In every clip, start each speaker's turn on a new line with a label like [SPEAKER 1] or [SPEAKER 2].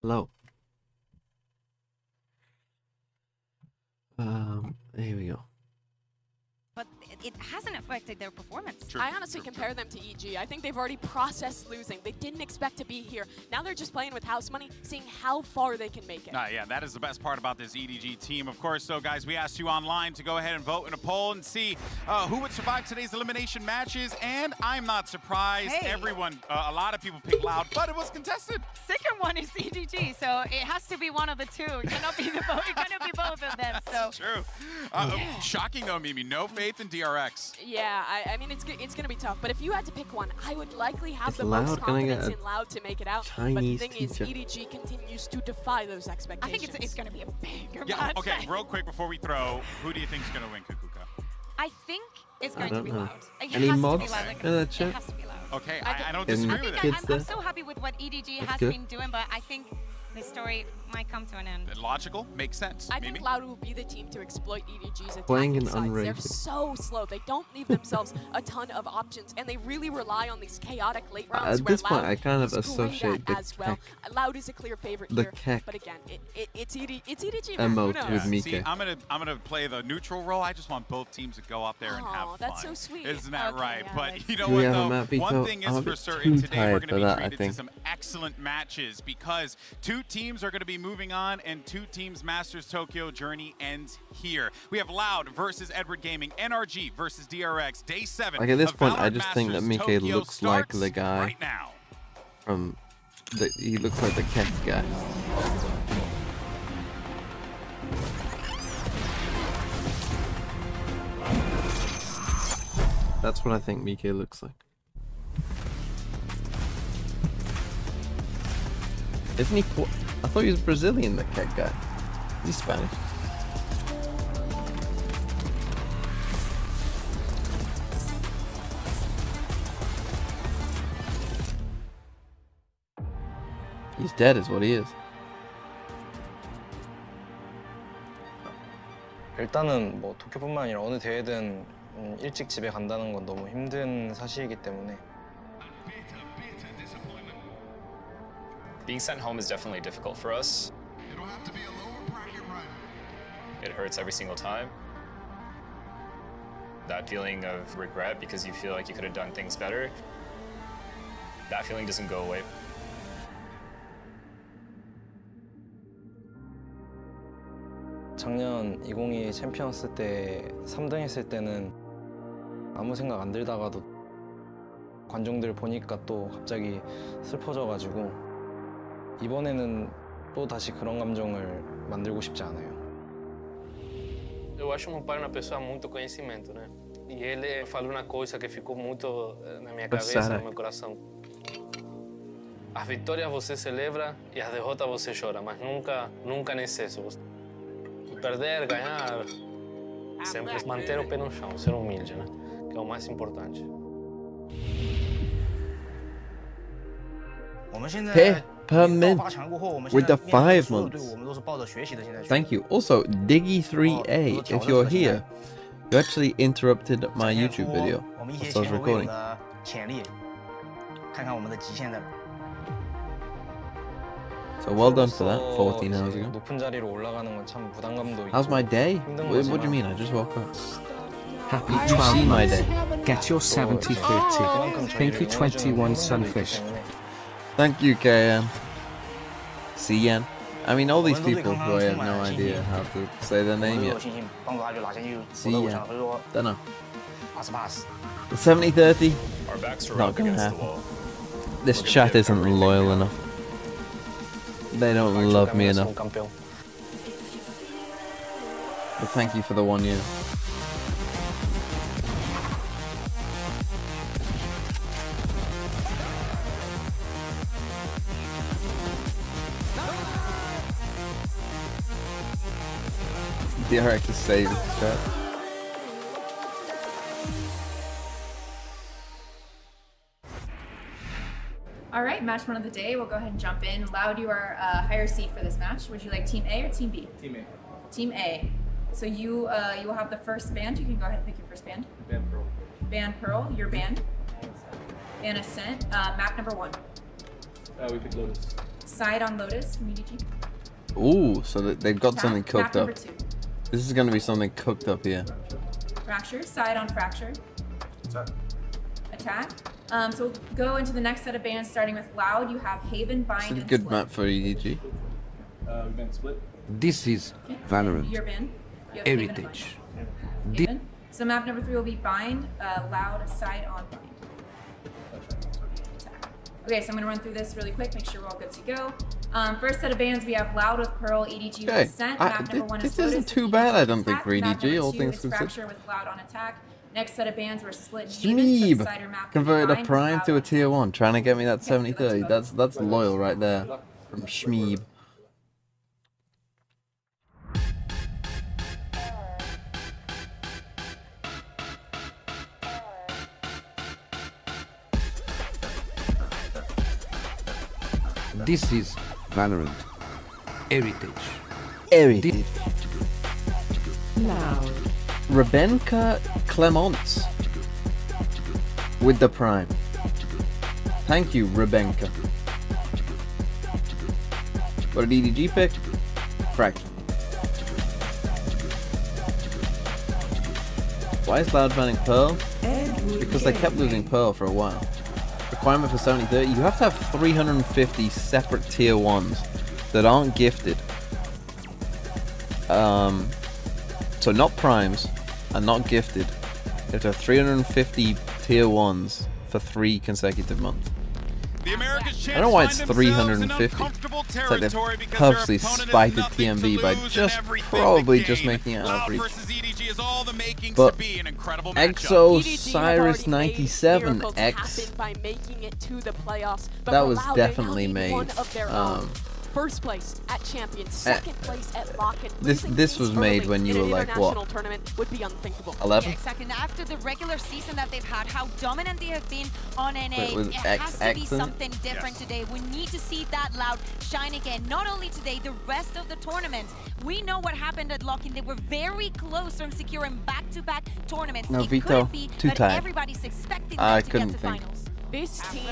[SPEAKER 1] Hello. Here we go.
[SPEAKER 2] But it hasn't affected their performance.
[SPEAKER 3] True.
[SPEAKER 4] I honestly compare them to EG. I think they've already processed losing. They didn't expect to be here. Now they're just playing with house money, seeing how far they can make it.
[SPEAKER 3] Yeah, that is the best part about this EDG team. Of course, so guys, we asked you online to go ahead and vote in a poll and see who would survive today's elimination matches. And I'm not surprised.
[SPEAKER 2] Hey.
[SPEAKER 3] Everyone, a lot of people picked Loud, but it was contested.
[SPEAKER 2] Second one is EDG, so it has to be one of the two. It cannot be the both. It cannot be both of them. So
[SPEAKER 3] True. Shocking though, Mimi. No faith in DRX.
[SPEAKER 4] Yeah, I mean, it's going to be tough. But if you had to pick one, I would likely have the
[SPEAKER 1] Loud
[SPEAKER 4] most
[SPEAKER 1] gonna
[SPEAKER 4] confidence
[SPEAKER 1] get
[SPEAKER 4] in Loud to make it out.
[SPEAKER 1] Chinese
[SPEAKER 4] but the thing
[SPEAKER 1] teacher?
[SPEAKER 4] is, EDG continues to defy those
[SPEAKER 2] I
[SPEAKER 4] expectations.
[SPEAKER 2] think it's going to be a banger
[SPEAKER 3] Yeah,
[SPEAKER 2] match.
[SPEAKER 3] okay, real quick before we throw, who do you think is going to win, Kukuka?
[SPEAKER 2] I think it's
[SPEAKER 1] I
[SPEAKER 2] going to
[SPEAKER 1] don't
[SPEAKER 2] be
[SPEAKER 1] know.
[SPEAKER 2] loud. It
[SPEAKER 1] Any
[SPEAKER 2] has to
[SPEAKER 1] mods
[SPEAKER 2] be loud. Like,
[SPEAKER 1] in the
[SPEAKER 2] it
[SPEAKER 1] chat?
[SPEAKER 2] has to be loud.
[SPEAKER 3] Okay,
[SPEAKER 4] I
[SPEAKER 3] I don't
[SPEAKER 1] think-
[SPEAKER 3] disagree
[SPEAKER 1] I
[SPEAKER 3] with
[SPEAKER 1] think
[SPEAKER 3] it.
[SPEAKER 1] kids
[SPEAKER 2] I'm so happy with what EDG
[SPEAKER 1] That's
[SPEAKER 2] has
[SPEAKER 1] good.
[SPEAKER 2] been doing, but I think the story might come to an end.
[SPEAKER 3] Logical, makes sense.
[SPEAKER 4] I
[SPEAKER 3] Mimi?
[SPEAKER 4] think Loud will be the team to exploit EDG's
[SPEAKER 1] Playing
[SPEAKER 4] attacking
[SPEAKER 1] an
[SPEAKER 4] sides. They're
[SPEAKER 1] unrated.
[SPEAKER 4] so slow. They don't leave themselves a ton of options, and they really rely on these chaotic late rounds.
[SPEAKER 1] At
[SPEAKER 4] where
[SPEAKER 1] this point,
[SPEAKER 4] Loud
[SPEAKER 1] I kind of
[SPEAKER 4] is great
[SPEAKER 1] associate
[SPEAKER 4] at
[SPEAKER 1] the
[SPEAKER 4] as well.
[SPEAKER 1] Keck
[SPEAKER 4] Loud is a clear favorite
[SPEAKER 1] the
[SPEAKER 4] here,
[SPEAKER 1] Keck
[SPEAKER 4] but again, it's EDG. Man. Who
[SPEAKER 1] emote
[SPEAKER 4] knows?
[SPEAKER 1] with Mika.
[SPEAKER 3] See, I'm gonna play the neutral role. I just want both teams to go out there and have
[SPEAKER 4] Aw,
[SPEAKER 3] fun.
[SPEAKER 4] that's so sweet.
[SPEAKER 3] Isn't that
[SPEAKER 4] Okay,
[SPEAKER 3] right?
[SPEAKER 4] yeah,
[SPEAKER 3] But
[SPEAKER 4] like-
[SPEAKER 3] you know
[SPEAKER 1] Do we
[SPEAKER 3] what
[SPEAKER 1] have a
[SPEAKER 3] though?
[SPEAKER 1] map, Vito?
[SPEAKER 3] One thing
[SPEAKER 1] I'm
[SPEAKER 3] is
[SPEAKER 1] a
[SPEAKER 3] for
[SPEAKER 1] bit
[SPEAKER 3] certain,
[SPEAKER 1] too
[SPEAKER 3] today
[SPEAKER 1] tired
[SPEAKER 3] we're
[SPEAKER 1] for
[SPEAKER 3] gonna be
[SPEAKER 1] that, I
[SPEAKER 3] treated to
[SPEAKER 1] think.
[SPEAKER 3] some excellent matches because two teams are gonna be moving on and two teams' Masters Tokyo journey ends here. We have Loud versus Edward Gaming, NRG versus DRX, day 7.
[SPEAKER 1] Like at this
[SPEAKER 3] of
[SPEAKER 1] point, I
[SPEAKER 3] Valorant
[SPEAKER 1] just think that
[SPEAKER 3] Masters
[SPEAKER 1] Mika
[SPEAKER 3] Tokyo
[SPEAKER 1] looks like
[SPEAKER 3] starts
[SPEAKER 1] the guy
[SPEAKER 3] right now.
[SPEAKER 1] from he looks like the Keck guy. That's what I think Mika looks like. Isn't he? I thought he was Brazilian, the Keck guy. He's Spanish. He's dead, is what he is.
[SPEAKER 5] 일단은 뭐 도쿄뿐만 아니라 어느 대회든 일찍 집에 간다는 건 너무 힘든 사실이기 때문에
[SPEAKER 6] Being sent home is definitely difficult for us. It hurts every single time. That feeling of regret because you feel like you could have done things better, that feeling doesn't go away.
[SPEAKER 5] 작년 2022 챔피언스 때 3등 했을 때는 아무 생각 안 들다가도 관중들 보니까 또 갑자기 슬퍼져가지고 이번에는 또 다시 그런 감정을 만들고 싶지 않아요.
[SPEAKER 7] Eu acho meu pai uma pessoa muito conhecimento, né? E ele falou uma coisa que ficou muito na minha cabeça, no meu coração. As vitórias você celebra e as derrotas você chora, mas nunca em excesso. Perder, ganhar, sempre manter o pé no chão, ser humilde, né? Que é o mais importante.
[SPEAKER 1] Peppermint with the 5 months. Thank you. Also, Diggy3A, if you're here, you actually interrupted my YouTube video whilst I was recording. So well done for that, 14 hours ago.
[SPEAKER 5] 높은 자리로 올라가는 건 참 부담감도 있고.
[SPEAKER 1] How's my day?
[SPEAKER 5] 힘든
[SPEAKER 1] What do you
[SPEAKER 5] 거지만
[SPEAKER 1] mean? I just woke up.
[SPEAKER 8] Happy
[SPEAKER 1] You've
[SPEAKER 8] 12
[SPEAKER 1] seen my
[SPEAKER 8] months.
[SPEAKER 1] day.
[SPEAKER 8] Get your 70-30. Thank you 21 Sunfish.
[SPEAKER 1] Thank you, KN. CN. I mean, all these people who I have no idea how to say their name yet. CN. Don't know. 70-30.
[SPEAKER 6] Our backs are
[SPEAKER 1] Not
[SPEAKER 6] up
[SPEAKER 1] gonna
[SPEAKER 6] against the
[SPEAKER 1] happen.
[SPEAKER 6] wall.
[SPEAKER 1] This chat isn't loyal enough. They don't love me enough.
[SPEAKER 5] campeão.
[SPEAKER 1] But thank you for the 1 year. DRX is saved, chat.
[SPEAKER 9] All right, match one of the day. We'll go ahead and jump in. Loud, you are higher seed for this match. Would you like Team A or Team B?
[SPEAKER 10] Team A.
[SPEAKER 9] Team A. So you will have the first band. You can go ahead and pick your first band.
[SPEAKER 10] Band Pearl.
[SPEAKER 9] Band Pearl, your band. And Ascent. Map number 1.
[SPEAKER 10] We picked Lotus.
[SPEAKER 9] Side on Lotus from EDG.
[SPEAKER 1] Ooh, so they've got something cooked up.
[SPEAKER 9] Map number 2.
[SPEAKER 1] This is going to be something cooked up here.
[SPEAKER 9] Fracture, side on Fracture. Attack. So we'll go into the next set of bands, starting with Loud. You have Haven, Bind,
[SPEAKER 1] It's a
[SPEAKER 9] and
[SPEAKER 1] good
[SPEAKER 9] Split.
[SPEAKER 1] map for EDG.
[SPEAKER 10] We've been split.
[SPEAKER 8] This is Valorant.
[SPEAKER 9] Your band. You have
[SPEAKER 8] Heritage.
[SPEAKER 9] Haven. So map number 3 will be Bind, Loud, side on Bind. Okay, so I'm going to run through this really quick, make sure we're all good to go. First set of bands, we have Loud with Pearl, EDG with Ascent. Map number 1 is
[SPEAKER 1] this isn't
[SPEAKER 9] Lotus
[SPEAKER 1] too
[SPEAKER 9] with
[SPEAKER 1] bad, I
[SPEAKER 9] EDG
[SPEAKER 1] don't think,
[SPEAKER 9] attack.
[SPEAKER 1] for
[SPEAKER 9] Map
[SPEAKER 1] EDG,
[SPEAKER 9] number
[SPEAKER 1] all
[SPEAKER 9] 2
[SPEAKER 1] things
[SPEAKER 9] is
[SPEAKER 1] considered.
[SPEAKER 9] Fracture with Loud on attack. Next set of bands were Split and
[SPEAKER 1] Shmeeb
[SPEAKER 9] Haven. So decider map
[SPEAKER 1] converted a
[SPEAKER 9] Bind with
[SPEAKER 1] prime
[SPEAKER 9] Loud
[SPEAKER 1] to a
[SPEAKER 9] on
[SPEAKER 1] tier
[SPEAKER 9] attack.
[SPEAKER 1] 1, trying to get me that 70-30. That's loyal right there from Shmeeb.
[SPEAKER 8] This is Valorant. Heritage.
[SPEAKER 1] Heritage. Rebenka Clements with the prime. Thank you, Rebenka. What did EDG pick? Fracture. Why is Loud banning Pearl? Because they kept losing Pearl for a while. Requirement for 70-30, you have to have 350 separate tier 1s that aren't gifted. So not primes and not gifted. You have to have 350 tier 1s for 3 consecutive months.
[SPEAKER 3] The America's
[SPEAKER 1] I don't know why it's
[SPEAKER 3] champs find themselves in
[SPEAKER 1] 350.
[SPEAKER 3] uncomfortable
[SPEAKER 1] It's like
[SPEAKER 3] territory
[SPEAKER 1] they've
[SPEAKER 3] because their
[SPEAKER 1] purposely
[SPEAKER 3] opponent has
[SPEAKER 1] spiked the
[SPEAKER 3] nothing to
[SPEAKER 1] TMB by
[SPEAKER 3] lose
[SPEAKER 1] just
[SPEAKER 3] and everything to
[SPEAKER 1] probably just
[SPEAKER 3] gain.
[SPEAKER 1] making it
[SPEAKER 3] Loud
[SPEAKER 1] outreach.
[SPEAKER 3] versus EDG is all the makings
[SPEAKER 1] But
[SPEAKER 3] to be an incredible
[SPEAKER 1] Exo
[SPEAKER 3] matchup.
[SPEAKER 1] Cyrus 97 X,
[SPEAKER 4] by making it to the playoffs, but
[SPEAKER 1] that
[SPEAKER 4] for
[SPEAKER 1] was
[SPEAKER 4] Loud, they now
[SPEAKER 1] definitely
[SPEAKER 4] need
[SPEAKER 1] made.
[SPEAKER 4] one of their own. First place at Champions, second place at Lock-in.
[SPEAKER 1] This was made when you were like what?
[SPEAKER 4] Tournament would be unthinkable.
[SPEAKER 1] 11?
[SPEAKER 2] Yeah, exactly. And after the regular season that they've had, how dominant they have been on NA,
[SPEAKER 1] with
[SPEAKER 2] it has to be
[SPEAKER 1] X in it?
[SPEAKER 2] something different today. We need to see that Loud shine again. Not only today, the rest of the tournament. We know what happened at Lock-in. They were very close from securing back-to-back tournaments.
[SPEAKER 1] No,
[SPEAKER 2] it
[SPEAKER 1] Vito,
[SPEAKER 2] could be,
[SPEAKER 1] too
[SPEAKER 2] but
[SPEAKER 1] tired.
[SPEAKER 2] everybody's expecting
[SPEAKER 1] I
[SPEAKER 2] them to
[SPEAKER 1] couldn't
[SPEAKER 2] get to
[SPEAKER 1] think.
[SPEAKER 2] finals.
[SPEAKER 4] This team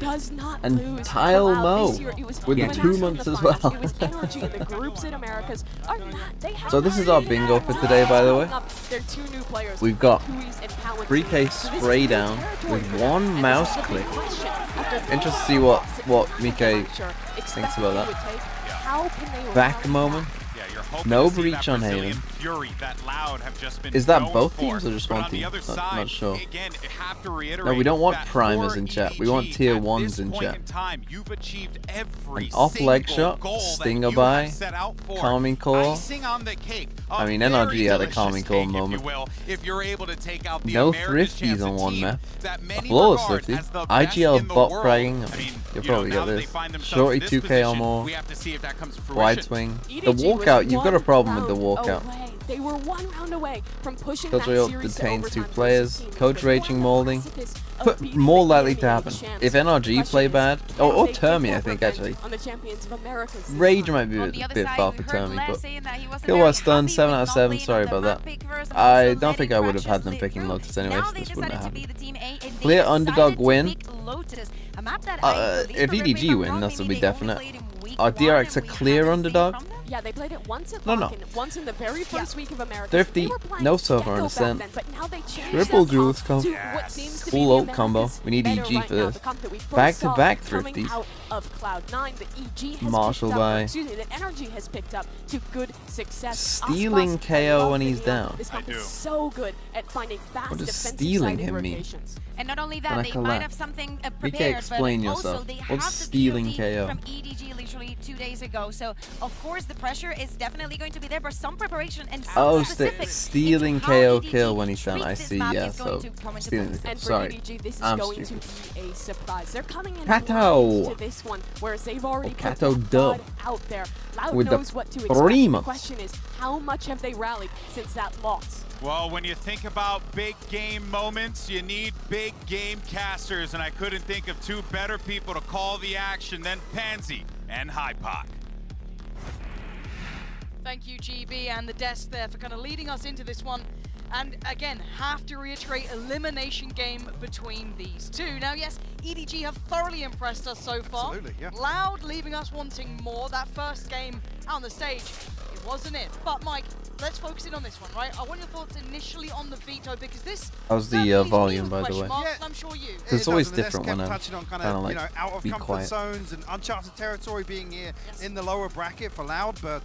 [SPEAKER 4] does not
[SPEAKER 1] And
[SPEAKER 4] lose.
[SPEAKER 1] Tile
[SPEAKER 4] for Loud
[SPEAKER 1] Mo
[SPEAKER 4] this year. It was
[SPEAKER 1] with the
[SPEAKER 4] International
[SPEAKER 1] 2
[SPEAKER 4] in
[SPEAKER 1] months
[SPEAKER 4] the
[SPEAKER 1] as
[SPEAKER 4] finals.
[SPEAKER 1] well.
[SPEAKER 4] It was NRG in the groups in Americas. Are not, they have
[SPEAKER 1] So this is our bingo for today, by the way.
[SPEAKER 4] They're 2 new players.
[SPEAKER 1] We've got
[SPEAKER 4] Kuis and Palantir.
[SPEAKER 1] 3K
[SPEAKER 4] So this is
[SPEAKER 1] spray
[SPEAKER 4] new
[SPEAKER 1] down
[SPEAKER 4] territory
[SPEAKER 1] with
[SPEAKER 4] for them.
[SPEAKER 1] 1
[SPEAKER 4] And this
[SPEAKER 1] mouse
[SPEAKER 4] is the big
[SPEAKER 1] click.
[SPEAKER 4] question. After
[SPEAKER 1] Interested to
[SPEAKER 4] the
[SPEAKER 1] see what
[SPEAKER 4] loss that
[SPEAKER 1] Mike
[SPEAKER 4] I'm sure
[SPEAKER 1] thinks
[SPEAKER 4] expected
[SPEAKER 1] about
[SPEAKER 4] they
[SPEAKER 1] that.
[SPEAKER 4] would take, how can they
[SPEAKER 1] Back
[SPEAKER 4] allow
[SPEAKER 1] moment.
[SPEAKER 3] Yeah, you're hoping
[SPEAKER 1] No
[SPEAKER 3] to see
[SPEAKER 1] breach
[SPEAKER 3] that
[SPEAKER 1] on
[SPEAKER 3] Brazilian
[SPEAKER 1] Haven.
[SPEAKER 3] fury that Loud have just been
[SPEAKER 1] Is that
[SPEAKER 3] known
[SPEAKER 1] both
[SPEAKER 3] for.
[SPEAKER 1] teams or just
[SPEAKER 3] But
[SPEAKER 1] one
[SPEAKER 3] on the
[SPEAKER 1] team?
[SPEAKER 3] other
[SPEAKER 1] Not
[SPEAKER 3] side,
[SPEAKER 1] sure.
[SPEAKER 3] Again, have to reiterate
[SPEAKER 1] No, we don't want
[SPEAKER 3] that
[SPEAKER 1] primers
[SPEAKER 3] for
[SPEAKER 1] in chat. We want
[SPEAKER 3] EDG,
[SPEAKER 1] tier
[SPEAKER 3] at
[SPEAKER 1] 1s
[SPEAKER 3] this
[SPEAKER 1] in
[SPEAKER 3] point
[SPEAKER 1] chat.
[SPEAKER 3] in time, you've achieved every
[SPEAKER 1] An off-leg
[SPEAKER 3] single
[SPEAKER 1] shot,
[SPEAKER 3] goal
[SPEAKER 1] stinger
[SPEAKER 3] that you
[SPEAKER 1] by,
[SPEAKER 3] have set out for.
[SPEAKER 1] calming core.
[SPEAKER 3] Icing on the cake.
[SPEAKER 1] I mean,
[SPEAKER 3] very
[SPEAKER 1] NRG had a
[SPEAKER 3] delicious
[SPEAKER 1] calming core
[SPEAKER 3] cake,
[SPEAKER 1] moment.
[SPEAKER 3] If you will, if you're able to take out the
[SPEAKER 1] No
[SPEAKER 3] America's
[SPEAKER 1] thrifties
[SPEAKER 3] champs,
[SPEAKER 1] on
[SPEAKER 3] a
[SPEAKER 1] one
[SPEAKER 3] team
[SPEAKER 1] map.
[SPEAKER 3] that
[SPEAKER 1] A
[SPEAKER 3] many
[SPEAKER 1] flawless
[SPEAKER 3] regard
[SPEAKER 1] thrifty.
[SPEAKER 3] as the best
[SPEAKER 1] IGL
[SPEAKER 3] in the
[SPEAKER 1] bot
[SPEAKER 3] world.
[SPEAKER 1] fragging.
[SPEAKER 3] I mean,
[SPEAKER 1] You'll
[SPEAKER 3] you know,
[SPEAKER 1] probably
[SPEAKER 3] now
[SPEAKER 1] get
[SPEAKER 3] that they
[SPEAKER 1] this.
[SPEAKER 3] find themselves
[SPEAKER 1] Shorty
[SPEAKER 3] in this
[SPEAKER 1] 2K or
[SPEAKER 3] position,
[SPEAKER 1] more.
[SPEAKER 3] we have to see if that comes to fruition.
[SPEAKER 1] Wide swing. The
[SPEAKER 4] EDG was
[SPEAKER 1] walkout, you've got a problem with the
[SPEAKER 4] one
[SPEAKER 1] walkout.
[SPEAKER 4] away. They were 1 round away from pushing
[SPEAKER 1] Because
[SPEAKER 4] that
[SPEAKER 1] we all
[SPEAKER 4] series to
[SPEAKER 1] detains 2
[SPEAKER 4] overtime
[SPEAKER 1] players.
[SPEAKER 4] versus
[SPEAKER 1] Coach
[SPEAKER 4] teams. They were
[SPEAKER 1] raging
[SPEAKER 4] on the
[SPEAKER 1] molding.
[SPEAKER 4] precipice of
[SPEAKER 1] But
[SPEAKER 4] beating
[SPEAKER 1] more
[SPEAKER 4] the
[SPEAKER 1] likely to
[SPEAKER 4] enemy
[SPEAKER 1] happen.
[SPEAKER 4] champs.
[SPEAKER 1] If NRG
[SPEAKER 4] Question
[SPEAKER 1] play
[SPEAKER 4] is,
[SPEAKER 1] bad,
[SPEAKER 4] can
[SPEAKER 1] or
[SPEAKER 4] they
[SPEAKER 1] Termi,
[SPEAKER 4] take
[SPEAKER 1] I think
[SPEAKER 4] revenge
[SPEAKER 1] actually.
[SPEAKER 4] on the champions of Americas this
[SPEAKER 1] Rage
[SPEAKER 4] time?
[SPEAKER 1] might be
[SPEAKER 2] On
[SPEAKER 1] a
[SPEAKER 2] the other
[SPEAKER 1] bit
[SPEAKER 2] side,
[SPEAKER 1] far
[SPEAKER 2] we
[SPEAKER 1] for
[SPEAKER 2] heard
[SPEAKER 1] Termi,
[SPEAKER 2] Les
[SPEAKER 1] but
[SPEAKER 2] saying that he wasn't
[SPEAKER 1] Kill
[SPEAKER 2] very
[SPEAKER 1] was done,
[SPEAKER 2] happy
[SPEAKER 1] 7
[SPEAKER 2] with
[SPEAKER 1] out of
[SPEAKER 2] not
[SPEAKER 1] 7,
[SPEAKER 2] being
[SPEAKER 1] sorry
[SPEAKER 2] on the
[SPEAKER 1] about
[SPEAKER 2] map
[SPEAKER 1] that.
[SPEAKER 2] pick first, and
[SPEAKER 1] I
[SPEAKER 2] also
[SPEAKER 1] don't think I
[SPEAKER 2] letting
[SPEAKER 1] would have had them
[SPEAKER 2] Fractures
[SPEAKER 1] picking
[SPEAKER 2] slip
[SPEAKER 1] Lotus
[SPEAKER 2] through.
[SPEAKER 1] anyway,
[SPEAKER 2] Now
[SPEAKER 1] so
[SPEAKER 2] they
[SPEAKER 1] this wouldn't
[SPEAKER 2] decided
[SPEAKER 1] have
[SPEAKER 2] to be
[SPEAKER 1] happened.
[SPEAKER 2] the team A, and they
[SPEAKER 1] Clear
[SPEAKER 2] decided
[SPEAKER 1] underdog
[SPEAKER 2] to
[SPEAKER 1] win.
[SPEAKER 2] pick Lotus, a map that I believe,
[SPEAKER 1] If
[SPEAKER 2] correct me
[SPEAKER 1] EDG
[SPEAKER 2] I'm
[SPEAKER 1] win,
[SPEAKER 2] wrong,
[SPEAKER 1] that's
[SPEAKER 2] maybe
[SPEAKER 1] be
[SPEAKER 2] they only
[SPEAKER 1] definite.
[SPEAKER 2] played in week
[SPEAKER 1] Are
[SPEAKER 2] 1
[SPEAKER 1] DRX a
[SPEAKER 2] and we
[SPEAKER 1] clear
[SPEAKER 2] haven't seen
[SPEAKER 1] underdog?
[SPEAKER 2] from them?
[SPEAKER 4] Yeah, they played it once at
[SPEAKER 1] No, no.
[SPEAKER 4] Lock-in, once in the very first week of America.
[SPEAKER 1] Thrifty, no silver on
[SPEAKER 4] Ascent.
[SPEAKER 1] Ascent.
[SPEAKER 4] But now they changed
[SPEAKER 1] Triple
[SPEAKER 4] that
[SPEAKER 1] Jules
[SPEAKER 4] comp
[SPEAKER 1] comp.
[SPEAKER 4] to what seems to be
[SPEAKER 1] Full
[SPEAKER 4] the
[SPEAKER 1] ult combo.
[SPEAKER 4] Americas
[SPEAKER 1] We need
[SPEAKER 4] better
[SPEAKER 1] EG
[SPEAKER 4] right
[SPEAKER 1] for
[SPEAKER 4] now.
[SPEAKER 1] this.
[SPEAKER 4] The comp that we first
[SPEAKER 1] Back-to-back
[SPEAKER 4] saw coming
[SPEAKER 1] thrifties.
[SPEAKER 4] out of Cloud9 that EG has
[SPEAKER 1] Marshall
[SPEAKER 4] picked up,
[SPEAKER 1] by.
[SPEAKER 4] excuse me, that NRG has picked up to good success.
[SPEAKER 1] Stealing
[SPEAKER 4] Aspas, I
[SPEAKER 1] KO
[SPEAKER 4] love
[SPEAKER 1] when
[SPEAKER 4] the
[SPEAKER 1] he's
[SPEAKER 4] Neon.
[SPEAKER 1] down.
[SPEAKER 4] This comp
[SPEAKER 3] I
[SPEAKER 4] is
[SPEAKER 3] do.
[SPEAKER 4] so good at finding fast
[SPEAKER 1] What does
[SPEAKER 4] defensive
[SPEAKER 1] stealing
[SPEAKER 4] sided
[SPEAKER 1] him mean?
[SPEAKER 4] rotations.
[SPEAKER 2] And not only
[SPEAKER 1] Wanna
[SPEAKER 2] that, they
[SPEAKER 1] collab.
[SPEAKER 2] might have something prepared,
[SPEAKER 1] BK, explain
[SPEAKER 2] but
[SPEAKER 1] yourself.
[SPEAKER 2] also they
[SPEAKER 1] What's
[SPEAKER 2] have the
[SPEAKER 1] stealing
[SPEAKER 2] POD
[SPEAKER 1] KO?
[SPEAKER 2] from EDG literally 2 days ago. So of course the pressure is definitely going to be there, but some preparation and some
[SPEAKER 1] Oh,
[SPEAKER 2] specifics
[SPEAKER 1] stealing
[SPEAKER 2] into how
[SPEAKER 1] KO
[SPEAKER 2] EDG
[SPEAKER 1] kill when he's done.
[SPEAKER 2] treats
[SPEAKER 1] I
[SPEAKER 2] this
[SPEAKER 1] see,
[SPEAKER 2] map
[SPEAKER 1] yeah,
[SPEAKER 2] is going
[SPEAKER 1] so
[SPEAKER 2] to come into
[SPEAKER 1] stealing
[SPEAKER 2] play.
[SPEAKER 1] the kill.
[SPEAKER 4] And for
[SPEAKER 1] Sorry.
[SPEAKER 4] EDG, this is
[SPEAKER 1] I'm
[SPEAKER 4] going
[SPEAKER 1] stupid.
[SPEAKER 4] to be a surprise. They're coming in
[SPEAKER 1] Kato.
[SPEAKER 4] blind to this one, whereas they've already put
[SPEAKER 1] Kato
[SPEAKER 4] that
[SPEAKER 1] dub.
[SPEAKER 4] blood out there. Loud
[SPEAKER 1] With the
[SPEAKER 4] knows what to
[SPEAKER 1] 3
[SPEAKER 4] expect. The
[SPEAKER 1] months.
[SPEAKER 4] question is, how much have they rallied since that loss?
[SPEAKER 3] Well, when you think about big game moments, you need big game casters, and I couldn't think of 2 better people to call the action than Pansy and Hypoc.
[SPEAKER 11] Thank you, GB, and the desk there for kind of leading us into this one. And again, have to reiterate, elimination game between these two. Now, yes, EDG have thoroughly impressed us so far.
[SPEAKER 12] Absolutely, yeah.
[SPEAKER 11] Loud leaving us wanting more. That first game out on the stage, it wasn't it. But Mike, let's focus in on this one, right? I want your thoughts initially on the veto, because this...
[SPEAKER 1] How's the volume, by the way?
[SPEAKER 11] Yeah. I'm sure you.
[SPEAKER 1] It's always different when I'm
[SPEAKER 12] touching on kind
[SPEAKER 1] of
[SPEAKER 12] of,
[SPEAKER 1] like,
[SPEAKER 12] out of
[SPEAKER 1] be
[SPEAKER 12] comfort
[SPEAKER 1] quiet.
[SPEAKER 12] zones and uncharted territory being here in the lower bracket for Loud, but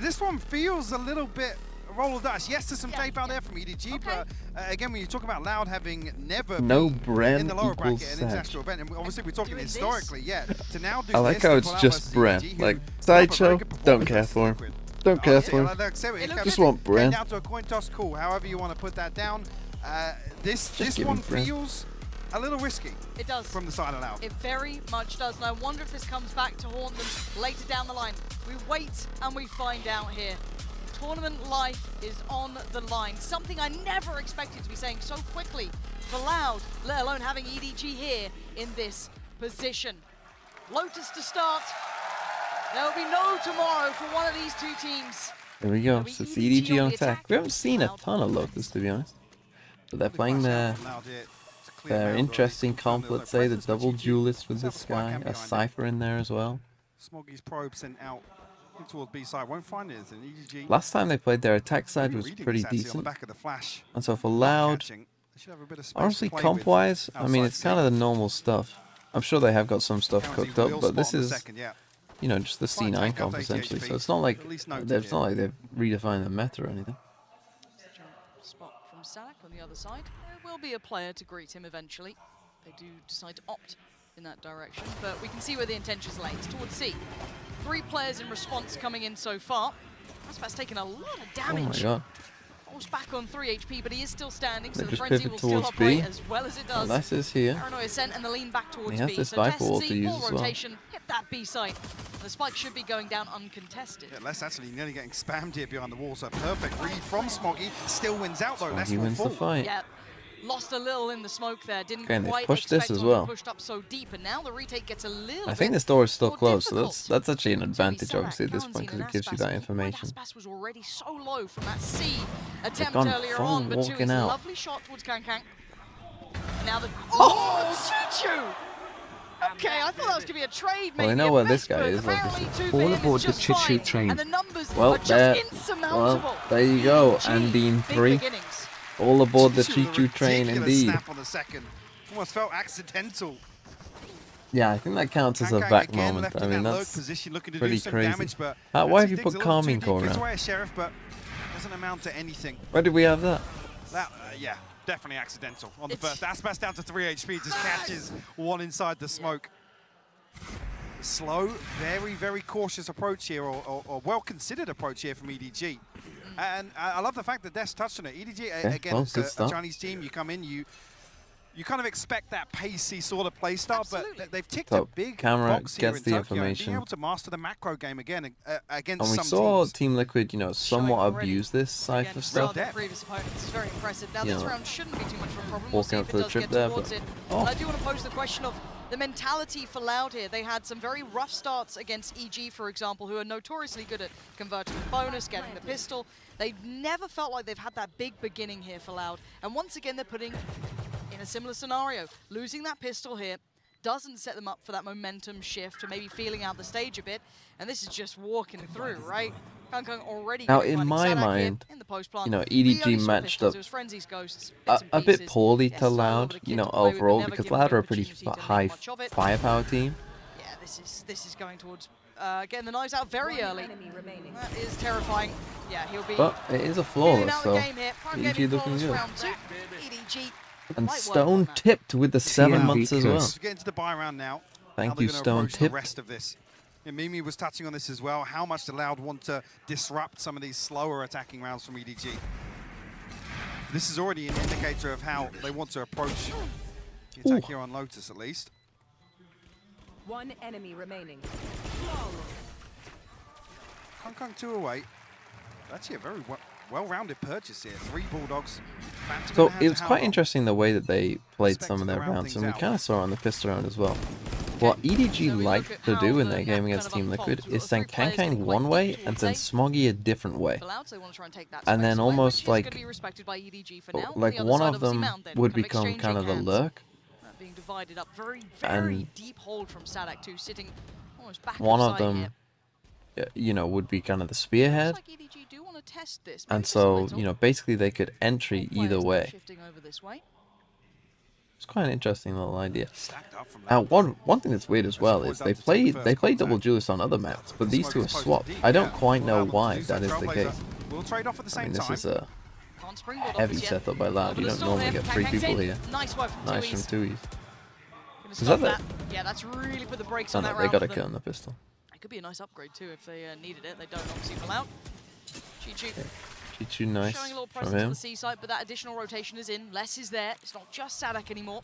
[SPEAKER 12] this one feels a little bit roll of dice. Yes, there's some tape out there from EDG, but again, when you talk about Loud having never been in the lower bracket an international event, and obviously we're talking historically, to now do
[SPEAKER 1] I like how it's just Bren. Like, sideshow, don't care for him. Don't care for him. Just want Bren.
[SPEAKER 12] Down to a coin toss, cool. However you want to put that down. This one feels a little risky.
[SPEAKER 11] It does.
[SPEAKER 12] From the side of Loud.
[SPEAKER 11] It very much does. And I wonder if this comes back to haunt them later down the line. We wait and we find out here. Tournament life is on the line. Something I never expected to be saying so quickly for Loud, let alone having EDG here in this position. Lotus to start. There will be no tomorrow for one of these two teams.
[SPEAKER 1] There we go. So it's EDG on attack. We haven't seen a ton of Lotus, to be honest. But they're playing their interesting comp, let's say, the double duelist with this guy. A Cypher in there as well.
[SPEAKER 12] Smoggy's probe sent out towards B side, won't find it. EDG.
[SPEAKER 1] Last time they played, their attack side was pretty decent. And so for Loud, honestly, comp-wise, I mean, it's kind of the normal stuff. I'm sure they have got some stuff cooked up, but this is, you know, just the C9 comp essentially. So it's not like they've redefined the meta or anything.
[SPEAKER 11] Spot from Salak on the other side. There will be a player to greet him eventually. They do decide to opt in that direction, but we can see where the intentions lay. It's towards C. 3 players in response coming in so far. Aspas taking a lot of damage.
[SPEAKER 1] Oh my god.
[SPEAKER 11] Almost back on 3 HP, but he is still standing, so
[SPEAKER 1] They
[SPEAKER 11] the
[SPEAKER 1] just
[SPEAKER 11] frenzy
[SPEAKER 1] pivot
[SPEAKER 11] will still
[SPEAKER 1] towards
[SPEAKER 11] operate
[SPEAKER 1] B.
[SPEAKER 11] as well as it does.
[SPEAKER 1] Unless is here.
[SPEAKER 11] Paranoia sent and the lean back towards
[SPEAKER 1] He has
[SPEAKER 11] B.
[SPEAKER 1] this
[SPEAKER 11] So
[SPEAKER 1] Viper
[SPEAKER 11] test
[SPEAKER 1] wall to
[SPEAKER 11] C,
[SPEAKER 1] use
[SPEAKER 11] full
[SPEAKER 1] as well.
[SPEAKER 11] rotation, hit that B site. The spike should be going down uncontested.
[SPEAKER 12] Yeah, Les actually nearly getting spammed here behind the wall, so perfect read from Smoggy. Still wins out though.
[SPEAKER 1] He wins the fight.
[SPEAKER 11] Yeah. Lost a little in the smoke there. Didn't
[SPEAKER 1] Okay, and they
[SPEAKER 11] quite
[SPEAKER 1] pushed
[SPEAKER 11] expect
[SPEAKER 1] this as
[SPEAKER 11] to
[SPEAKER 1] well.
[SPEAKER 11] pushed up so deep, and now the retake gets a little.
[SPEAKER 1] I think this door is still closed, so that's actually an advantage, obviously, at this point, because it gives you that information.
[SPEAKER 11] Aspas was already so low from that C attempt
[SPEAKER 1] gone
[SPEAKER 11] earlier
[SPEAKER 1] full
[SPEAKER 11] on, but to
[SPEAKER 1] walking
[SPEAKER 11] his
[SPEAKER 1] out.
[SPEAKER 11] lovely shot towards Kankang. And now the Chichu! Okay, I thought that was going to be a trade, maybe.
[SPEAKER 1] Well, I know where this guy is, obviously.
[SPEAKER 8] All aboard the Chichu train.
[SPEAKER 11] And the numbers
[SPEAKER 1] Well,
[SPEAKER 11] are just insurmountable.
[SPEAKER 1] There you go,
[SPEAKER 11] EDG,
[SPEAKER 1] and Dean
[SPEAKER 11] big
[SPEAKER 1] 3.
[SPEAKER 11] beginnings.
[SPEAKER 1] All aboard the Chichu train, indeed.
[SPEAKER 12] Snap on the second. Almost felt accidental.
[SPEAKER 1] Yeah, I think that counts as a back moment. I mean, that's pretty crazy. Why have you put Calming Core around?
[SPEAKER 12] Sheriff, but doesn't amount to anything.
[SPEAKER 1] Where did we have that?
[SPEAKER 12] Yeah, definitely accidental. On the first, Aspas down to 3 HP, just catches one inside the smoke. Slow, very cautious approach here, or well-considered approach here from EDG. And I love the fact that Des touched on it. EDG, again, it's a Chinese team. You come in, you kind of expect that pacey sort of play style, but they've ticked a big box here in Tokyo, and being able to master the macro game again against some
[SPEAKER 1] And we saw
[SPEAKER 12] teams.
[SPEAKER 1] Team Liquid, you know, somewhat abuse this Cypher stuff.
[SPEAKER 11] Their previous opponents is very impressive. Now, this round shouldn't be too much of a problem.
[SPEAKER 1] Walking
[SPEAKER 11] We'll see
[SPEAKER 1] up
[SPEAKER 11] if
[SPEAKER 1] for
[SPEAKER 11] it
[SPEAKER 1] the
[SPEAKER 11] does
[SPEAKER 1] trip
[SPEAKER 11] get
[SPEAKER 1] there,
[SPEAKER 11] towards
[SPEAKER 1] but-
[SPEAKER 11] it. But I do want to pose the question of the mentality for Loud here. They had some very rough starts against EG, for example, who are notoriously good at converting the bonus, getting the pistol. They never felt like they've had that big beginning here for Loud. And once again, they're putting in a similar scenario. Losing that pistol here doesn't set them up for that momentum shift or maybe feeling out the stage a bit. And this is just walking through, right? Kang already
[SPEAKER 1] Now, in my mind, you know, EDG matched up a bit poorly to Loud, you know, overall, because Loud are a pretty high firepower team.
[SPEAKER 11] Yeah, this is going towards getting the knives out very early. That is terrifying. Yeah, he'll be.
[SPEAKER 1] But it is a flawless, so EDG looking good.
[SPEAKER 11] EDG.
[SPEAKER 1] And Stone tipped with the 7 months as well.
[SPEAKER 12] Get into the buy round now.
[SPEAKER 1] Thank you, Stone
[SPEAKER 12] The
[SPEAKER 1] Tip.
[SPEAKER 12] rest of this. And Mimi was touching on this as well. How much the Loud want to disrupt some of these slower attacking rounds from EDG. This is already an indicator of how they want to approach the attack here on Lotus, at least.
[SPEAKER 13] One enemy remaining.
[SPEAKER 12] Kang 2 away. Actually a very well-rounded purchase here. 3 Bulldogs.
[SPEAKER 1] So it was quite interesting the way that they played some of their rounds, and we kind of saw it on the pistol round as well. What EDG like to do in their game against Team Liquid is send Kankang one way and send Smoggy a different way. And then almost like one of them would become kind of the lurk.
[SPEAKER 11] Being divided up, very deep hold from Sadak too, sitting almost back
[SPEAKER 1] one of them, you know, would be kind of the spearhead.
[SPEAKER 11] Like EDG do want to test this.
[SPEAKER 1] And so, you know, basically they could entry either way. It's quite an interesting little idea. Now, one thing that's weird as well is they play Double Julius on other maps, but these two are swapped. I don't quite know why that is the case. I mean, this is a heavy setup by Loud. You don't normally get 3 people here. Nice from Tui's. Is that it?
[SPEAKER 11] Yeah, that's really put the brakes
[SPEAKER 1] on
[SPEAKER 11] that
[SPEAKER 1] round.
[SPEAKER 11] round.
[SPEAKER 1] They got a kill on the pistol.
[SPEAKER 11] It could be a nice upgrade too if they needed it. They don't obviously pull out. Chichu.
[SPEAKER 1] Chichu, nice
[SPEAKER 11] Showing a little
[SPEAKER 1] from
[SPEAKER 11] presence on
[SPEAKER 1] him.
[SPEAKER 11] the C side, but that additional rotation is in. Less is there. It's not just Sadak anymore.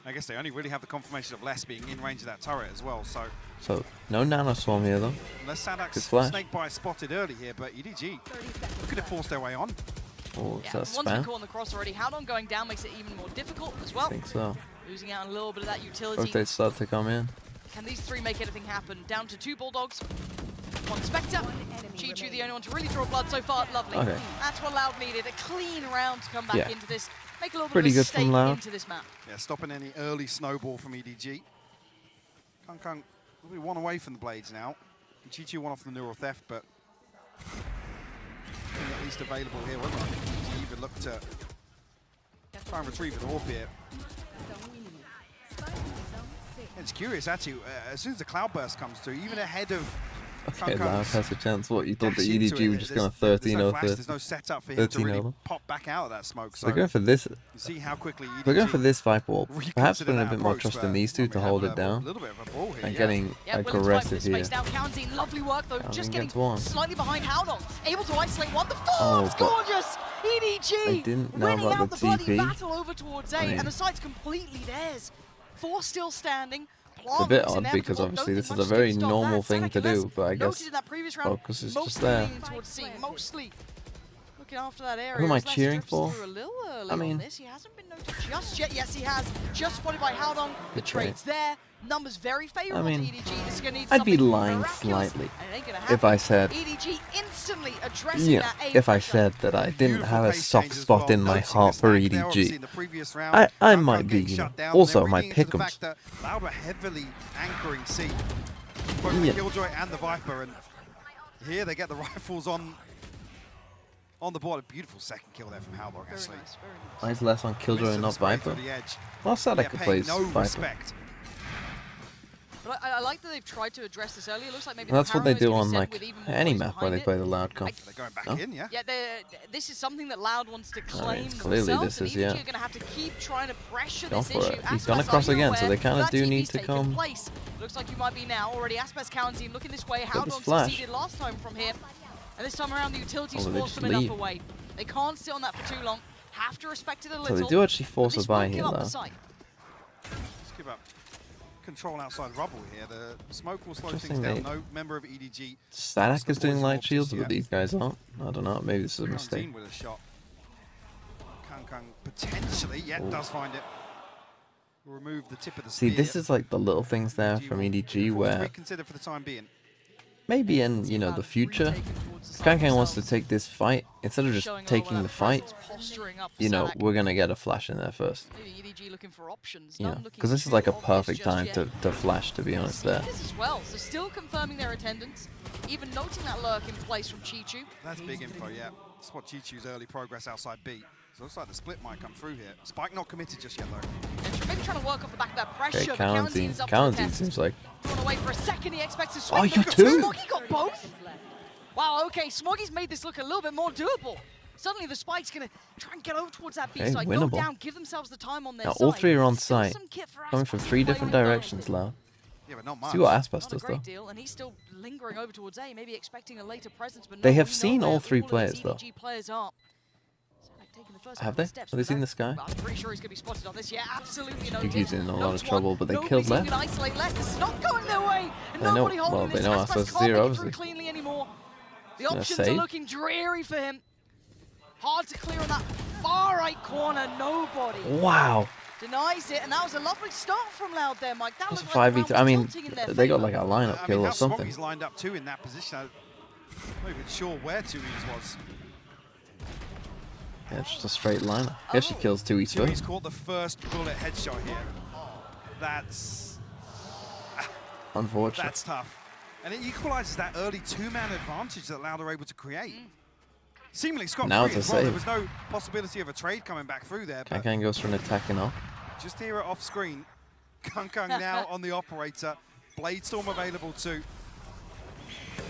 [SPEAKER 12] I guess they only really have the confirmation of Less being in range of that turret as well, so
[SPEAKER 1] No nano swarm here though.
[SPEAKER 12] unless Sadak's snake bite spotted early here, but EDG could have forced their way on.
[SPEAKER 1] Oh, is that
[SPEAKER 11] One's been caught on the cross already. Howdon going down makes it even more difficult as well.
[SPEAKER 1] I think so.
[SPEAKER 11] Losing out a little bit of that utility.
[SPEAKER 1] Or if they start to come in.
[SPEAKER 11] Can these three make anything happen? Down to 2 Bulldogs, 1 Spectre. Chichu the only one to really draw blood so far. Lovely.
[SPEAKER 1] Okay.
[SPEAKER 11] That's what Loud needed. A clean round to come back into this. Make a little
[SPEAKER 1] Pretty
[SPEAKER 11] bit of a
[SPEAKER 1] good from
[SPEAKER 11] stake
[SPEAKER 1] Loud.
[SPEAKER 11] into this map.
[SPEAKER 12] Yeah, stopping any early snowball from EDG. Kung will be 1 away from the Blades now. Chichu 1 off the neural theft, but at least available here, wasn't it? EDG even looked to try and retrieve an orb here. It's curious, actually, as soon as the Cloudburst comes through, even ahead of
[SPEAKER 1] Okay, Loud has a chance. What, you thought the EDG were just going to 13-0?
[SPEAKER 12] There's no setup for him to really pop back out of that smoke.
[SPEAKER 1] So they're going for this.
[SPEAKER 12] You see how quickly EDG
[SPEAKER 1] They're going for this Viper wall. Perhaps putting a bit more trust in these two to hold it down. And getting aggressive here.
[SPEAKER 11] Lovely work though, just getting
[SPEAKER 1] one.
[SPEAKER 11] slightly behind Howdon. Able to isolate one. The
[SPEAKER 1] Oh,
[SPEAKER 11] it's gorgeous! EDG
[SPEAKER 1] I didn't know
[SPEAKER 11] winning
[SPEAKER 1] about
[SPEAKER 11] out
[SPEAKER 1] the
[SPEAKER 11] the bloody
[SPEAKER 1] TP.
[SPEAKER 11] battle over towards A, and the site's completely theirs. 4 still standing.
[SPEAKER 1] It's a bit odd because obviously this is a very normal thing to do, but I guess focus is just there.
[SPEAKER 11] Mostly looking after that area.
[SPEAKER 1] Who am I cheering for?
[SPEAKER 11] I mean, he hasn't been noted just yet. Yes, he has. Just spotted by Howdon. The trade's there. Numbers very favorable to EDG. This is gonna need
[SPEAKER 1] I'd be
[SPEAKER 11] something
[SPEAKER 1] lying
[SPEAKER 11] miraculous,
[SPEAKER 1] slightly
[SPEAKER 11] and it ain't gonna
[SPEAKER 1] if I said,
[SPEAKER 11] EDG instantly addressing
[SPEAKER 1] yeah,
[SPEAKER 11] that A
[SPEAKER 1] if I
[SPEAKER 11] pressure.
[SPEAKER 1] said that I didn't have a soft spot in my heart for EDG. I might be, you know, also my pick'ems.
[SPEAKER 12] Loud were heavily anchoring C, both the Killjoy and the Viper, and here they get the rifles on the board. A beautiful second kill there from Howdon, actually.
[SPEAKER 1] Why is less on Killjoy and not Viper? Well, Sadak plays Viper.
[SPEAKER 11] But I like that they've tried to address this earlier. It looks like maybe
[SPEAKER 1] That's what they do on
[SPEAKER 11] like
[SPEAKER 1] like any map where they play the Loud comp.
[SPEAKER 12] They're going back in, yeah.
[SPEAKER 11] Yeah, this is something that Loud wants to claim
[SPEAKER 1] clearly
[SPEAKER 11] themselves,
[SPEAKER 1] this is,
[SPEAKER 11] and
[SPEAKER 1] yeah.
[SPEAKER 11] EDG are going to have to keep trying to pressure
[SPEAKER 1] Go
[SPEAKER 11] this
[SPEAKER 1] for
[SPEAKER 11] issue.
[SPEAKER 1] it. He's gonna cross again, so they kind of do need to come.
[SPEAKER 11] Place. Looks like you might be now already. Aspes Kalanzine looking this way. Howdon
[SPEAKER 1] flash.
[SPEAKER 11] succeeded last time from here, and this time around the utilities
[SPEAKER 1] they
[SPEAKER 11] forced
[SPEAKER 1] just
[SPEAKER 11] them enough
[SPEAKER 1] leave.
[SPEAKER 11] away. They can't sit on that for too long. Have to respect it a
[SPEAKER 1] So
[SPEAKER 11] little.
[SPEAKER 1] they do actually force
[SPEAKER 11] but
[SPEAKER 1] a buy
[SPEAKER 11] this
[SPEAKER 1] here
[SPEAKER 11] won't give up
[SPEAKER 1] though.
[SPEAKER 11] the site.
[SPEAKER 12] Let's give up control outside rubble here. The smoke will slow things
[SPEAKER 1] Interesting,
[SPEAKER 12] down. No member of EDG.
[SPEAKER 1] Sadak is doing light shields, but these guys aren't. I don't know. Maybe this is a mistake.
[SPEAKER 12] With a shot. Kung potentially, does find it. Remove the tip of the
[SPEAKER 1] See,
[SPEAKER 12] spear.
[SPEAKER 1] this is like the little things there from EDG where
[SPEAKER 12] Reconsider for the time being.
[SPEAKER 1] maybe in, you know, the future, Kankang wants to take this fight, instead of just taking the fight, you know, we're going to get a flash in there first. You know, because this is like a perfect time to flash, to be honest, there.
[SPEAKER 11] As well, so still confirming their attendance, even noting that lurk in place from Chichu.
[SPEAKER 12] That's big info, yeah. Spot Chichu's early progress outside B. So it looks like the split might come through here. Spike not committed just yet, though.
[SPEAKER 11] Maybe trying to work off the back of that pressure.
[SPEAKER 1] Okay, Kalanzine seems like...
[SPEAKER 11] Drawn away for a second, he expects to swing.
[SPEAKER 1] Oh, you too?
[SPEAKER 11] Smoggy got both? Wow, okay, Smoggy's made this look a little bit more doable. Suddenly the Spike's going to try and get over towards that B side, go down, give themselves the time on their side.
[SPEAKER 1] Now all three are on site, coming from 3 different directions, Loud.
[SPEAKER 12] Yeah, but not much.
[SPEAKER 1] See what Aspes does, though.
[SPEAKER 11] Deal, and he's still lingering over towards A, maybe expecting a later presence, but
[SPEAKER 1] They have seen all 3 players, though.
[SPEAKER 11] Players are.
[SPEAKER 1] Have they? Have they seen this guy?
[SPEAKER 11] I'm pretty sure he's going to be spotted on this. Yeah, absolutely.
[SPEAKER 1] I think he's in a lot of trouble, but they killed Left.
[SPEAKER 11] This is not going their way.
[SPEAKER 1] They know, well, they know Aspes is here, obviously.
[SPEAKER 11] Cleanly anymore. The options are looking dreary for him. Hard to clear on that far right corner. Nobody.
[SPEAKER 1] Wow.
[SPEAKER 11] Denies it, and that was a lovely start from Loud there, Mike. That
[SPEAKER 1] That's a
[SPEAKER 11] looked like
[SPEAKER 1] 5v2.
[SPEAKER 11] the
[SPEAKER 1] I
[SPEAKER 11] round
[SPEAKER 1] mean,
[SPEAKER 11] was tilting in their
[SPEAKER 1] they got
[SPEAKER 11] favour.
[SPEAKER 1] like a lineup kill or something.
[SPEAKER 12] He's lined up too in that position. I'm not even sure where 2Es was.
[SPEAKER 1] Yeah, it's just a straight lineup. Guess she kills 2Es first.
[SPEAKER 12] 2Es caught the first bullet headshot here. That's
[SPEAKER 1] unfortunate.
[SPEAKER 12] That's tough. And it equalizes that early two-man advantage that Loud are able to create. Seemingly scot-free as well. There was no possibility of a trade coming back through there.
[SPEAKER 1] Kankan goes for an attacking off.
[SPEAKER 12] Just hear it off screen. Kankang now on the operator. Bladestorm available too.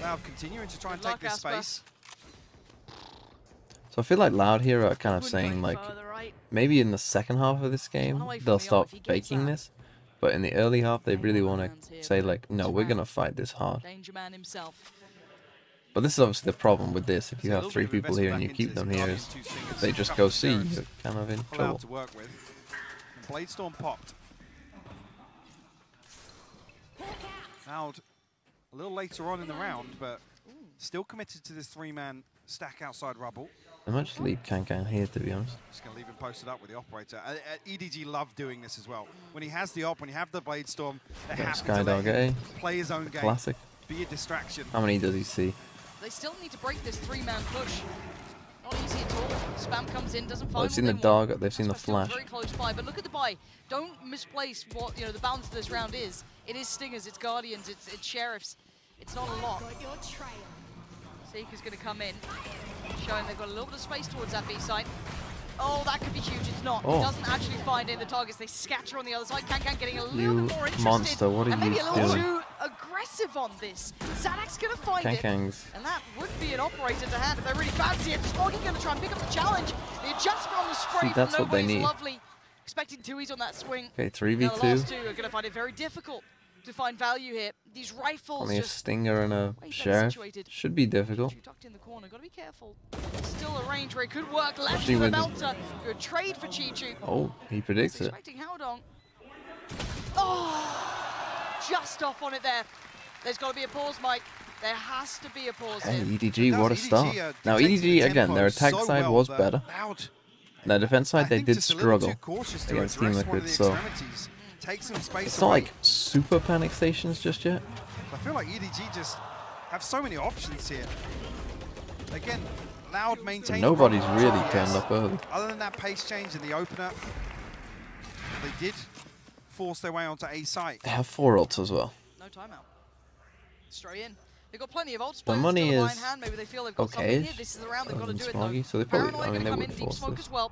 [SPEAKER 12] Loud continuing to try and take this space.
[SPEAKER 1] So I feel like Loud here are kind of saying like, maybe in the second half of this game, they'll start faking this. But in the early half, they really want to say like, no, we're going to fight this hard. But this is obviously the problem with this. If you have 3 people here and you keep them here, is if they just go C, you're kind of in trouble.
[SPEAKER 12] To work with. Bladestorm popped. Loud a little later on in the round, but still committed to this 3-man stack outside rubble.
[SPEAKER 1] I might just leave Kankan here, to be honest.
[SPEAKER 12] Just going to leave him posted up with the operator. EDG love doing this as well. When he has the op, when you have the Bladestorm, they have to let him play his own game.
[SPEAKER 1] Classic.
[SPEAKER 12] Be a distraction.
[SPEAKER 1] How many does he see?
[SPEAKER 11] They still need to break this 3-man push. Not easy at all. Spam comes in, doesn't find.
[SPEAKER 1] Well, they've seen the dog, they've seen the flash.
[SPEAKER 11] Very close by, but look at the buy. Don't misplace what the balance of this round is. It is Stingers, it's Guardians, it's Sheriffs. It's not a lot. Seeker's going to come in, showing they've got a little bit of space towards that B site. Oh, that could be huge. It's not. It doesn't actually find in the targets. They scatter on the other side. Kankan getting a little bit more interested.
[SPEAKER 1] Monster, what are you doing?
[SPEAKER 11] Maybe a little too aggressive on this. Zadak's going to find it. And that would be an operator to hand if they really fancy it. Smoggy going to try and pick up the challenge. The adjustment on the spray
[SPEAKER 1] that's
[SPEAKER 11] from
[SPEAKER 1] what they
[SPEAKER 11] Nobody's
[SPEAKER 1] need.
[SPEAKER 11] lovely. Expecting 2Es on that swing.
[SPEAKER 1] Okay, 3v2.
[SPEAKER 11] Now the last 2 are going to find it very difficult to find value here. These rifles
[SPEAKER 1] Only a
[SPEAKER 11] just
[SPEAKER 1] Stinger and a Sheriff. Should be difficult.
[SPEAKER 11] tucked in the corner. Got to be careful. Still a range where it could work. Left
[SPEAKER 1] Especially
[SPEAKER 11] for the
[SPEAKER 1] with
[SPEAKER 11] Melter. Good trade for Chichu.
[SPEAKER 1] Oh, he predicts it.
[SPEAKER 11] Expecting Howdong. Oh, just off on it there. There's got to be a pause, Mike. There has to be a pause
[SPEAKER 1] Hey,
[SPEAKER 11] here.
[SPEAKER 1] EDG, what a start. Now, EDG, again, their attack side was better. Their defense side, they did struggle against Team Liquid, so it's not like super panic stations just yet.
[SPEAKER 12] I feel like EDG just have so many options here. Again, Loud maintained.
[SPEAKER 1] Nobody's really turned up early.
[SPEAKER 12] Other than that pace change in the opener, they did force their way onto A site.
[SPEAKER 1] They have 4 ults as well.
[SPEAKER 11] No timeout. Straight in. They've got plenty of ults.
[SPEAKER 1] The money is
[SPEAKER 11] Maybe they feel they've got something here. This is the round they've got to do it though.
[SPEAKER 1] So they probably, I mean, they would force this.
[SPEAKER 11] Well.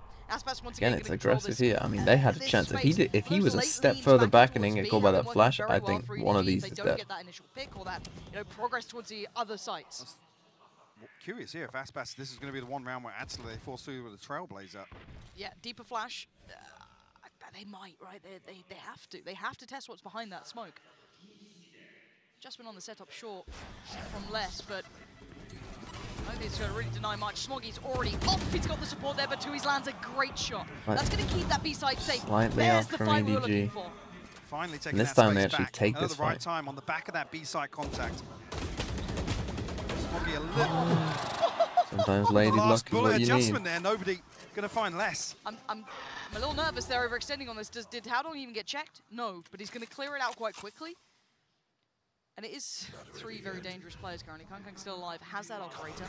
[SPEAKER 1] Again, it's aggressive here. I mean, they had a chance. If he was a step further back and didn't get caught by that flash, I think one of these is dead.
[SPEAKER 11] Get that initial pick or that, progress towards the other sites.
[SPEAKER 12] Curious here if Aspas, this is going to be the one round where actually they force through with a Trailblazer.
[SPEAKER 11] Yeah, deeper flash. They might, right? They have to. They have to test what's behind that smoke. Adjustment on the setup short from less, but I don't think it's going to really deny much. Smoggy's already off. He's got the support there, but 2Es lands a great shot. That's going to keep that B side safe.
[SPEAKER 1] Slightly off from EDG.
[SPEAKER 12] Finally taking
[SPEAKER 1] this
[SPEAKER 12] that
[SPEAKER 1] time they
[SPEAKER 12] space
[SPEAKER 1] actually
[SPEAKER 12] back.
[SPEAKER 1] take this
[SPEAKER 12] the right
[SPEAKER 1] fight.
[SPEAKER 12] time on the back of that B side contact. Smoggy a little.
[SPEAKER 1] Sometimes lady luck is what you
[SPEAKER 12] adjustment
[SPEAKER 1] need.
[SPEAKER 12] there. Nobody going to find less.
[SPEAKER 11] I'm a little nervous they're overextending on this. Did Howdong even get checked? No, but he's going to clear it out quite quickly. And it is 3 very dangerous players currently. Kankang's still alive, has that operator.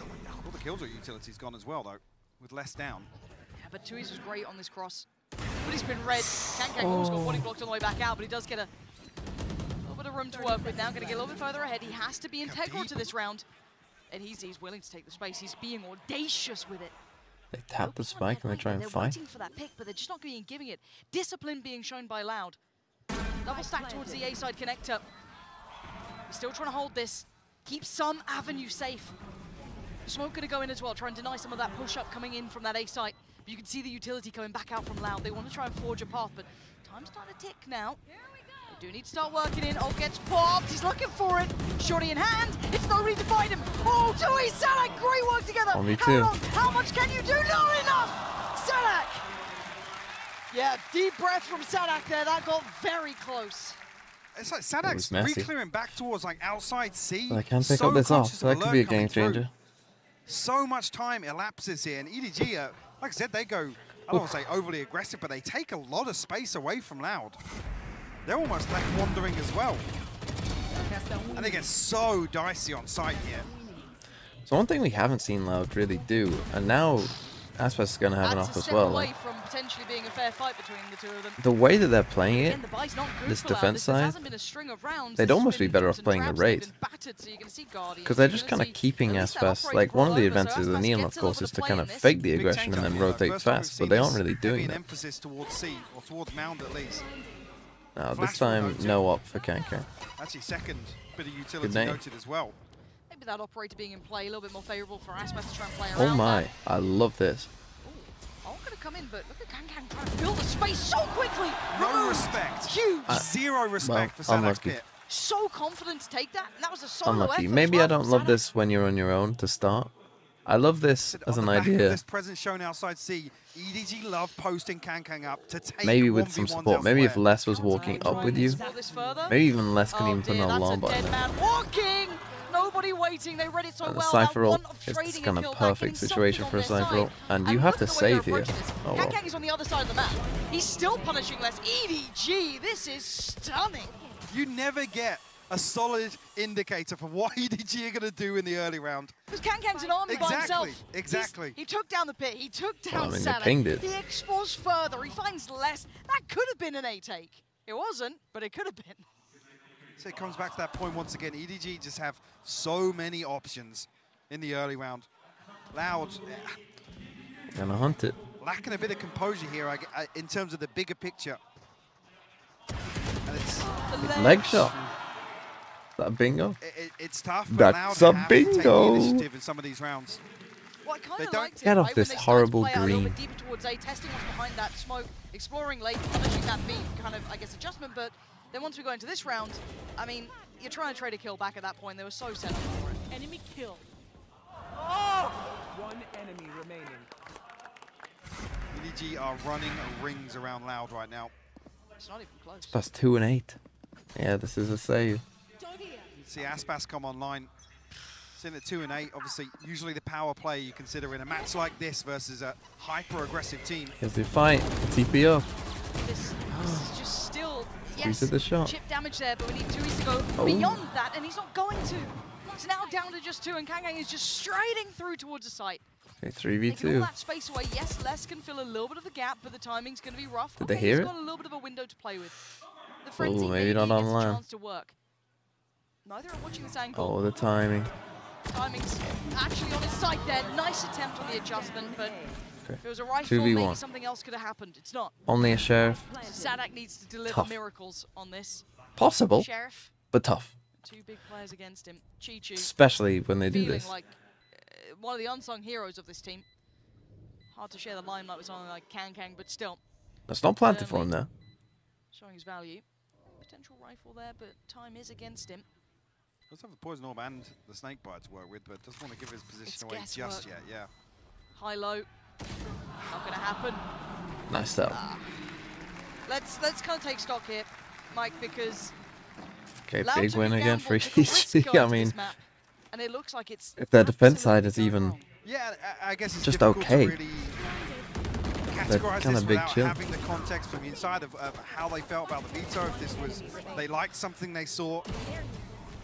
[SPEAKER 12] All the killjoy utility's gone as well, though, with less down.
[SPEAKER 11] Yeah, but 2Es was great on this cross. But he's been red. Kankang almost got body blocked on the way back out, but he does get a little bit of room to work with now. Going to get a little bit further ahead. He has to be integral to this round. And he's willing to take the space. He's being audacious with it.
[SPEAKER 1] They tap the spike and they try and
[SPEAKER 11] they're
[SPEAKER 1] fight.
[SPEAKER 11] waiting for that pick, but they're just not going to be giving it. Discipline being shown by Loud. Double stack towards the A side connector. Still trying to hold this, keep some avenue safe. Smoke going to go in as well, try and deny some of that push-up coming in from that A site. But you can see the utility coming back out from Loud. They want to try and forge a path, but time's starting to tick now. They do need to start working in. Oh, gets popped. He's looking for it. Shorty in hand. It's nobody to find him. Oh, 2Es, Sadak, great work together.
[SPEAKER 1] Me too.
[SPEAKER 11] How much can you do? Not enough. Sadak. Yeah, deep breath from Sadak there. That got very close.
[SPEAKER 12] It's like Sadak's re-clearing back towards like outside C.
[SPEAKER 1] They can pick up this off. So that could be a game changer.
[SPEAKER 12] So much time elapses here, and EDG, like I said, they go I don't want to say overly aggressive, but they take a lot of space away from Loud. They're almost left wandering as well. And they get so dicey on site here.
[SPEAKER 1] So one thing we haven't seen Loud really do, and now Aspas is going to have an off as well.
[SPEAKER 11] Away from potentially being a fair fight between the two of them.
[SPEAKER 1] The way that they're playing it, this defense side, they'd almost be better off playing the Wraith. Because they're just kind of keeping Aspas. Like, one of the advantages of the Neon, of course, is to kind of fake the aggression and then rotate fast, but they aren't really doing that. No, this time, no op for Kankan.
[SPEAKER 12] Actually, second bit of utility noted as well.
[SPEAKER 11] Maybe that operator being in play a little bit more favorable for Aspas to try and play around.
[SPEAKER 1] Oh my, I love this.
[SPEAKER 11] I'm going to come in, but look at Kankan trying to fill the space so quickly.
[SPEAKER 12] No respect. Huge. Zero respect for Sadak's pit.
[SPEAKER 11] So confident to take that, and that was a solo
[SPEAKER 1] Unlucky.
[SPEAKER 11] effort.
[SPEAKER 1] Maybe I don't love this when you're on your own to start. I love this as an idea.
[SPEAKER 12] This presence shown outside C, EDG love posting Kankan up to take
[SPEAKER 1] maybe with some support. Maybe if Les was walking up with you. Maybe even Les can even put an alarm button there.
[SPEAKER 11] Nobody waiting. They read it so well.
[SPEAKER 1] Cypher ult, it's kind of perfect situation for a Cypher ult. And you have to save here. Oh well.
[SPEAKER 11] Kankan is on the other side of the map. He's still punishing Les. EDG, this is stunning.
[SPEAKER 12] You never get a solid indicator for what EDG are going to do in the early round.
[SPEAKER 11] Because Kankan's an army by himself.
[SPEAKER 12] Exactly.
[SPEAKER 11] He took down the pit. He took down
[SPEAKER 1] Sadak. Pinged it.
[SPEAKER 11] He explores further. He finds less. That could have been an A take. It wasn't, but it could have been.
[SPEAKER 12] So it comes back to that point once again. EDG just have so many options in the early round. Loud.
[SPEAKER 1] Gonna hunt it.
[SPEAKER 12] Lacking a bit of composure here in terms of the bigger picture. And it's
[SPEAKER 1] leg shot. Is that a bingo?
[SPEAKER 12] It's tough, but
[SPEAKER 1] that's
[SPEAKER 12] Loud
[SPEAKER 1] a
[SPEAKER 12] have
[SPEAKER 1] bingo.
[SPEAKER 12] to take the initiative in some of these rounds.
[SPEAKER 11] Well, I kind of liked it,
[SPEAKER 1] get off
[SPEAKER 11] right,
[SPEAKER 1] this
[SPEAKER 11] when they
[SPEAKER 1] horrible
[SPEAKER 11] started to play out a little
[SPEAKER 1] green.
[SPEAKER 11] bit deeper towards A, testing what's behind that smoke, exploring late, punishing that beat, kind of, I guess, adjustment. But then once we go into this round, I mean, you're trying to trade a kill back at that point. They were so set up for it.
[SPEAKER 13] Enemy kill. Oh! One enemy remaining.
[SPEAKER 12] EDG are running rings around Loud right now.
[SPEAKER 11] It's not even close.
[SPEAKER 1] That's 2 and 8. Yeah, this is a save.
[SPEAKER 12] See Aspas come online. Sitting at 2 and 8, obviously, usually the power play you consider in a match like this versus a hyper-aggressive team.
[SPEAKER 1] Here's the fight. TP up.
[SPEAKER 11] This is just still, yes,
[SPEAKER 1] the shot.
[SPEAKER 11] Chip damage there, but we need Tui to go beyond that, and he's not going to. It's now down to just 2, and Kankan is just striding through towards the site.
[SPEAKER 1] Okay,
[SPEAKER 11] Taking all
[SPEAKER 1] 3v2.
[SPEAKER 11] that space away. Yes, Les can fill a little bit of the gap, but the timing's going to be rough.
[SPEAKER 1] Did they hear
[SPEAKER 11] he's
[SPEAKER 1] it?
[SPEAKER 11] got a little bit of a window to play with. The frenzy
[SPEAKER 1] maybe not
[SPEAKER 11] gets
[SPEAKER 1] online.
[SPEAKER 11] a chance to work. Neither are watching this angle.
[SPEAKER 1] Oh, the timing.
[SPEAKER 11] Timing's actually on his side there. Nice attempt on the adjustment, but if it was a rifle,
[SPEAKER 1] 2v1.
[SPEAKER 11] maybe something else could have happened. It's not.
[SPEAKER 1] Only a sheriff.
[SPEAKER 11] Sadak needs to deliver
[SPEAKER 1] Tough.
[SPEAKER 11] miracles on this.
[SPEAKER 1] Possible,
[SPEAKER 11] Sheriff,
[SPEAKER 1] but tough.
[SPEAKER 11] 2 big players against him. Chi-Chi.
[SPEAKER 1] Especially when they do
[SPEAKER 11] Feeling
[SPEAKER 1] this.
[SPEAKER 11] like one of the unsung heroes of this team. Hard to share the limelight with someone like Kankan, but still.
[SPEAKER 1] That's not planted for him there.
[SPEAKER 11] Showing his value. Potential rifle there, but time is against him.
[SPEAKER 12] Does have the poison orb and the snake bite to work with, but doesn't want to give his position away
[SPEAKER 11] guesswork.
[SPEAKER 12] just yet. Yeah.
[SPEAKER 11] High low. Not gonna happen.
[SPEAKER 1] Nice stuff.
[SPEAKER 11] Let's kind of take stock here, Mike, because
[SPEAKER 1] Okay,
[SPEAKER 11] Loud
[SPEAKER 1] big
[SPEAKER 11] took
[SPEAKER 1] win
[SPEAKER 11] a
[SPEAKER 1] again
[SPEAKER 11] gamble,
[SPEAKER 1] for
[SPEAKER 11] took a risk
[SPEAKER 1] EDG.
[SPEAKER 11] going
[SPEAKER 1] I
[SPEAKER 11] to
[SPEAKER 1] mean,
[SPEAKER 11] this map, and it looks like it's
[SPEAKER 1] if their defense side is even
[SPEAKER 12] Yeah, I guess it's
[SPEAKER 1] just
[SPEAKER 12] difficult
[SPEAKER 1] okay.
[SPEAKER 12] to really
[SPEAKER 1] They're
[SPEAKER 12] categorize
[SPEAKER 1] kinda
[SPEAKER 12] this
[SPEAKER 1] big
[SPEAKER 12] without
[SPEAKER 1] chill.
[SPEAKER 12] having the context from the inside of how they felt about the veto. If this was they liked something they saw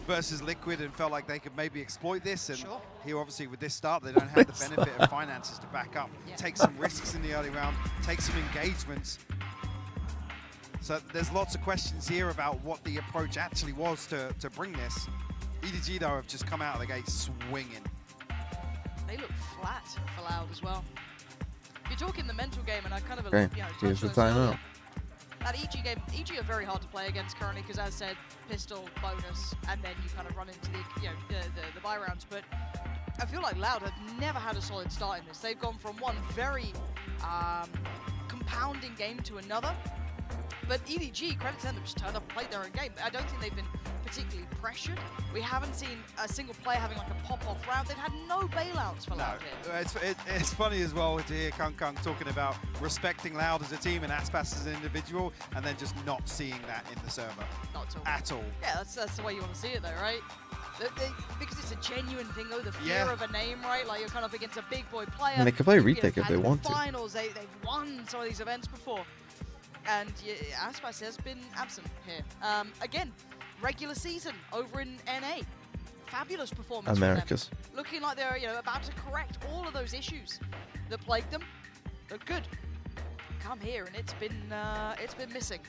[SPEAKER 12] versus Liquid and felt like they could maybe exploit this, and here obviously with this start they don't have the benefit of finances to back up, take some risks in the early round, take some engagements. So there's lots of questions here about what the approach actually was to bring this. EDG though have just come out of the gate swinging.
[SPEAKER 11] They look flat for Loud as well. If you're talking the mental game, and I kind of
[SPEAKER 1] okay. Here's the timeout.
[SPEAKER 11] That EG game, EG are very hard to play against currently because, as I said, pistol bonus, and then you kind of run into the the buy rounds. But I feel like Loud have never had a solid start in this. They've gone from one very compounding game to another. But EDG, credit to them, they've just turned up and played their own game. I don't think they've been particularly pressured. We haven't seen a single player having like a pop-off round. They've had no bailouts for Loud here.
[SPEAKER 12] It's funny as well to hear Kankan talking about respecting Loud as a team and Aspas as an individual, and then just not seeing that in the server.
[SPEAKER 11] Not at all.
[SPEAKER 12] At all.
[SPEAKER 11] Yeah, that's the way you want to see it though, right? Because it's a genuine thing, though, the fear of a name, right? Like, you're kind of against a big boy player.
[SPEAKER 1] And they can play retake if they want to.
[SPEAKER 11] Finals, they've won some of these events before. And Aspas has been absent here. Again, regular season over in NA. Fabulous performance
[SPEAKER 1] Americas.
[SPEAKER 11] from them. Looking like they're about to correct all of those issues that plagued them. Look good. Come here, and it's been missing.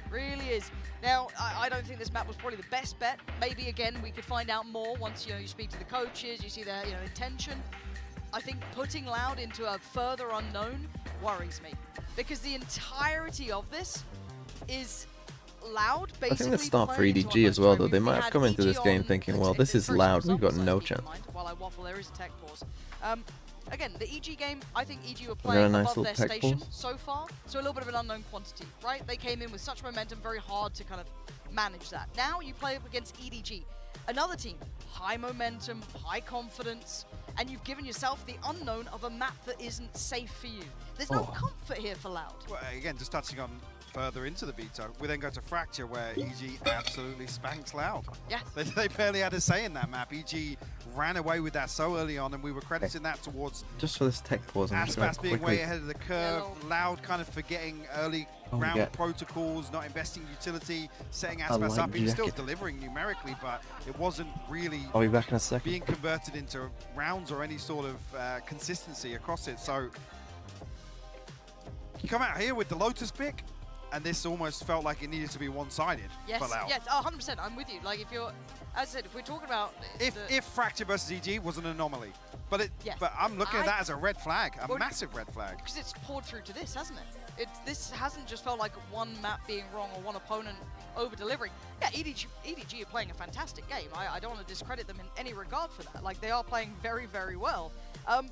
[SPEAKER 11] Really is. Now, I don't think this map was probably the best bet. Maybe, again, we could find out more once, you speak to the coaches, you see their, intention. I think putting Loud into a further unknown worries me. Because the entirety of this is Loud basically.
[SPEAKER 1] I think that's start for EDG as well, though. They might have come into this game thinking, well, this is Loud, we've got no chance.
[SPEAKER 11] While I waffle, there is a tech pause. Again, the EG game, I think EG were playing above their station so far, so a little bit of an unknown quantity, right? They came in with such momentum, very hard to kind of manage that. Now you play up against EDG, another team, high momentum, high confidence, and you've given yourself the unknown of a map that isn't safe for you. There's no comfort here for Loud.
[SPEAKER 12] Well, again, just touching on further into the veto, we then go to Fracture, where EG absolutely spanks Loud.
[SPEAKER 11] Yeah.
[SPEAKER 12] They barely had a say in that map. EG ran away with that so early on, and we were crediting that towards
[SPEAKER 1] just for this tech pause.
[SPEAKER 12] Aspas being way ahead of the curve, Loud kind of forgetting early round protocols, not investing utility, setting Aspas up. He was still delivering numerically, but it wasn't really
[SPEAKER 1] I'll be back in a second.
[SPEAKER 12] being converted into rounds or any sort of consistency across it. So you come out here with the Lotus pick, and this almost felt like it needed to be one-sided for Loud.
[SPEAKER 11] Yes, 100%. I'm with you. Like, if you're, as I said, if we're talking about
[SPEAKER 12] if Fracture versus EG was an anomaly, but I'm looking at that as a red flag, a massive red flag.
[SPEAKER 11] Because it's poured through to this, hasn't it? This hasn't just felt like one map being wrong or one opponent over-delivering. Yeah, EDG are playing a fantastic game. I don't want to discredit them in any regard for that. Like, they are playing very, very well.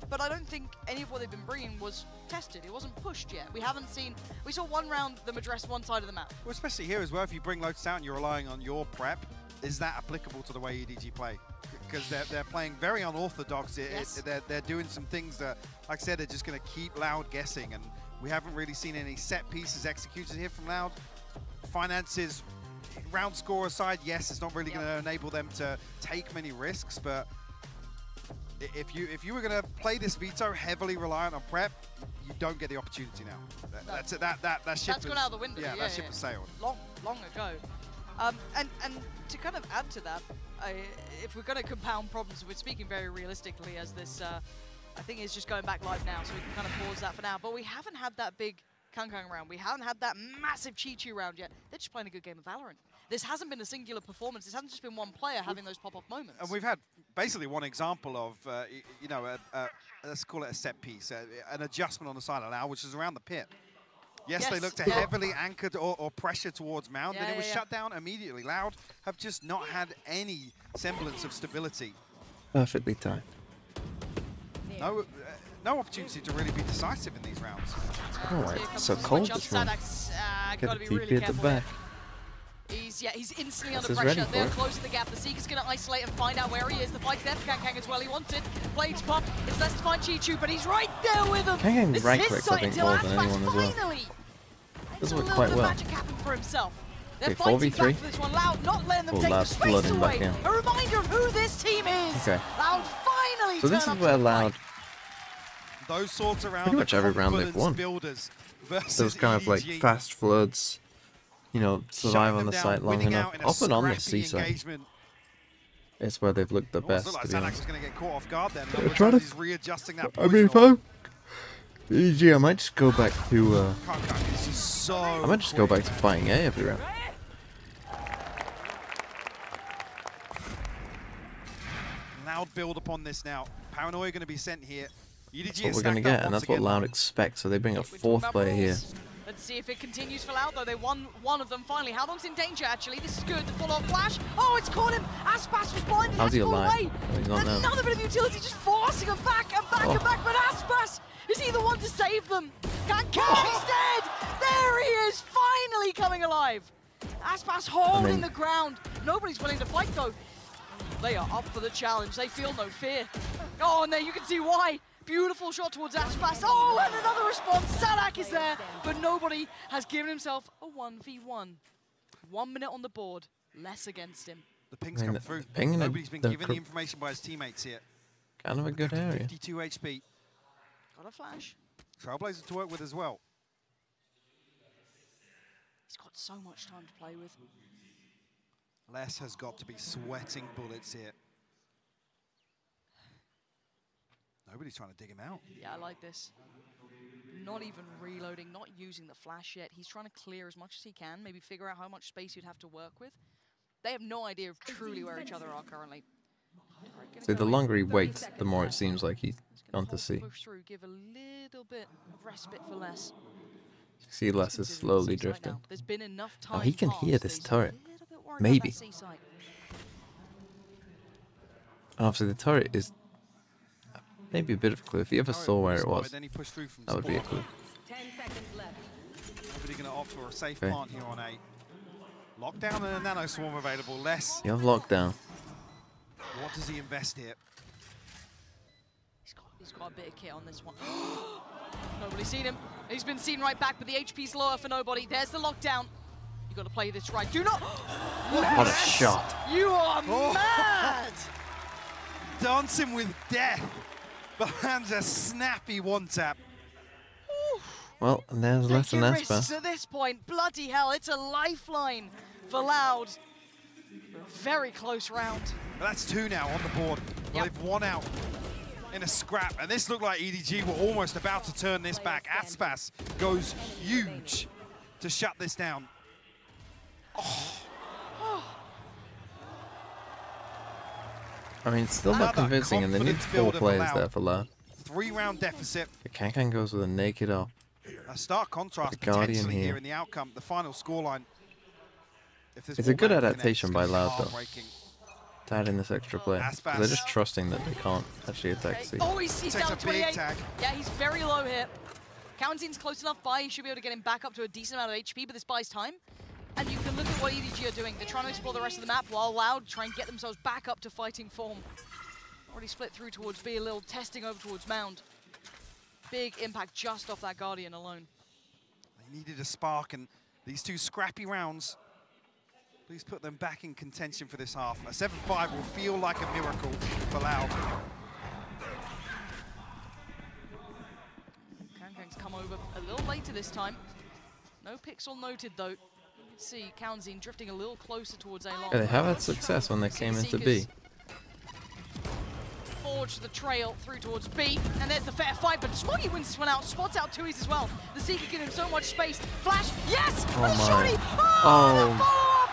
[SPEAKER 11] But I don't think any of what they've been bringing was tested. It wasn't pushed yet. We saw one round them address one side of the map.
[SPEAKER 12] Well, especially here as well, if you bring Lotus out and you're relying on your prep, is that applicable to the way EDG play? Because they're playing very unorthodox. They're doing some things that, like I said, they're just going to keep Loud guessing, and we haven't really seen any set pieces executed here from Loud. Finances, round score aside, yes, it's not really going to enable them to take many risks, but if you were going to play this veto heavily reliant on prep, you don't get the opportunity now. That's it. That ship
[SPEAKER 11] that's gone out of the window.
[SPEAKER 12] Yeah, that ship has sailed.
[SPEAKER 11] Long ago. And to kind of add to that, if we're going to compound problems, we're speaking very realistically as this, I think it's just going back live now, so we can kind of pause that for now. But we haven't had that big Kangkang round. We haven't had that massive Chi-Chi round yet. They're just playing a good game of Valorant. This hasn't been a singular performance. This hasn't just been one player having those pop-off moments.
[SPEAKER 12] And we've had basically one example of, let's call it a set piece, an adjustment on the side of Loud, which is around the pit. Yes, they looked heavily anchored or pressure towards Mound, and it was shut down immediately. Loud have just not had any semblance of stability.
[SPEAKER 1] Perfectly timed.
[SPEAKER 12] No opportunity to really be decisive in these rounds.
[SPEAKER 1] Oh, it's so cold this round. Get a TP at the back.
[SPEAKER 11] He's instantly under pressure. They're closing the gap. The Seeker's going to isolate and find out where he is. The fight's there for Kangkang as well. He wants it. Blades pop. It's less to find Chi-Chu, but he's right there with him.
[SPEAKER 1] Kangkang right clicks, I think, more than anyone as well.
[SPEAKER 11] Finally,
[SPEAKER 1] does work quite well.
[SPEAKER 11] Magic happen for himself. They're
[SPEAKER 1] Okay,
[SPEAKER 11] fighting
[SPEAKER 1] 4v3.
[SPEAKER 11] back for this one. Loud not letting them take the space away. A reminder of who this team is.
[SPEAKER 1] Okay.
[SPEAKER 11] Loud finally.
[SPEAKER 1] So this is where Loud.
[SPEAKER 12] Those sorts of rounds.
[SPEAKER 1] Pretty much every round they've won. Those kind of like fast floods. You know, survive on the site long enough. Off and on the C side. It's where they've looked the best, to be honest.
[SPEAKER 12] Going to get caught off guard then.
[SPEAKER 1] He's
[SPEAKER 12] readjusting that.
[SPEAKER 1] I mean, if I'm EDG, I might just go back to. I might just go back to fighting A every round.
[SPEAKER 12] Loud build upon this now. Paranoia going to be sent here. EDG
[SPEAKER 1] That's what we're going to get, and that's what Loud expects. So they bring a fourth player here.
[SPEAKER 11] Let's see if it continues for Loud, though. They won one of them finally. Haldong's in danger, actually. This is good. The full-on flash. Oh, it's caught him. Aspas was blinded.
[SPEAKER 1] How's he alive?
[SPEAKER 11] Oh, he's not now. Another bit of utility just forcing him back and back and back. But Aspas, is he the one to save them? Kangkang is dead. There he is, finally coming alive. Aspas holding the ground. Nobody's willing to fight, though. They are up for the challenge. They feel no fear. Oh, and there you can see why. Beautiful shot towards Aspas. Oh, and another response. Sadak is there, but nobody has given himself a 1v1. 1 minute on the board, less against him.
[SPEAKER 12] The ping's come through.
[SPEAKER 1] Ping
[SPEAKER 12] Nobody's been given the information by his teammates here.
[SPEAKER 1] Kind of a good area.
[SPEAKER 12] 52 HP.
[SPEAKER 11] Got a flash.
[SPEAKER 12] Trailblazer to work with as well.
[SPEAKER 11] He's got so much time to play with.
[SPEAKER 12] Les has got to be sweating bullets here. Nobody's trying to dig him out.
[SPEAKER 11] Yeah, I like this. Not even reloading, not using the flash yet. He's trying to clear as much as he can, maybe figure out how much space you'd have to work with. They have no idea of truly where each other are currently.
[SPEAKER 1] See, the longer he waits, the more it seems like he's gone to see.
[SPEAKER 11] Push through, give a little bit of respite for Les.
[SPEAKER 1] See, Les is slowly drifting.
[SPEAKER 11] There's been enough time.
[SPEAKER 1] Oh, he can hear this turret. Maybe. Obviously, the turret is maybe a bit of a clue. If he ever saw where it was, that would be a clue.
[SPEAKER 11] 10 seconds left.
[SPEAKER 12] Nobody going to opt for a safe plant here on A. Lockdown and a nano swarm available. Les.
[SPEAKER 1] You have lockdown.
[SPEAKER 12] What does he invest here?
[SPEAKER 11] He's got a bit of kit on this one. Nobody's seen him. He's been seen right back, but the HP's lower for nobody. There's the lockdown. You got to play this right. Do not.
[SPEAKER 1] What a shot!
[SPEAKER 11] You are mad.
[SPEAKER 12] Dancing with death behind a snappy one tap.
[SPEAKER 1] Well, and there's less than
[SPEAKER 11] risks at this point. Bloody hell, it's a lifeline for Loud. Very close round.
[SPEAKER 12] Well, that's 2 now on the board. Well, they've won out in a scrap, and this looked like EDG were almost about to turn this back. Aspas goes huge to shut this down.
[SPEAKER 1] I mean, it's still not convincing, and they need 4 players there for Loud.
[SPEAKER 12] 3-round deficit.
[SPEAKER 1] The Kankan goes with a naked up.
[SPEAKER 12] A stark contrast potentially here in the outcome, the final scoreline.
[SPEAKER 1] It's a good adaptation by Loud, though, to add in this extra player. They're just trusting that they can't actually attack C.
[SPEAKER 11] Oh, he's down 28. Yeah, he's very low here. Counting's close enough by. He should be able to get him back up to a decent amount of HP, but this buys time. And you can look at what EDG are doing. They're trying to explore the rest of the map while Loud try and get themselves back up to fighting form. Already split through towards B, a little testing over towards Mound. Big impact just off that Guardian alone.
[SPEAKER 12] They needed a spark, and these 2 scrappy rounds, please put them back in contention for this half. A 7-5 will feel like a miracle for Loud.
[SPEAKER 11] Kankang's come over a little later this time. No pixel noted, though. You can see Kaunzin drifting a little closer towards A long.
[SPEAKER 1] Yeah, they have had success when they came into B.
[SPEAKER 11] Forge the trail through towards B, and there's the fair fight, but Smoggy wins this one out, spots out Tui's as well. The Seeker giving him so much space. Flash, yes!
[SPEAKER 1] Oh my.
[SPEAKER 11] Shotty!
[SPEAKER 1] Oh!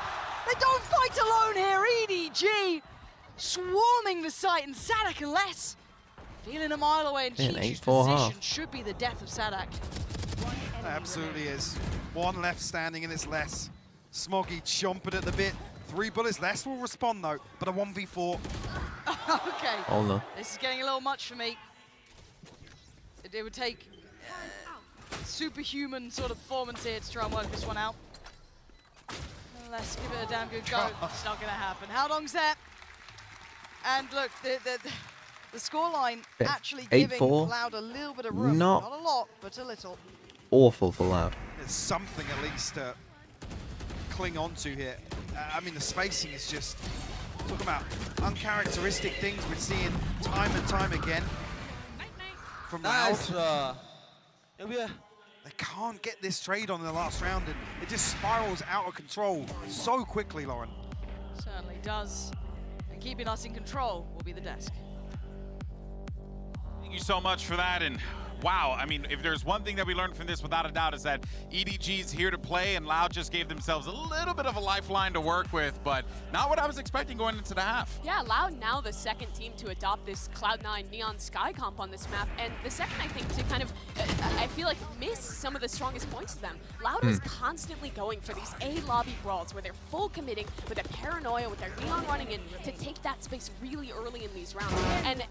[SPEAKER 11] They don't fight alone here, EDG swarming the site, and Sadak and Les feeling a mile away, and Chichu's position should be the death of Sadak.
[SPEAKER 12] It absolutely is. 1 left standing, and it's Les. Smoggy chomping at the bit. 3 bullets. Les will respond though, but a 1v4.
[SPEAKER 11] Okay.
[SPEAKER 1] Oh no.
[SPEAKER 11] This is getting a little much for me. It would take superhuman sort of performance here to try and work this one out. Let's give it a damn good go. It's not going to happen. How long's that? And look, the scoreline actually giving Loud a little bit of room. Not a lot, but a little.
[SPEAKER 1] Awful for Loud.
[SPEAKER 12] There's something at least to cling on to here. I mean, the spacing is just, talk about uncharacteristic things we're seeing time and time again from Loud. They can't get this trade on in the last round, and it just spirals out of control so quickly, Lauren.
[SPEAKER 11] Certainly does. And keeping us in control will be the desk.
[SPEAKER 3] Thank you so much for that, and wow, I mean, if there's one thing that we learned from this without a doubt is that EDG's here to play, and Loud just gave themselves a little bit of a lifeline to work with, but not what I was expecting going into the half.
[SPEAKER 4] Yeah, Loud now the second team to adopt this Cloud9 Neon Sky comp on this map, and the second, I think, to kind of, I feel like, miss some of the strongest points of them. Loud was constantly going for these A-lobby brawls where they're full committing with a paranoia, with their Neon running in to take that space really early in these rounds, and it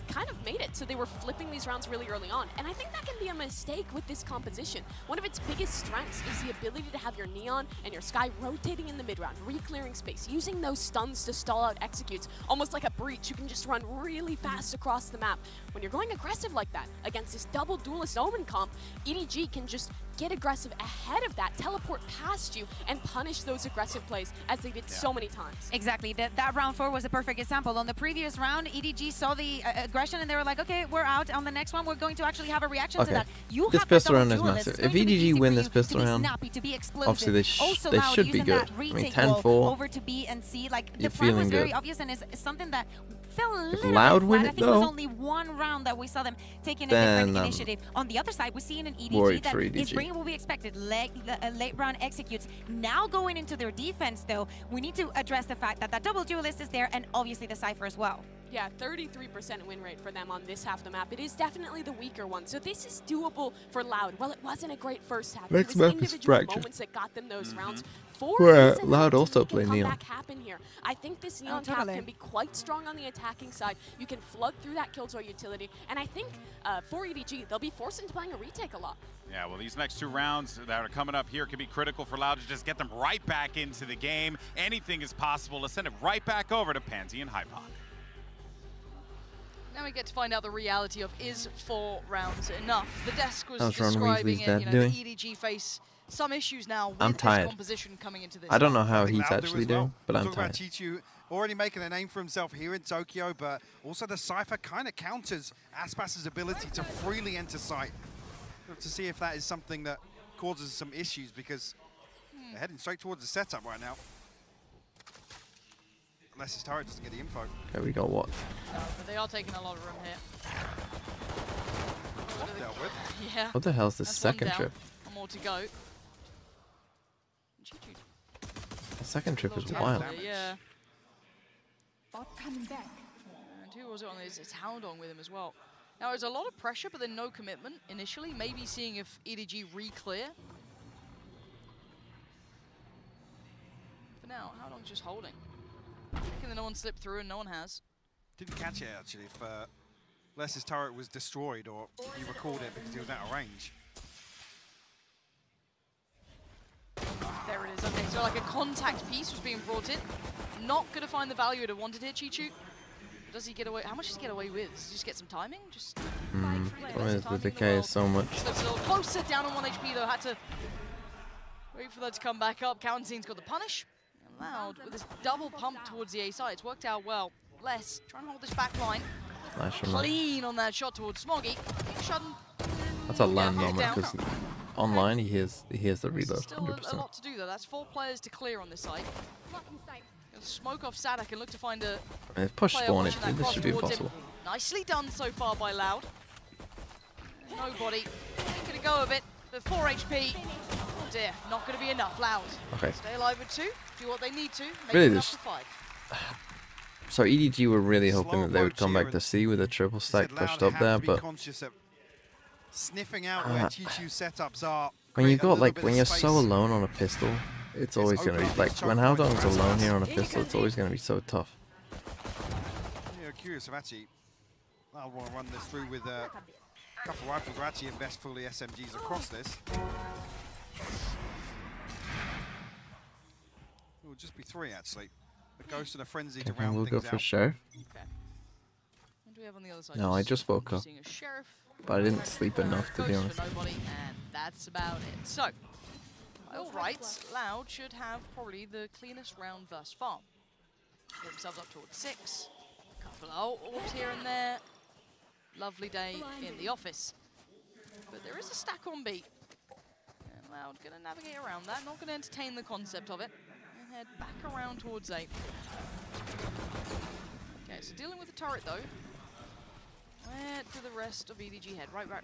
[SPEAKER 4] kind of made it so they were flipping these rounds really early on. And I think that can be a mistake with this composition. One of its biggest strengths is the ability to have your Neon and your Sky rotating in the mid-round, re-clearing space, using those stuns to stall out executes, almost like a breach. You can just run really fast across the map. When you're going aggressive like that, against this double duelist Omen comp, EDG can just get aggressive ahead of that, teleport past you, and punish those aggressive plays as they did so many times.
[SPEAKER 2] Exactly. That round 4 was a perfect example. On the previous round, EDG saw the aggression and they were like, okay, we're out. On the next one, we're going to actually have a reaction to that. You
[SPEAKER 1] this
[SPEAKER 2] have
[SPEAKER 1] pistol round is massive. If EDG win this pistol round, obviously they should be good. I mean, 10-4.
[SPEAKER 2] Over to B and C. Like, the plan was very obvious and is something that fell a little
[SPEAKER 1] Loud
[SPEAKER 2] bit
[SPEAKER 1] win
[SPEAKER 2] flat.
[SPEAKER 1] it,
[SPEAKER 2] I think it was only one round that we saw them taking a different initiative. On the other side, we're seeing an EDG that is bringing what we expected, late round executes. Now going into their defense, though, we need to address the fact that that double duelist is there and obviously the Cypher as well.
[SPEAKER 4] Yeah, 33% win rate for them on this half of the map. It is definitely the weaker one, so this is doable for Loud. Well, it wasn't a great first half.
[SPEAKER 1] Next
[SPEAKER 4] It was
[SPEAKER 1] map is
[SPEAKER 4] individual
[SPEAKER 1] Fracture.
[SPEAKER 4] moments that got them those rounds.
[SPEAKER 1] Loud also play Neon.
[SPEAKER 4] Happen here. I think this Neon cap can be quite strong on the attacking side. You can flood through that Killjoy utility, and I think for EDG, they'll be forced into playing a retake a lot.
[SPEAKER 3] Yeah, well, these next 2 rounds that are coming up here can be critical for Loud to just get them right back into the game. Anything is possible. Let's send it right back over to Pansy and Hypoc.
[SPEAKER 11] Now we get to find out the reality of, is 4 rounds enough? The desk was
[SPEAKER 1] How's Ron
[SPEAKER 11] describing
[SPEAKER 1] Weasley's
[SPEAKER 11] it,
[SPEAKER 1] dad
[SPEAKER 11] you know,
[SPEAKER 1] doing?
[SPEAKER 11] the EDG face some issues now with
[SPEAKER 1] I'm tired.
[SPEAKER 11] this composition coming into this.
[SPEAKER 1] I don't know how
[SPEAKER 12] I think
[SPEAKER 1] he's
[SPEAKER 12] Loud do
[SPEAKER 1] actually
[SPEAKER 12] as well.
[SPEAKER 1] doing, but I'm
[SPEAKER 12] Talk about
[SPEAKER 1] tired.
[SPEAKER 12] Chichu already making a name for himself here in Tokyo, but also the Cypher kind of counters Aspas's ability to freely enter site. We'll have to see if that is something that causes some issues, because they're heading straight towards the setup right now. Unless his turret doesn't get the info.
[SPEAKER 1] Okay, we got what?
[SPEAKER 11] No, but they are taking a lot of room here.
[SPEAKER 12] Dealt with.
[SPEAKER 11] Yeah.
[SPEAKER 1] What the hell is this
[SPEAKER 11] That's
[SPEAKER 1] second
[SPEAKER 11] one down.
[SPEAKER 1] trip?
[SPEAKER 11] One more to go.
[SPEAKER 1] The second trip is
[SPEAKER 11] Little
[SPEAKER 1] wild.
[SPEAKER 11] tap there, yeah.
[SPEAKER 9] Coming back.
[SPEAKER 11] And who was it on this? It's Houndong with him as well. Now, there's a lot of pressure, but then no commitment initially. Maybe seeing if EDG re-clear. For now, Houndong's just holding. Checking that no one slipped through and no one has.
[SPEAKER 12] Didn't catch it, actually, if Les's turret was destroyed or he recalled it because he was out of range.
[SPEAKER 11] There it is. Okay, so like a contact piece was being brought in. Not going to find the value it wanted here, Chichu. Does he get away? How much does he get away with? Does he just get some timing? Just
[SPEAKER 1] The decay is so much.
[SPEAKER 11] Slips a little closer, down on 1 HP though. Had to wait for that to come back up. Counting's got the punish. And Loud with this double pump towards the A side. It's worked out well. Les trying to hold this back line.
[SPEAKER 1] Nice from that.
[SPEAKER 11] Clean on that shot towards Smoggy.
[SPEAKER 1] That's a land moment because online he hears the reload.
[SPEAKER 11] Still a
[SPEAKER 1] 100%.
[SPEAKER 11] lot to do though. That's 4 players to clear on this side. Smoke off Sadak and look to find a
[SPEAKER 1] Push
[SPEAKER 11] player
[SPEAKER 1] spawn.
[SPEAKER 11] watching that
[SPEAKER 1] This
[SPEAKER 11] cross
[SPEAKER 1] should be
[SPEAKER 11] towards
[SPEAKER 1] impossible.
[SPEAKER 11] him. Nicely done so far by Loud. Nobody ain't gonna go with it. The 4 HP. Oh dear, not gonna be enough. Loud.
[SPEAKER 1] Okay.
[SPEAKER 11] Stay alive with 2. Do what they need to. Make
[SPEAKER 1] Really,
[SPEAKER 11] it enough
[SPEAKER 1] this-
[SPEAKER 11] for 5.
[SPEAKER 1] So EDG were really hoping that they would come back to C with a triple stack pushed up there, but
[SPEAKER 12] Sniffing out where Chichu's setups are.
[SPEAKER 1] when you got when you're so alone on a pistol, it's always gonna be like when Houndong's alone here on a pistol, it's always gonna be so tough.
[SPEAKER 12] Yeah, curious if actually I'll want to run this through with a couple of rifles or actually invest fully SMGs across this. It will just be 3 actually. The Ghost and a Frenzy to round
[SPEAKER 1] We'll
[SPEAKER 12] things
[SPEAKER 1] go
[SPEAKER 12] out.
[SPEAKER 1] for Sheriff.
[SPEAKER 11] Okay. What do we have on the other side?
[SPEAKER 1] No, I just woke up,
[SPEAKER 11] Seeing a Sheriff.
[SPEAKER 1] but I didn't sleep enough to be
[SPEAKER 11] Ghost
[SPEAKER 1] honest.
[SPEAKER 11] for nobody, and that's about it. So, by all rights, Loud should have probably the cleanest round thus far. Get themselves up towards 6. A couple of orbs here and there. Lovely day in the office. But there is a stack on B. And Loud going to navigate around that, not going to entertain the concept of it. And head back around towards A. Okay, so dealing with the turret though. Where do the rest of EDG head? Right, back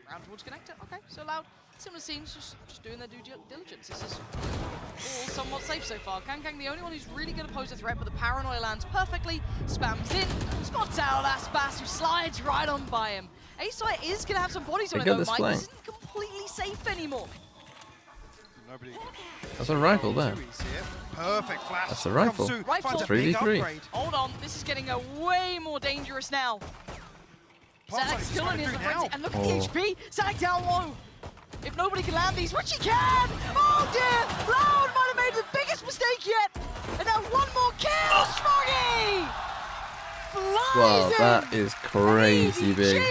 [SPEAKER 11] round towards connector. Okay, so Loud, similar scenes, just doing their due diligence. This is all somewhat safe so far. Kang the only one who's really going to pose a threat, but the paranoia lands perfectly, spams in, spots out Aspas, who slides right on by him. A-Site is going to have some bodies on it though, Mike. This isn't completely safe anymore.
[SPEAKER 12] Nobody.
[SPEAKER 1] That's a rifle there.
[SPEAKER 12] Perfect flash.
[SPEAKER 1] That's a rifle.
[SPEAKER 11] Rifle.
[SPEAKER 1] 3v3.
[SPEAKER 11] Hold on, this is getting way more dangerous now. Sadak still in his frenzy, and look at the HP. Sadak down low. If nobody can land these, which he can! Oh dear! Loud might have made the biggest mistake yet! And now one more kill! Smoggy! Flies
[SPEAKER 1] Wow, that is crazy big.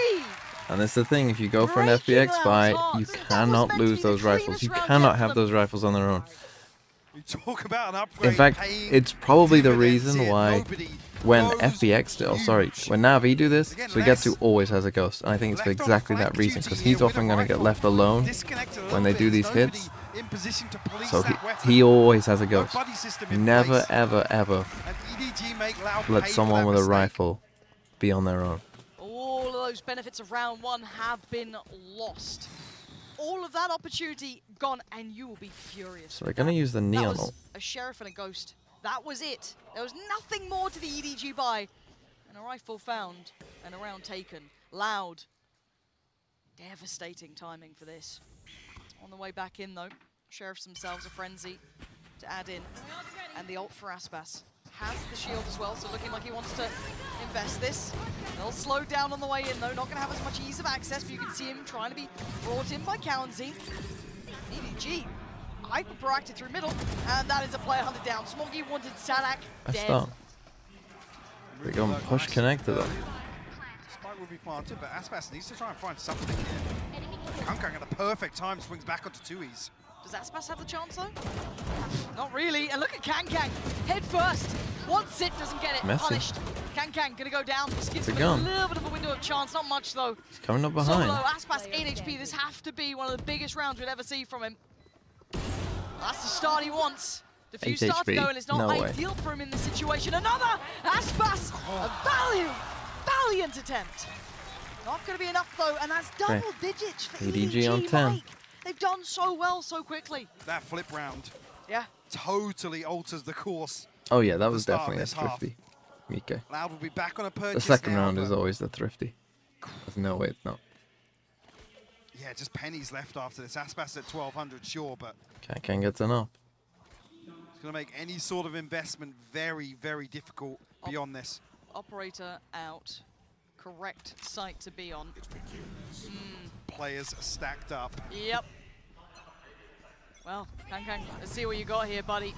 [SPEAKER 1] And that's the thing, if you go for an FBX buy, you cannot lose those rifles. You cannot have those rifles on their own.
[SPEAKER 12] You talk about an upgrade.
[SPEAKER 1] In fact, it's probably the reason why when FBX, when Na'Vi do this, Suigetsu always has a ghost. And I think it's for exactly that reason, because he's often going to get left alone when they do these hits. So he always has a ghost. Never, ever, ever let someone with a rifle be on their own.
[SPEAKER 11] All of those benefits of round one have been lost. All of that opportunity gone, and you will be furious.
[SPEAKER 1] So they're going to use the Neon ult.
[SPEAKER 11] A Sheriff and a Ghost. That was it. There was nothing more to the EDG buy. And a rifle found, and a round taken. Loud. Devastating timing for this. On the way back in, though, Sheriffs themselves a frenzy to add in. And the ult for Aspas. Has the shield as well, so looking like he wants to invest this. They'll slow down on the way in, though. Not going to have as much ease of access, but you can see him trying to be brought in by Cowanzy. EDG, hyper proactive through middle, and that is a player hunted down. Smoggy wanted Sanak dead.
[SPEAKER 1] They're going to push connector, though.
[SPEAKER 12] Spike will be planted, but Aspas needs to try and find something here. Kankang at the perfect time swings back onto 2Es.
[SPEAKER 11] Does Aspas have the chance, though? Not really. And look at Kankang. Head first. Wants it, doesn't get it.
[SPEAKER 1] Messy.
[SPEAKER 11] Punished. Kankang gonna go down. This gives him
[SPEAKER 1] a
[SPEAKER 11] a little bit of a window of chance. Not much, though.
[SPEAKER 1] He's coming up behind.
[SPEAKER 11] Solo, Aspas, 8 HP. This has to be one of the biggest rounds we'll ever see from him. That's the start he wants. The few starts going, it's not ideal for him in this situation. Another Aspas. A valiant attempt. Not gonna be enough, though, and that's double digits for
[SPEAKER 1] EDG on 10.
[SPEAKER 11] Mike. They've done so well so quickly.
[SPEAKER 12] That flip round,
[SPEAKER 11] yeah,
[SPEAKER 12] totally alters the course.
[SPEAKER 1] Oh yeah, that was definitely a thrifty. Mike.
[SPEAKER 12] Loud will be back on a purchase.
[SPEAKER 1] The second round is always the thrifty. No way, it's not.
[SPEAKER 12] Yeah, just pennies left after this. Aspas at 1200, sure, but
[SPEAKER 1] Can't get enough.
[SPEAKER 12] It's going to make any sort of investment very, very difficult beyond this.
[SPEAKER 11] Operator out. Correct site to be on.
[SPEAKER 12] Players stacked up.
[SPEAKER 11] Yep. Well, Kankang, let's see what you got here, buddy.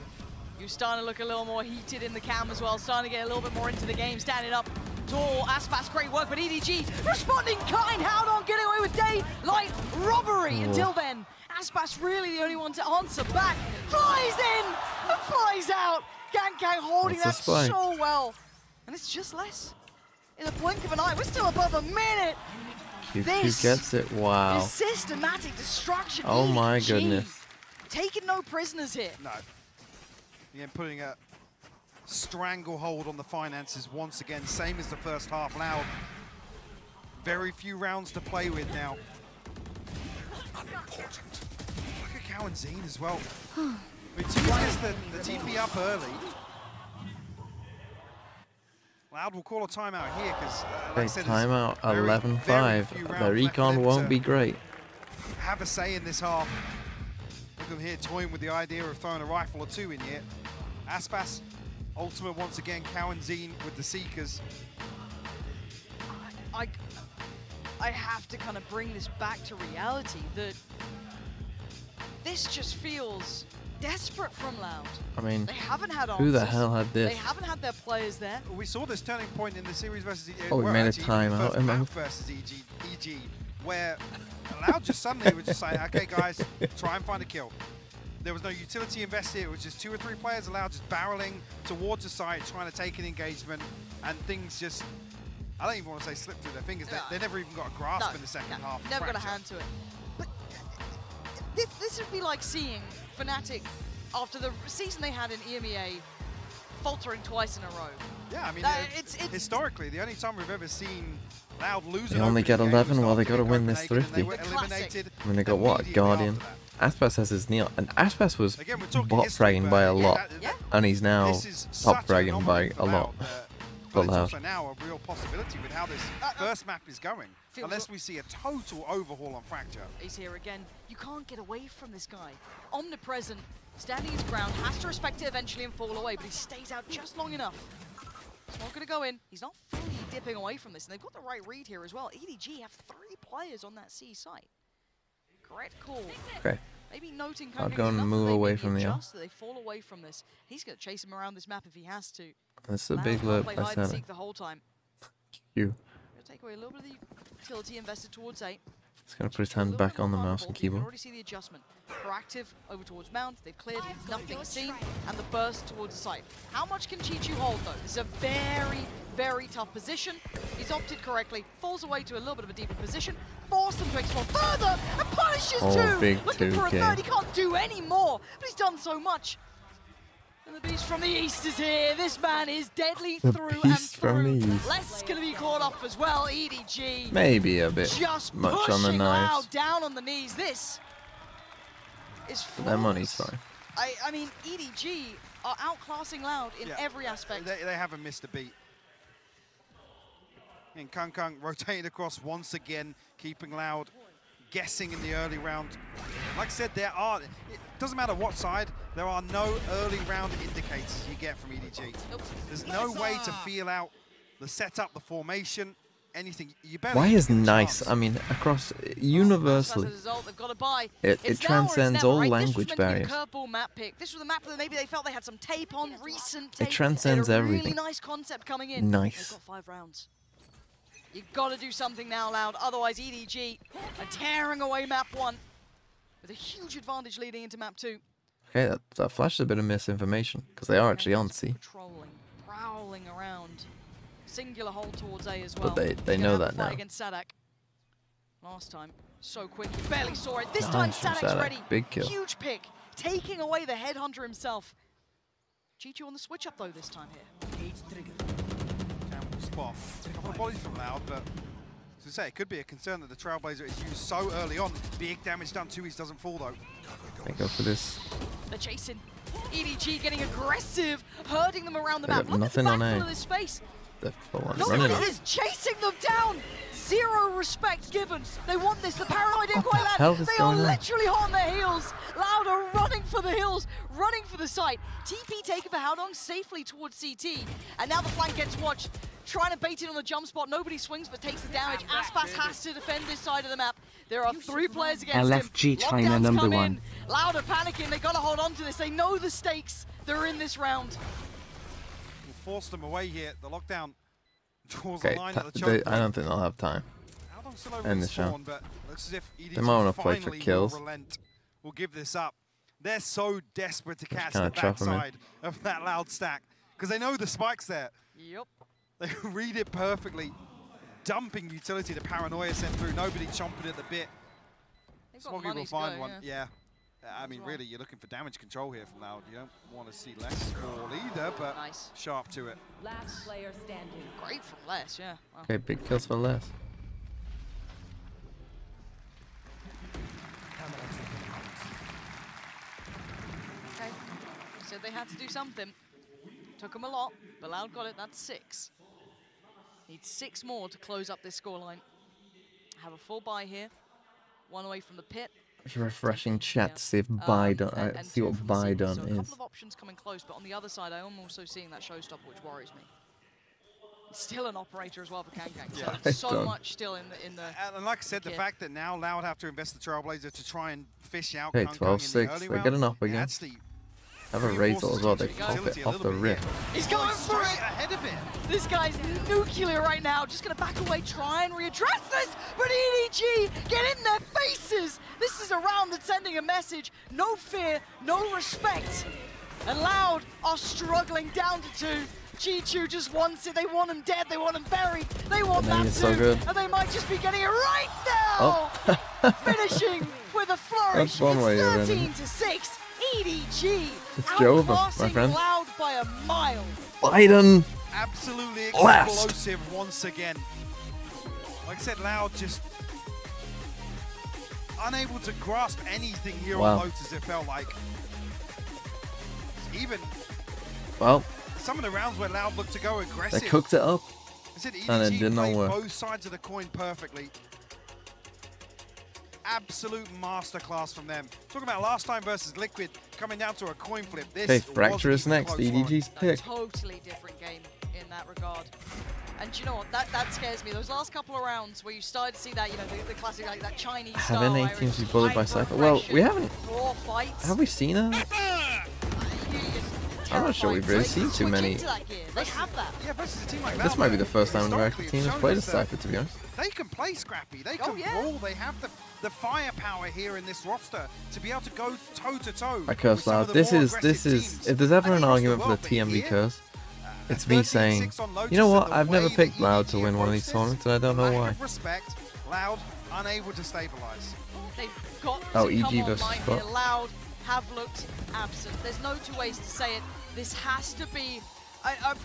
[SPEAKER 11] You're starting to look a little more heated in the cam as well, starting to get a little bit more into the game, standing up tall. Aspas, great work, but EDG responding kind. How on getting away with daylight robbery. Until then, Aspas really the only one to answer back. Flies in and flies out. Kankang holding that so well. And it's just less. In the blink of an eye, we're still above a minute.
[SPEAKER 1] This gets it, wow.
[SPEAKER 11] Is systematic destruction.
[SPEAKER 1] Oh my goodness.
[SPEAKER 11] Taking no prisoners here.
[SPEAKER 12] No. Again, putting a stranglehold on the finances once again, same as the first half. Loud. Very few rounds to play with now. Unimportant. Look at Cowanzy as well. But two gets the TP up early. Loud will call a timeout here because like I said,
[SPEAKER 1] timeout 11-5. Their recon won't be great.
[SPEAKER 12] Have a say in this half. Look at them here toying with the idea of throwing a rifle or two in here. Aspas, ultimate once again. Cowanzy with the Seekers.
[SPEAKER 11] I have to kind of bring this back to reality that this just feels desperate from Loud.
[SPEAKER 1] I mean,
[SPEAKER 11] they haven't had
[SPEAKER 1] who the hell had this?
[SPEAKER 11] They haven't had their players there.
[SPEAKER 12] We saw this turning point in the series versus EG.
[SPEAKER 1] Oh, we made a timeout.
[SPEAKER 12] Versus EG, where Loud just suddenly was just like, okay, guys, try and find a kill. There was no utility invested. It was just 2 or 3 players Loud just barreling towards the site, trying to take an engagement, and things just, I don't even want to say slip through their fingers. They never even got a grasp in the second half.
[SPEAKER 11] Never got a hand to it. But this would be like seeing Fnatic, after the season they had in EMEA, faltering twice in a row.
[SPEAKER 12] Yeah, I mean, it's historically, the only time we've ever seen Loud lose.
[SPEAKER 1] They only get 11, well, they got to win this thrifty. I mean, they got what? Guardian. Aspas has his Neon, and Aspas was bot fragging by a lot, and he's now top fragging by a lot.
[SPEAKER 12] But it's also now a real possibility with how this first map is going. Unless we see a total overhaul on Fracture.
[SPEAKER 11] He's here again. You can't get away from this guy. Omnipresent, standing his ground, has to respect it eventually and fall away, but he stays out just long enough. He's not going to go in. He's not fully dipping away from this, and they've got the right read here as well. EDG have 3 players on that C site. Correct call.
[SPEAKER 1] Okay.
[SPEAKER 11] Maybe noting
[SPEAKER 1] I'll go and move away from the
[SPEAKER 11] they fall away from this. He's going to chase him around this map if he has to.
[SPEAKER 1] That's a big loop.
[SPEAKER 11] I said it.
[SPEAKER 1] You.
[SPEAKER 11] Take away a little bit of the utility invested towards A.
[SPEAKER 1] He's going to put his hand back on the mouse and
[SPEAKER 11] You can
[SPEAKER 1] keyboard.
[SPEAKER 11] already see the adjustment. Proactive over towards Mount. They've cleared, nothing seen, and the burst towards the side. How much can Chi-Chu hold, though? This is a very, very tough position. He's opted correctly, falls away to a little bit of a deeper position, force them to explore further, and punishes two!
[SPEAKER 1] Big
[SPEAKER 11] Looking for a
[SPEAKER 1] 2K.
[SPEAKER 11] third, he can't do any more, but he's done so much. And the beast from the east is here. This man is deadly through and through. Less going to be caught off as well. EDG.
[SPEAKER 1] Maybe a bit
[SPEAKER 11] just
[SPEAKER 1] much on the knives.
[SPEAKER 11] Loud down on the knees. This is
[SPEAKER 1] Their money's fine.
[SPEAKER 11] I mean, EDG are outclassing Loud in every aspect.
[SPEAKER 12] They haven't missed a beat. And Kung rotating across once again, keeping Loud guessing in the early round. Like I said, it doesn't matter what side, there are no early round indicators you get from EDG. There's no way to feel out the setup, the formation, anything. You better.
[SPEAKER 1] Why is nice? I mean, across universally, it transcends all language barriers.
[SPEAKER 11] Map pick. This was a map that maybe they felt they had some tape on, recent
[SPEAKER 1] It
[SPEAKER 11] tape.
[SPEAKER 1] transcends everything.
[SPEAKER 11] Really nice concept coming in.
[SPEAKER 1] Nice.
[SPEAKER 11] They've got 5 rounds. You've got to do something now, Loud. Otherwise, EDG are tearing away map 1 with a huge advantage leading into map 2.
[SPEAKER 1] Okay, that flashed a bit of misinformation because they are actually on C.
[SPEAKER 11] Patrolling, prowling around. Singular hold towards A as well.
[SPEAKER 1] But they know that now.
[SPEAKER 11] Against Sadak. Last time, so quick, you barely saw it. This time, Sadak's ready.
[SPEAKER 1] Big kill.
[SPEAKER 11] Huge pick, taking away the headhunter himself. Chi-Chu on the switch up though this time here.
[SPEAKER 12] Spot. A couple of bodies from Loud, but as I say, it could be a concern that the Trailblazer is used so early on. Big damage done. 2E's doesn't fall though.
[SPEAKER 1] They go for this.
[SPEAKER 11] They're chasing. EDG getting aggressive, herding them around the map. Look
[SPEAKER 1] nothing
[SPEAKER 11] at the
[SPEAKER 1] on
[SPEAKER 11] backfill
[SPEAKER 1] A.
[SPEAKER 11] of this space.
[SPEAKER 1] They're full on
[SPEAKER 11] Nobody
[SPEAKER 1] running.
[SPEAKER 11] is chasing them down. Zero respect given. They want this. The paranoid didn't quite
[SPEAKER 1] hell
[SPEAKER 11] land.
[SPEAKER 1] is
[SPEAKER 11] They are
[SPEAKER 1] going on?
[SPEAKER 11] literally on their heels. Loud are running for the hills, running for the site. TP taken for how long? Safely towards CT. And now the flank gets watched. Trying to bait it on the jump spot. Nobody swings but takes the damage. Aspas has to defend this side of the map. There are 3 players against
[SPEAKER 8] LFG
[SPEAKER 11] him.
[SPEAKER 8] China
[SPEAKER 11] Lockdowns
[SPEAKER 8] number
[SPEAKER 11] come
[SPEAKER 8] 1.
[SPEAKER 11] in. Loud are panicking. They got to hold on to this. They know the stakes. They're in this round.
[SPEAKER 12] We'll force them away here. The lockdown draws
[SPEAKER 1] Okay,
[SPEAKER 12] a line at the choke.
[SPEAKER 1] I don't think they'll have time. End the show.
[SPEAKER 12] But looks as if EDG
[SPEAKER 1] They might want to play for
[SPEAKER 12] finally
[SPEAKER 1] kills.
[SPEAKER 12] will relent. We'll give this up. They're so desperate to catch
[SPEAKER 1] kinda
[SPEAKER 12] the
[SPEAKER 1] chop 'em in.
[SPEAKER 12] backside of that Loud stack because they know the spike's there.
[SPEAKER 11] Yep.
[SPEAKER 12] They read it perfectly. Dumping utility, the paranoia sent through. Nobody chomping at the bit. Smoggy will find one. Yeah. I mean, really, you're looking for damage control here from Loud. You don't want to see less fall either, but sharp to it.
[SPEAKER 14] Last player standing.
[SPEAKER 11] Great from less, yeah. Wow.
[SPEAKER 1] Okay, big kills for less.
[SPEAKER 11] Okay. Said they had to do something. Took them a lot, but Loud got it. That's 6. Need 6 more to close up this scoreline. Have a full buy here. 1 away from the pit.
[SPEAKER 1] It's refreshing chat to see if buy done.
[SPEAKER 11] And
[SPEAKER 1] See
[SPEAKER 11] 2
[SPEAKER 1] what
[SPEAKER 11] from the
[SPEAKER 1] buy
[SPEAKER 11] CT.
[SPEAKER 1] done
[SPEAKER 11] So a
[SPEAKER 1] is.
[SPEAKER 11] couple of options coming close, but on the other side, I am also seeing that showstopper, which worries me. Still an operator as well for Kangkang. So
[SPEAKER 12] Yeah.
[SPEAKER 11] so much still in the
[SPEAKER 12] And like I said, the
[SPEAKER 11] kit.
[SPEAKER 12] fact that now Loud have to invest the Trailblazer to try and fish out
[SPEAKER 1] Okay,
[SPEAKER 12] Kung Kung in the
[SPEAKER 1] 12-6.
[SPEAKER 12] early
[SPEAKER 1] They
[SPEAKER 12] round,
[SPEAKER 1] get an up
[SPEAKER 12] it
[SPEAKER 1] again.
[SPEAKER 12] actually
[SPEAKER 1] Have a Razor as well. They pop
[SPEAKER 12] utility
[SPEAKER 1] it
[SPEAKER 12] a
[SPEAKER 1] off
[SPEAKER 12] little
[SPEAKER 1] the
[SPEAKER 12] bit
[SPEAKER 1] rip.
[SPEAKER 12] here.
[SPEAKER 11] He's going for it!
[SPEAKER 12] Ahead of it.
[SPEAKER 11] This guy's nuclear right now. Just going to back away, try and readdress this. But EDG, get in their faces. This is a round that's sending a message. No fear, no respect. And Loud are struggling down to 2. Chi-Chu just wants it. They want him dead. They want him buried. They want that too.
[SPEAKER 1] So good.
[SPEAKER 11] And they might just be getting it right now.
[SPEAKER 1] Oh.
[SPEAKER 11] Finishing with a flourish.
[SPEAKER 1] That's one way of
[SPEAKER 11] It's
[SPEAKER 1] winning.
[SPEAKER 11] 13-6. EDG
[SPEAKER 1] It's Jova, my
[SPEAKER 11] outpassing
[SPEAKER 1] friend.
[SPEAKER 11] Loud by a mile.
[SPEAKER 1] Biden.
[SPEAKER 12] Absolutely
[SPEAKER 1] Blast.
[SPEAKER 12] explosive once again. Like I said, Loud just unable to grasp anything here
[SPEAKER 1] Wow.
[SPEAKER 12] on Lotus, it felt like. Even
[SPEAKER 1] Well,
[SPEAKER 12] some of the rounds where Loud looked to go
[SPEAKER 1] they
[SPEAKER 12] aggressive.
[SPEAKER 1] cooked it up.
[SPEAKER 12] I said
[SPEAKER 1] And it
[SPEAKER 12] EDG
[SPEAKER 1] did not
[SPEAKER 12] played
[SPEAKER 1] work.
[SPEAKER 12] both sides of the coin perfectly. Absolute masterclass from them. Talking about last time versus Liquid, coming down to a coin flip. This
[SPEAKER 1] Okay, Fracture is
[SPEAKER 12] wasn't
[SPEAKER 1] next.
[SPEAKER 12] close, Lauren.
[SPEAKER 1] EDG's pick.
[SPEAKER 11] Totally different game in that regard. And do you know what? That scares me. Those last couple of rounds where you started to see that, you know, the classic, like that Chinese
[SPEAKER 1] Have
[SPEAKER 11] style.
[SPEAKER 1] NA teams be bullied by Cypher? Well, we haven't.
[SPEAKER 11] Raw fights.
[SPEAKER 1] Have we seen her?
[SPEAKER 11] You just
[SPEAKER 1] I'm not sure we've really seen too many.
[SPEAKER 11] They have that.
[SPEAKER 12] Yeah, versus a team like
[SPEAKER 1] This might be the first time an American team has played a
[SPEAKER 12] us
[SPEAKER 1] Cypher, to be honest.
[SPEAKER 12] They can play scrappy. They can brawl. They have the firepower here in this roster to be able to go toe to toe.
[SPEAKER 1] I curse loud. This is. If there's ever an argument for the TMV curse, it's me saying, you know what? I've never picked Loud to win one of these tournaments, and I don't know why.
[SPEAKER 12] Respect, Loud unable to stabilize.
[SPEAKER 11] They've got to
[SPEAKER 1] EG versus
[SPEAKER 11] come on, Loud have looked absent. There's no two ways to say it. This has to be a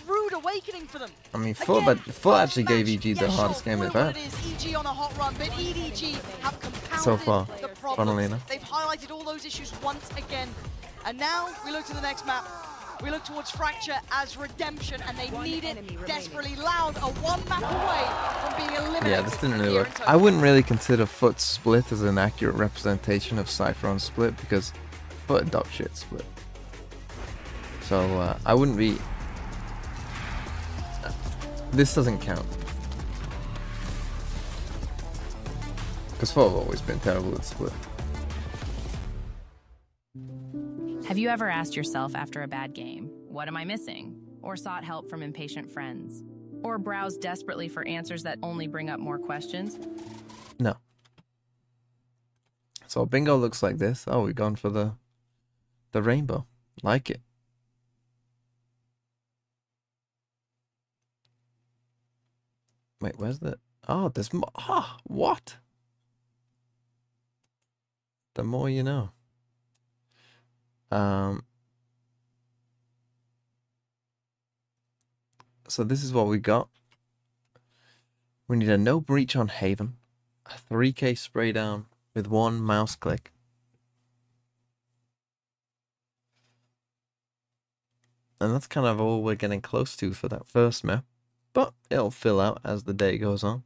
[SPEAKER 11] rude awakening for them.
[SPEAKER 1] I mean, Foot actually gave EG the hardest game they've had.
[SPEAKER 11] EG on a hot run, but EDG have compounded
[SPEAKER 1] so far,
[SPEAKER 11] the problem.
[SPEAKER 1] funnily enough.
[SPEAKER 11] They've highlighted all those issues once again. And now we look to the next map. We look towards Fracture as redemption, and they need it desperately. Loud are one map away from being eliminated.
[SPEAKER 1] Yeah, this didn't really work. I wouldn't really consider Foot's split as an accurate representation of Cypher on split, because Foot dog shit split. So I wouldn't be. This doesn't count. Because Foot have always been terrible at split.
[SPEAKER 14] Have you ever asked yourself after a bad game, what am I missing? Or sought help from impatient friends? Or browsed desperately for answers that only bring up more questions?
[SPEAKER 1] No. So bingo looks like this. Oh, we've gone for the rainbow. Like it. Wait, where's the... Oh, there's more... Ah, what? The more you know. So this is what we got. We need a no breach on Haven, a 3k spray down with 1 mouse click. And that's kind of all we're getting close to for that first map. But it'll fill out as the day goes on.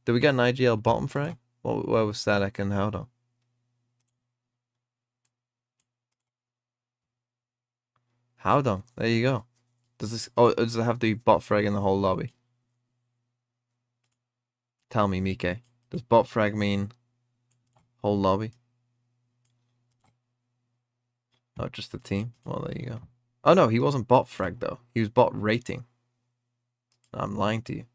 [SPEAKER 1] Did we get an IGL bottom frag? Where was Sadek and Howdon? Howdon, there you go. Does this... Oh, does it have the bot frag in the whole lobby? Tell me, Mike. Does bot frag mean whole lobby? Oh, just the team? Well, there you go. Oh no, he wasn't bot frag though. He was bot rating. I'm lying to you.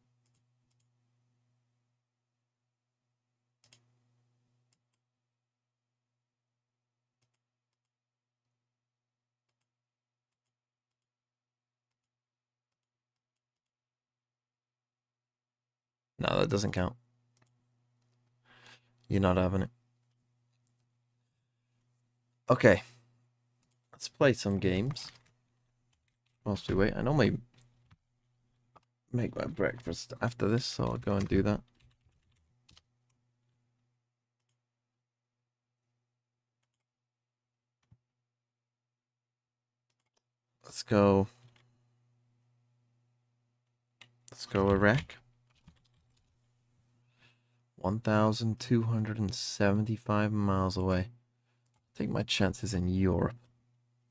[SPEAKER 1] No, that doesn't count. You're not having it. Okay. Let's play some games. Whilst we wait. I normally make my breakfast after this, so I'll go and do that. Let's go Iraq. 1,275 miles away. Take my chances in Europe.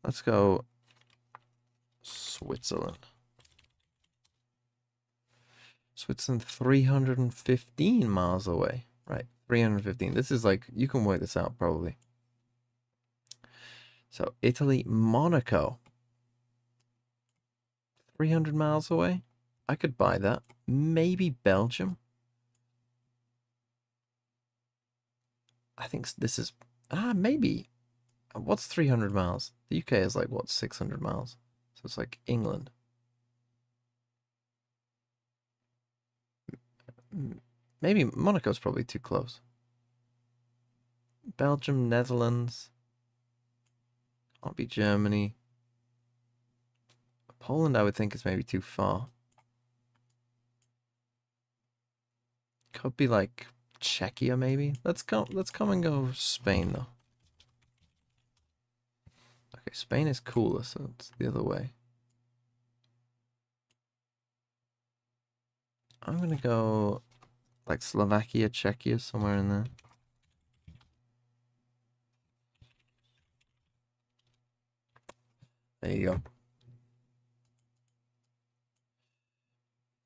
[SPEAKER 1] Let's go Switzerland. Switzerland 315 miles away. Right, 315. This is like, you can work this out probably. So Italy, Monaco. 300 miles away. I could buy that. Maybe Belgium. I think this is... maybe. What's 300 miles? The UK is like, what, 600 miles? So it's like England. Maybe Monaco's probably too close. Belgium, Netherlands. Can't be Germany. Poland, I would think, is maybe too far. Could be like Czechia, maybe. Let's come and go Spain though. Okay, Spain is cooler, so it's the other way. I'm gonna go like Slovakia, Czechia, somewhere in there. There you go.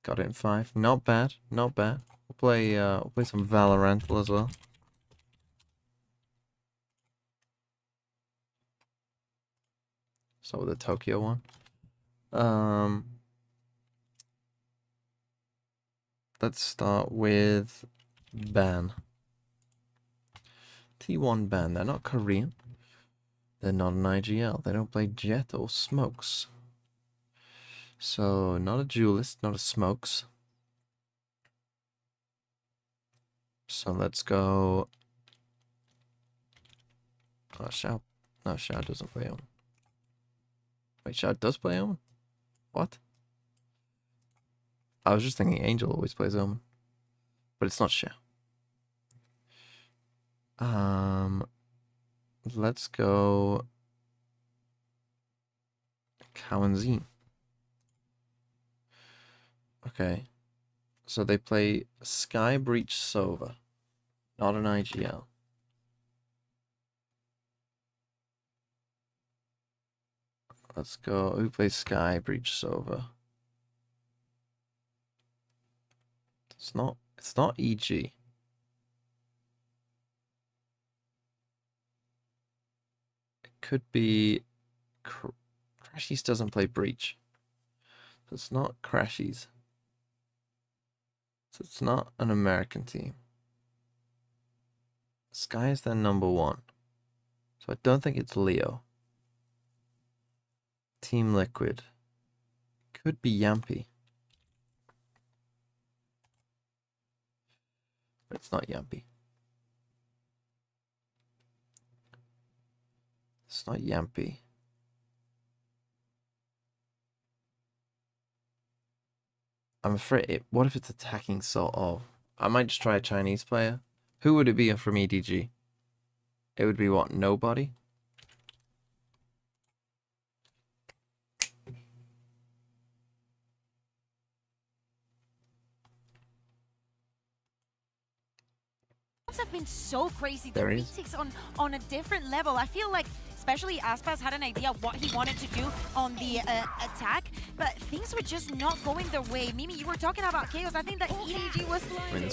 [SPEAKER 1] Got it in 5. Not bad, not bad. We'll play some Valorant as well. start with the Tokyo one. Let's start with Ban. T1 Ban. They're not Korean. They're not an IGL. They don't play Jet or Smokes. So, not a Duelist, not a Smokes. So, let's go... Oh, Xiao. No, Xiao doesn't play Omen. Wait, Xiao does play Omen? What? I was just thinking Angel always plays Omen. But it's not Xiao. Let's go... Kawanzin. Okay. So they play Sky Breach Sova. Not an IGL. Let's go. Who plays Sky Breach Sova? It's not EG. It could be Crashies doesn't play Breach. So it's not Crashies. So it's not an American team. Sky is their #1. So I don't think it's Leo. Team Liquid. Could be Yampy. But it's not Yampy. It's not Yampy. I'm afraid what if it's attacking sort of? I might just try a Chinese player. Who would it be from EDG? It would be what? Nobody?
[SPEAKER 2] Have been so crazy. The retakes on a different level. I feel like especially Aspas had an idea of what he wanted to do on the attack, but things were just not going their way. Mimi, you were talking about Chaos. I think that EDG was,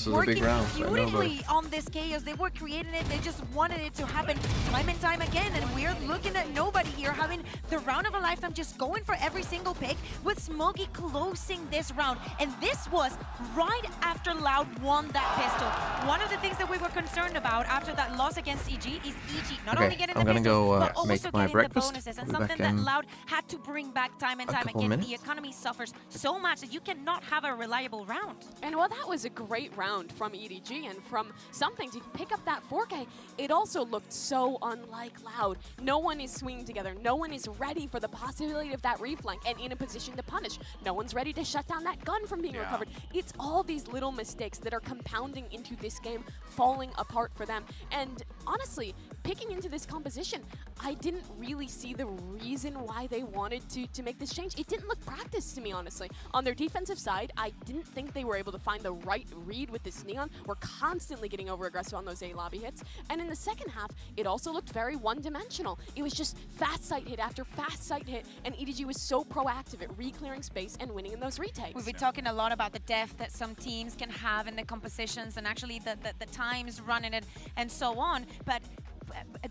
[SPEAKER 2] working beautifully on this Chaos. They were creating it. They just wanted it to happen time and time again, and we're looking at nobody here having the round of a lifetime, just going for every single pick, with Smokey closing this round. And this was right after Loud won that pistol. One of the things that we were concerned about after that loss against EG is EG not only getting the pistols, but also getting the bonuses, and something that Loud had to bring back time and time again. The economy suffers so much that you cannot have a reliable round.
[SPEAKER 4] And while that was a great round from EDG and from something to pick up that 4K, it also looked so unlike Loud. No one is swinging together. No one is ready for the possibility of that reflank and in a position to punish. No one's ready to shut down that gun from being recovered. It's all these little mistakes that are compounding into this game, falling apart for them. And honestly, picking into this composition, I didn't really see the reason why they wanted to make this change. It didn't look practiced to me, honestly. On their defensive side, I didn't think they were able to find the right read with this Neon. We're constantly getting over-aggressive on those A lobby hits. And in the second half, it also looked very one-dimensional. It was just fast sight hit after fast sight hit, and EDG was so proactive at re-clearing space and winning in those retakes.
[SPEAKER 2] We've been talking a lot about the depth that some teams can have in the compositions and actually the times running it and so on, but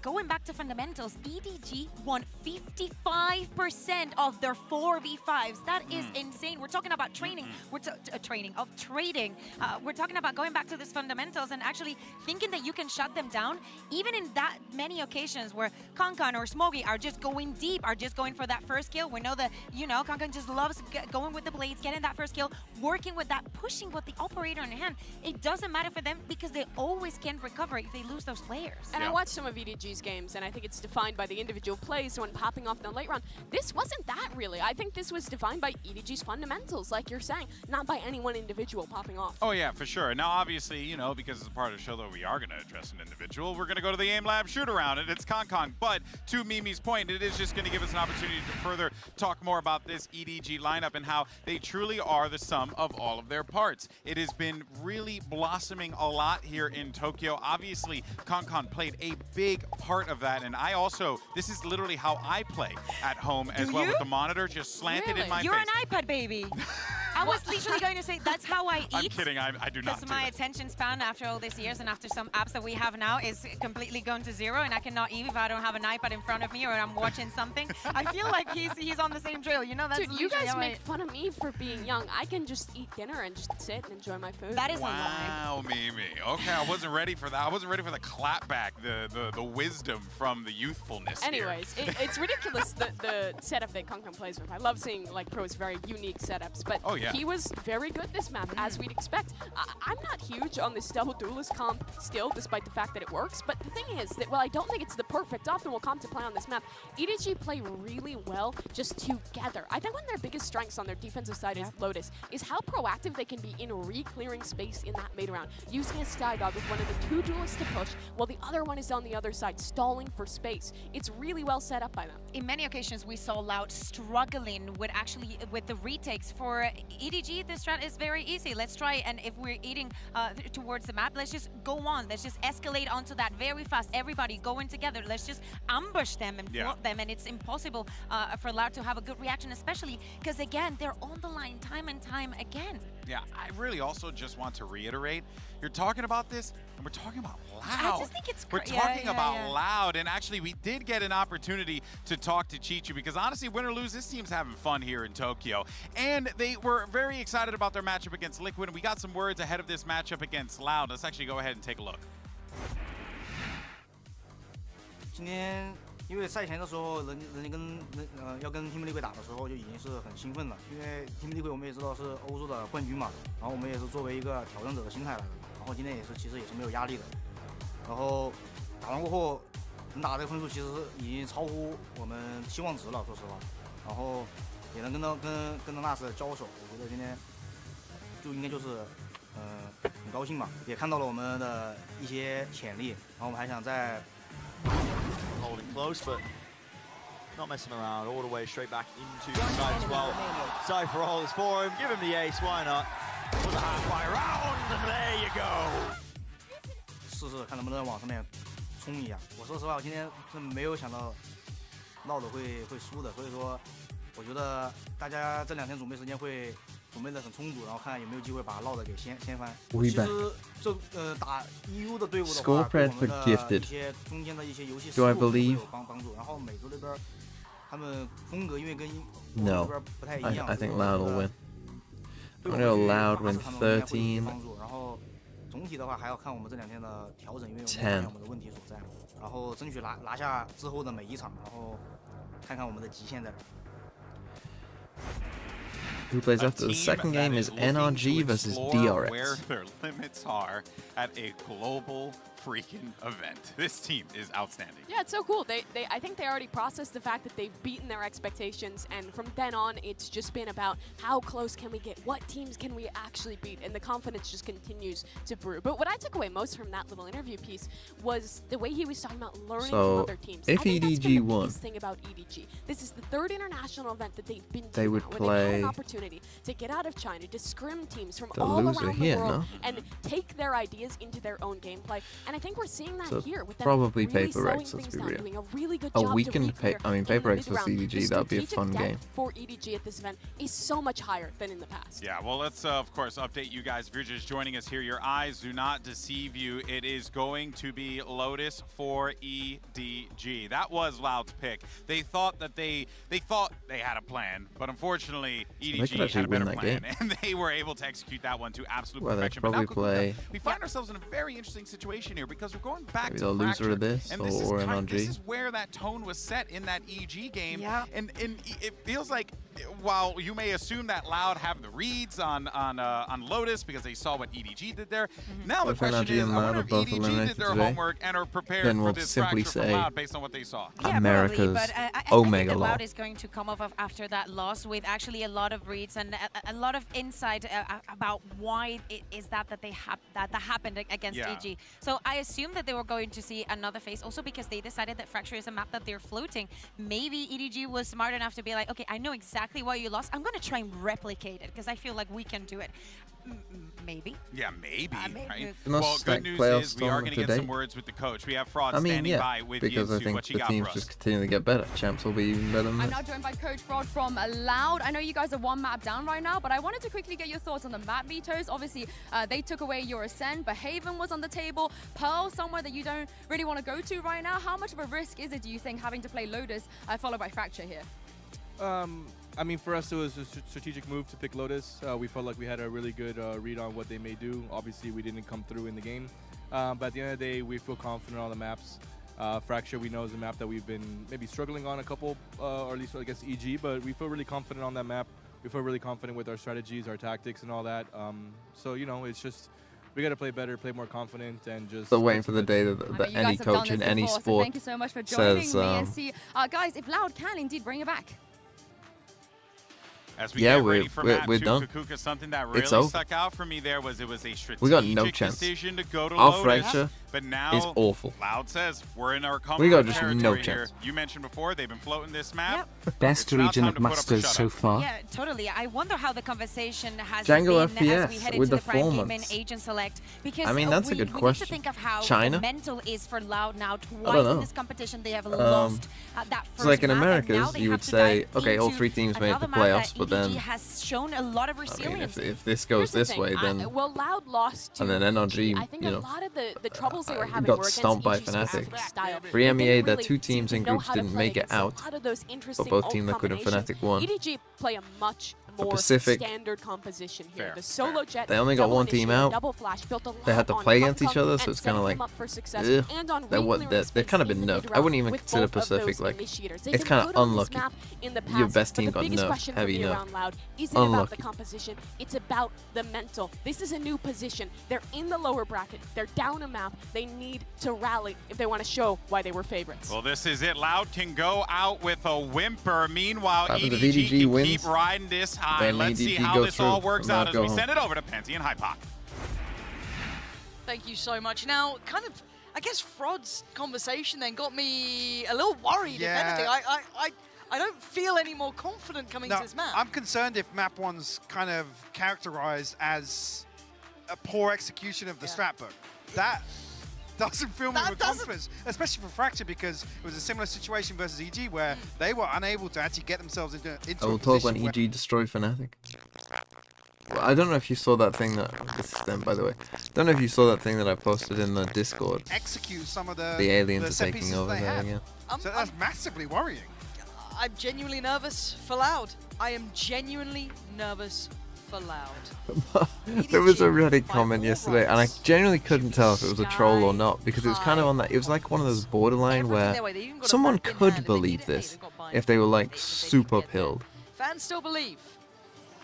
[SPEAKER 2] going back to fundamentals, EDG won 55% of their 4v5s. That is insane. We're talking about training. We're trading. We're talking about going back to these fundamentals and actually thinking that you can shut them down, even in that many occasions where Kankan or Smoggy are just going deep, are just going for that first kill. We know that, Kankan just loves going with the blades, getting that first kill, working with that, pushing with the operator in hand. It doesn't matter for them because they always can recover if they lose those players.
[SPEAKER 4] And I watched some of EDG's games, and I think it's defined by the individual plays when popping off in the late round. This wasn't that, really. I think this was defined by EDG's fundamentals, like you're saying, not by any one individual popping off.
[SPEAKER 3] Oh, yeah, for sure. Now, obviously, because it's a part of the show that we are going to address an individual, we're going to go to the Aim Lab shoot-around, and it's Kong. But to Mimi's point, it is just going to give us an opportunity to further talk more about this EDG lineup and how they truly are the sum of all of their parts. It has been really blossoming a lot here in Tokyo. Obviously, Kong played a big part of that, and I also, this is literally how I play at home as well with the monitor just slanted in my face.
[SPEAKER 2] You're an iPad baby. I was literally going to say that's how I eat.
[SPEAKER 3] I'm kidding. I do not.
[SPEAKER 2] Because my attention span after all these years and after some apps that we have now is completely gone to zero, and I cannot eat if I don't have an iPad in front of me or I'm watching something. I feel like he's on the same trail. You know, that's
[SPEAKER 4] Dude, you guys make fun of me for being young. I can just eat dinner and just sit and enjoy my food.
[SPEAKER 2] That is
[SPEAKER 3] a lie. Wow, Mimi. Okay, I wasn't ready for that. I wasn't ready for the clapback, the wisdom from the youthfulness.
[SPEAKER 4] Anyways, it's ridiculous the setup that Kong plays with. I love seeing like pros very unique setups, but he was very good this map, as we'd expect. I'm not huge on this double duelist comp still, despite the fact that it works, but the thing is that while I don't think it's the perfect optimal comp to play on this map, EDG play really well just together. I think one of their biggest strengths on their defensive side is Lotus, is how proactive they can be in re-clearing space in that mid round, using a Skydog with one of the two duelists to push, while the other one is on the other side, stalling for space. It's really well set up by them.
[SPEAKER 2] In many occasions, we saw Loud struggling with the retakes. For EDG, this strat is very easy. Let's try, and if we're eating towards the map, let's just go on. Let's just escalate onto that very fast. Everybody going together. Let's just ambush them and float them, and it's impossible for Loud to have a good reaction, especially because, again, they're on the line time and time again.
[SPEAKER 3] Yeah, I really also just want to reiterate, you're talking about this, and we're talking about Loud.
[SPEAKER 2] I just think it's
[SPEAKER 3] We're talking about Loud, and actually we did get an opportunity to talk to Chichu, because honestly, win or lose, this team's having fun here in Tokyo. And they were very excited about their matchup against Liquid, and we got some words ahead of this matchup against Loud. Let's actually go ahead and take a look.
[SPEAKER 15] 今天因为赛前的时候，要跟 Team Liquid 打的时候就已经是很兴奋了，因为 Team Liquid 我们也知道是欧洲的冠军嘛，然后我们也是作为一个挑战者的心态来的，然后今天其实也是没有压力的，然后打完过后能打这个分数其实已经超乎我们期望值了，说实话，然后也能跟着纳斯交手，我觉得今天就应该就是很高兴嘛，也看到了我们的一些潜力，然后我们还想再。
[SPEAKER 16] Holding close, but not messing around. All the way straight back into the side as well. Cypher holds for him. Give him the ace. Why not? For the halfway round, and there you go.
[SPEAKER 15] 试试看能不能往上面冲一下。我说实话，我今天是没有想到闹的会输的，所以说我觉得大家这2天准备时间会准备的很充足，然后看有没有机会把闹的给掀翻。其实这打 EU 的队伍的话，对我们的一些中间的一些游戏思路会有帮助。然后美洲那边他们风格因为跟我们这边不太一样，
[SPEAKER 1] I think Loud will win. I'm gonna go Loud win 13.
[SPEAKER 15] 然后总体的话还要看我们这2天的调整，因为我们发现我们的问题所在，然后争取拿下之后的每一场，然后看看我们的极限在哪。
[SPEAKER 1] Who plays after? The second game is NRG versus DRX.
[SPEAKER 3] Where their limits are at a global freaking event. This team is outstanding.
[SPEAKER 4] Yeah, it's so cool. I think they already processed the fact that they've beaten their expectations, and from then on, it's just been about how close can we get, what teams can we actually beat, and the confidence just continues to brew. But what I took away most from that little interview piece was the way he was talking about learning from other teams.
[SPEAKER 1] If EDG won,
[SPEAKER 4] thing about EDG, this is the 3rd international event that they've been to.
[SPEAKER 1] They would play.
[SPEAKER 4] To get out of China, to scrim teams from all around the world and take their ideas into their own gameplay. And I think we're seeing that here with them
[SPEAKER 1] probably
[SPEAKER 4] really
[SPEAKER 1] Paper X,
[SPEAKER 4] slowing
[SPEAKER 1] let's
[SPEAKER 4] things
[SPEAKER 1] be
[SPEAKER 4] down,
[SPEAKER 1] real.
[SPEAKER 4] doing a really good
[SPEAKER 1] A
[SPEAKER 4] job
[SPEAKER 1] weakened Paper X versus EDG, that'd be a fun game.
[SPEAKER 4] For EDG at this event is so much higher than in the past.
[SPEAKER 3] Yeah, well, let's of course update you guys. If you're just joining us here, your eyes do not deceive you. It is going to be Lotus for EDG. That was Loud's pick. They thought that they had a plan, but unfortunately EDG had a better plan, and they were able to execute that one to absolute perfection.
[SPEAKER 1] Probably play.
[SPEAKER 3] We find ourselves in a very interesting situation here because we're going back
[SPEAKER 1] maybe
[SPEAKER 3] to
[SPEAKER 1] the loser of this,
[SPEAKER 3] and
[SPEAKER 1] or NRG.
[SPEAKER 3] This is where that tone was set in that EG game, and it feels like while you may assume that Loud have the reads on Lotus because they saw what EDG did there, now the question is, I wonder if EDG did their homework and are prepared for this fracture from Loud based on what they saw.
[SPEAKER 2] Yeah,
[SPEAKER 1] America's
[SPEAKER 2] but I
[SPEAKER 1] Omega
[SPEAKER 2] think
[SPEAKER 1] Law.
[SPEAKER 2] Loud is going to come off after that loss with actually a lot of reads and a lot of insight about why it is that happened against EG. So I assume that they were going to see another phase, also because they decided that Fracture is a map that they're floating. Maybe EDG was smart enough to be like, okay, I know exactly exactly why you lost. I'm going to try and replicate it because I feel like we can do it. Maybe.
[SPEAKER 3] Yeah, maybe. Right?
[SPEAKER 1] Well,
[SPEAKER 3] good news is we are going to get some words with the coach. We have Fraud standing by with you.
[SPEAKER 1] Because I think the teams just continue to get better. Champs will be even better than
[SPEAKER 17] I'm
[SPEAKER 1] this.
[SPEAKER 17] now joined by Coach Fraud from Loud. I know you guys are one map down right now, but I wanted to quickly get your thoughts on the map vetoes. Obviously, they took away your Ascend, but Haven was on the table. Pearl, somewhere that you don't really want to go to right now. How much of a risk is it, do you think, having to play Lotus followed by Fracture here?
[SPEAKER 10] I mean, for us, it was a strategic move to pick Lotus. We felt like we had a really good read on what they may do. Obviously, we didn't come through in the game. But at the end of the day, we feel confident on the maps. Fracture, we know, is a map that we've been maybe struggling on a couple, or at least against EG, but we feel really confident on that map. We feel really confident with our strategies, our tactics, and all that. So, you know, it's just... we got to play better, play more confident, and just...
[SPEAKER 1] Still waiting for the day that any coach in any sport
[SPEAKER 17] so thank you so much for joining
[SPEAKER 1] says,
[SPEAKER 17] me and see, guys, if Loud can indeed bring it back.
[SPEAKER 3] As we get ready for map
[SPEAKER 1] we're
[SPEAKER 3] 2,
[SPEAKER 1] done.
[SPEAKER 3] Kukuka, something that really stuck out for me there was it was a strategic decision to go to
[SPEAKER 1] Our
[SPEAKER 3] Lotus,
[SPEAKER 1] Fracture
[SPEAKER 3] but now
[SPEAKER 1] is awful.
[SPEAKER 3] Loud says we're in our
[SPEAKER 1] We got
[SPEAKER 3] comfort
[SPEAKER 1] just
[SPEAKER 3] territory
[SPEAKER 1] no
[SPEAKER 3] here.
[SPEAKER 1] chance.
[SPEAKER 3] You mentioned before they've been floating this map.
[SPEAKER 8] Best region of Masters so far.
[SPEAKER 2] Yeah, totally. I wonder how the conversation has
[SPEAKER 1] Django
[SPEAKER 2] been as we
[SPEAKER 1] FPS
[SPEAKER 2] head
[SPEAKER 1] with
[SPEAKER 2] into
[SPEAKER 1] the
[SPEAKER 2] the Prime
[SPEAKER 1] 4
[SPEAKER 2] Game and
[SPEAKER 1] months.
[SPEAKER 2] Agent Select. Because
[SPEAKER 1] I mean, that's a good
[SPEAKER 2] we
[SPEAKER 1] question.
[SPEAKER 2] need to think of how
[SPEAKER 1] China?
[SPEAKER 2] the mental is for Loud now.
[SPEAKER 1] don't
[SPEAKER 2] Twice
[SPEAKER 1] know.
[SPEAKER 2] in this competition they have lost that first
[SPEAKER 1] So like in
[SPEAKER 2] map, and now
[SPEAKER 1] Americas,
[SPEAKER 2] they
[SPEAKER 1] you
[SPEAKER 2] have
[SPEAKER 1] would
[SPEAKER 2] to
[SPEAKER 1] say,
[SPEAKER 2] dive
[SPEAKER 1] okay, all
[SPEAKER 2] into
[SPEAKER 1] 3 teams made the
[SPEAKER 2] another map
[SPEAKER 1] playoffs,
[SPEAKER 2] that
[SPEAKER 1] but
[SPEAKER 2] EDG
[SPEAKER 1] then...
[SPEAKER 2] has shown a lot of
[SPEAKER 1] I mean,
[SPEAKER 2] resilience.
[SPEAKER 1] if this goes this way, then...
[SPEAKER 4] well, Loud lost to
[SPEAKER 1] and then NRG,
[SPEAKER 4] I think
[SPEAKER 1] you
[SPEAKER 4] a
[SPEAKER 1] know,
[SPEAKER 4] lot of the troubles they were having
[SPEAKER 1] got
[SPEAKER 4] were against
[SPEAKER 1] stomped by
[SPEAKER 4] EG's
[SPEAKER 1] Fnatic.
[SPEAKER 4] specific style.
[SPEAKER 1] For
[SPEAKER 4] They
[SPEAKER 1] MEA,
[SPEAKER 4] didn't
[SPEAKER 1] the
[SPEAKER 4] really
[SPEAKER 1] 2 teams
[SPEAKER 4] seem
[SPEAKER 1] in
[SPEAKER 4] to know
[SPEAKER 1] groups
[SPEAKER 4] how to
[SPEAKER 1] didn't
[SPEAKER 4] play
[SPEAKER 1] make it
[SPEAKER 4] against a
[SPEAKER 1] out,
[SPEAKER 4] lot of those
[SPEAKER 1] but
[SPEAKER 4] interesting
[SPEAKER 1] both
[SPEAKER 4] ult
[SPEAKER 1] team Liquid and
[SPEAKER 4] combinations.
[SPEAKER 1] Fnatic won.
[SPEAKER 4] EDG play a much more
[SPEAKER 1] Pacific,
[SPEAKER 4] standard composition here.
[SPEAKER 3] Fair,
[SPEAKER 4] The solo jet,
[SPEAKER 1] they only got
[SPEAKER 4] double
[SPEAKER 1] 1 team
[SPEAKER 4] initiator,
[SPEAKER 1] out.
[SPEAKER 4] double flash, built a lot
[SPEAKER 1] They had to
[SPEAKER 4] on
[SPEAKER 1] play against each
[SPEAKER 4] Hong
[SPEAKER 1] other,
[SPEAKER 4] Kong
[SPEAKER 1] so
[SPEAKER 4] and
[SPEAKER 1] it's kind of
[SPEAKER 4] setting
[SPEAKER 1] like,
[SPEAKER 4] them up for success.
[SPEAKER 1] ugh,
[SPEAKER 4] And on
[SPEAKER 1] they've kind of been nerfed. I wouldn't even consider Pacific like, it's kind of unlucky. Your best team got nerfed, heavy nerf.
[SPEAKER 4] Isn't about the
[SPEAKER 1] Unlucky.
[SPEAKER 4] composition, it's about the mental. This is a new position. They're in the lower bracket. They're down a map. They need to rally if they want to show why they were favorites.
[SPEAKER 3] Well, this is it. Loud can go out with a whimper. Meanwhile,
[SPEAKER 1] If
[SPEAKER 3] EDG
[SPEAKER 1] EDG
[SPEAKER 3] can
[SPEAKER 1] wins,
[SPEAKER 3] keep riding this high.
[SPEAKER 1] then
[SPEAKER 3] Let's see
[SPEAKER 1] EDG
[SPEAKER 3] how
[SPEAKER 1] go
[SPEAKER 3] this all
[SPEAKER 1] through,
[SPEAKER 3] works
[SPEAKER 1] and
[SPEAKER 3] out
[SPEAKER 1] I'll
[SPEAKER 3] as
[SPEAKER 1] go
[SPEAKER 3] we
[SPEAKER 1] home.
[SPEAKER 3] send it over to Pensy and Hypoc.
[SPEAKER 11] Thank you so much. Now, kind of, I guess Fraud's conversation then got me a little worried, if anything. I don't feel any more confident coming to this map.
[SPEAKER 12] I'm concerned if map 1's kind of characterized as a poor execution of the strat book. That doesn't fill me with confidence, especially for Fracture, because it was a similar situation versus EG where they were unable to actually get themselves into
[SPEAKER 1] I will talk when EG destroyed Fnatic. Well, I don't know if you saw that thing that... This is them, by the way. Don't know if you saw that thing that I posted in the Discord.
[SPEAKER 12] execute some of the
[SPEAKER 1] aliens
[SPEAKER 12] set
[SPEAKER 1] are taking
[SPEAKER 12] pieces
[SPEAKER 1] over
[SPEAKER 12] they
[SPEAKER 1] there
[SPEAKER 12] have.
[SPEAKER 1] again.
[SPEAKER 12] So that's massively worrying.
[SPEAKER 11] I'm genuinely nervous for Loud. I am genuinely nervous for Loud.
[SPEAKER 1] There was a Reddit comment yesterday, and I genuinely couldn't tell if it was a troll or not, because it was kind of on that... It was like one of those borderline where someone could believe this if they were like super pilled.
[SPEAKER 11] Fans still believe.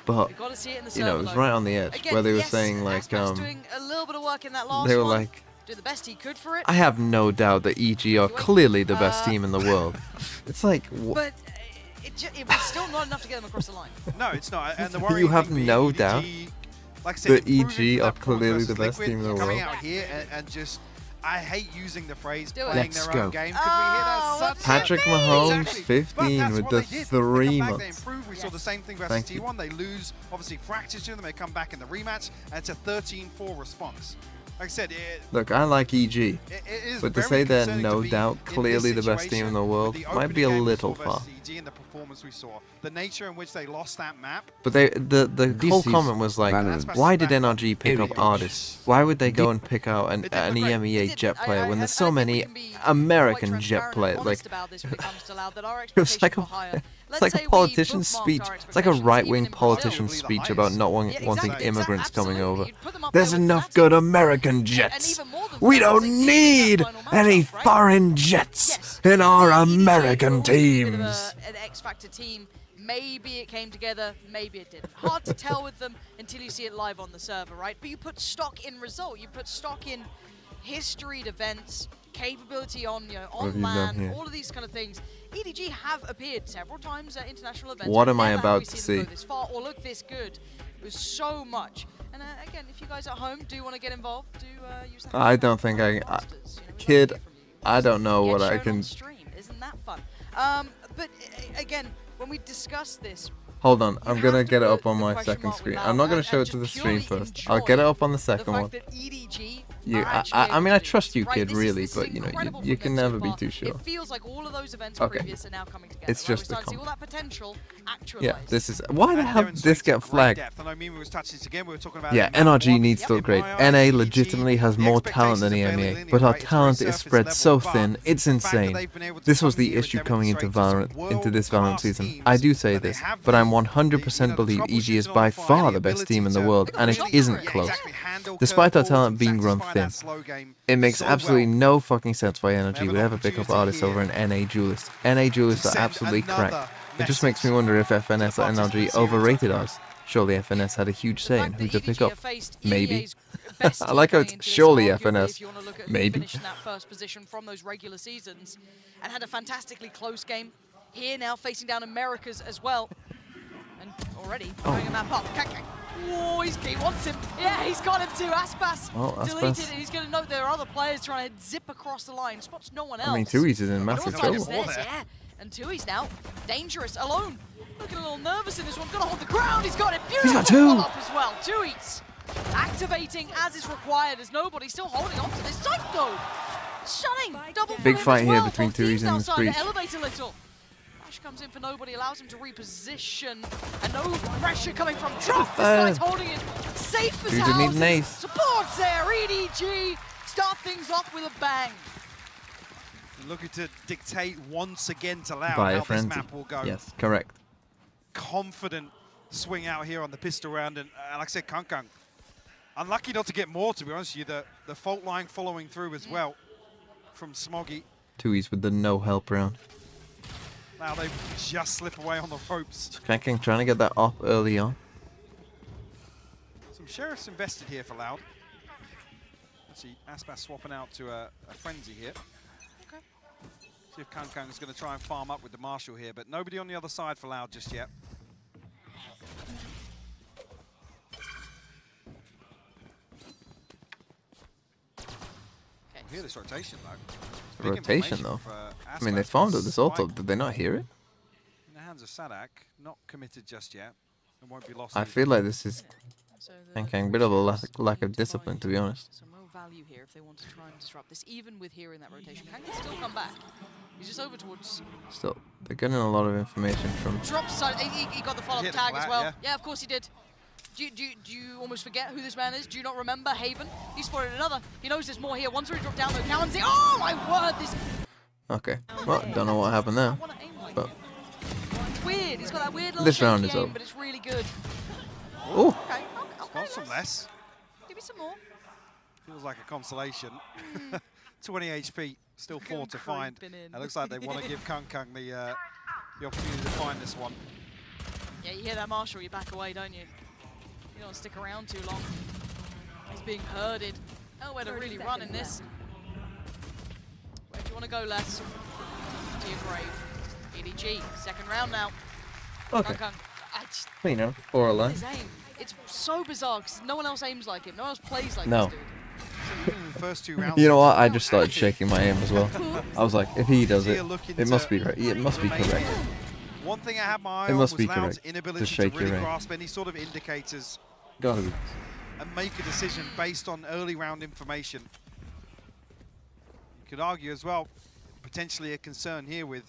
[SPEAKER 1] But,
[SPEAKER 11] We've got to see it in the
[SPEAKER 1] you know, it was
[SPEAKER 11] server
[SPEAKER 1] right on the edge,
[SPEAKER 11] Again,
[SPEAKER 1] where they were
[SPEAKER 11] yes,
[SPEAKER 1] saying like,
[SPEAKER 11] doing a little bit of work in that last
[SPEAKER 1] they were
[SPEAKER 11] one.
[SPEAKER 1] like,
[SPEAKER 11] Doing the best he could for it.
[SPEAKER 1] I have no doubt that EG are clearly the best team in the world. It's like,
[SPEAKER 11] But it was still not enough to get them across the line.
[SPEAKER 12] No, it's not. And the worrying
[SPEAKER 1] you have
[SPEAKER 12] thing being
[SPEAKER 1] no
[SPEAKER 12] EDG,
[SPEAKER 1] doubt
[SPEAKER 12] like I said,
[SPEAKER 1] that EG are clearly the best
[SPEAKER 12] Liquid
[SPEAKER 1] team in the
[SPEAKER 12] coming
[SPEAKER 1] world.
[SPEAKER 12] out here and just, I hate using the phrase
[SPEAKER 11] Do it.
[SPEAKER 12] playing
[SPEAKER 8] Let's
[SPEAKER 12] their own
[SPEAKER 8] go.
[SPEAKER 12] game, because we hear that such
[SPEAKER 1] Patrick Mahomes,
[SPEAKER 12] Exactly. But
[SPEAKER 1] 15
[SPEAKER 12] that's
[SPEAKER 1] with
[SPEAKER 12] what
[SPEAKER 1] the
[SPEAKER 12] they did.
[SPEAKER 1] 3
[SPEAKER 12] They come back,
[SPEAKER 1] months.
[SPEAKER 12] They improve. We saw the same thing versus
[SPEAKER 1] Thank you.
[SPEAKER 12] T1. They lose, obviously, Fractures to them. They come back in the rematch, and it's a 13-4 response. Like I said,
[SPEAKER 1] Look, I like EG,
[SPEAKER 12] it is
[SPEAKER 1] but to
[SPEAKER 12] very
[SPEAKER 1] say they're
[SPEAKER 12] concerning
[SPEAKER 1] no
[SPEAKER 12] to be
[SPEAKER 1] doubt
[SPEAKER 12] in this
[SPEAKER 1] clearly the best team in the
[SPEAKER 12] situation
[SPEAKER 1] world
[SPEAKER 12] with the
[SPEAKER 1] might be a
[SPEAKER 12] opening game
[SPEAKER 1] little
[SPEAKER 12] versus
[SPEAKER 1] far.
[SPEAKER 12] EG and the performance we saw, the nature in which they lost that map.
[SPEAKER 1] But the whole comment was like, why did NRG pick up artists? Why would they go and pick out an EMEA Jet player when there's so many American Jet players? Like, it was like a politician's speech. It's like a right-wing politician's speech about not wanting immigrants coming over. There's enough good American jets. We don't need any foreign jets in our American teams.
[SPEAKER 11] An X Factor team. Maybe it came together, maybe it didn't. Hard to tell with them until you see it live on the server, right? But you put stock in result. You put stock in historied events, capability on, on land, all of these kind of things. EDG have appeared several times at international events.
[SPEAKER 1] What am I
[SPEAKER 11] Never have
[SPEAKER 1] about
[SPEAKER 11] we
[SPEAKER 1] to
[SPEAKER 11] seen them
[SPEAKER 1] see?
[SPEAKER 11] go this far or look this good. It was so much. And again, if you guys at home do want to get involved, do use the
[SPEAKER 1] I don't think kid, I don't know what I can...
[SPEAKER 11] Isn't that fun? But again, when we discuss this,
[SPEAKER 1] Hold on, I'm gonna get it up on my second screen. I'm not gonna show it to the stream first. I'll get it up on the second one. I mean, I trust you, kid, really, but you know, you can never be too sure.
[SPEAKER 11] It feels like all of those events previous are now coming together.
[SPEAKER 1] It's just the
[SPEAKER 11] all that potential actualized.
[SPEAKER 1] Yeah, this is why the hell did this get flagged? Yeah, NRG needs to upgrade. NA legitimately has more talent than EMEA, but our talent is spread so thin, it's insane. This was the issue coming into this Valorant season. I do say this, but I'm 100% believe EG is by far the best team in the world, and it isn't close. Despite our talent being run thin, it makes absolutely no fucking sense why NRG would ever pick up artists over an NA duelist. NA duelists are absolutely cracked. It just makes me wonder if FNS or NRG overrated us. Surely FNS had a huge say in who to pick up. Maybe. I like how it's surely FNS. Maybe.
[SPEAKER 11] That first position from those regular seasons and had a fantastically close game. Here now facing down Americas as well. And already throwing a map up. Oh, he wants him. Yeah, he's got him too. Aspas deleted it. He's going to note there are other players trying to zip across the line. Spots no one else.
[SPEAKER 1] I mean, Tui's is in massive trouble.
[SPEAKER 11] Yeah. And Tui's now dangerous, alone. Looking a little nervous in this one. Gonna hold the ground. He's got it. Beautiful follow-up as well. Tui's activating as is required as nobody's still holding on to this site though. Stunning. Double
[SPEAKER 1] big fight here between Tui's and the street.
[SPEAKER 11] Elevate a little. Comes in for nobody, allows him to reposition, and no pressure coming from drop. This guy's holding it safe as houses. Supports there, EDG start things off with a bang.
[SPEAKER 12] Looking to dictate once again to Loud how this map will go.
[SPEAKER 1] Yes, correct.
[SPEAKER 12] Confident swing out here on the pistol round, and like I said, Kankang unlucky not to get more, to be honest with you. The fault line following through as well from Smoggy.
[SPEAKER 1] Tui's with the no help round.
[SPEAKER 12] Now they just slip away on the ropes.
[SPEAKER 1] Kankang trying to get that off early on.
[SPEAKER 12] Some sheriffs invested here for Loud. Let's see, Aspas swapping out to a frenzy here.
[SPEAKER 11] Okay.
[SPEAKER 12] See if Kankang is going to try and farm up with the Marshal here, but nobody on the other side for Loud just yet. Hear this rotation though.
[SPEAKER 1] Rotation though. I mean, they farmed up this auto. Did they not hear it?
[SPEAKER 12] In the hands of Sadak, not committed just yet. It won't be lost.
[SPEAKER 1] I feel like this is Kankang a bit of a lack of discipline, to be honest.
[SPEAKER 11] So no value here if they want to try and disrupt this, even with hearing that rotation. Kang can still come back. He's just over towards.
[SPEAKER 1] Still, they're getting a lot of information from.
[SPEAKER 11] Drop side. He got the follow-up tag as well. Yeah, of course he did. Do you almost forget who this man is? Do you not remember Haven? He spotted another. He knows there's more here. Once we drop down though, Cowan's it. Oh my word! This.
[SPEAKER 1] Okay. Well, don't know what happened there. But
[SPEAKER 11] it's weird. He's got that weird little
[SPEAKER 1] this round is
[SPEAKER 11] aim,
[SPEAKER 1] over.
[SPEAKER 11] but it's really good.
[SPEAKER 1] Oh.
[SPEAKER 11] Okay.
[SPEAKER 12] Want some less.
[SPEAKER 11] Give me some more.
[SPEAKER 12] Feels like a consolation. 20 HP, still 4 to find. It looks like they want to give Kankang the opportunity to find this one.
[SPEAKER 11] Yeah, you hear that, Marshall, you back away, don't you? You don't want to stick around too long. He's being herded. Nowhere to really run in this. Where do you want to go, Les? To your grave. EDG, second round now.
[SPEAKER 1] Okay. You know, 4 alive.
[SPEAKER 11] His aim. It's so bizarre because no one else aims like him. No one else plays like
[SPEAKER 1] no.
[SPEAKER 11] this dude.
[SPEAKER 12] The first 2 rounds.
[SPEAKER 1] You know what? I just started shaking my aim as well. I was like, if he does it, it must be right. It must be correct.
[SPEAKER 12] One thing I had my eye
[SPEAKER 1] it
[SPEAKER 12] on
[SPEAKER 1] must
[SPEAKER 12] was
[SPEAKER 1] be
[SPEAKER 12] Loud's
[SPEAKER 1] correct
[SPEAKER 12] inability
[SPEAKER 1] to shake
[SPEAKER 12] to really
[SPEAKER 1] your aim.
[SPEAKER 12] grasp any sort of indicators
[SPEAKER 1] Gotta be.
[SPEAKER 12] and make a decision based on early round information. You could argue as well, potentially a concern here with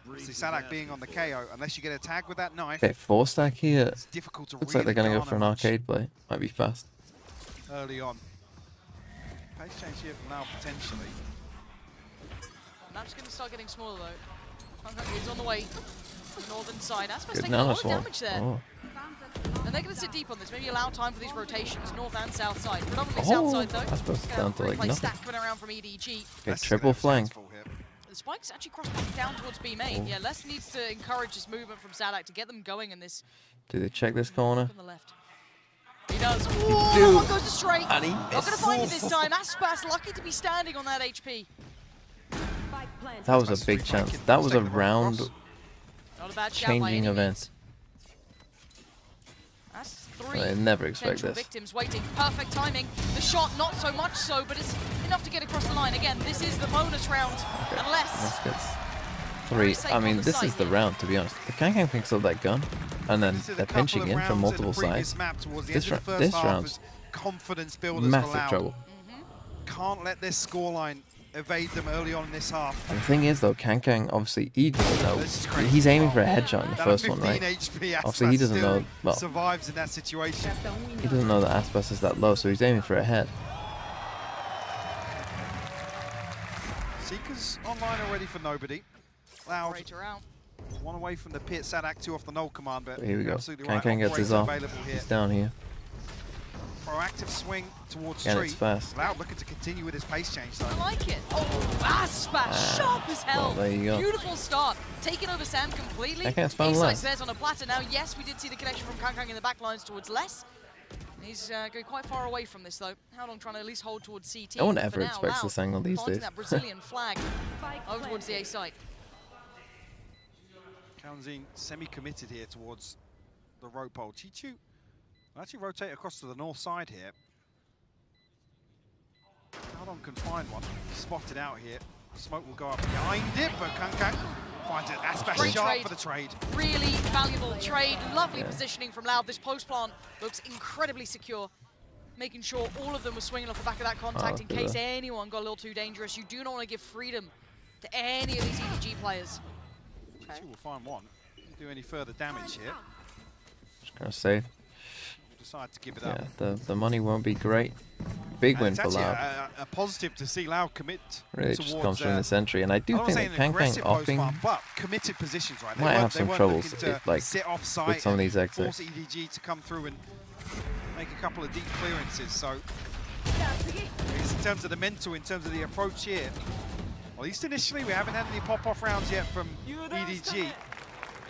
[SPEAKER 12] Sadak being on the KO. Unless you get a tag with that knife.
[SPEAKER 1] Okay, 4 stack here.
[SPEAKER 12] It's difficult to
[SPEAKER 1] looks like they're gonna go for an arcade play. Might be fast.
[SPEAKER 12] Early on. Pace change here from now potentially.
[SPEAKER 11] Map's going to start getting smaller though. He's on the way. Northern side. Aspas taking a
[SPEAKER 1] nano
[SPEAKER 11] lot of
[SPEAKER 1] swap.
[SPEAKER 11] damage there.
[SPEAKER 1] Oh.
[SPEAKER 11] And they're going to sit deep on this. Maybe allow time for these rotations, north and south side. Predominantly south side though.
[SPEAKER 1] Aspas down to like nothing.
[SPEAKER 11] Stack coming around from EDG.
[SPEAKER 1] Okay, triple flank.
[SPEAKER 11] The spike's actually crossed back down towards B main. Yeah, Les needs to encourage this movement from Sadak to get them going in this.
[SPEAKER 1] Do they check this corner?
[SPEAKER 11] From the left. He does.
[SPEAKER 1] do.
[SPEAKER 11] One goes astray.
[SPEAKER 1] And he
[SPEAKER 11] Not going to find it this time. Aspas lucky to be standing on that HP.
[SPEAKER 1] That was a big chance. That was a round changing event.
[SPEAKER 11] That's 3
[SPEAKER 1] I never expect this.
[SPEAKER 11] victims waiting. Perfect timing. The shot not so much so, but it's enough to get across the line. Again, this is the bonus round.
[SPEAKER 1] Okay.
[SPEAKER 11] Unless
[SPEAKER 1] Let's get 3. I mean, this is the round, to be honest. If Kankang picks up that gun, and then they're pinching in from multiple sides. This round's
[SPEAKER 12] confidence builders
[SPEAKER 1] massive trouble.
[SPEAKER 12] Can't let this scoreline evade them early on in this half.
[SPEAKER 1] And the thing is though, Kang obviously he doesn't know. He's aiming for a headshot in the first one, right? Obviously he doesn't know. Well,
[SPEAKER 12] survives in that situation.
[SPEAKER 1] He doesn't know that Aspas is that low, so he's aiming for a head.
[SPEAKER 12] Seekers online already for nobody. Loud. One away from the pit. Sadak 2 off the null command, but
[SPEAKER 1] here we go.
[SPEAKER 12] Kang
[SPEAKER 1] gets his off. He's down here.
[SPEAKER 12] Proactive swing towards
[SPEAKER 1] Again,
[SPEAKER 12] tree.
[SPEAKER 1] it's fast.
[SPEAKER 12] Loud looking to continue with his pace change though.
[SPEAKER 11] I like it. Oh, Aspas, sharp as hell.
[SPEAKER 1] Well, there you go.
[SPEAKER 11] Beautiful start. Taking over Sam completely. There's on a platter now. Yes, we did see the connection from Kang in the back lines towards Les. He's going quite far away from this though. How long trying to at least hold towards CT?
[SPEAKER 1] No one ever expects this angle these days.
[SPEAKER 11] That Brazilian flag over towards the A site.
[SPEAKER 12] Kaunzin semi-committed here towards the rope pole. Chichu will actually rotate across to the north side here. Caldon can find one. Spotted out here. Smoke will go up behind it, but Kang finds it. Aspas sharp for the trade.
[SPEAKER 11] Really valuable trade. Lovely positioning from Loud. This post plant looks incredibly secure. Making sure all of them were swinging off the back of that contact in case anyone got a little too dangerous. You do not want to give freedom to any of these EDG players.
[SPEAKER 12] Chichu will find one. Didn't do any further damage here.
[SPEAKER 1] Just gonna save.
[SPEAKER 12] Decide to give it up.
[SPEAKER 1] Yeah, the money won't be great. Big win for Loud.
[SPEAKER 12] A positive to see Loud commit.
[SPEAKER 1] Really just comes from this entry, and I do think that Kang offing
[SPEAKER 12] but committed positions, right?
[SPEAKER 1] might have some troubles like
[SPEAKER 12] sit off site
[SPEAKER 1] with some of these exits.
[SPEAKER 12] Force EDG to come through and make a couple of deep clearances. So, in terms of the mental, in terms of the approach here, at least initially we haven't had any pop-off rounds yet from EDG.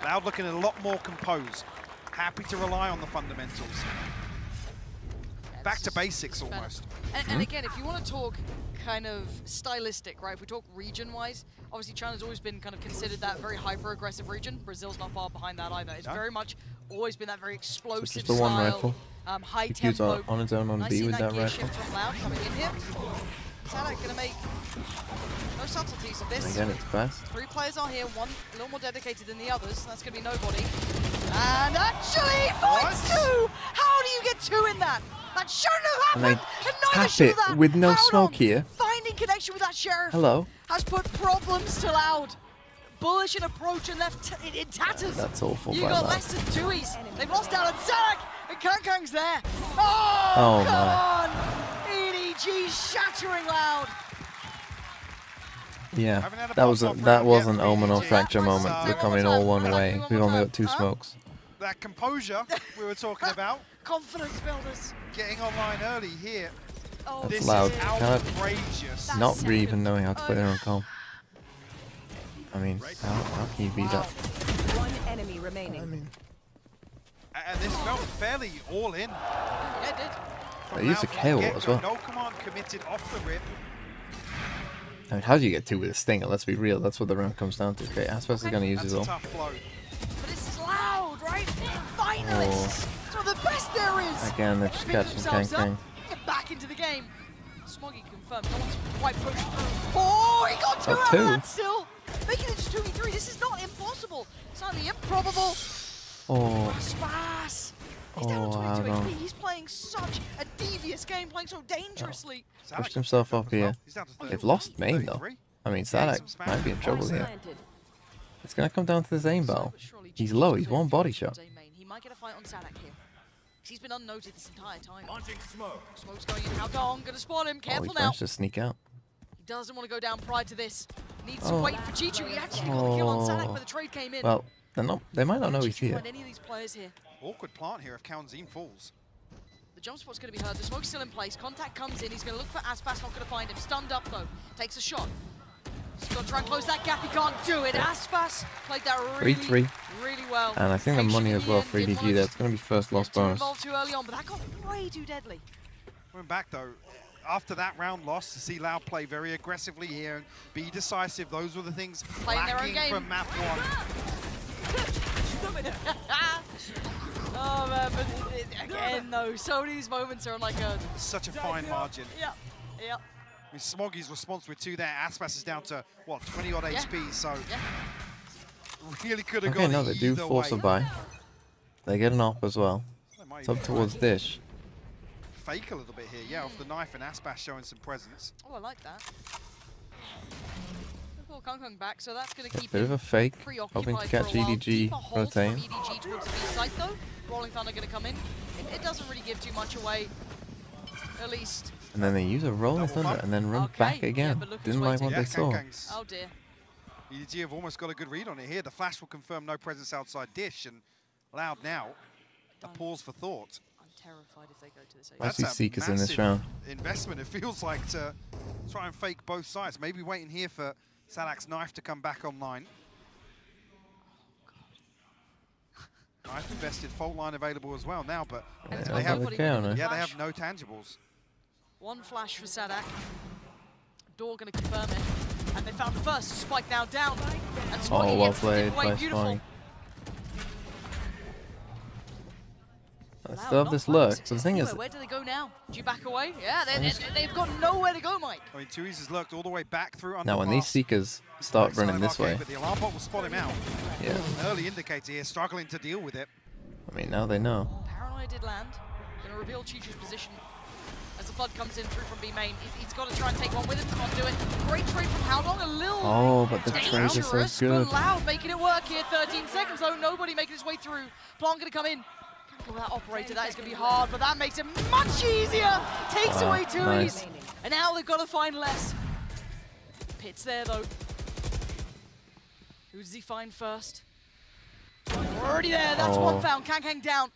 [SPEAKER 12] Loud looking a lot more composed. Happy to rely on the fundamentals. Back to basics almost.
[SPEAKER 11] And again, if you want to talk kind of stylistic, right? If we talk region-wise, obviously China's always been kind of considered that very hyper-aggressive region. Brazil's not far behind that either. It's very much always been that very explosive
[SPEAKER 1] so
[SPEAKER 11] style,
[SPEAKER 1] rifle.
[SPEAKER 11] high
[SPEAKER 1] He
[SPEAKER 11] tempo.
[SPEAKER 1] on his own on B with that rifle.
[SPEAKER 11] From Loud coming in here. Sadak gonna make no subtleties of this.
[SPEAKER 1] Again, it's fast.
[SPEAKER 11] 3 players are here, one a little more dedicated than the others. That's gonna be nobody. And actually, finds 2! How do you get 2 in that? That shouldn't have happened!
[SPEAKER 1] And they tap it with no smoke here.
[SPEAKER 11] Finding connection with that Sheriff.
[SPEAKER 1] Hello.
[SPEAKER 11] Has put problems to Loud. Bullish in approach and left in tatters.
[SPEAKER 1] That's awful.
[SPEAKER 11] You got less than 2s. They've lost out on Sadak, and Kang's there.
[SPEAKER 1] Oh
[SPEAKER 11] come
[SPEAKER 1] my.
[SPEAKER 11] on! EDG shattering Loud.
[SPEAKER 1] Yeah, that was an omen or fracture moment. We're coming all one way. We've only got 2 smokes.
[SPEAKER 12] That composure we were talking about.
[SPEAKER 11] Confidence builders.
[SPEAKER 12] Getting online early here.
[SPEAKER 1] That's Loud. Kind of not really even knowing how to play their own comp. I mean, how can you beat that?
[SPEAKER 18] One enemy remaining.
[SPEAKER 1] I mean,
[SPEAKER 12] and this felt fairly all in.
[SPEAKER 11] Yeah, it did.
[SPEAKER 1] they used a KO as well.
[SPEAKER 12] No command committed off the rip.
[SPEAKER 1] I mean, how do you get 2 with a stinger? Let's be real. That's what the round comes down to. Okay, Aspas is going to use his ult.
[SPEAKER 11] But this is Loud, right? Finalists. So the best there is.
[SPEAKER 1] Again, they're just catching Kang.
[SPEAKER 11] Get back into the game. Smoggy confirmed. No one's quite pushed through. Oh, he got 2 out of that still. Making it to 2v3. This is not impossible. It's only improbable.
[SPEAKER 1] Oh.
[SPEAKER 11] Aspas. He's down on 22 HP. He's playing such a devious game, playing so dangerously.
[SPEAKER 1] Pushed himself up here. They've lost main though. I mean, Sadak might be in trouble here. It's going to come down to this aim battle. He's low. He's 1 body shot.
[SPEAKER 11] He might get a fight on Sadak here. He's been unnoted this entire time. Smoke's going in. Caldon gonna spawn him. Careful
[SPEAKER 1] he
[SPEAKER 11] now.
[SPEAKER 1] managed to sneak out.
[SPEAKER 11] He doesn't want to go down prior to this. Needs to wait for Chichu. He actually got the kill on Sadak, but the trade came in.
[SPEAKER 1] Well, they might not know he's here.
[SPEAKER 11] Any of these players here.
[SPEAKER 12] Awkward plant here if Kaunzin falls.
[SPEAKER 11] The jump spot's going to be heard. The smoke's still in place. Contact comes in. He's going to look for Aspas. Not going to find him. Stunned up though. Takes a shot. He's got to try and close that gap. He can't do it. Aspas played that really well.
[SPEAKER 1] And I think the money as well for EDG there. It's going to be first loss bonus.
[SPEAKER 11] Too early on, but that got way too deadly.
[SPEAKER 12] Coming back though, after that round loss, to see Loud play very aggressively here and be decisive, those were the things lacking from map 1.
[SPEAKER 11] Oh man, but again though, so many of these moments are on like a...
[SPEAKER 12] Such a fine margin.
[SPEAKER 11] Yeah.
[SPEAKER 12] I mean, Smoggy's response with 2 there. Aspas is down to, what, 20-odd HP, so really could have gone
[SPEAKER 1] no, they do force a buy. They get an op as well. It's up towards Dish.
[SPEAKER 12] Fake a little bit here, yeah, off the knife, and Aspas showing some presence.
[SPEAKER 11] Oh, I like that. Kung Kung back, so that's going to keep
[SPEAKER 1] A bit of a fake, hoping to catch EDG rotating.
[SPEAKER 11] EDG towards the B side though. Rolling Thunder going to come in. It doesn't really give too much away, at least.
[SPEAKER 1] And then they use a Rolling Thunder and then run back again.
[SPEAKER 11] Yeah,
[SPEAKER 1] Didn't like what they saw.
[SPEAKER 11] Oh dear.
[SPEAKER 12] EDG have almost got a good read on it here. The flash will confirm no presence outside Dish, and Loud now a pause for thought.
[SPEAKER 11] I'm terrified if they go to this.
[SPEAKER 1] I see Seekers in this round.
[SPEAKER 12] Investment, it feels like, to try and fake both sides. Maybe waiting here for Sadak's knife to come back online. Knife invested, fault line available as well now, but they have no tangibles.
[SPEAKER 11] One flash for Sadak. Door going to confirm it, and they found the first spike now down. And
[SPEAKER 1] oh, well played by Smoggy. I still have this look. So the thing is,
[SPEAKER 11] where do they go now? Do you back away? Yeah, they've got nowhere to go, Mike.
[SPEAKER 12] I mean, Tuiz has lurked all the way back through.
[SPEAKER 1] Now, when these Seekers start running this way,
[SPEAKER 12] but the alarm bot will spot him out.
[SPEAKER 1] Yeah.
[SPEAKER 12] An early indicator here, struggling to deal with it.
[SPEAKER 1] I mean, now they know.
[SPEAKER 11] Paranoia did land. Going to reveal Chichu's position as the flood comes in through from B main. He's got to try and take one with him. Can't do it. Great trade from how long? A little.
[SPEAKER 1] Oh, but the trades are so good.
[SPEAKER 11] But Loud making it work here. 13 seconds though. Nobody making his way through. Plant going to come in. Well, that operator, that is going to be hard, but that makes it much easier. Takes away Tuiz. Nice. And now they've got to find less. Pit's there, though. Who does he find first? Already there. That's one found. Kang down.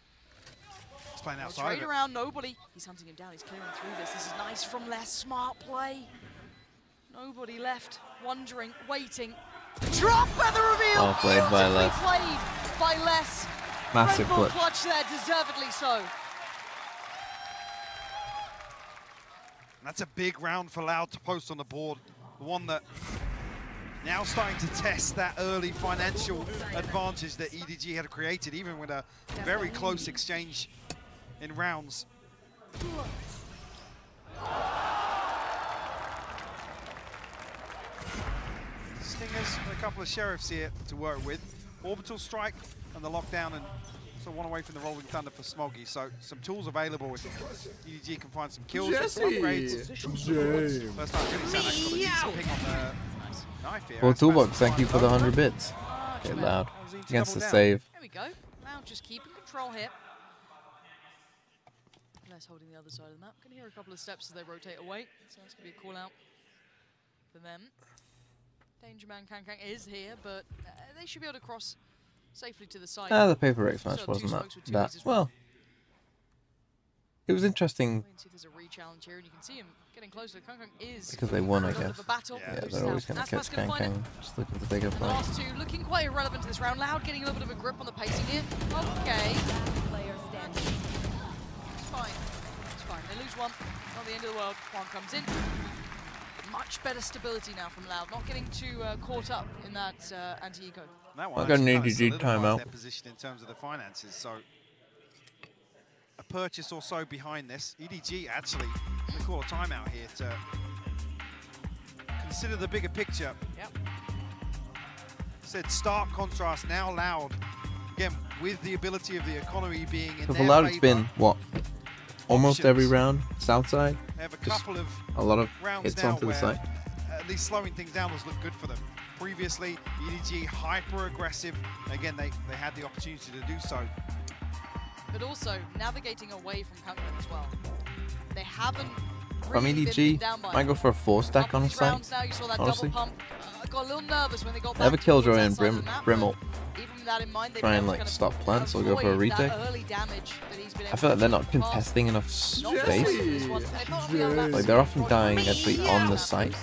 [SPEAKER 12] He's playing outside.
[SPEAKER 11] Trade around, nobody. He's hunting him down. He's clearing through this. This is nice from Les. Smart play. Nobody left. Wondering, waiting. Drop at the reveal.
[SPEAKER 1] Well played by Les.
[SPEAKER 11] Played by Les.
[SPEAKER 1] Massive
[SPEAKER 11] Red Bull clutch there, deservedly so.
[SPEAKER 12] That's a big round for Loud to post on the board. The one that now starting to test that early financial advantage that EDG had created, even with a very close exchange in rounds. Stingers and a couple of Sheriffs here to work with. Orbital Strike and the lockdown, and so one away from the Rolling Thunder for Smoggy. So some tools available if EDG can find some kills, upgrades. First time getting Sadak's got a ping on the knife here.
[SPEAKER 1] Well, Toolbox, thank you for the 100 bits. Okay, Loud against the save.
[SPEAKER 11] There we go. Loud just keeping control here. Les holding the other side of the map. Can hear a couple of steps as they rotate away, so that's going to be a call out for them. Danger Man Kang is here, but they should be able to cross safely to the side.
[SPEAKER 1] The Paper X match wasn't that well. It was interesting.
[SPEAKER 11] There's a re-challenge here, and you can see him getting closer. Kang is
[SPEAKER 1] because they won, I guess.
[SPEAKER 11] Yeah,
[SPEAKER 1] they're always going to catch Kang. Just look at the bigger play.
[SPEAKER 11] The last two looking quite irrelevant to this round. Loud getting a little bit of a grip on the pacing here. Okay. It's fine. It's fine. They lose one. Not the end of the world. One comes in. Much better stability now from Loud. Not getting too caught up in that anti-eco.
[SPEAKER 12] That one
[SPEAKER 1] I got an EDG timeout.
[SPEAKER 12] Their position in terms of the finances, so a purchase or so behind this. EDG actually they call a timeout here to consider the bigger picture.
[SPEAKER 11] Yep.
[SPEAKER 12] Said stark contrast now. Loud again with the ability of the economy being in
[SPEAKER 1] So for
[SPEAKER 12] their
[SPEAKER 1] Loud, it's
[SPEAKER 12] favor.
[SPEAKER 1] been what? Almost every round, south side.
[SPEAKER 12] They have a
[SPEAKER 1] Just
[SPEAKER 12] couple of
[SPEAKER 1] a lot of
[SPEAKER 12] rounds
[SPEAKER 1] hits
[SPEAKER 12] now
[SPEAKER 1] onto the side.
[SPEAKER 12] At least slowing things down has looked good for them. Previously, EDG hyper aggressive. Again, they had the opportunity to do so.
[SPEAKER 11] But also navigating away from Kangkang as well. They haven't
[SPEAKER 1] From
[SPEAKER 11] really
[SPEAKER 1] EDG, might go for a 4-stack on the site.
[SPEAKER 11] now, you saw that
[SPEAKER 1] honestly,
[SPEAKER 11] double pump. Got a little nervous when they got
[SPEAKER 1] they have a
[SPEAKER 11] back
[SPEAKER 1] Killjoy
[SPEAKER 11] towards
[SPEAKER 1] and
[SPEAKER 11] that side of the map,
[SPEAKER 1] Brimmel.
[SPEAKER 11] Even with that in mind,
[SPEAKER 1] Try and like stop plants or go for a retake. I feel like they're not contesting enough space. Like they're often dying actually on the site.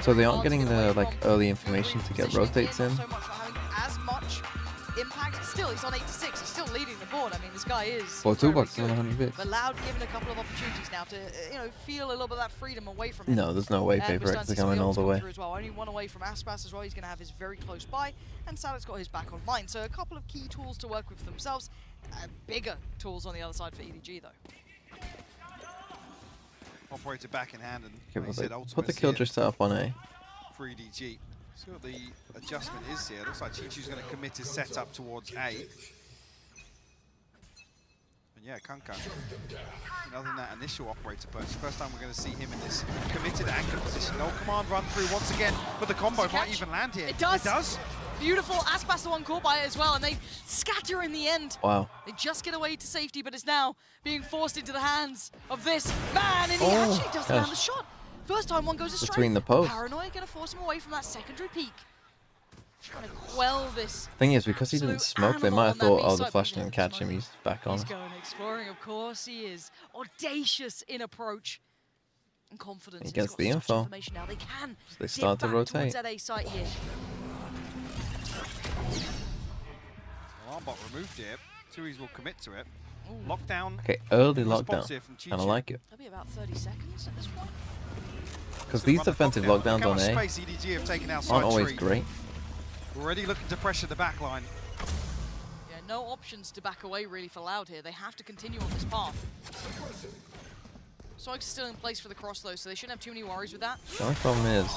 [SPEAKER 1] So they aren't getting the like early information to get rotates in.
[SPEAKER 11] As much impact. Still, he's on 86. He's still leading the board. I mean, this guy is.
[SPEAKER 1] Well, Toolbox is on 100 bits.
[SPEAKER 11] But Loud given a couple of opportunities now to, feel a little bit of that freedom away from him.
[SPEAKER 1] No, there's no way Paper X is coming all the way.
[SPEAKER 11] As well. Only one away from Aspas as well. He's going to have his very close by, and Sadak's got his back online. So a couple of key tools to work with for themselves. Bigger tools on the other side for EDG though.
[SPEAKER 12] Operator back in hand, and
[SPEAKER 1] Okay,
[SPEAKER 12] said
[SPEAKER 1] put the Killjoy setup on A.
[SPEAKER 12] For EDG. See what the adjustment is here. Looks like Chichu's going to commit his setup towards A. yeah, Kankan. Other than that initial operator purchase, first time we're going to see him in this committed anchor position. No command run through once again, but the combo might even land here.
[SPEAKER 11] It does.
[SPEAKER 12] It does.
[SPEAKER 11] Beautiful. Aspas the one caught by it as well, and they scatter in the end.
[SPEAKER 1] Wow.
[SPEAKER 11] They just get away to safety, but it's now being forced into the hands of this man, and he actually doesn't land the shot. First time one goes astray.
[SPEAKER 1] Between the posts.
[SPEAKER 11] Paranoia going to force him away from that secondary peak. Trying to quell this.
[SPEAKER 1] Thing is, because he didn't smoke, they might have thought, oh, the flash didn't catch him, he's back on.
[SPEAKER 11] He's going exploring, of course he is. Audacious in approach. And confidence.
[SPEAKER 1] He gets the info.
[SPEAKER 11] Now they can
[SPEAKER 1] so they start to rotate.
[SPEAKER 11] That A site here.
[SPEAKER 12] Alarmbot removed it. Tui's will commit to it. Lockdown.
[SPEAKER 1] Okay, early lockdown. Kind of like it.
[SPEAKER 11] That'll be about 30 seconds at this point.
[SPEAKER 1] Because these defensive lockdowns on A
[SPEAKER 12] EDG have taken out
[SPEAKER 1] aren't always great.
[SPEAKER 12] Already looking to pressure the back line.
[SPEAKER 11] Yeah, no options to back away really for Loud here. They have to continue on this path. Spike's still in place for the cross though, so they shouldn't have too many worries with that.
[SPEAKER 1] The only problem is,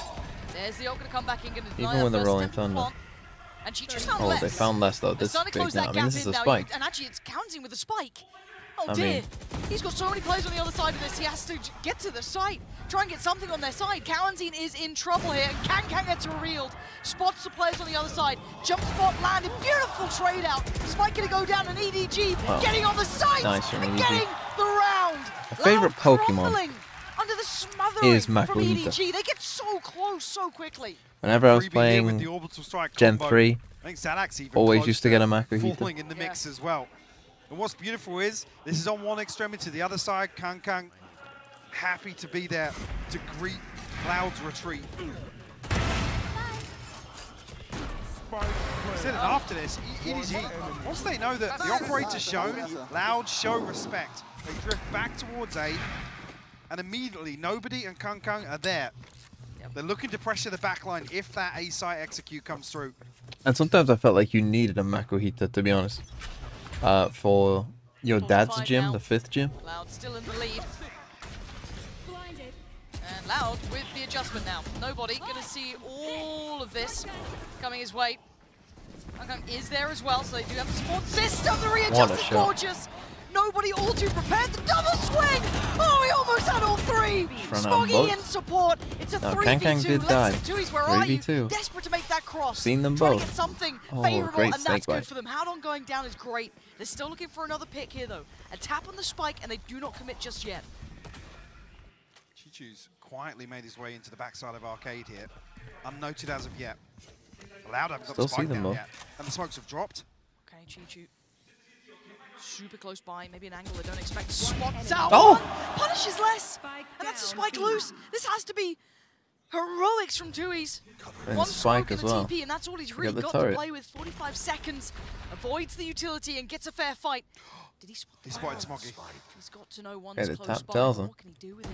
[SPEAKER 11] there's the ult gonna come back in, gonna deny
[SPEAKER 1] even with the
[SPEAKER 11] first
[SPEAKER 1] Rolling
[SPEAKER 11] attempt
[SPEAKER 1] Thunder.
[SPEAKER 11] And Chichu's found
[SPEAKER 1] Oh,
[SPEAKER 11] less.
[SPEAKER 1] they found less though. This is big now. I mean, this is a spike.
[SPEAKER 11] And actually, it's counting with a spike. Oh
[SPEAKER 1] I
[SPEAKER 11] dear.
[SPEAKER 1] mean,
[SPEAKER 11] He's got so many players on the other side of this. He has to get to the site, try and get something on their side. Quarantine is in trouble here, and Kankan gets reeled. Spots the players on the other side. Jump spot landed. Beautiful trade out. Spike gonna go down, and EDG getting on the site
[SPEAKER 1] nice from
[SPEAKER 11] and
[SPEAKER 1] EDG.
[SPEAKER 11] getting the round.
[SPEAKER 1] My favorite Pokemon
[SPEAKER 11] Under the smothering
[SPEAKER 1] is
[SPEAKER 11] from
[SPEAKER 1] Makuhita.
[SPEAKER 11] EDG. They get so close so quickly.
[SPEAKER 1] Whenever I was playing Gen 3,
[SPEAKER 12] I think Zanax even
[SPEAKER 1] always
[SPEAKER 12] close
[SPEAKER 1] used to get a Makuhita.
[SPEAKER 12] falling in the mix as well. And what's beautiful is, this is on one extremity, the other side, Kankan happy to be there to greet Cloud's retreat. Said it after this, EDG, once they know that the operator's shown, Loud show respect. They drift back towards A, and immediately nobody and Kankan are there. They're looking to pressure the backline if that A site execute comes through.
[SPEAKER 1] And sometimes I felt like you needed a Makuhita, to be honest. For your dad's gym, the 5th gym.
[SPEAKER 11] Loud still in the lead. And Loud with the adjustment now. Nobody gonna see all of this coming his way. Kankan is there as well, so they do have a support system. The readjust is gorgeous. Nobody all too prepared. The double swing! Oh, he almost had all three! Smoggy in support. It's a 3v2.
[SPEAKER 1] Kankan did die.
[SPEAKER 11] 3v2. Desperate to make that cross.
[SPEAKER 1] Seen them
[SPEAKER 11] Trying
[SPEAKER 1] both.
[SPEAKER 11] to get something
[SPEAKER 1] great
[SPEAKER 11] favorable, and that's
[SPEAKER 1] bite.
[SPEAKER 11] good for them. Howdon going down is great. They're still looking for another pick here, though. A tap on the spike, and they do not commit just yet.
[SPEAKER 12] Chichu's quietly made his way into the backside of Arcade here. Unnoted as of yet. Loud haven't got the spike down yet. And the smokes have dropped.
[SPEAKER 11] Okay, Chichu. Super close by, maybe an angle they don't expect. Spots out. Punishes less, and that's a spike loose. This has to be heroics from Tui's. One
[SPEAKER 1] spike
[SPEAKER 11] smoke
[SPEAKER 1] as
[SPEAKER 11] and a
[SPEAKER 1] well.
[SPEAKER 11] TP, and that's all he's really got to play with. 45 seconds, avoids the utility and gets a fair fight. Did he spot?
[SPEAKER 12] He spotted Smoggy.
[SPEAKER 11] He's got to know one's
[SPEAKER 1] the
[SPEAKER 11] close
[SPEAKER 1] tap
[SPEAKER 11] by.
[SPEAKER 1] tells him.
[SPEAKER 11] What can he do with it?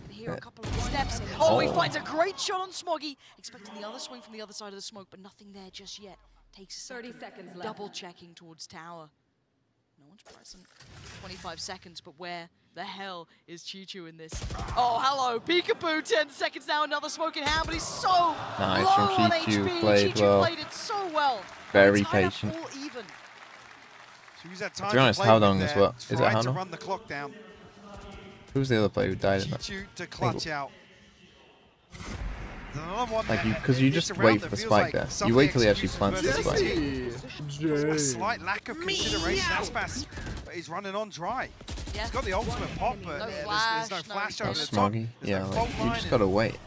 [SPEAKER 11] Can hear a couple of steps. Oh, he finds a great shot on Smoggy. Expecting the other swing from the other side of the smoke, but nothing there just yet. Takes a second.
[SPEAKER 18] 30 seconds left.
[SPEAKER 11] Double checking towards tower. No one's present. 25 seconds, but where the hell is Chichu in this? Oh, hello, Peekaboo, 10 seconds now, another smoke in hand, but he's so
[SPEAKER 1] nice
[SPEAKER 11] low
[SPEAKER 1] from
[SPEAKER 11] on
[SPEAKER 1] Chichu,
[SPEAKER 11] HP.
[SPEAKER 1] played
[SPEAKER 11] Chichu
[SPEAKER 1] well.
[SPEAKER 11] played it so well.
[SPEAKER 1] Very patient.
[SPEAKER 11] All even.
[SPEAKER 1] To be honest, Howdong as well. Is it
[SPEAKER 12] to
[SPEAKER 1] Howdong?
[SPEAKER 12] run the clock down.
[SPEAKER 1] Who's the other player who died in that?
[SPEAKER 12] Chichu to clutch out.
[SPEAKER 1] Like because you just wait for the spike there. You wait till he actually plants the spike.
[SPEAKER 12] A slight lack of consideration. Aspas is running on dry.
[SPEAKER 11] Yeah.
[SPEAKER 12] He's got the ultimate pop, but there's no flash over the top.
[SPEAKER 1] Smoggy, yeah,
[SPEAKER 12] no
[SPEAKER 1] like, you just gotta wait.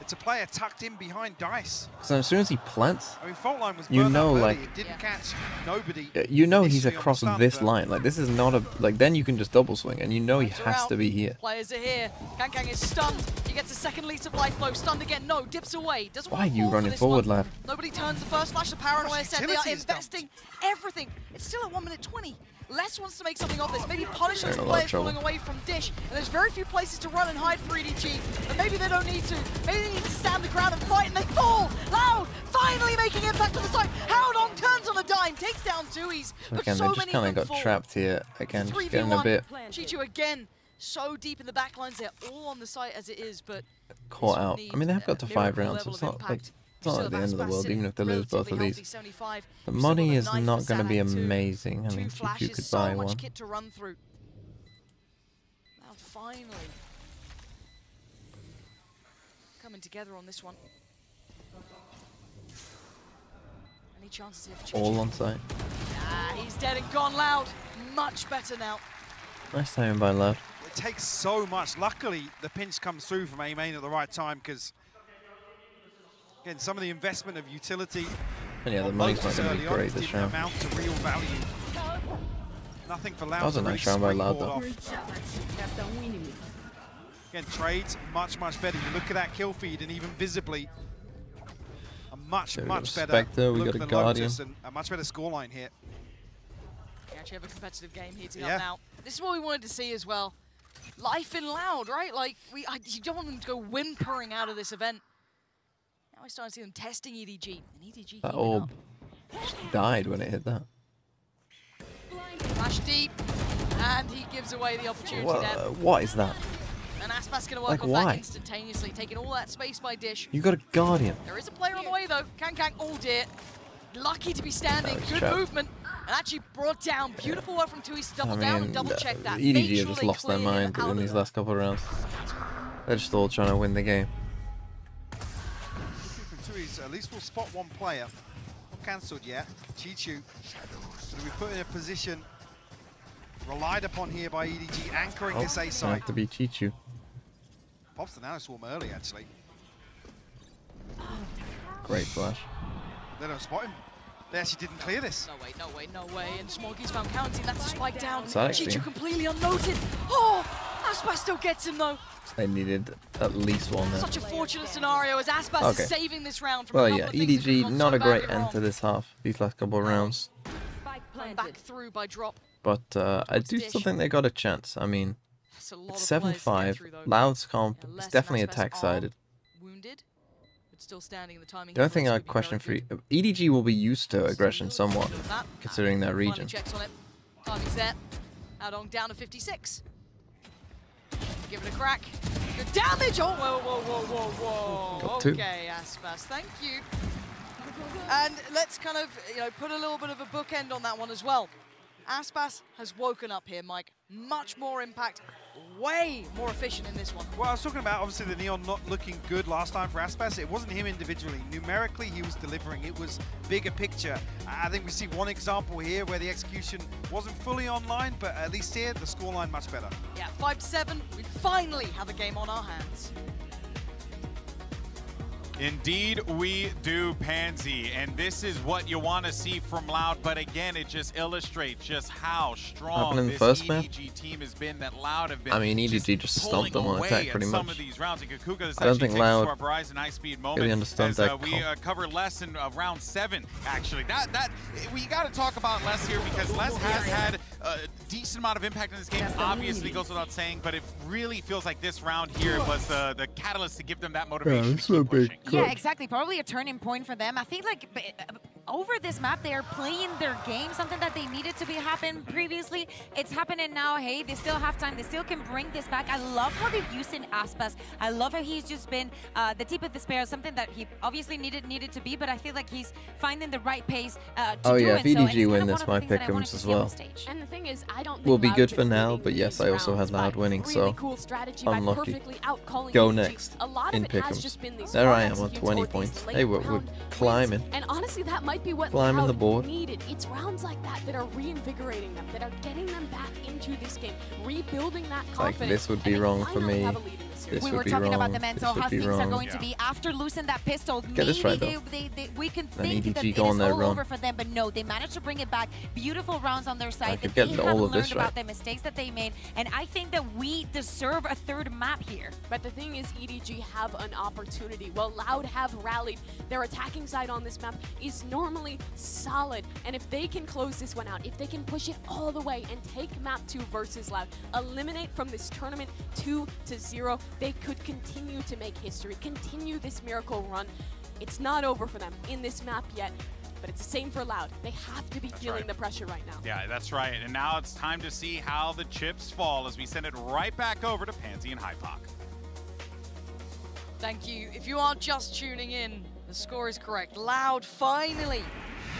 [SPEAKER 12] It's a player tucked in behind Dice.
[SPEAKER 1] So as soon as he plants,
[SPEAKER 12] I mean, Fault Line was
[SPEAKER 1] you
[SPEAKER 12] burned
[SPEAKER 1] know,
[SPEAKER 12] up
[SPEAKER 1] like,
[SPEAKER 12] early. It didn't catch nobody.
[SPEAKER 1] You know he's
[SPEAKER 12] initially on the
[SPEAKER 1] across
[SPEAKER 12] stun,
[SPEAKER 1] this
[SPEAKER 12] but
[SPEAKER 1] line. Like this is not a like. Then you can just double swing, and you know he has to be here.
[SPEAKER 11] Players are here. Kankan is stunned. He gets a second lease of life though. Stunned again. No, dips away. Doesn't
[SPEAKER 1] Why
[SPEAKER 11] want
[SPEAKER 1] are
[SPEAKER 11] to
[SPEAKER 1] you
[SPEAKER 11] fall
[SPEAKER 1] running
[SPEAKER 11] for this
[SPEAKER 1] forward,
[SPEAKER 11] one.
[SPEAKER 1] lad?
[SPEAKER 11] Nobody turns the first flash. The Paranoia said they are
[SPEAKER 12] utility is
[SPEAKER 11] investing everything. It's still at 1 minute 20. Les wants to make something of this. Maybe punish
[SPEAKER 1] They're
[SPEAKER 11] those
[SPEAKER 1] in a lot of
[SPEAKER 11] players falling
[SPEAKER 1] trouble.
[SPEAKER 11] away from Dish. And there's very few places to run and hide for EDG. But maybe they don't need to. Maybe they need to stand the ground and fight, and they fall. Loud, finally making impact on the side. Howdong turns on a dime, takes down Tui's. But
[SPEAKER 1] Again,
[SPEAKER 11] so
[SPEAKER 1] they just
[SPEAKER 11] many
[SPEAKER 1] kind
[SPEAKER 11] of
[SPEAKER 1] of
[SPEAKER 11] them
[SPEAKER 1] got
[SPEAKER 11] fall.
[SPEAKER 1] trapped here. Again, just
[SPEAKER 11] 3v1.
[SPEAKER 1] getting a bit
[SPEAKER 11] Chichu again, so deep in the back lines. They're all on the site as it is, but
[SPEAKER 1] caught out. I mean, they've got to 5 rounds. So it's not like it's not like the end of the world, even if they lose both of these. The money is not going to be amazing. I mean, Chichu could buy one.
[SPEAKER 11] Kit to run through. finally coming together on this one. Any chances here for
[SPEAKER 1] All on site.
[SPEAKER 11] Ah, he's dead and gone. Loud. Much better now.
[SPEAKER 1] Nice timing by Loud.
[SPEAKER 12] It takes so much. Luckily, the pinch comes through from A-Main at the right time because, again, some of the investment of utility.
[SPEAKER 1] And yeah, the money's not going to be great this round.
[SPEAKER 12] Amount to real value. Nothing for Loud.
[SPEAKER 1] That was a nice round by Loud, though.
[SPEAKER 12] Again, trades much better. You look at that kill feed, and even visibly, a much better
[SPEAKER 1] Spectre, we got a Guardian,
[SPEAKER 12] and a much better scoreline here.
[SPEAKER 11] We actually have a competitive game heating up now. This is what we wanted to see as well. Life in Loud, right? Like you don't want them to go whimpering out of this event. Now we're starting to see them testing EDG, and EDG.
[SPEAKER 1] That orb just died when it hit that.
[SPEAKER 11] Flash deep, and he gives away the opportunity there.
[SPEAKER 1] What is that?
[SPEAKER 11] And Aspas going to work on that instantaneously, taking all that space by Dish.
[SPEAKER 1] You got a Guardian.
[SPEAKER 11] There is a player on the way though. Kank, oh dear. Lucky to be standing. Good movement. And actually brought down. Beautiful work from Tuis to double down and double check that.
[SPEAKER 1] EDG have just lost their mind in these last couple of rounds. They're just all trying to win the game.
[SPEAKER 12] From Tuis, at least we'll spot one player. Not cancelled yet. Chichu. So we put in a position relied upon here by EDG, anchoring this A side.
[SPEAKER 1] Have to be Chichu.
[SPEAKER 12] Pops the Nanoswarm early, actually.
[SPEAKER 1] Great flash.
[SPEAKER 12] They don't spot him. They actually didn't clear this.
[SPEAKER 11] No way. And Smoggy's found counting. That's a spike down.
[SPEAKER 1] Chichu
[SPEAKER 11] completely unnoted. Oh, Aspas still gets him though.
[SPEAKER 1] They needed at least one there.
[SPEAKER 11] Such a fortunate scenario as Aspas is saving this round from
[SPEAKER 1] well, yeah, EDG, not a great end to this half, these last couple of rounds.
[SPEAKER 11] Back through by drop.
[SPEAKER 1] But I do still think they got a chance. I mean, it's 7-5. Loud's comp is definitely attack-sided.
[SPEAKER 11] Wounded, but still standing in the timing.
[SPEAKER 1] The only thing I question for EDG will be used to aggression somewhat, considering their region.
[SPEAKER 11] Timing's there. Adong down to 56. Give it a crack. Good damage! Oh, whoa.
[SPEAKER 1] Got two.
[SPEAKER 11] Okay, Aspas, thank you. And let's kind of, put a little bit of a bookend on that one as well. Aspas has woken up here, Mike. Much more impact, way more efficient in this one.
[SPEAKER 12] Well, I was talking about, obviously, the Neon not looking good last time for Aspas. It wasn't him individually. Numerically, he was delivering. It was bigger picture. I think we see one example here where the execution wasn't fully online, but at least here, the scoreline much better.
[SPEAKER 11] Yeah, 5-7. We finally have a game on our hands.
[SPEAKER 3] Indeed we do, Pansy, and this is what you want to see from Loud, but again, it just illustrates just how strong this EDG team has been, that Loud have been.
[SPEAKER 1] I mean, EDG just stomped them on attack pretty much.
[SPEAKER 3] Some of these rounds. And Kukuka,
[SPEAKER 1] I don't think Loud
[SPEAKER 3] really
[SPEAKER 1] understands that.
[SPEAKER 3] We cover Les in round 7, actually. We got to talk about Les here, because Les has had a decent amount of impact in this game, obviously goes without saying, but it really feels like this round here was the catalyst to give them that motivation to keep pushing.
[SPEAKER 2] Yeah, exactly. Probably a turning point for them. I think like over this map, they are playing their game, something that they needed to be happen previously. It's happening now. Hey, they still have time. They still can bring this back. I love how they're using Aspas. I love how he's just been the tip of the spear, something that he obviously needed to be, but I feel like he's finding the right pace to do it.
[SPEAKER 1] If EDG win this, my pick'ems as well.
[SPEAKER 4] And the thing is, I don't think
[SPEAKER 1] will be good for now, but yes, I also had Loud winning, so unlucky. Go next in pick'ems. There I am on 20 points. Hey, we're climbing.
[SPEAKER 4] And honestly, that might be what
[SPEAKER 1] climbing the board
[SPEAKER 4] needed. It's rounds like that are reinvigorating them, that are getting them back into this game, rebuilding that confidence.
[SPEAKER 1] Like, this would be wrong for me.
[SPEAKER 2] We were talking about the mental, how things are going to be after losing that pistol.
[SPEAKER 1] Get this right, though.
[SPEAKER 2] We can think that it is all over for them, but no, they managed to bring it back. Beautiful rounds on their side. They haven't learned about the mistakes that they made, and I think that we deserve a third map here.
[SPEAKER 4] But the thing is, EDG have an opportunity. Well, Loud have rallied. Their attacking side on this map is normally solid, and if they can close this one out, if they can push it all the way and take map 2 versus Loud, eliminate from this tournament 2-0, they could continue to make history, continue this miracle run. It's not over for them in this map yet, but it's the same for Loud. They have to be feeling the pressure right now.
[SPEAKER 3] Yeah, that's right. And now it's time to see how the chips fall as we send it right back over to Pansy and Hypoc.
[SPEAKER 11] Thank you. If you are just tuning in, the score is correct. Loud finally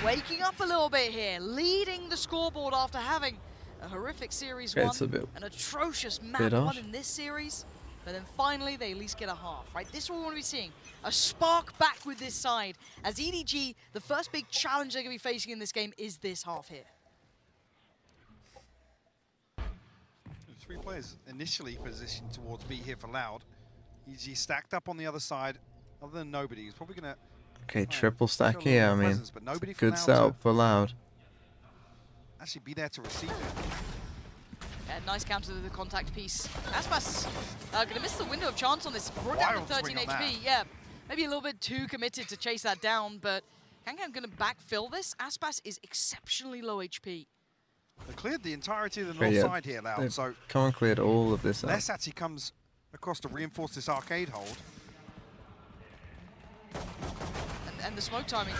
[SPEAKER 11] waking up a little bit here, leading the scoreboard after having A horrific series
[SPEAKER 1] Okay,
[SPEAKER 11] one,
[SPEAKER 1] it's a bit
[SPEAKER 11] an atrocious map one in this series, but then finally they at least get a half, right? This is what we want to be seeing. A spark back with this side, as EDG, the first big challenge they're going to be facing in this game is this half here.
[SPEAKER 12] 3 players initially positioned towards B here for Loud. EDG stacked up on the other side, other than nobody. He's probably going to...
[SPEAKER 1] Okay, triple stack here, I mean, good setup for Loud.
[SPEAKER 12] Actually be there to receive it.
[SPEAKER 11] Yeah, nice counter to the contact piece. Aspas gonna miss the window of chance on this. Brought down to 13 HP. Yeah, maybe a little bit too committed to chase that down, but Kankan gonna backfill this. Aspas is exceptionally low HP.
[SPEAKER 12] They cleared the entirety of the north side here, Loud. So
[SPEAKER 1] come and cleared all of this out.
[SPEAKER 12] Les actually comes across to reinforce this arcade hold.
[SPEAKER 11] And the smoke timing.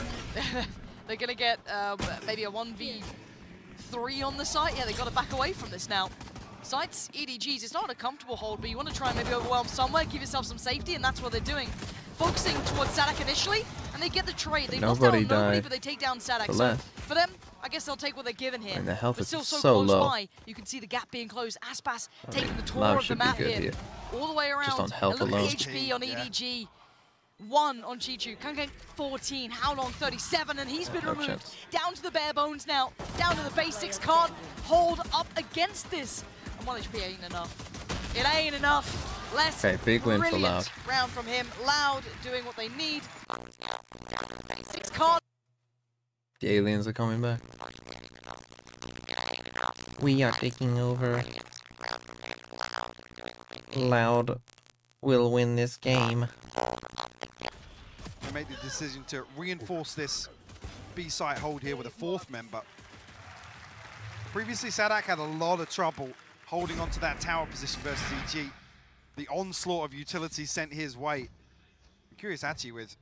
[SPEAKER 11] They're gonna get maybe a 1v3 on the site. Yeah, they got to back away from this now. Sites, EDGs, it's not a comfortable hold, but you want to try and maybe overwhelm somewhere, give yourself some safety, and that's what they're doing. Focusing towards Sadak initially, and they get the trade. They lost out on nobody, but they take down Sadak. So for them, I guess they'll take what they're given here.
[SPEAKER 1] And the health
[SPEAKER 11] but
[SPEAKER 1] is
[SPEAKER 11] still so
[SPEAKER 1] low.
[SPEAKER 11] close by. You can see the gap being closed. Aspas taking the tour of the map here. All the way around.
[SPEAKER 1] Just on health alone.
[SPEAKER 11] HP on EDG. 1 on Chichu. Kankan 14. How long? 37, and he's been removed. Down to the bare bones now. Down to the basics. Can't hold up against this. And 1 HP ain't enough. It ain't enough. Less.
[SPEAKER 1] Okay, big win for Loud.
[SPEAKER 11] Round from him. Loud doing what they need. Basics can't.
[SPEAKER 1] The aliens are coming back. We are taking over. Loud will win this game.
[SPEAKER 12] They made the decision to reinforce this B-site hold here with a 4th member. Previously, Sadak had a lot of trouble holding onto that tower position versus EG. The onslaught of utility sent his way. I'm curious actually with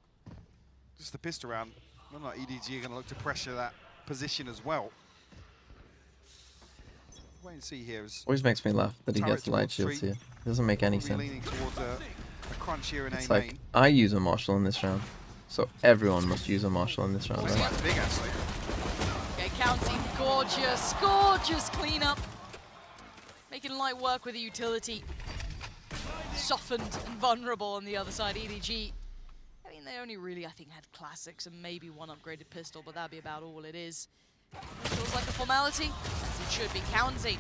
[SPEAKER 12] just the pistol round, whether or not EDG are going to look to pressure that position as well. Wait and see here.
[SPEAKER 1] Always makes me laugh that he gets light shields here. It doesn't make any sense.
[SPEAKER 12] Leaning towards a crunch here in
[SPEAKER 1] it's
[SPEAKER 12] A
[SPEAKER 1] like,
[SPEAKER 12] main.
[SPEAKER 1] I use a Marshall in this round, so everyone must use a Marshall in this round, right?
[SPEAKER 12] Big actually.
[SPEAKER 11] Okay, counting, gorgeous, gorgeous cleanup. Making light work with the utility. Softened and vulnerable on the other side, EDG. I mean, they only really, I think, had classics and maybe 1 upgraded pistol, but that'd be about all it is. It feels like a formality, as it should be. County,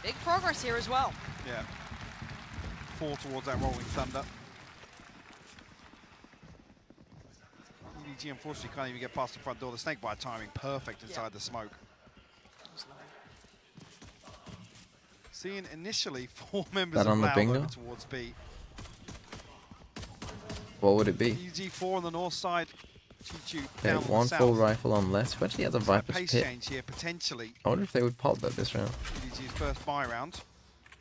[SPEAKER 11] big progress here as well.
[SPEAKER 12] Yeah. 4 towards that Rolling Thunder. EDG unfortunately can't even get past the front door. The snake bite timing perfect inside the smoke. Seeing initially 4 members
[SPEAKER 1] that
[SPEAKER 12] of
[SPEAKER 1] on the
[SPEAKER 12] Loud
[SPEAKER 1] bingo?
[SPEAKER 12] over towards B.
[SPEAKER 1] What would it be?
[SPEAKER 12] EDG 4 on the north side. Chichu
[SPEAKER 1] Okay,
[SPEAKER 12] down
[SPEAKER 1] 1
[SPEAKER 12] the
[SPEAKER 1] full
[SPEAKER 12] south.
[SPEAKER 1] rifle on less. Who actually has a Viper's
[SPEAKER 12] Pace
[SPEAKER 1] Pit?
[SPEAKER 12] change here potentially.
[SPEAKER 1] I wonder if they would pop that this round.
[SPEAKER 12] EDG's first buy round.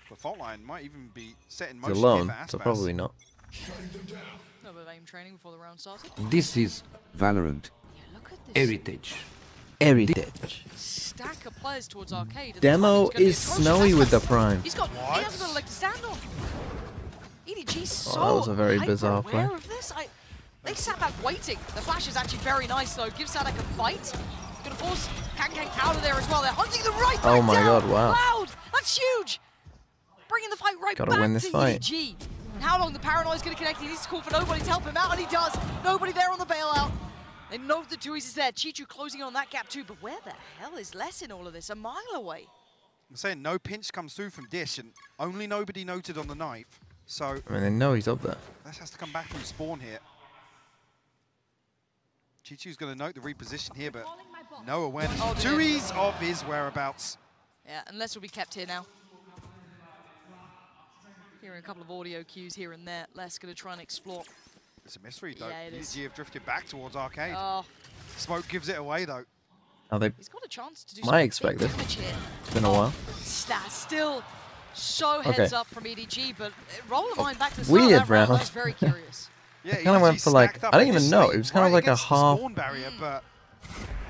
[SPEAKER 12] The fault line might even be set in
[SPEAKER 1] He's
[SPEAKER 12] motion
[SPEAKER 1] alone,
[SPEAKER 12] here for
[SPEAKER 1] so
[SPEAKER 12] Aspas.
[SPEAKER 1] probably not.
[SPEAKER 11] A bit of aim training before the round started.
[SPEAKER 19] This is Valorant.
[SPEAKER 11] Look at this.
[SPEAKER 19] Heritage.
[SPEAKER 1] Heritage.
[SPEAKER 11] Stack of players towards arcade. and
[SPEAKER 1] Demo
[SPEAKER 11] the timing's gonna be
[SPEAKER 1] is
[SPEAKER 11] atrocious.
[SPEAKER 1] snowy with the
[SPEAKER 11] Aspas,
[SPEAKER 1] Prime.
[SPEAKER 11] he hasn't got a leg to stand on. EDG's so
[SPEAKER 1] Oh, that was a very bizarre
[SPEAKER 11] hyper-aware
[SPEAKER 1] play.
[SPEAKER 11] of this. They sat back waiting. The flash is actually very nice though. Gives Sadak a fight. Gonna force Kankan out of there as well. They're hunting the right back
[SPEAKER 1] Oh my
[SPEAKER 11] down.
[SPEAKER 1] god, wow.
[SPEAKER 11] Loud. That's huge. Bringing the fight right
[SPEAKER 1] Gotta
[SPEAKER 11] back
[SPEAKER 1] win this
[SPEAKER 11] to
[SPEAKER 1] fight.
[SPEAKER 11] EDG. And how long the Paranoid's gonna connect? He needs to call for nobody to help him out, and he does. Nobody there on the bailout. They know the Tui's is there. Chichu closing in on that gap too, but where the hell is Les in all of this? A mile away.
[SPEAKER 12] I'm saying no pinch comes through from Dish, and only nobody noted on the knife. So
[SPEAKER 1] I mean, they know he's up there.
[SPEAKER 12] Les has to come back through spawn here. Chichu's going to note the reposition here, but no awareness.
[SPEAKER 11] Oh, dear.
[SPEAKER 12] Tui's of his whereabouts.
[SPEAKER 11] Yeah, and Les will be kept here now. Hearing a couple of audio cues here and there. Les going to try and explore.
[SPEAKER 12] It's a mystery, though.
[SPEAKER 11] Yeah, it is.
[SPEAKER 12] EDG have drifted back towards arcade.
[SPEAKER 11] Oh.
[SPEAKER 12] Smoke gives it away, though.
[SPEAKER 1] Are they
[SPEAKER 11] He's got a chance to do
[SPEAKER 1] might expect this.
[SPEAKER 11] here.
[SPEAKER 1] It's been a while.
[SPEAKER 11] Still so heads up from EDG, but roll the mind back to the
[SPEAKER 1] Weird
[SPEAKER 11] start of that round. I
[SPEAKER 1] round.
[SPEAKER 11] was very curious.
[SPEAKER 12] Yeah,
[SPEAKER 1] Kind of went for like, I don't even know. It was kind of like a half
[SPEAKER 12] spawn barrier, but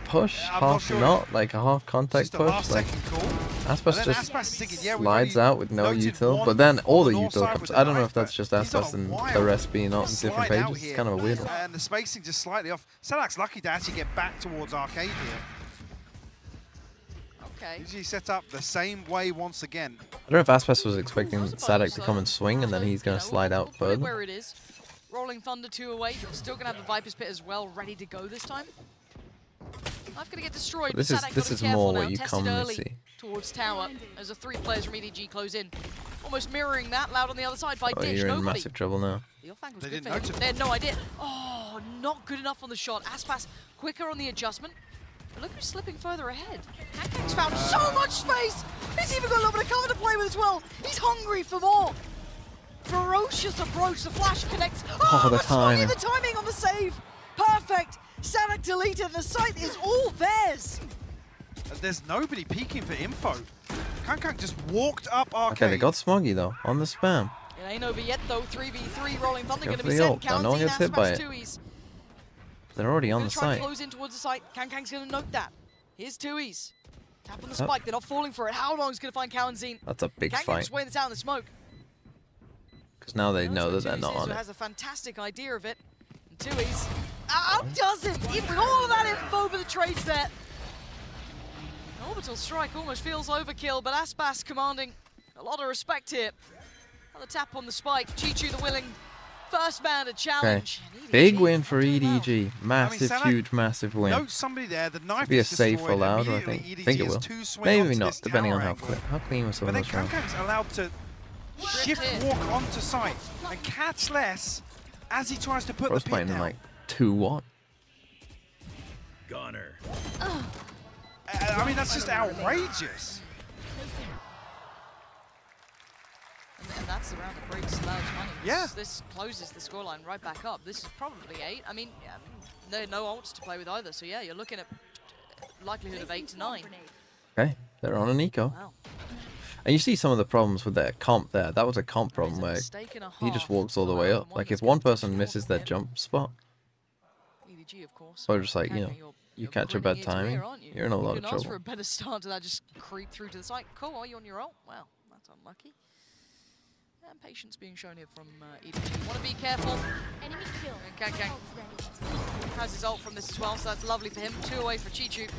[SPEAKER 1] push,
[SPEAKER 12] I'm not
[SPEAKER 1] half
[SPEAKER 12] sure
[SPEAKER 1] not, like a half contact
[SPEAKER 12] just a
[SPEAKER 1] push.
[SPEAKER 12] last
[SPEAKER 1] Like
[SPEAKER 12] second call.
[SPEAKER 1] Aspas
[SPEAKER 12] And then
[SPEAKER 1] just
[SPEAKER 12] Aspas is thinking, yeah, we've
[SPEAKER 1] slides
[SPEAKER 12] already
[SPEAKER 1] out with no
[SPEAKER 12] noted
[SPEAKER 1] util,
[SPEAKER 12] one
[SPEAKER 1] but then all the
[SPEAKER 12] on north
[SPEAKER 1] util
[SPEAKER 12] side
[SPEAKER 1] comes.
[SPEAKER 12] with the
[SPEAKER 1] I don't know
[SPEAKER 12] knife,
[SPEAKER 1] if that's
[SPEAKER 12] but
[SPEAKER 1] just
[SPEAKER 12] he's on
[SPEAKER 1] Aspas
[SPEAKER 12] a
[SPEAKER 1] and
[SPEAKER 12] wild
[SPEAKER 1] the rest being on different
[SPEAKER 12] slide out
[SPEAKER 1] pages. It's
[SPEAKER 12] here.
[SPEAKER 1] kind of a weird one.
[SPEAKER 12] And the spacing just slightly off. Sadak's lucky to actually get back towards arcade here.
[SPEAKER 11] Okay.
[SPEAKER 12] EDG set up the same way once again.
[SPEAKER 1] I don't know if Aspas was expecting Sadek to come and swing, and then he's going to slide out further.
[SPEAKER 11] Where it is. Rolling Thunder 2 away. Still going to have the Viper's Pit as well, ready to go this time. Knife's going to get destroyed.
[SPEAKER 1] This is more what you commonly see.
[SPEAKER 11] Towards tower as the 3 players from EDG close in. Almost mirroring that. Loud on the other side by
[SPEAKER 1] Oh,
[SPEAKER 11] Ditch.
[SPEAKER 1] you're in
[SPEAKER 11] Nobody.
[SPEAKER 1] massive trouble now.
[SPEAKER 11] They didn't notice. They had no idea. Oh, not good enough on the shot. Aspas quicker on the adjustment. But look who's slipping further ahead. Kankang's found so much space. He's even got a little bit of cover to play with as well. He's hungry for more. Ferocious approach. The flash connects.
[SPEAKER 1] Oh, the timing.
[SPEAKER 11] The timing on the save. Perfect. Sadek deleted. The site is all theirs.
[SPEAKER 12] There's nobody peeking for info. Kankang just walked up Arcade.
[SPEAKER 1] Okay, they got Smoggy though on the spam.
[SPEAKER 11] It ain't over yet though. 3v3 Rolling Thunder
[SPEAKER 1] Go
[SPEAKER 11] going to
[SPEAKER 1] for
[SPEAKER 11] be
[SPEAKER 1] the
[SPEAKER 11] sent.
[SPEAKER 1] ult. Now no one gets hit by it. They're already on the
[SPEAKER 11] try
[SPEAKER 1] site.
[SPEAKER 11] Close in towards the site. Kankang's going to note that. Here's Tui's. Tap on the spike. They're not falling for it. How long is going to find Kalanzine?
[SPEAKER 1] That's a big
[SPEAKER 11] Kankang
[SPEAKER 1] fight.
[SPEAKER 11] just weighing this out in the smoke.
[SPEAKER 1] Because now they know that they're not on it.
[SPEAKER 11] Has a fantastic idea of it. And Tui's outdoes him. Even with all of that info for the trades there. Orbital strike almost feels overkill, but Aspas commanding a lot of respect here. Another tap on the spike. Chichu the willing first man to challenge.
[SPEAKER 1] Okay. Big win for EDG. Massive, huge, massive win.
[SPEAKER 12] Note somebody there. The knife
[SPEAKER 1] be a
[SPEAKER 12] is
[SPEAKER 1] save for
[SPEAKER 12] destroyed.
[SPEAKER 1] Loud, I
[SPEAKER 12] Immediately,
[SPEAKER 1] think it
[SPEAKER 12] EDG
[SPEAKER 1] will.
[SPEAKER 12] has 2 swing
[SPEAKER 1] Maybe
[SPEAKER 12] onto
[SPEAKER 1] not,
[SPEAKER 12] this
[SPEAKER 1] depending on
[SPEAKER 12] tower
[SPEAKER 1] how clean was some
[SPEAKER 12] But
[SPEAKER 1] of
[SPEAKER 12] then
[SPEAKER 1] those rounds.
[SPEAKER 12] Kankang's allowed to shift walk onto site and catch less as he tries to put
[SPEAKER 1] I was
[SPEAKER 12] the pin
[SPEAKER 1] playing in
[SPEAKER 12] down.
[SPEAKER 1] like 2-1.
[SPEAKER 12] Gunner. I mean, that's just outrageous.
[SPEAKER 11] And that's the round that breaks Loud's money.
[SPEAKER 12] Yeah.
[SPEAKER 11] This closes the scoreline right back up. This is probably 8. I mean, there are no ults to play with either. So yeah, you're looking at likelihood of 8 to 9.
[SPEAKER 1] Okay, they're on an eco.
[SPEAKER 11] Wow.
[SPEAKER 1] And you see some of the problems with their comp there. That was a comp problem where he just walks all the way up. Like if one person misses their jump spot,
[SPEAKER 11] EDG, of course.
[SPEAKER 1] or just like, you know, you catch a bad timing, you're in a lot of
[SPEAKER 11] Ask for
[SPEAKER 1] trouble.
[SPEAKER 11] a better start to that, just creep through to the site. Cool, are you on your ult? Wow, that's unlucky. And patience being shown here from EDG. Want to be careful. Enemy kill. And Kankang has his ult from this as well, so that's lovely for him. 2 away for Chichu.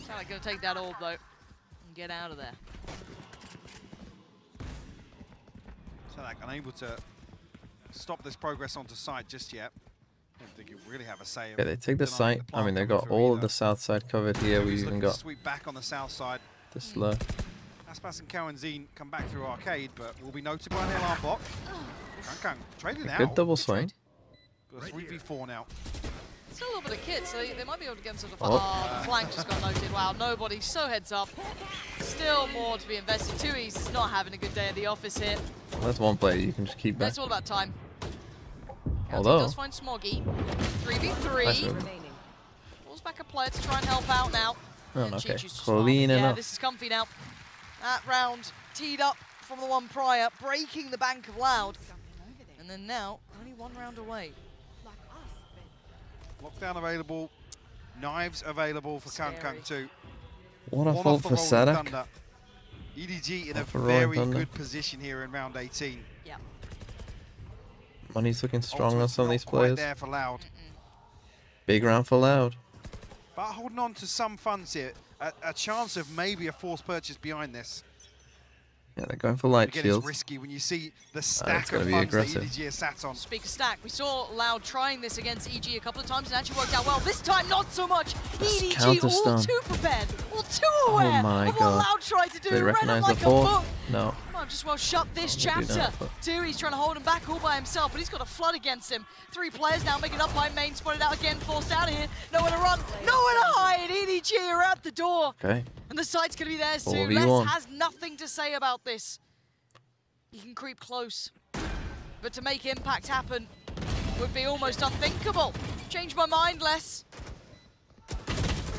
[SPEAKER 11] Sadek going to take that orb though and get out of there.
[SPEAKER 12] Sadek unable to stop this progress onto site just yet. I don't think you really have a say.
[SPEAKER 1] Yeah, they take the site. I mean, they got all of the south side covered here. We even got
[SPEAKER 12] sweep back on the south side.
[SPEAKER 1] the slow.
[SPEAKER 12] Aspas and Kalanzine come back through Arcade, but will be noted by an alarm bot. Kankang trading out.
[SPEAKER 1] Good double swing.
[SPEAKER 12] Got a 3v4 now.
[SPEAKER 11] Still a little bit of kit, so they might be able to get some sort of the flank just got noted. Wow, nobody, so heads up. Still more to be invested. Tui's is not having a good day at the office here.
[SPEAKER 1] Well, that's one player you can just keep back.
[SPEAKER 11] It's all about time.
[SPEAKER 1] Although,
[SPEAKER 11] does find Smoggy. 3v3.
[SPEAKER 1] Nice move.
[SPEAKER 11] Pulls back a player to try and help out now.
[SPEAKER 1] Oh,
[SPEAKER 11] And
[SPEAKER 1] okay.
[SPEAKER 11] Chichu's
[SPEAKER 1] Clean
[SPEAKER 11] yeah,
[SPEAKER 1] enough.
[SPEAKER 11] this is comfy now. That round teed up from the one prior, breaking the bank of Loud. And then now, only 1 round away.
[SPEAKER 12] Lockdown available. Knives available for Kankang too.
[SPEAKER 1] What a
[SPEAKER 12] One
[SPEAKER 1] fault
[SPEAKER 12] off the
[SPEAKER 1] for
[SPEAKER 12] Rolling
[SPEAKER 1] Sadek.
[SPEAKER 12] Thunder. EDG in a
[SPEAKER 1] For Rolling
[SPEAKER 12] very
[SPEAKER 1] Thunder.
[SPEAKER 12] good position here in round 18.
[SPEAKER 11] Yeah.
[SPEAKER 1] Money's looking strong on
[SPEAKER 12] Ultimate's
[SPEAKER 1] some of
[SPEAKER 12] not
[SPEAKER 1] these
[SPEAKER 12] quite
[SPEAKER 1] players.
[SPEAKER 12] there for Loud.
[SPEAKER 1] Big round for Loud.
[SPEAKER 12] But holding on to some funds here. A chance of maybe a forced purchase behind this.
[SPEAKER 1] Yeah, they're going for light
[SPEAKER 12] Again,
[SPEAKER 1] shield.
[SPEAKER 12] it's risky when you see the stack
[SPEAKER 1] it's gonna
[SPEAKER 12] of
[SPEAKER 1] be
[SPEAKER 12] funds
[SPEAKER 1] aggressive.
[SPEAKER 12] that EDG has sat on.
[SPEAKER 11] Speak of stack, we saw Loud trying this against EG a couple of times and actually worked out well. This time, not so much. EDG
[SPEAKER 1] counter
[SPEAKER 11] all
[SPEAKER 1] stun.
[SPEAKER 11] too prepared, all too aware
[SPEAKER 1] Oh my
[SPEAKER 11] of what
[SPEAKER 1] god.
[SPEAKER 11] Loud tried to do.
[SPEAKER 1] Do they
[SPEAKER 11] Read him
[SPEAKER 1] recognize
[SPEAKER 11] like
[SPEAKER 1] the
[SPEAKER 11] a
[SPEAKER 1] 4?
[SPEAKER 11] book.
[SPEAKER 1] No.
[SPEAKER 11] Might have just well shut this
[SPEAKER 1] They do
[SPEAKER 11] chapter.
[SPEAKER 1] that, but-
[SPEAKER 11] He's trying to hold him back all by himself, but he's got a flood against him. 3 players now making up by main, spotted out again, forced out of here. Nowhere to run, nowhere to hide. EDG are at the door.
[SPEAKER 1] Okay.
[SPEAKER 11] And the site's going to be theirs too.
[SPEAKER 1] 4v1.
[SPEAKER 11] Les has nothing to say about this. He can creep close. But to make impact happen would be almost unthinkable. Change my mind, Les.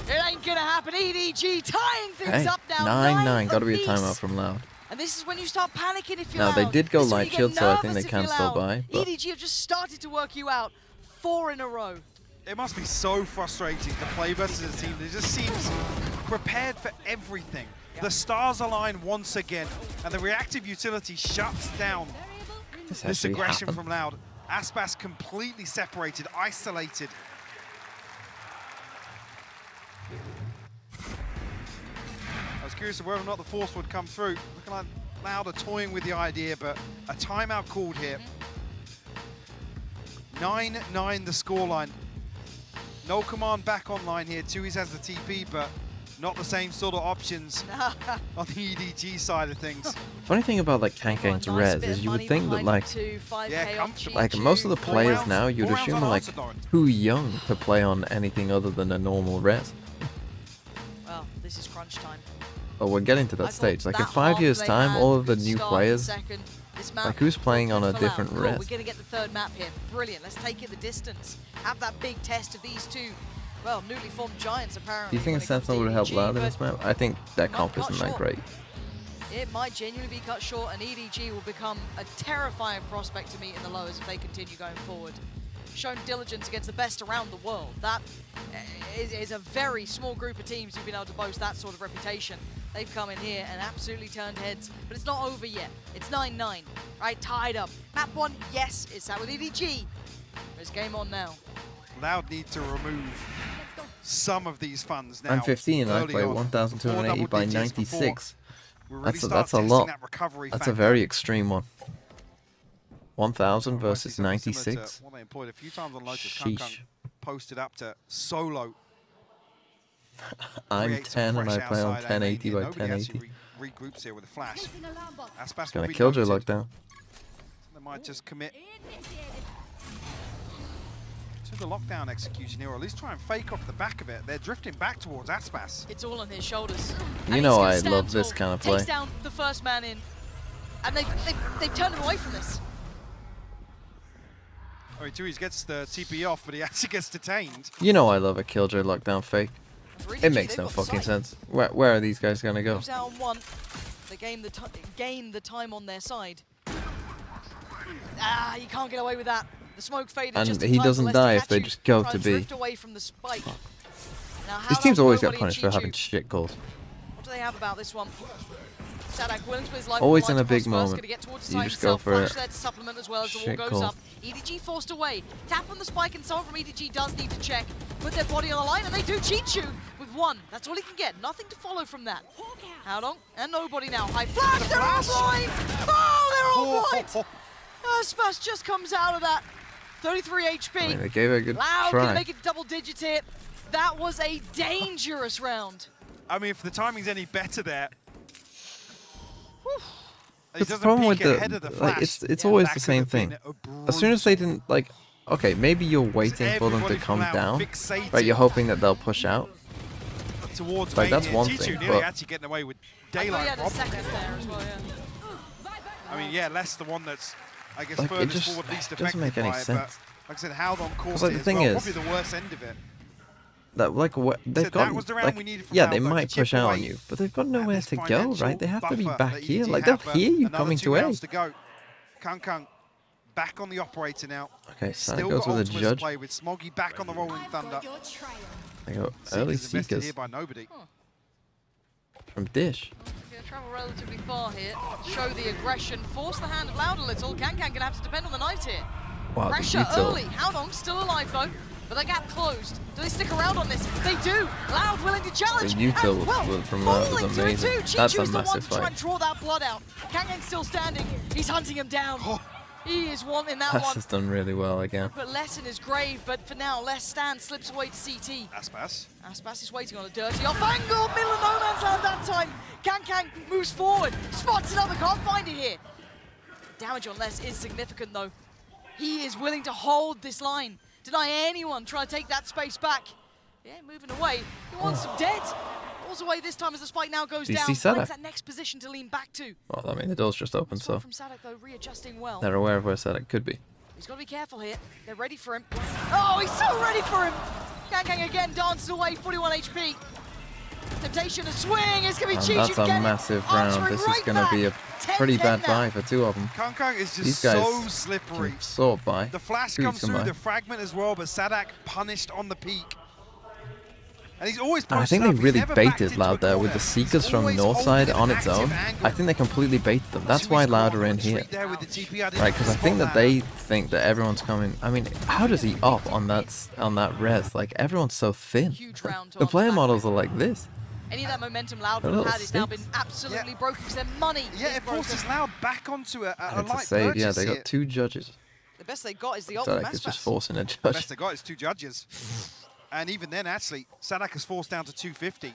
[SPEAKER 11] It ain't going to happen. EDG tying things
[SPEAKER 1] Hey,
[SPEAKER 11] up now.
[SPEAKER 1] 9-9. Got to be a
[SPEAKER 11] apiece.
[SPEAKER 1] timeout from Loud.
[SPEAKER 11] And this is when you start panicking if you're
[SPEAKER 1] Now, they
[SPEAKER 11] Loud.
[SPEAKER 1] did go
[SPEAKER 11] This is when
[SPEAKER 1] light
[SPEAKER 11] you get
[SPEAKER 1] shield, so I think
[SPEAKER 11] nervous
[SPEAKER 1] they
[SPEAKER 11] if
[SPEAKER 1] can
[SPEAKER 11] you're
[SPEAKER 1] still
[SPEAKER 11] Loud.
[SPEAKER 1] buy, but-
[SPEAKER 11] EDG have just started to work you out 4 in a row.
[SPEAKER 12] It must be so frustrating to play versus a team that just seems prepared for everything. The stars align once again, and the reactive utility shuts down this aggression
[SPEAKER 1] happened.
[SPEAKER 12] from Loud. Aspas completely separated, isolated. curious of whether or not the force would come through. Looking like Loud are toying with the idea, but a timeout called here. 9-9 the scoreline. No command back online here. Tui's has the TP, but not the same sort of options on the EDG side of things.
[SPEAKER 1] Funny thing about like Kankang's res is you would think that like most of the players now you'd assume like too young to play on anything other than a normal res.
[SPEAKER 11] Well, this is crunch time.
[SPEAKER 1] But we're getting to that stage. Like in 5 years' time, all of the new players, like who's playing on a different res?
[SPEAKER 11] We're going to get the third map here. Brilliant. Let's take it the distance. Have that big test of these two, well, newly formed giants apparently.
[SPEAKER 1] Do you think a Sentinel would help Loud in this map? I think that comp isn't that great.
[SPEAKER 11] It might genuinely be cut short, and EDG will become a terrifying prospect to meet in the lowers if they continue going forward. Shown diligence against the best around the world. That is a very small group of teams who've been able to boast that sort of reputation. They've come in here and absolutely turned heads, but it's not over yet. It's 9-9, right? Tied up. Map 1, yes, it's out with EDG. There's game on now.
[SPEAKER 12] Loud need to remove some of these funds now.
[SPEAKER 1] I'm 15 and I play 1,280 by 96. That's a lot. That's a very extreme one. 1,000 versus 96.
[SPEAKER 12] What they employed a few times on Lotus. Sheesh. Posted up to solo.
[SPEAKER 1] I'm 10 and I play on 1080 by 1080.
[SPEAKER 12] Regroups here with a flash.
[SPEAKER 1] Gonna Killjoy lockdown.
[SPEAKER 12] They might just commit to the lockdown execution here, or at least try and fake off the back of it. They're drifting back towards Aspas.
[SPEAKER 11] It's all on his shoulders.
[SPEAKER 1] You know I love this kind of play.
[SPEAKER 11] Takes down the first man in, and they've turned him away from this.
[SPEAKER 12] Oh, he gets the TP off, but he actually gets detained.
[SPEAKER 1] You know I love a Killjoy lockdown fake. It makes no fucking sense. Where are these guys gonna go?
[SPEAKER 11] Moves out on one. They gain the time on their side. Ah, you can't get away with that. The smoke faded
[SPEAKER 1] and
[SPEAKER 11] just
[SPEAKER 1] he doesn't die if they just go to B.
[SPEAKER 11] Away from the spike. Now,
[SPEAKER 1] these teams always get punished for having shit goals.
[SPEAKER 11] What do they have about this one? Sadak willing to his life.
[SPEAKER 1] Always in a big moment. You just go for it.
[SPEAKER 11] Supplement as well as the wall goes up. EDG forced away. Tap on the spike, and someone from EDG does need to check. Put their body on the line, and they do cheat you with one. That's all he can get. Nothing to follow from that. How long? And nobody now. High flash. They're all blind. Oh, they're all blind. Aspas just comes out of that. 33 HP.
[SPEAKER 1] I mean, they gave it a good
[SPEAKER 11] Loud
[SPEAKER 1] try.
[SPEAKER 11] Can make it double digits here. That was a dangerous round.
[SPEAKER 12] I mean, if the timing's any better there.
[SPEAKER 1] It's the problem with the like, it's always the same thing. As soon as they didn't like, okay, maybe you're waiting for them to come down, but you're hoping that they'll push out. Like that's one thing, but
[SPEAKER 12] actually getting away with daylight. I mean, yeah, less the one that's I guess
[SPEAKER 1] like,
[SPEAKER 12] furthest forward, least affected
[SPEAKER 1] doesn't make any
[SPEAKER 12] by it,
[SPEAKER 1] sense.
[SPEAKER 12] But like I said, how on course
[SPEAKER 1] like, the thing is,
[SPEAKER 12] probably the worst end of it.
[SPEAKER 1] That like what they've got, like, yeah, they might push out on you, but they've got nowhere to go, right? They have to be back here. Like they'll hear you coming to A.
[SPEAKER 12] Kang back on the operator now.
[SPEAKER 1] Okay, so it goes with a judge.
[SPEAKER 12] Play with Smoggy back on the Rolling Thunder.
[SPEAKER 1] They go early Seekers from Dish.
[SPEAKER 11] Travel relatively far here, show the aggression, force the hand of Loud a little. Kang gonna have to depend on the knight here.
[SPEAKER 1] Wow,
[SPEAKER 11] pressure early. Howdong still alive though, but the gap closed. Do they stick around on this? They do. Loud willing to challenge.
[SPEAKER 1] The util from that was amazing. That's a massive fight.
[SPEAKER 11] Try and draw that blood out. Kang still standing. He's hunting him down. He is wanting that one.
[SPEAKER 1] Has done really well again.
[SPEAKER 11] But less in his grave, but for now, less stand slips away to CT.
[SPEAKER 12] Aspas
[SPEAKER 11] is waiting on a dirty off angle. Middle of no man's land that time. Kang moves forward, spots another, can't find it here. Damage on less is significant though. He is willing to hold this line. Deny anyone try to take that space back. Yeah, moving away. He wants him dead. Falls away this time as the spike now goes down. Finds that next position to lean back to.
[SPEAKER 1] Well, I mean, the door's just open, so
[SPEAKER 11] from Sadak, though, readjusting well.
[SPEAKER 1] They're aware of where Sadak could be.
[SPEAKER 11] He's got to be careful here. They're ready for him. Oh, he's so ready for him. Kang again dances away, 41 HP. Temptation to swing. It's going to be cheeky.
[SPEAKER 1] That's a massive round. This is going to be a pretty bad buy for two of them.
[SPEAKER 12] Kang is just so slippery.
[SPEAKER 1] Sort by.
[SPEAKER 12] The flash comes through, the fragment as well, but Sadak punished on the peak. And he's always
[SPEAKER 1] I think they really baited Loud there with the Seekers from north side on its own. I think they completely baited them. That's why Loud are in here. Right, because I think that they think that everyone's coming. I mean, how does he op on that res? Like, everyone's so thin. The player models are like this.
[SPEAKER 11] Any of that momentum Loud would have had has now been absolutely broken because their money is
[SPEAKER 12] it forces Loud back onto a light
[SPEAKER 1] save.
[SPEAKER 12] purchase.
[SPEAKER 1] Yeah, they got
[SPEAKER 12] here.
[SPEAKER 1] 2 judges.
[SPEAKER 11] The best they got is the ultimate
[SPEAKER 1] Sadak is just
[SPEAKER 11] Aspas.
[SPEAKER 1] forcing a judge.
[SPEAKER 12] The best they got is 2 judges. And even then, actually, Sadak is forced down to 250.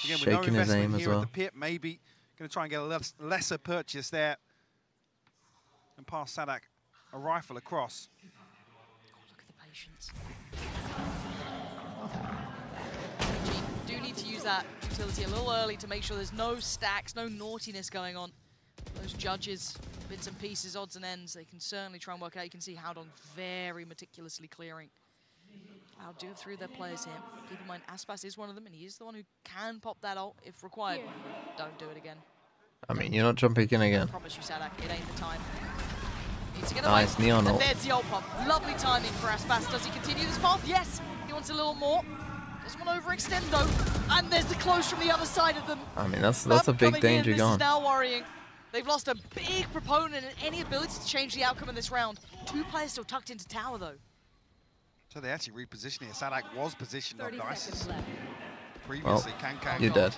[SPEAKER 12] Again, with no
[SPEAKER 1] Shaking his aim
[SPEAKER 12] investment
[SPEAKER 1] as
[SPEAKER 12] here
[SPEAKER 1] well.
[SPEAKER 12] at the pit, maybe going to try and get a lesser purchase there and pass Sadak a rifle across.
[SPEAKER 11] Look at the patience. Do need to use that utility a little early to make sure there's no stacks, no naughtiness going on. Those judges, bits and pieces, odds and ends, they can certainly try and work out. You can see Howdong very meticulously clearing. I'll do it through their players here. Keep in mind, Aspas is one of them, and he is the one who can pop that ult if required. Don't do it again.
[SPEAKER 1] I mean, you're not jumping in again.
[SPEAKER 11] I promise you, Sadak, it ain't the time. Needs to get
[SPEAKER 1] Nice
[SPEAKER 11] away.
[SPEAKER 1] neon
[SPEAKER 11] And
[SPEAKER 1] ult.
[SPEAKER 11] there's the ult pop. Lovely timing for Aspas. Does he continue this path? Yes. He wants a little more. Doesn't want to overextend though. And there's the close from the other side of them.
[SPEAKER 1] I mean, that's a big danger
[SPEAKER 11] this
[SPEAKER 1] gone.
[SPEAKER 11] is now worrying. They've lost a big proponent and any ability to change the outcome in this round. 2 players still tucked into tower though.
[SPEAKER 12] So they actually reposition here. Sadak was positioned on dice previously.
[SPEAKER 1] Well,
[SPEAKER 12] Can
[SPEAKER 1] you're dead.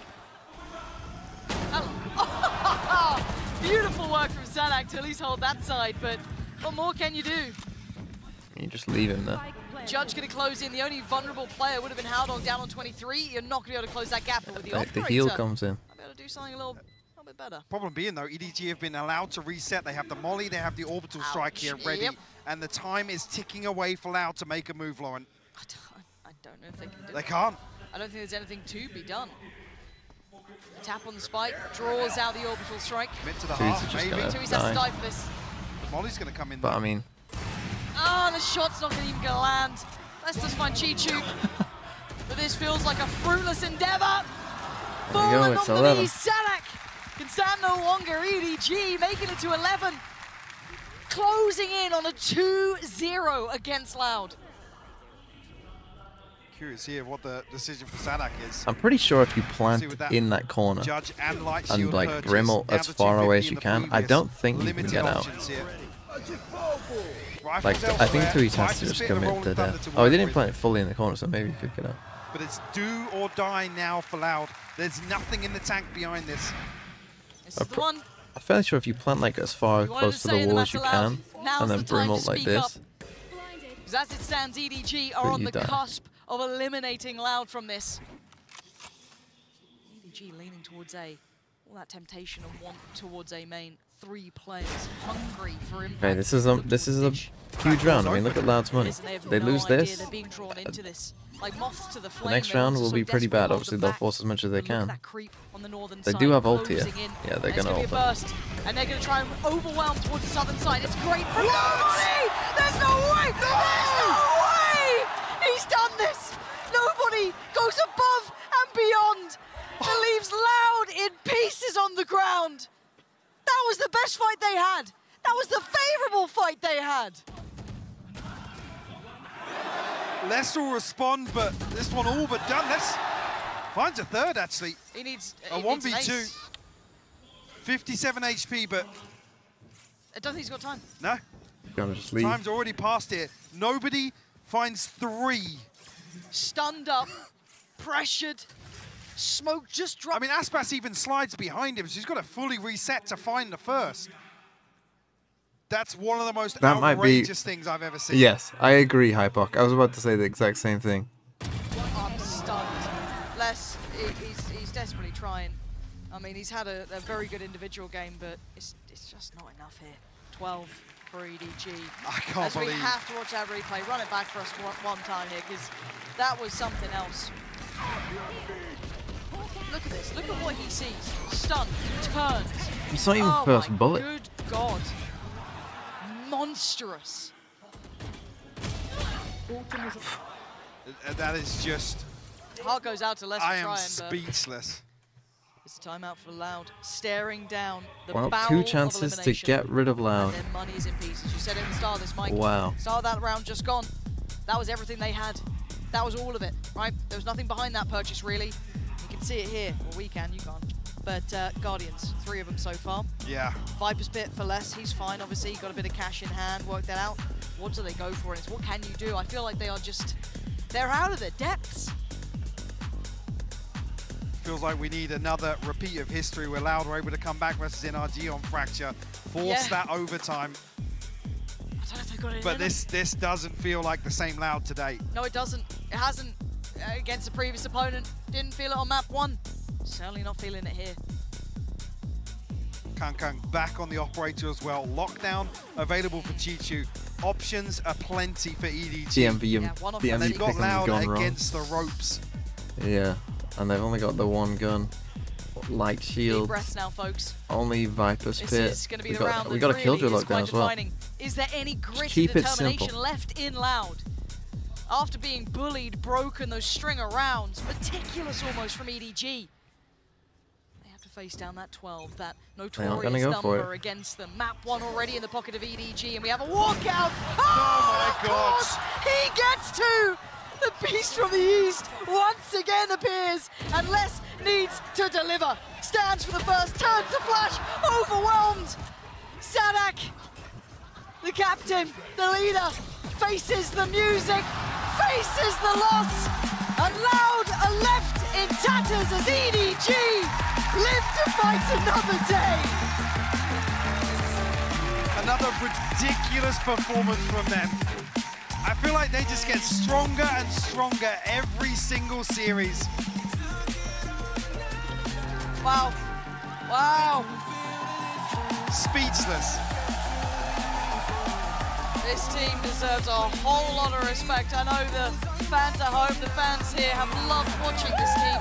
[SPEAKER 11] Beautiful work from Sadak to at least hold that side, but what more can you do?
[SPEAKER 1] You just leave him there.
[SPEAKER 11] Judge going to close in. The only vulnerable player would have been Howdong down on 23. You're not going to be able to close that gap, but with the operator,
[SPEAKER 1] The heal comes in.
[SPEAKER 11] I'll be able to do something a little bit better.
[SPEAKER 12] Problem being though, EDG have been allowed to reset. They have the molly, they have the orbital strike here ready, and the time is ticking away for Loud to make a move, Lauren.
[SPEAKER 11] I don't know if they can do it.
[SPEAKER 12] They can't.
[SPEAKER 11] I don't think there's anything to be done. Tap on the spike, draws out the orbital strike.
[SPEAKER 12] Commit to the heart, maybe.
[SPEAKER 11] Tui's has to die for this.
[SPEAKER 12] Molly's going to come in.
[SPEAKER 1] But I mean,
[SPEAKER 11] Oh, the shot's not even going to land. Let's just find Chi-Chu. But this feels like a fruitless endeavor. Fallen on the knees, Sadak can stand no longer. EDG making it to 11. Closing in on a 2-0 against Loud.
[SPEAKER 12] Curious here what the decision for Sadak is.
[SPEAKER 1] I'm pretty sure if you plant in that corner
[SPEAKER 12] Judge and light
[SPEAKER 1] and
[SPEAKER 12] shield
[SPEAKER 1] like
[SPEAKER 12] purchase
[SPEAKER 1] Brimble
[SPEAKER 12] down
[SPEAKER 1] as
[SPEAKER 12] to
[SPEAKER 1] far away as
[SPEAKER 12] 250
[SPEAKER 1] you
[SPEAKER 12] in
[SPEAKER 1] can,
[SPEAKER 12] the
[SPEAKER 1] I don't
[SPEAKER 12] previous
[SPEAKER 1] think you can
[SPEAKER 12] limited
[SPEAKER 1] get out.
[SPEAKER 12] options here.
[SPEAKER 1] Like,
[SPEAKER 12] Rifles
[SPEAKER 1] I think
[SPEAKER 12] elsewhere.
[SPEAKER 1] Tui's has to
[SPEAKER 12] Viper's
[SPEAKER 1] just
[SPEAKER 12] bit of
[SPEAKER 1] commit
[SPEAKER 12] rolling
[SPEAKER 1] to
[SPEAKER 12] thunder
[SPEAKER 1] death.
[SPEAKER 12] to
[SPEAKER 1] Oh, he
[SPEAKER 12] work
[SPEAKER 1] didn't
[SPEAKER 12] with.
[SPEAKER 1] plant it fully in the corner, so maybe he could get out.
[SPEAKER 12] But it's do or die now for Loud. There's nothing in the tank behind this.
[SPEAKER 11] This is the one.
[SPEAKER 1] I'm fairly sure if you plant like as far close to the wall as you can, and then Brimble like this,
[SPEAKER 11] Because as it stands, EDG are on the cusp of eliminating Loud from this. EDG leaning towards A. All that temptation and want towards A main. 3 players hungry for impact.
[SPEAKER 1] okay, this is a huge round. I mean, look at Loud's money. They lose this.
[SPEAKER 11] They're being drawn into this. Like moths to the
[SPEAKER 1] The
[SPEAKER 11] flame.
[SPEAKER 1] next round will be pretty bad. Obviously, they'll force as much as they can. They do have ult here. Yeah, they're gonna ult.
[SPEAKER 11] Burst, and they're gonna try and overwhelm towards the southern side. It's great for nobody. There's no way. There's no way. He's done this. Nobody goes above and beyond. It leaves Loud in pieces on the ground. That was the best fight they had. That was the favorable fight they had.
[SPEAKER 12] Less will respond, but this one all but done. Let's finds a third actually.
[SPEAKER 11] He needs
[SPEAKER 12] a 1v2. 57 HP, but
[SPEAKER 11] I don't think he's got time.
[SPEAKER 12] no.
[SPEAKER 1] Gonna just leave.
[SPEAKER 12] Time's already passed here. Nobody finds 3.
[SPEAKER 11] Stunned up, pressured, smoke just dropped.
[SPEAKER 12] I mean, Aspas even slides behind him, so he's got to fully reset to find the first. That's one of the most outrageous things I've ever seen.
[SPEAKER 1] Yes, I agree, Hypok. I was about to say the exact same thing.
[SPEAKER 11] I'm stunned. Les, he's desperately trying. I mean, he's had a very good individual game, but it's just not enough here. 12 for EDG.
[SPEAKER 12] I can't believe.
[SPEAKER 11] We have to watch that replay. Run it back for us one time here, because that was something else. Look at this. Look at what he sees. Stunned, turns.
[SPEAKER 1] It's not even first bullet.
[SPEAKER 11] Good God. Monstrous.
[SPEAKER 12] That is just...
[SPEAKER 11] Heart goes out to Les.
[SPEAKER 12] I am speechless.
[SPEAKER 11] It's a timeout for Loud. Staring down the
[SPEAKER 1] Well,
[SPEAKER 11] barrel
[SPEAKER 1] 2 chances
[SPEAKER 11] of
[SPEAKER 1] to get rid of Loud.
[SPEAKER 11] And their money's in pieces. You said it at the start of this, Mike.
[SPEAKER 1] Wow.
[SPEAKER 11] Start of that round just gone. That was everything they had. That was all of it, right? There was nothing behind that purchase, really. You can see it here. Well, we can, you can't. But Guardians, 3 of them so far.
[SPEAKER 12] Yeah.
[SPEAKER 11] Viper's Pit for Les, he's fine, obviously. Got a bit of cash in hand, worked that out. what do they go for, and it's what can you do. I feel like they are just, they're out of their depths.
[SPEAKER 12] Feels like we need another repeat of history where Loud were able to come back versus NRG on Fracture, force that overtime.
[SPEAKER 11] I don't know if they got it
[SPEAKER 12] but this doesn't feel like the same Loud today.
[SPEAKER 11] No, it doesn't. It hasn't against the previous opponent. Didn't feel it on map 1. Certainly not feeling it here.
[SPEAKER 12] Kang back on the operator as well. Lockdown available for Chichu. Options are plenty for EDG.
[SPEAKER 1] The
[SPEAKER 12] and they've got Loud
[SPEAKER 1] wrong.
[SPEAKER 12] against the ropes.
[SPEAKER 1] Yeah, and they've only got the one gun. Light shield.
[SPEAKER 11] Deep breaths now, folks.
[SPEAKER 1] Only Viper's Pit.
[SPEAKER 11] This is going to be the round
[SPEAKER 1] we got a Killjoy lockdown as well.
[SPEAKER 11] Defining. Is there any grit
[SPEAKER 1] Keep
[SPEAKER 11] and
[SPEAKER 1] it
[SPEAKER 11] determination
[SPEAKER 1] simple.
[SPEAKER 11] left in Loud? After being bullied, broken, those string of rounds, meticulous almost from EDG. Face down that 12, that notorious number against them. Map 1 already in the pocket of EDG, and we have a walkout. Oh my God! He gets to! The beast from the east once again appears, and Les needs to deliver. Stands for the first, turns to flash, overwhelmed. Sadak, the captain, the leader, faces the music, faces the loss, and Loud are left in tatters as EDG live to fight another day.
[SPEAKER 12] Another ridiculous performance from them. I feel like they just get stronger and stronger every single series.
[SPEAKER 11] Wow. Wow.
[SPEAKER 12] Speechless.
[SPEAKER 11] This team deserves a whole lot of respect. I know the fans at home, the fans here have loved watching this team.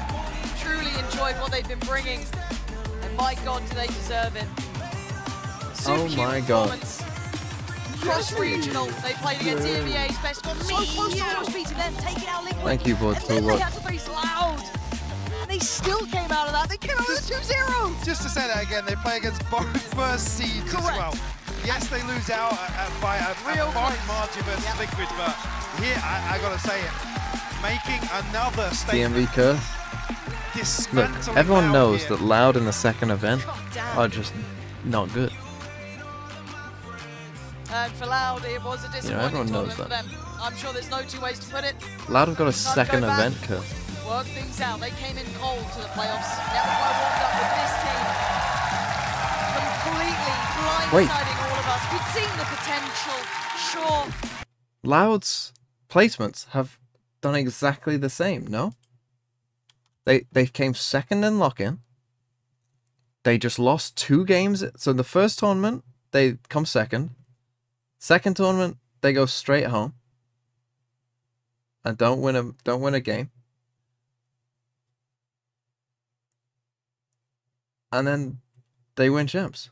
[SPEAKER 11] Truly enjoyed what they've been bringing, and my God, do they deserve it.
[SPEAKER 1] Oh my God.
[SPEAKER 11] Cross-regional, they played against EMEA's best, got so close to almost beating them, taking out Liquid.
[SPEAKER 1] Thank you, Bud,
[SPEAKER 11] and then they had to face Loud, and they still came out of that. They came out with a 2-0.
[SPEAKER 12] Just to say that again, they play against both first seeds as well. Yes, they lose out by a fine margin versus Liquid, but here, I gotta say it, making another statement.
[SPEAKER 1] DMV curse. Look, everyone knows that Loud in the second event are just not good.
[SPEAKER 11] And for Loud, it was a disappointing
[SPEAKER 1] everyone knows
[SPEAKER 11] for them. I'm sure there's no two ways to put it.
[SPEAKER 1] Loud have got a second event curse.
[SPEAKER 11] Work things out. They came in cold to the playoffs. Never quite warmed up with this team. Completely blindsiding all of us. We'd seen the potential, sure.
[SPEAKER 1] Loud's placements have done exactly the same, no? They came second in lock-in. They just lost 2 games. So the first tournament, they come second. Second tournament, they go straight home and don't win a game. And then they win champs.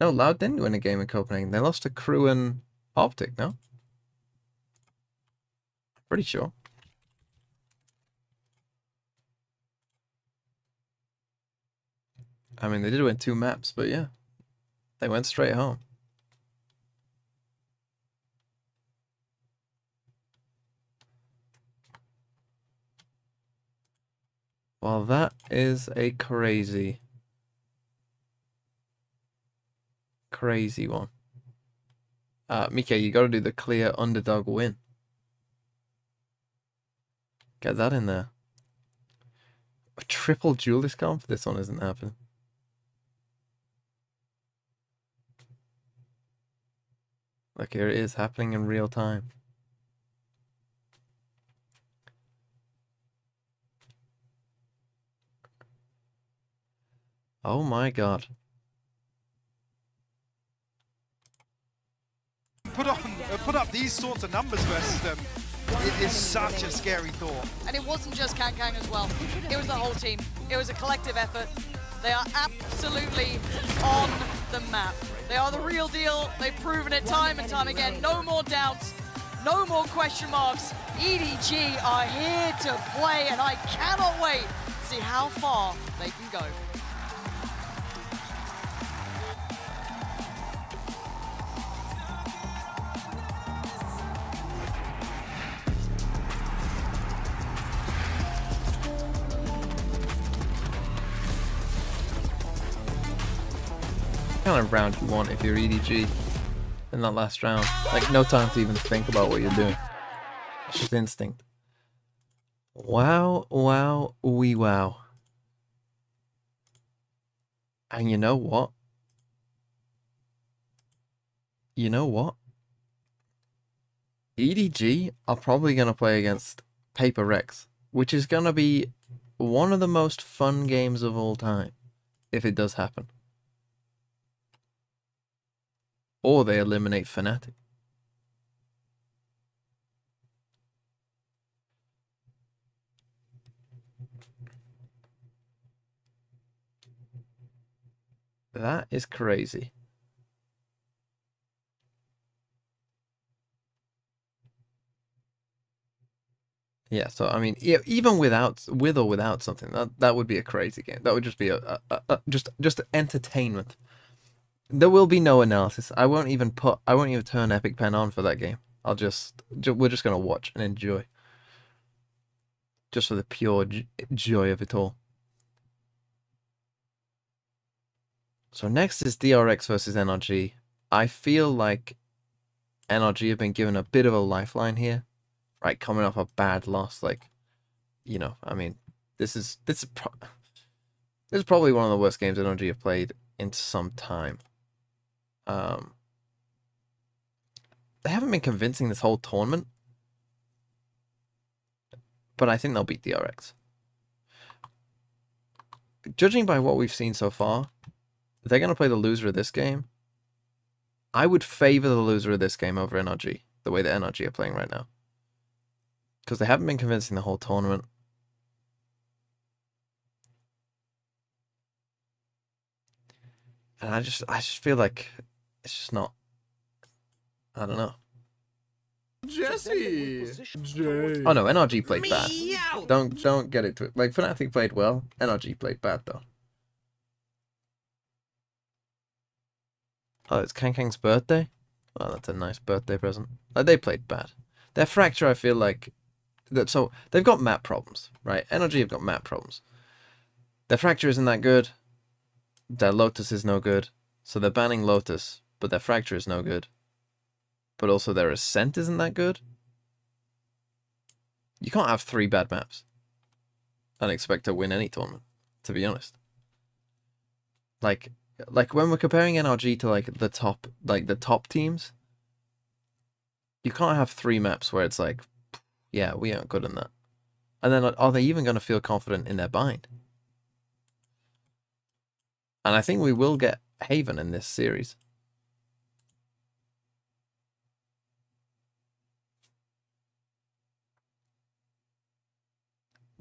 [SPEAKER 1] No, Loud didn't win a game in Copenhagen. They lost to Crew and Optic, no? Pretty sure. I mean, they did win 2 maps, but yeah. They went straight home. Well, that is a crazy one. Mika, you got to do the clear underdog win. Get that in there. A triple duel discount for this one isn't happening. Look, here it is happening in real time. Oh my God.
[SPEAKER 12] Put up these sorts of numbers versus them. It is such a scary thought.
[SPEAKER 11] And it wasn't just Kang as well. It was the whole team. It was a collective effort. They are absolutely on the map. They are the real deal. They've proven it time and time again. No more doubts. No more question marks. EDG are here to play, and I cannot wait see how far they can go.
[SPEAKER 1] What kind of round you want if you're EDG in that last round? Like, no time to even think about what you're doing. It's just instinct. Wow, wow, wee wow. And you know what? You know what? EDG are probably going to play against Paper Rex, which is going to be one of the most fun games of all time, if it does happen. Or they eliminate Fnatic. That is crazy. Yeah, so I mean, even with or without something, that would be a crazy game. That would just be just entertainment. There will be no analysis. I won't even turn Epic Pen on for that game. We're just gonna watch and enjoy, just for the pure joy of it all. So next is DRX versus NRG. I feel like NRG have been given a bit of a lifeline here, right? Coming off a bad loss, like, you know, I mean, this is probably one of the worst games NRG have played in some time. They haven't been convincing this whole tournament, but I think they'll beat DRX. Judging by what we've seen so far, they're going to play the loser of this game. I would favor the loser of this game over NRG, the way that NRG are playing right now. Because they haven't been convincing the whole tournament. And I just feel like it's just not, I don't know.
[SPEAKER 13] Jesse!
[SPEAKER 1] Oh no, NRG played bad. Don't get it to it. Like, Fnatic played well, NRG played bad though. Oh, it's Kang's birthday? Well, that's a nice birthday present. They played bad. Their Fracture, I feel like... So, they've got map problems, right? NRG have got map problems. Their Fracture isn't that good. Their Lotus is no good. So they're banning Lotus, but their Fracture is no good. But also their Ascent isn't that good. You can't have 3 bad maps and expect to win any tournament, to be honest. Like when we're comparing NRG to the top teams, you can't have 3 maps where it's like, yeah, we aren't good in that. And then are they even going to feel confident in their bind? And I think we will get Haven in this series.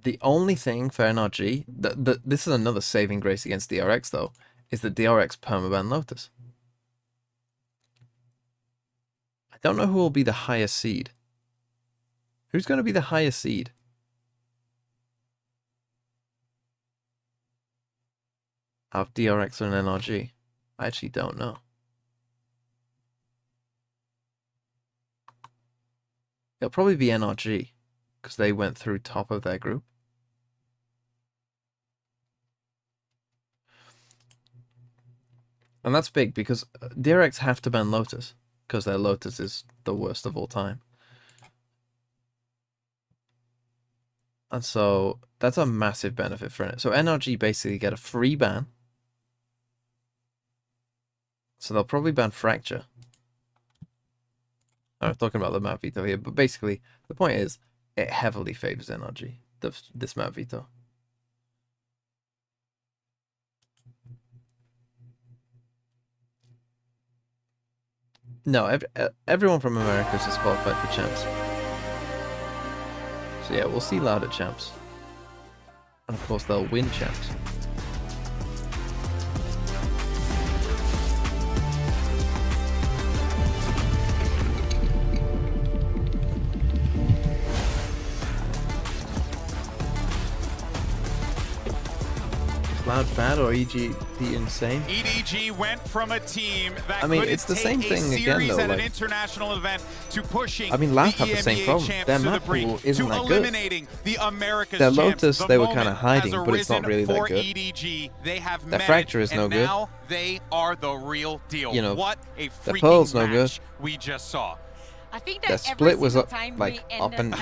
[SPEAKER 1] The only thing for NRG, this is another saving grace against DRX though, is the DRX permaban Lotus. I don't know who will be the highest seed. Who's going to be the highest seed? Out of DRX and NRG? I actually don't know. It'll probably be NRG, because they went through top of their group. And that's big, because DRX have to ban Lotus, because their Lotus is the worst of all time. And so, that's a massive benefit for it. So NRG basically get a free ban. So they'll probably ban Fracture. I'm talking about the map veto here, but basically, the point is, it heavily favors NRG, this map veto. No, everyone from America is disqualified for champs. So yeah, we'll see Loud at champs. And of course, they'll win champs. Loud bad or EG the insane?
[SPEAKER 3] EDG went from a team that
[SPEAKER 1] I mean, it's the same thing again though.
[SPEAKER 3] At
[SPEAKER 1] like,
[SPEAKER 3] an international event to pushing
[SPEAKER 1] I mean, Loud have the same problem. Their map pool isn't that good.
[SPEAKER 3] The America's
[SPEAKER 1] their Lotus, they were kind of hiding, but it's not really that good.
[SPEAKER 3] EDG, they have
[SPEAKER 1] their Fracture is no good.
[SPEAKER 3] Now they are the real deal.
[SPEAKER 1] You know,
[SPEAKER 3] what a
[SPEAKER 1] the Pearl's no good.
[SPEAKER 3] We just saw.
[SPEAKER 2] I think that
[SPEAKER 1] their split was up, like up and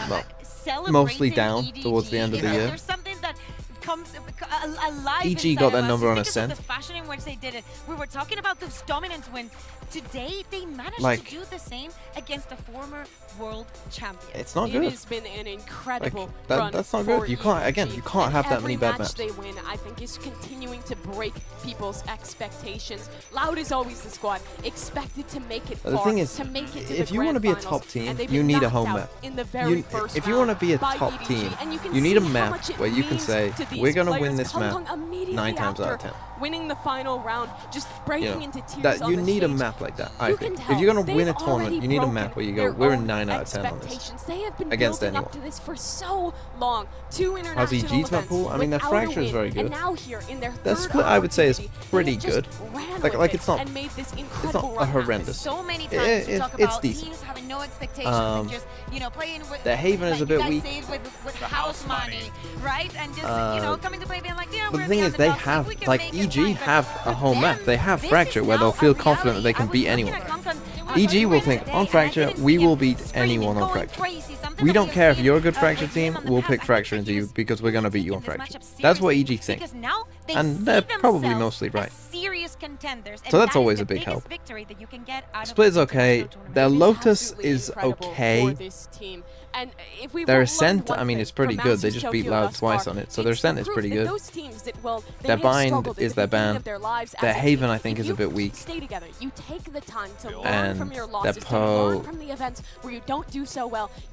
[SPEAKER 1] mostly down
[SPEAKER 2] EDG,
[SPEAKER 1] towards the end of the year.
[SPEAKER 2] There's something that comes alive.
[SPEAKER 1] EG got their number on Ascent.
[SPEAKER 2] The fashion in which they did it. We were talking about this dominance when today they managed
[SPEAKER 1] like,
[SPEAKER 2] to do the same against a former world champion.
[SPEAKER 1] It's not good.
[SPEAKER 4] It has been an incredible
[SPEAKER 1] like,
[SPEAKER 4] run.
[SPEAKER 1] That's not good. You can't. Again, you can't have that many bad maps.
[SPEAKER 4] Every match they win, I think, is continuing to break people's expectations. Loud is always the squad expected to make it far.
[SPEAKER 1] The thing is,
[SPEAKER 4] to make it to
[SPEAKER 1] if
[SPEAKER 4] the
[SPEAKER 1] you want to be a top team, you need a home map. If you want to be a top team, you need a map where you can say, we're going to win this map 9 times out of 10.
[SPEAKER 4] Winning the final round, just breaking into tears on
[SPEAKER 1] you
[SPEAKER 4] the
[SPEAKER 1] need a
[SPEAKER 4] stage.
[SPEAKER 1] map like that, I think. If you're going to win a tournament, you need a map where you go, we're a 9 out of 10 on this.
[SPEAKER 4] They have been
[SPEAKER 1] against
[SPEAKER 4] building
[SPEAKER 1] anyone.
[SPEAKER 4] up to this for so long. 2 international
[SPEAKER 1] How's EG's map pool? I mean, their Fracture is very good.
[SPEAKER 4] And now here in their
[SPEAKER 1] their split, I would say, is pretty good. Like it's not a horrendous.
[SPEAKER 2] So many times to talk about teams having no expectations and just, you know, playing with
[SPEAKER 1] their Haven is a bit weak.
[SPEAKER 2] With house money, right? And just, you know, coming to play being like, yeah,
[SPEAKER 1] but the thing is, they have, like, EG have a home map. They have Fracture where they'll feel confident that they can beat anyone. EG will think, on Fracture, we will beat anyone on Fracture. We don't care if you're a good Fracture team, we'll pick Fracture into you because we're going to beat you on Fracture. That's what EG thinks. And they're probably mostly right. So that's always a big help. Split is okay. Their Lotus is okay. Their Ascent, I mean, it's pretty good. They just beat Loud twice on it, so their Ascent is pretty good. Their Bind is their ban. Their Haven, I think, is a bit weak. And their Pearl...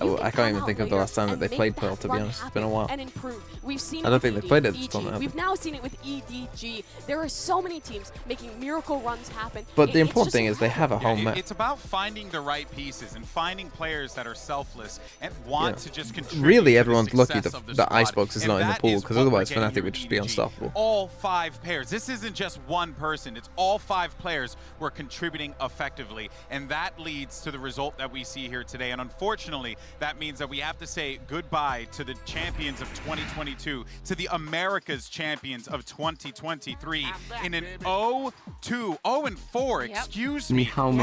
[SPEAKER 1] Oh, I can't even think of the last time that they played Pearl, to be honest. It's been a while. I don't think they played it this tournament.
[SPEAKER 4] We've now seen it with EDG. There are so many teams making miracle runs happen.
[SPEAKER 1] But the important thing is they have a home map.
[SPEAKER 3] It's about finding the right pieces and finding players that are selfless and want to just contribute.
[SPEAKER 1] Really, everyone's lucky the Icebox is not in the pool, because otherwise Fnatic would just be unstoppable.
[SPEAKER 3] All 5 pairs. This isn't just one person. It's all 5 players who are contributing effectively, and that leads to the result that we see here today. And unfortunately, that means that we have to say goodbye to the champions of 2022, to the America's champions of 2023 in an 0-4, excuse me, outing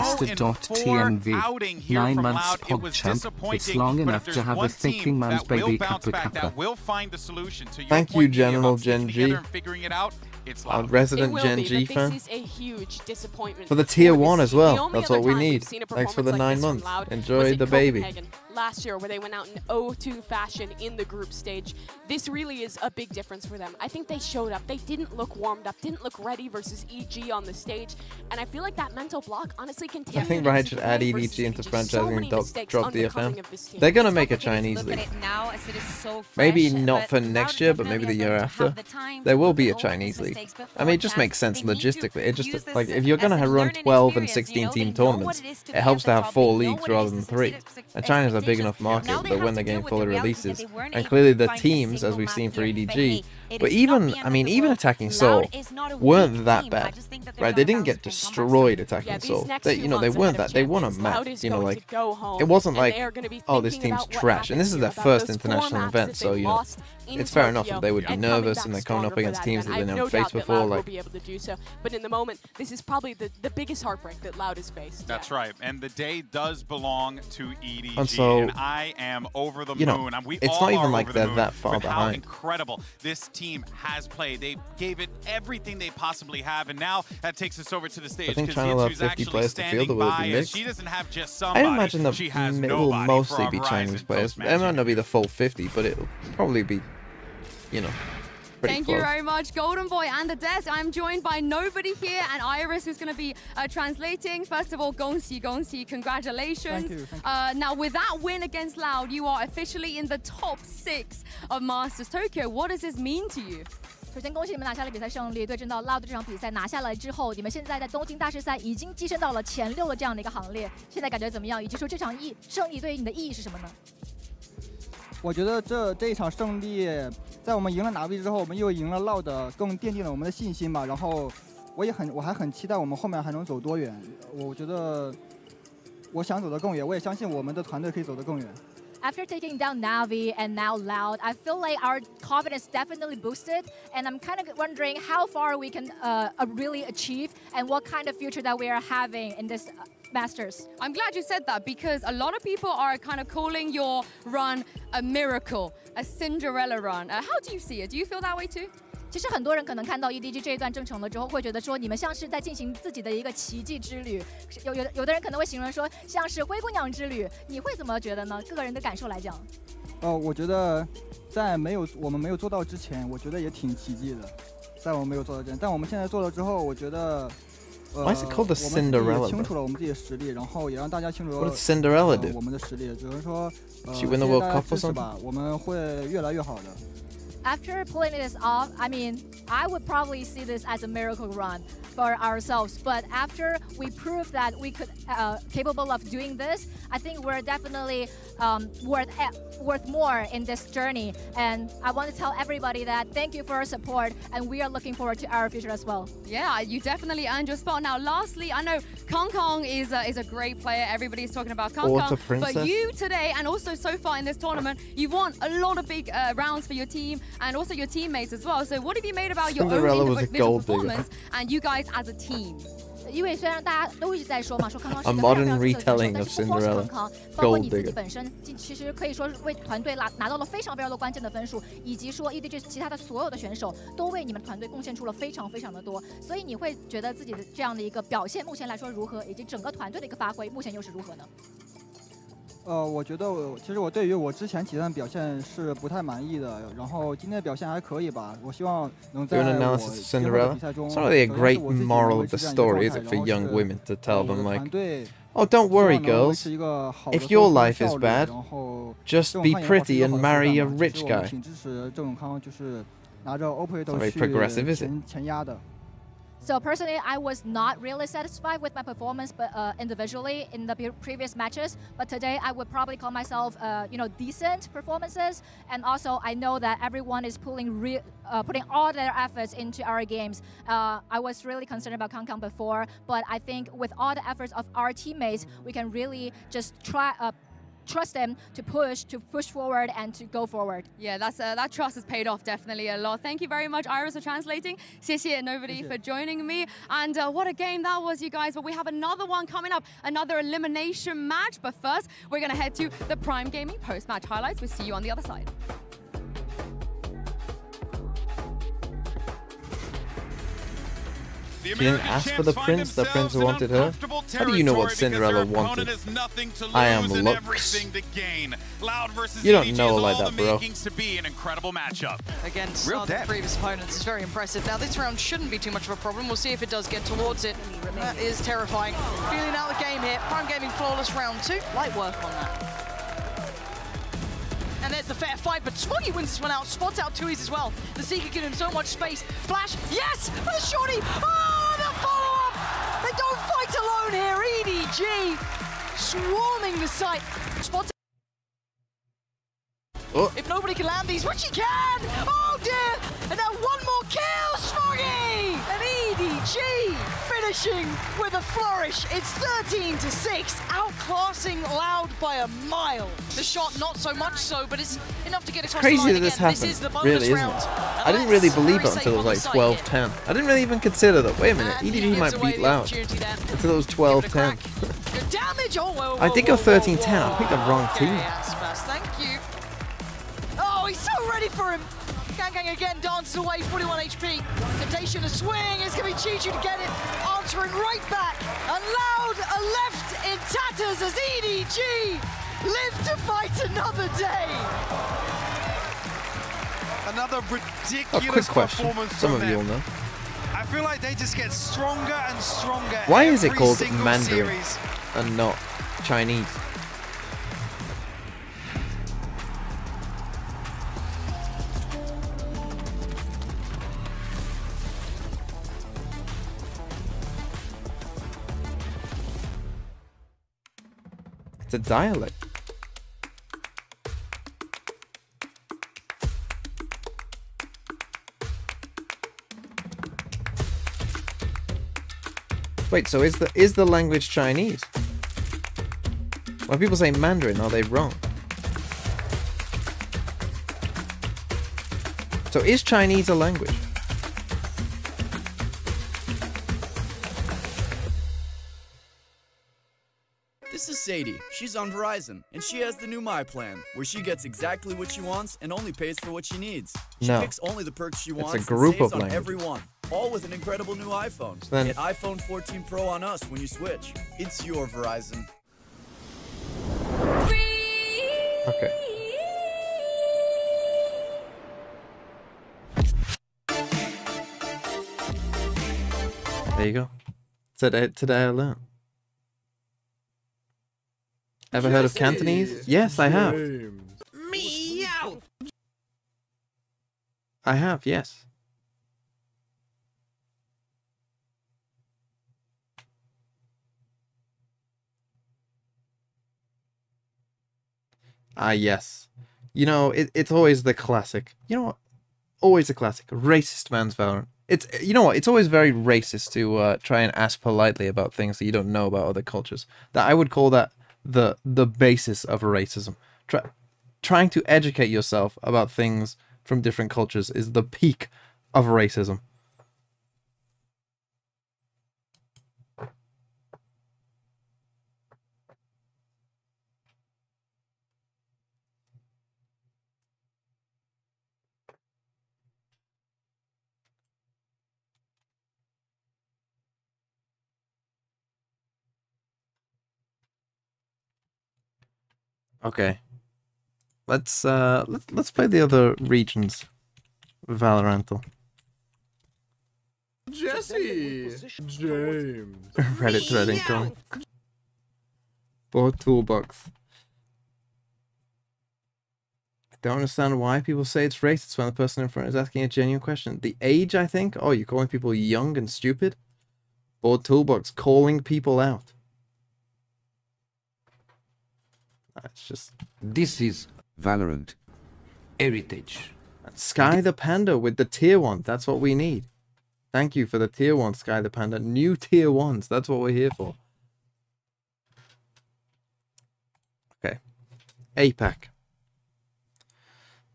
[SPEAKER 3] here
[SPEAKER 8] 9
[SPEAKER 3] from
[SPEAKER 8] months
[SPEAKER 3] Loud. It was
[SPEAKER 8] PogChamp. It's long enough to have a thinking man's baby kappa kappa.
[SPEAKER 3] That will find the solution to your
[SPEAKER 1] Thank you, General Gen G.
[SPEAKER 3] Figuring it out. It's
[SPEAKER 1] our resident Gen G fan.
[SPEAKER 4] This is a huge disappointment
[SPEAKER 1] for the tier 1 as well. That's what we need. Thanks for the 9 months. Enjoy the baby.
[SPEAKER 4] Last year, where they went out in 0-2 fashion in the group stage. This really is a big difference for them. I think they showed up. They didn't look warmed up, didn't look ready versus EG on the stage. And I feel like that mental block honestly continues.
[SPEAKER 1] I think Riot should add EDG into franchising and drop DFM. They're going to make a Chinese league. Maybe not for next year, but maybe the year after. There will be a Chinese league. I mean, it just makes sense logistically. It just, like, if you're going to run 12 and 16 team tournaments, it helps to have 4 leagues rather than 3. And China's a big enough market that when the game fully releases, and clearly the teams, as we've seen for EDG, but even, I mean, even attacking Seoul weren't that bad, right? They didn't get destroyed attacking Seoul. They, you know, they weren't that. They won a map, you know, like, it wasn't like, oh, this team's trash. And this is their first international event, so, you know, it's fair enough that they would be nervous and they're coming up against teams that they've never faced before. Like,
[SPEAKER 4] but in the moment, this is probably the biggest heartbreak that Loud has faced.
[SPEAKER 3] That's right, and the day does belong to EDG,
[SPEAKER 1] and so,
[SPEAKER 3] and I am over the
[SPEAKER 1] moon.
[SPEAKER 3] And we
[SPEAKER 1] it's
[SPEAKER 3] all
[SPEAKER 1] not even
[SPEAKER 3] are
[SPEAKER 1] like they're that far behind.
[SPEAKER 3] How incredible this team has played. They gave it everything they possibly have, and now that takes us over to the stage.
[SPEAKER 1] I think China will have 50 players to field, it will be mixed.
[SPEAKER 3] She doesn't have just somebody.
[SPEAKER 1] I imagine that it will mostly be Chinese players. It might not be the full 50, but it'll probably be, you know,
[SPEAKER 17] Thank you very much, Golden Boy and the Des. I'm joined by nobody here, and Iris, who's going to be translating. First of all, gongxi, gongxi, congratulations.
[SPEAKER 20] Thank you.
[SPEAKER 17] Now, with that win against Loud, you are officially in the top 6 of Masters Tokyo. What does this mean to you?
[SPEAKER 20] 首先恭喜你们拿下了比赛胜利，对阵到 Loud 这场比赛拿下来之后，你们现在在东京大师赛已经跻身到了前6的这样的一个行列，现在感觉怎么样？以及说这场胜利对于你的意义是什么呢？
[SPEAKER 21] 我觉得这一场胜利在我们赢了哪位之后，我们又赢了 Loud， 更奠定了我们的信心吧。然后我还很期待我们后面还能走多远。我觉得我想走得更远，我也相信我们的团队可以走得更远。
[SPEAKER 20] After taking down Navi and now Loud, I feel like our confidence definitely boosted, and I'm kind of wondering how far we can really achieve and what kind of future that we are having in this Masters.
[SPEAKER 17] I'm glad you said that because a lot of people are kind of calling your run a miracle, a Cinderella run. How do you see it? Do you feel that way too?
[SPEAKER 20] 其实很多人可能看到 EDG 这一段征程了之后，会觉得说你们像是在进行自己的一个奇迹之旅。有的人可能会形容说像是灰姑娘之旅。你会怎么觉得呢？个人的感受来讲。
[SPEAKER 21] 我觉得在我们没有做到之前，我觉得也挺奇迹的。在我们没有做到之前，但我们现在做了之后，我觉得。
[SPEAKER 1] Why is it called the Cinderella?
[SPEAKER 21] 清楚了我们自己的实力，然后也让大家清楚了
[SPEAKER 1] What does Cinderella do?
[SPEAKER 21] 我们的实力，只是说
[SPEAKER 1] She win the World Cup or something?
[SPEAKER 21] 吧，我们会越来越好的。
[SPEAKER 20] After pulling this off, I mean, I would probably see this as a miracle run for ourselves. But after we proved that we could capable of doing this, I think we're definitely worth more in this journey. And I want to tell everybody that thank you for your support, and we are looking forward to our future as well.
[SPEAKER 17] Yeah, you definitely earned your spot. Now, lastly, I know Kong Kong is a great player. Everybody's talking about Kong Kong. But you today, and also so far in this tournament, you've won a lot of big rounds for your team and also your teammates as well. So what have you made about your own individual performance and you guys as a team?
[SPEAKER 20] 因为虽然大家都一直在说嘛，说康康是一个
[SPEAKER 1] modern retelling of Cinderella，
[SPEAKER 20] 包括你自己本身，其实可以说是为团队拿到了非常多关键的分数，以及说 EDG 其他的所有的选手都为你们团队贡献出了非常的多。所以你会觉得自己的这样的一个表现，目前来说如何，以及整个团队的一个发挥，目前又是如何呢？
[SPEAKER 21] 我觉得其实我对于我之前几段表现是不太满意的，然后今天的表现还可以吧。我希望能在我今后的比赛中，
[SPEAKER 1] It's not really a great moral of the story, is it, for young women to tell them like, oh, don't worry, girls. If your life is bad, just be pretty and marry a rich guy.
[SPEAKER 21] 挺支持郑永康，就是拿着 Operator 去前压的。
[SPEAKER 20] So personally, I was not really satisfied with my performance, but individually in the previous matches. But today, I would probably call myself, decent performances. And also, I know that everyone is putting all their efforts into our games. I was really concerned about Kong Kong before, but I think with all the efforts of our teammates, we can really just trust them to push forward and to go forward.
[SPEAKER 17] Yeah, that trust has paid off definitely a lot. Thank you very much, Iris, for translating. 谢谢 Nobody for joining me. And what a game that was, you guys. But we have another one coming up, another elimination match. But first, we're going to head to the Prime Gaming post-match highlights. We'll see you on the other side.
[SPEAKER 1] She didn't ask for the prince wanted her. How do you know what Cinderella wanted? I am Lux. You don't know like that, bro.
[SPEAKER 11] Against the previous opponents is very impressive. Now this round shouldn't be too much of a problem. We'll see if it does get towards it. That is terrifying. Feeling out the game here. Prime Gaming flawless round 2. Light work on that. And there's the fair fight, but Smoggy wins this one out, spots out Tui's as well. The Seeker gives him so much space. Flash, yes, for the shorty. Oh, the follow-up. They don't fight alone here. EDG swarming the site. Spots.
[SPEAKER 1] Oh.
[SPEAKER 11] If nobody can land these, which he can. Oh dear, and now one more kill, Smoggy. And EDG finishing with a flourish. It's 13-6, outclassing Loud by a mile. The shot not so much so, but it's enough to get across the line
[SPEAKER 1] Crazy that
[SPEAKER 11] again.
[SPEAKER 1] this happened,
[SPEAKER 11] This is the bonus
[SPEAKER 1] really, isn't
[SPEAKER 11] round.
[SPEAKER 1] it? I didn't really believe it until it was like 12-10. I didn't really even consider that. Wait a minute, EDG might beat Loud until it was 12-10.
[SPEAKER 11] Good damage. Oh, whoa,
[SPEAKER 1] I did go 13-10. I picked the wrong team.
[SPEAKER 11] Thank you. Oh, he's so ready for him. Gang again dances away, 41 HP. Temptation to swing, it's going to be Chi-Chu to get it. Answering right back. And Loud are left in tatters as EDG live to fight another day.
[SPEAKER 12] Another ridiculous
[SPEAKER 1] quick question.
[SPEAKER 12] performance
[SPEAKER 1] Some
[SPEAKER 12] from
[SPEAKER 1] of you
[SPEAKER 12] them.
[SPEAKER 1] will know.
[SPEAKER 12] I feel like they just get stronger and stronger.
[SPEAKER 1] Why is it called
[SPEAKER 12] single
[SPEAKER 1] Mandarin
[SPEAKER 12] series.
[SPEAKER 1] and not Chinese? It's a dialect. Wait, so is the language Chinese? When people say Mandarin, are they wrong? So is Chinese a language?
[SPEAKER 7] This is Sadie. She's on Verizon, and she has the new My Plan, where she gets exactly what she wants and only pays for what she needs. She
[SPEAKER 1] No.
[SPEAKER 7] picks only the perks she wants
[SPEAKER 1] It's a group
[SPEAKER 7] and saves
[SPEAKER 1] of
[SPEAKER 7] on
[SPEAKER 1] languages.
[SPEAKER 7] every one, all with an incredible new iPhone.
[SPEAKER 1] So then-
[SPEAKER 7] Get iPhone 14 Pro on us when you switch. It's your Verizon.
[SPEAKER 1] Okay. There you go. Today I learned. Ever heard of Cantonese? Yes, I have.
[SPEAKER 13] Meow.
[SPEAKER 1] I have, yes. Ah, yes. You know, it's always the classic. You know what? Always a classic. Racist man's Valorant. It's, you know what? It's always very racist to try and ask politely about things that you don't know about other cultures. That I would call that the basis of racism. Trying to educate yourself about things from different cultures is the peak of racism. Okay. Let's play the other regions. Valorantal.
[SPEAKER 13] Jesse. James.
[SPEAKER 1] Reddit thread incoming. Board toolbox. I don't understand why people say it's racist when the person in front is asking a genuine question. The age, I think? Oh, you're calling people young and stupid? Board toolbox, calling people out. It's just...
[SPEAKER 22] This is
[SPEAKER 19] Valorant.
[SPEAKER 22] heritage.
[SPEAKER 1] Sky the Panda with the tier 1. That's what we need. Thank you for the tier 1, Sky the Panda. New tier 1s. That's what we're here for. Okay. APAC.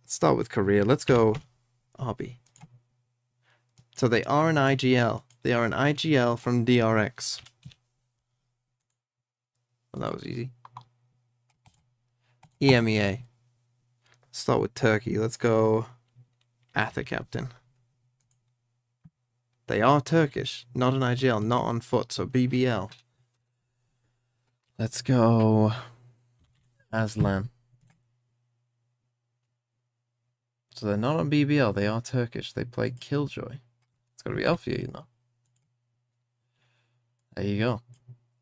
[SPEAKER 1] Let's start with Korea. Let's go RB. So they are an IGL. They are an IGL from DRX. Well, that was easy. EMEA. Start with Turkey. Let's go Atha Captain. They are Turkish, not an IGL, not on foot, so BBL. Let's go Aslan. So they're not on BBL, they are Turkish. They play Killjoy. It's gotta be Alpha, you know. There you go.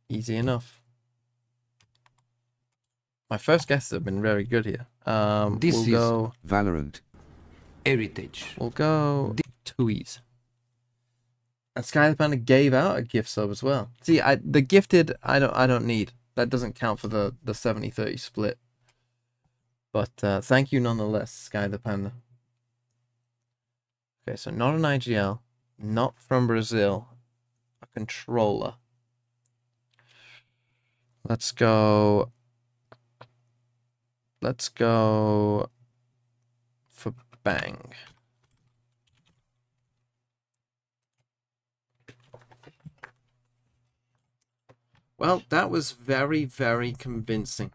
[SPEAKER 1] Easy enough. My first guesses have been very good here.
[SPEAKER 22] This
[SPEAKER 1] we'll
[SPEAKER 22] is
[SPEAKER 1] go
[SPEAKER 19] Valorant.
[SPEAKER 22] Heritage.
[SPEAKER 1] We'll go Tui's. And Sky the Panda gave out a gift sub as well. See, the gifted I don't need. That doesn't count for the 70-30 split. But thank you nonetheless, Sky the Panda. Okay, so not an IGL, not from Brazil, a controller. Let's go for Bang. Well, that was very, very convincing.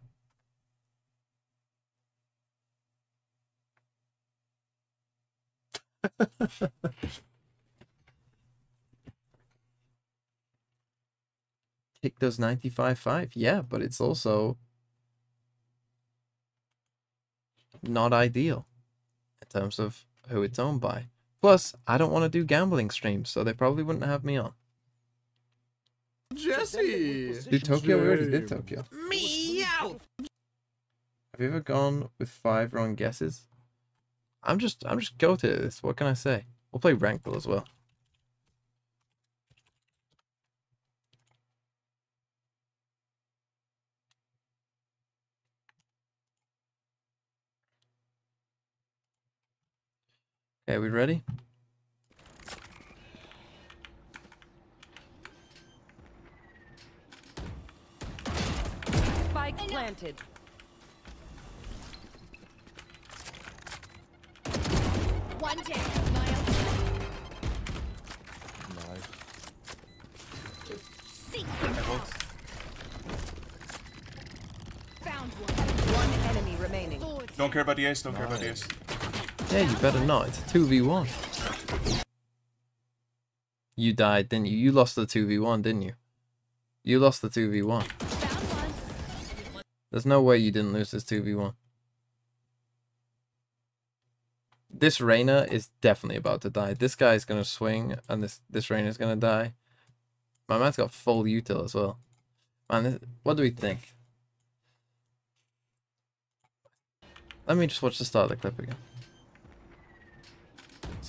[SPEAKER 1] Kick does 95.5, yeah, but it's also not ideal in terms of who it's owned by. Plus, I don't want to do gambling streams, so they probably wouldn't have me on.
[SPEAKER 13] Jesse.
[SPEAKER 1] Do Tokyo? We already did Tokyo.
[SPEAKER 13] Meow.
[SPEAKER 1] Have you ever gone with 5 wrong guesses? I'm just goated at this. What can I say? We'll play Rankle as well. Okay, we ready?
[SPEAKER 18] Spike planted.
[SPEAKER 2] One take.
[SPEAKER 5] Nice.
[SPEAKER 2] Found
[SPEAKER 18] one enemy remaining.
[SPEAKER 6] Don't care about the ace, don't care about the ace.
[SPEAKER 1] Yeah, you better not. It's a 2v1. You died, didn't you? You lost the 2v1, didn't you? You lost the 2v1. There's no way you didn't lose this 2v1. This Reyna is definitely about to die. This guy's gonna swing, and this Reyna's gonna die. My man's got full util as well. Man, what do we think? Let me just watch the start of the clip again.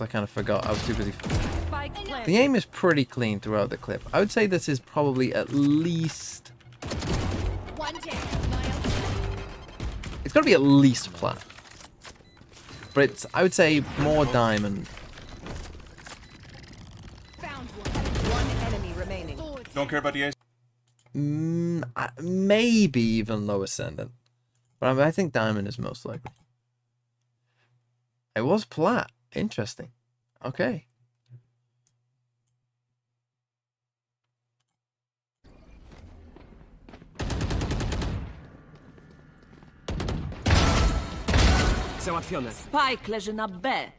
[SPEAKER 1] I kind of forgot. I was too busy. The aim is pretty clean throughout the clip. I would say this is probably at least... It's got to be at least plat. But it's, I would say, more diamond.
[SPEAKER 18] One enemy remaining.
[SPEAKER 6] Don't care about the ace.
[SPEAKER 1] Maybe even low ascendant. But I think diamond is most likely. It was plat. Interesting. Okay.
[SPEAKER 18] Spike leży na B.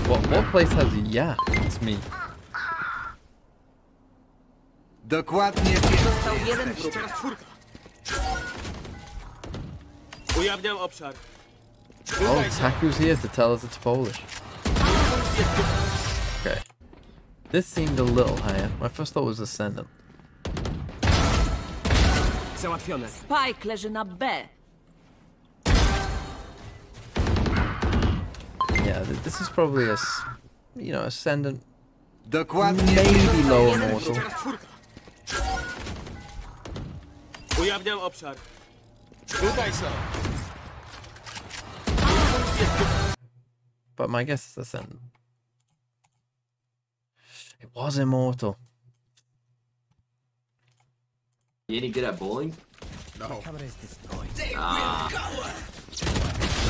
[SPEAKER 1] What place has yeah? It's me.
[SPEAKER 22] Dokładnie.
[SPEAKER 18] Został jeden wróg.
[SPEAKER 13] Ujawniam obszar.
[SPEAKER 1] Oh, Taku's here to tell us it's Polish. Okay. This seemed a little higher. My first thought was ascendant.
[SPEAKER 18] Spike leży na B.
[SPEAKER 1] Yeah, this is probably a, you know, ascendant. Maybe lower mortal.
[SPEAKER 13] Ujawniam obszar. Tutaj są.
[SPEAKER 1] But my guess is ascendant. It was immortal.
[SPEAKER 23] You any good at bowling?
[SPEAKER 6] No.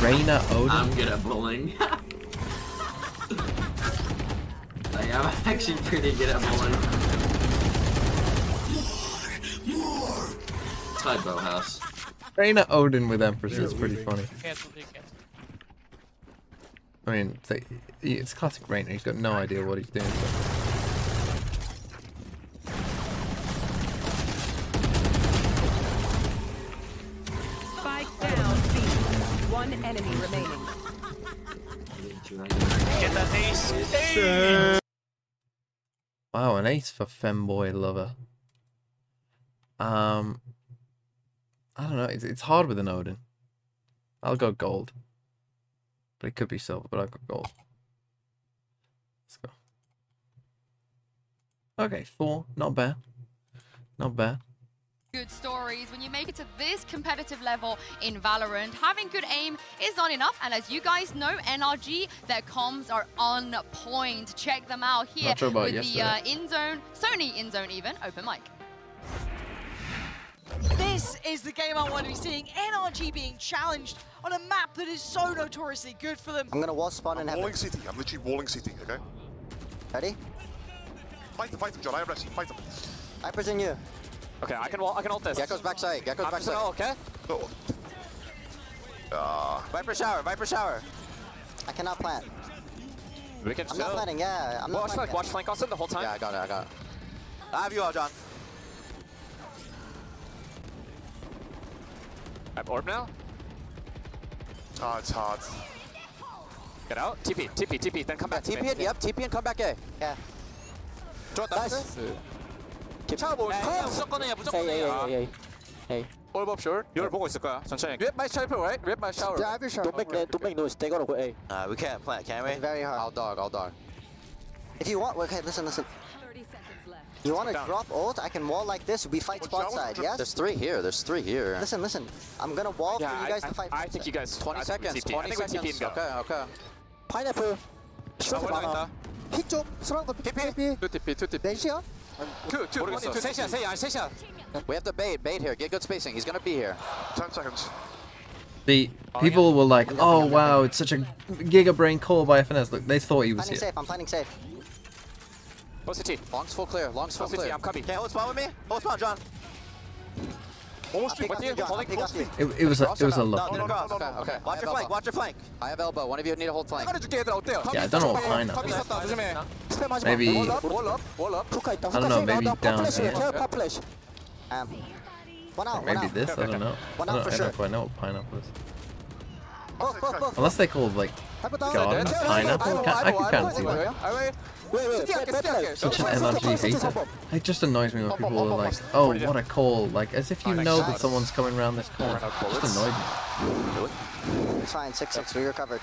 [SPEAKER 1] Reyna Odin.
[SPEAKER 23] I'm good at bowling. Like, I'm actually pretty good at bowling. It's my bow house.
[SPEAKER 1] Reyna Odin with Empress is pretty funny. I mean, it's classic Reyna. He's got no idea what he's doing.
[SPEAKER 18] Spike down B. One enemy remaining.
[SPEAKER 13] Get that ace.
[SPEAKER 1] Wow, an ace for femboy lover. I don't know. It's hard with an Odin. I'll go gold. But it could be silver, but I'll go gold. Let's go. Okay, 4. Not bad. Not bad.
[SPEAKER 17] Good stories. When you make it to this competitive level in Valorant, having good aim is not enough. And as you guys know, NRG, their comms are on point. Check them out here
[SPEAKER 1] Not sure about
[SPEAKER 17] with
[SPEAKER 1] yesterday.
[SPEAKER 17] the in-zone, Sony in-zone even, open mic.
[SPEAKER 11] This is the game I want to be seeing. NRG being challenged on a map that is so notoriously good for them.
[SPEAKER 24] I'm gonna wall spawn in heaven.
[SPEAKER 25] Walling city. I'm literally walling city, okay?
[SPEAKER 24] Ready?
[SPEAKER 25] Fight him, John. I have Resi. Fight him.
[SPEAKER 24] I present you.
[SPEAKER 26] Okay, I can ult this.
[SPEAKER 24] Gecko's backside. Gecko's backside.
[SPEAKER 26] Okay.
[SPEAKER 24] Viper shower. I cannot plant.
[SPEAKER 26] We can
[SPEAKER 24] I'm not planting, yeah. I'm not planting.
[SPEAKER 26] Watch flank also the whole time.
[SPEAKER 24] Yeah, I got it.
[SPEAKER 26] I have you all, John. I have orb now.
[SPEAKER 25] It's hard.
[SPEAKER 26] Get out. TP, then come back.
[SPEAKER 24] TP in, yep, TP and come back A. Yeah.
[SPEAKER 26] Nice.
[SPEAKER 24] Hey.
[SPEAKER 26] Orb up short. You're 보고 있을 거야. 천천히. Rip my shower, right? Rip my shower.
[SPEAKER 24] Yeah, I have your shower. Don't make noise. They gotta go A.
[SPEAKER 26] We can't plant, can we?
[SPEAKER 24] It's very hard. I'll dog. If you want, okay, listen.
[SPEAKER 18] 30 seconds left.
[SPEAKER 24] You want to drop ult? I can wall like this. We fight spot side, yes?
[SPEAKER 26] There's three here.
[SPEAKER 24] Listen. I'm gonna wall for you guys to fight.
[SPEAKER 26] I think you guys.
[SPEAKER 24] 20 seconds.
[SPEAKER 26] 20 seconds.
[SPEAKER 24] Okay. Pineapple. 슈퍼 많아. 픽 좀. 수랑도 픽. 2TP. 넷이야?
[SPEAKER 26] Two.
[SPEAKER 24] We have to bait here. Get good spacing. He's gonna be here.
[SPEAKER 25] 10 seconds.
[SPEAKER 1] The people were like, oh wow, it's such a giga brain call by FNS. Look, they thought he was here.
[SPEAKER 24] I'm planning safe.
[SPEAKER 26] What's the T?
[SPEAKER 24] Long's full clear. Long's full clear.
[SPEAKER 26] I'm coming.
[SPEAKER 24] Okay, hold spawn with me. Hold spawn, John.
[SPEAKER 25] Almost
[SPEAKER 24] Pick off you, John. Pick off you.
[SPEAKER 1] It was a look.
[SPEAKER 24] Okay. Watch your flank. Watch your flank. I have elbow. One of you need to hold flank.
[SPEAKER 1] Yeah, I don't know what pineapple is. Maybe, I don't know, maybe down here. Maybe this, I don't know. I don't quite know what pineapple is. Unless they call like garden pineapple. I can kind of see that. Such an NRG hater. It just annoys me when people are like, oh, what a call. Like, as if you know that someone's coming around this corner. It just annoyed me.
[SPEAKER 24] It's fine, 6-6, we recovered.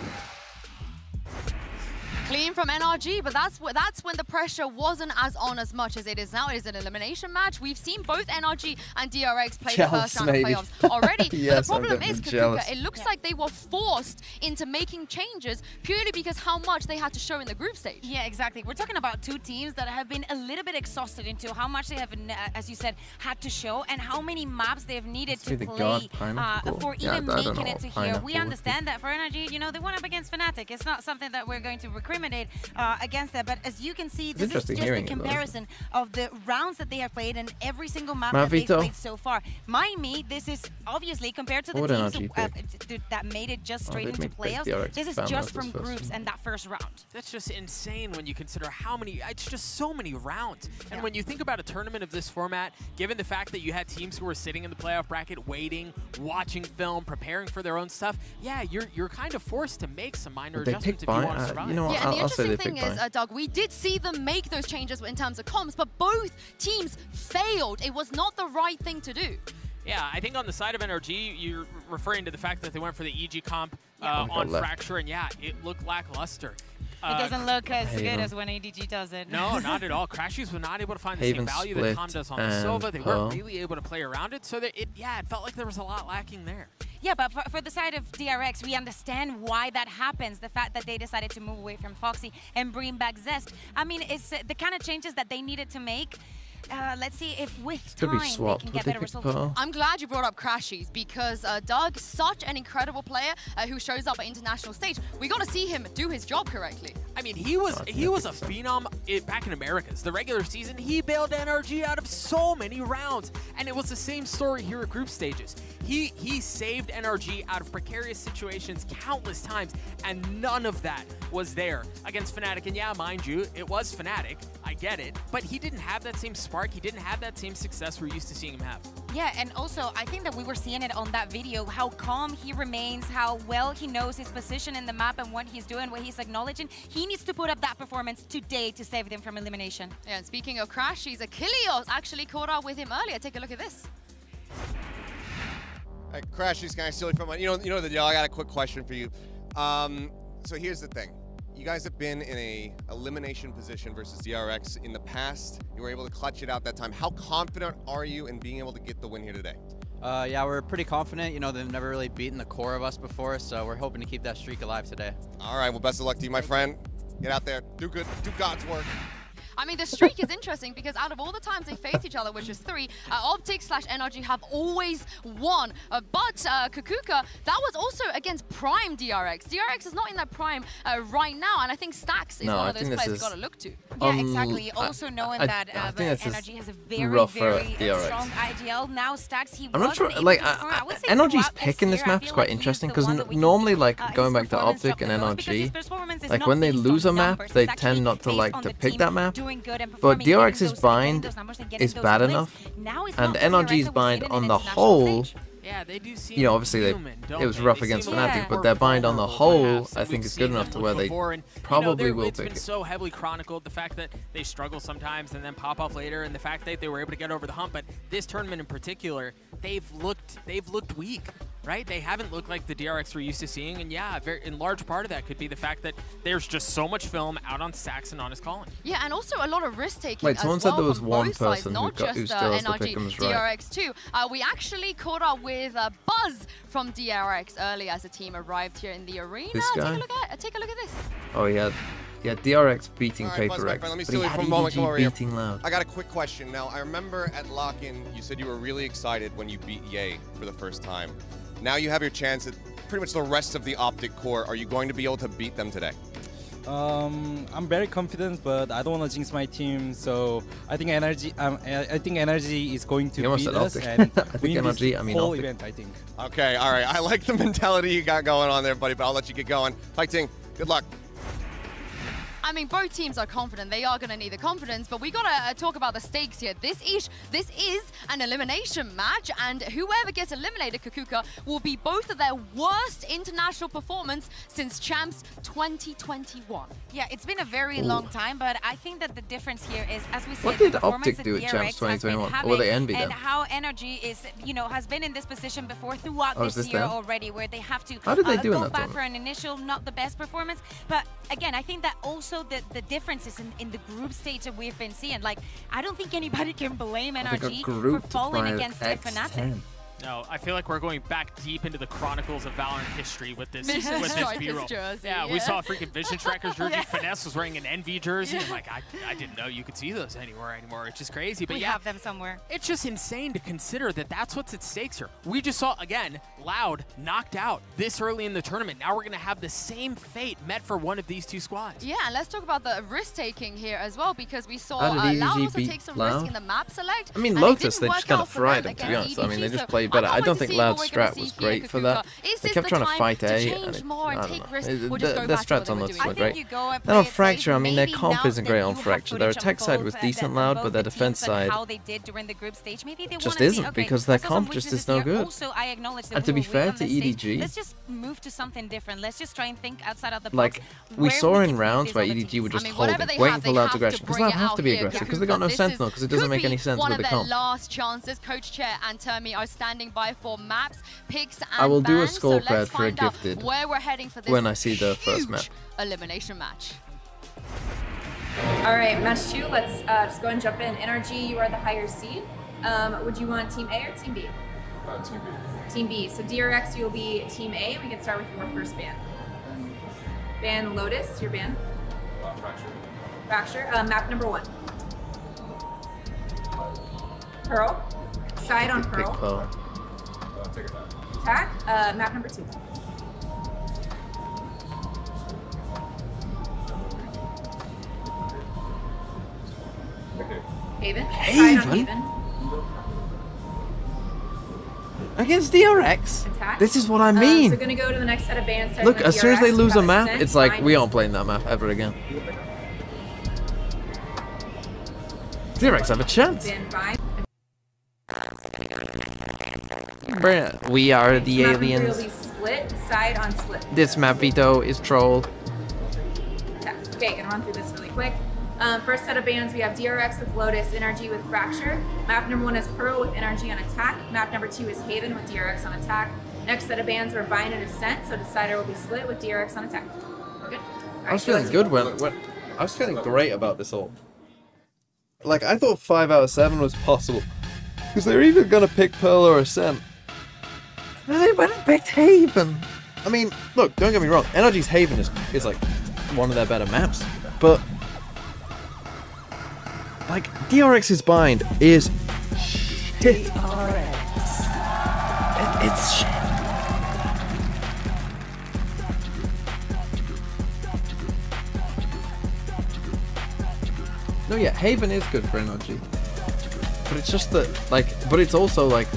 [SPEAKER 17] Clean from NRG, but that's when the pressure wasn't as on as much as it is now. It is an elimination match. We've seen both NRG and DRX play the first round of playoffs already.
[SPEAKER 1] Yes,
[SPEAKER 17] but the problem is, Kakuka, it looks like they were forced into making changes purely because how much they had to show in the group stage.
[SPEAKER 2] Yeah, exactly. We're talking about two teams that have been a little bit exhausted into how much they have, as you said, had to show and how many maps they've needed to play for even making it to here. We understand that for NRG, you know, they went up against Fnatic. It's not something that we're going to recriminate against that, but as you can see, this is just a comparison of the rounds that they have played and every single map that they've played so far. Mind me, this is obviously compared to the teams that made it just straight into playoffs. This is just from groups and that first round.
[SPEAKER 13] That's just insane when you consider how many, it's just so many rounds. And when you think about a tournament of this format, given the fact that you had teams who were sitting in the playoff bracket, waiting, watching film, preparing for their own stuff, yeah, you're kind of forced to make some minor adjustments if you want to survive.
[SPEAKER 1] You know,
[SPEAKER 17] and the interesting thing is, Doug, we did see them make those changes in terms of comms, but both teams failed. It was not the right thing to do.
[SPEAKER 13] Yeah, I think on the side of NRG, you're referring to the fact that they went for the EG comp on Fracture, and yeah, it looked lackluster.
[SPEAKER 2] It doesn't look as good as when EDG does it.
[SPEAKER 13] No, not at all. Crashies were not able to find the same value that Calm does on the Sova. They weren't really able to play around it, so that it felt like there was a lot lacking there.
[SPEAKER 2] Yeah, but for the side of DRX, we understand why that happens. The fact that they decided to move away from Foxy and bring back Zest. I mean, it's the kind of changes that they needed to make. Let's see if with time they can get better results.
[SPEAKER 17] I'm glad you brought up Crashies because Doug, such an incredible player who shows up at international stage. We got to see him do his job correctly.
[SPEAKER 13] I mean, he was a phenom back in Americas. The regular season, he bailed NRG out of so many rounds, and it was the same story here at group stages. He saved NRG out of precarious situations countless times, and none of that was there against Fnatic. And yeah, mind you, it was Fnatic. I get it, but he didn't have that same spark. He didn't have that same success we're used to seeing him have.
[SPEAKER 2] Yeah, and also I think that we were seeing it on that video, how calm he remains, how well he knows his position in the map and what he's doing, what he's acknowledging. He needs to put up that performance today to save them from elimination.
[SPEAKER 17] Yeah, and speaking of Crashies, Achilleos actually caught up with him earlier. Take a look at this.
[SPEAKER 5] Crashies kind of silly from you know the deal. I got a quick question for you. So here's the thing. You guys have been in a elimination position versus DRX in the past. You were able to clutch it out that time. How confident are you in being able to get the win here today?
[SPEAKER 9] Yeah, we're pretty confident. You know, they've never really beaten the core of us before, so we're hoping to keep that streak alive today.
[SPEAKER 5] All right, well, best of luck to you, my friend. Get out there, do good, do God's work.
[SPEAKER 17] I mean, the streak is interesting because out of all the times they faced each other, which is 3, Optic/NRG have always won. But Kakuka, that was also against Prime DRX. DRX is not in that Prime right now, and I think Stax is one of those players we've got to look to.
[SPEAKER 2] Yeah, exactly. Also knowing that NRG has a very strong IGL. Now Stax,
[SPEAKER 1] I'm not sure, like, NRG's pick in this map is quite interesting because normally, like, going back to Optic and NRG, like, when they lose a map, they tend not to like to pick that map. But DRX's bind is bad enough, and NRG's bind on the whole, you know, obviously it was rough against Fnatic, but their bind on the whole, I think, is good enough to where they probably will pick it.
[SPEAKER 13] It's been so heavily chronicled, the fact that they struggle sometimes and then pop off later, and the fact that they were able to get over the hump. But this tournament in particular, they've looked weak. Right? They haven't looked like the DRX we're used to seeing, and yeah, in large part of that could be the fact that there's just so much film out on Stax and on his calling.
[SPEAKER 17] Yeah, and also a lot of risk-taking.
[SPEAKER 1] Wait, someone said there was one person
[SPEAKER 17] who
[SPEAKER 1] still has to pick him as right.
[SPEAKER 17] DRX too. We actually caught up with Buzz from DRX earlier as the team arrived here in the arena.
[SPEAKER 1] This guy?
[SPEAKER 17] Take a look at this.
[SPEAKER 1] Oh, he had Yeah, DRX beating
[SPEAKER 5] All right,
[SPEAKER 1] Paper
[SPEAKER 5] Buzz,
[SPEAKER 1] X.
[SPEAKER 5] let me
[SPEAKER 1] But
[SPEAKER 5] steal
[SPEAKER 1] he
[SPEAKER 5] you
[SPEAKER 1] had
[SPEAKER 5] for a moment. Come over here.
[SPEAKER 1] beating Loud.
[SPEAKER 5] I got a quick question. Now, I remember at Lock-In, you said you were really excited when you beat Ye for the first time. Now you have your chance at pretty much the rest of the Optic core. Are you going to be able to beat them today?
[SPEAKER 4] I'm very confident, but I don't want to jinx my team. So I think NRG. I think NRG is going to beat us and win this whole event. I think.
[SPEAKER 5] Okay, all right. I like the mentality you got going on there, buddy. But I'll let you get going. Fighting. Good luck.
[SPEAKER 17] I mean, both teams are confident. They are going to need the confidence, but we got to talk about the stakes here. This is an elimination match, and whoever gets eliminated, Kakuka, will be both of their worst international performance since Champs 2021.
[SPEAKER 2] Yeah, it's been a very long time, but I think that the difference here is, as we said,
[SPEAKER 1] What did
[SPEAKER 2] the performance
[SPEAKER 1] Optic
[SPEAKER 2] that
[SPEAKER 1] do at
[SPEAKER 2] DRX
[SPEAKER 1] Champs
[SPEAKER 2] has been
[SPEAKER 1] 2021?
[SPEAKER 2] having
[SPEAKER 1] Or they envy
[SPEAKER 2] and
[SPEAKER 1] them?
[SPEAKER 2] how NRG is, has been in this position before throughout
[SPEAKER 1] Oh, is
[SPEAKER 2] this
[SPEAKER 1] this
[SPEAKER 2] year
[SPEAKER 1] them?
[SPEAKER 2] already, where they have to
[SPEAKER 1] How did they do in
[SPEAKER 2] go
[SPEAKER 1] that
[SPEAKER 2] back
[SPEAKER 1] tournament?
[SPEAKER 2] for an initial, not the best performance. But again, I think that also the differences in the group stage that we've been seeing. Like, I don't think anybody can blame NRG for falling against Fnatic.
[SPEAKER 13] No, I feel like we're going back deep into the chronicles of Valorant history with this B-roll. Yeah, we saw a freaking Vision Strikers jersey. Finesse was wearing an NV jersey. And like, I didn't know you could see those anywhere anymore. It's just crazy. But
[SPEAKER 2] we have them somewhere.
[SPEAKER 13] It's just insane to consider that that's what's at stakes here. We just saw, again, Loud knocked out this early in the tournament. Now we're going to have the same fate met for one of these two squads.
[SPEAKER 17] Yeah, and let's talk about the risk-taking here as well, because we saw
[SPEAKER 1] How did
[SPEAKER 17] Loud
[SPEAKER 1] EDG
[SPEAKER 17] also take some risk in the map select.
[SPEAKER 1] I mean, Lotus, they just kind of fried him, to be honest. I mean, they just played better. I don't think Loud's strat was great for that. They kept trying to fight A, and I don't know. Their strats on Lotus were great. Then on Fracture, I mean, their comp isn't great on Fracture. Their attack side was decent Loud, but their defense side just isn't, because their comp just is no good. And to be fair to EDG,
[SPEAKER 2] let's just move to something different. Let's just try and think outside of the box.
[SPEAKER 1] like, we saw in rounds where EDG were just holding, waiting for Loud's aggression. Because Loud have to be aggressive, because they got no Sentinel, because it doesn't make any sense with the comp.
[SPEAKER 17] One of their last chances. Coach Chair and Termi are standing by for maps, picks, and
[SPEAKER 1] I will do a
[SPEAKER 17] bans.
[SPEAKER 1] score
[SPEAKER 17] So
[SPEAKER 1] card
[SPEAKER 17] let's
[SPEAKER 1] for a
[SPEAKER 17] find out
[SPEAKER 1] gifted
[SPEAKER 17] where we're heading for this
[SPEAKER 1] when I see the first map.
[SPEAKER 17] elimination match.
[SPEAKER 8] All right, match 2. Let's just go and jump in. NRG, you are the higher seed. Would you want Team A or Team B?
[SPEAKER 6] Team B.
[SPEAKER 8] Team B. So DRX, you will be Team A. We can start with your first ban. Ban Lotus, your ban.
[SPEAKER 6] Fracture.
[SPEAKER 8] Fracture. Map number 1. Pearl. Side on
[SPEAKER 1] Pick
[SPEAKER 8] Pearl.
[SPEAKER 1] Pearl.
[SPEAKER 6] Take it back.
[SPEAKER 8] Attack. Map number 2. Haven. Side on Haven.
[SPEAKER 1] Against DRX?
[SPEAKER 8] Attack.
[SPEAKER 1] This is what I mean.
[SPEAKER 8] So gonna go to the next set of bans.
[SPEAKER 1] Look, as soon as they lose a map,
[SPEAKER 8] Ascent,
[SPEAKER 1] it's like,
[SPEAKER 8] Bind,
[SPEAKER 1] we aren't playing that map ever again. DRX have a chance.
[SPEAKER 8] Ban Bind.
[SPEAKER 1] Bruh, we are the
[SPEAKER 8] Map number 3 will
[SPEAKER 1] aliens.
[SPEAKER 8] be split. Side on split.
[SPEAKER 1] This map veto is troll.
[SPEAKER 8] Attack. Okay, gonna run through this really quick. First set of bans, we have DRX with Lotus, NRG with Fracture. Map number 1 is Pearl with NRG on attack. Map number 2 is Haven with DRX on attack. Next set of bans are Bind and Ascent, so Decider will be split with DRX on attack. Good.
[SPEAKER 1] I was feeling good when I was feeling great about this all. Like, I thought 5 out of 7 was possible. Because they were either gonna pick Pearl or Ascent. And they went and picked Haven. I mean, look, don't get me wrong, NRG's Haven is like one of their better maps. But like, DRX's Bind is shit. It's shit. No, yeah, Haven is good for NRG. But it's just that, like, but it's also, like,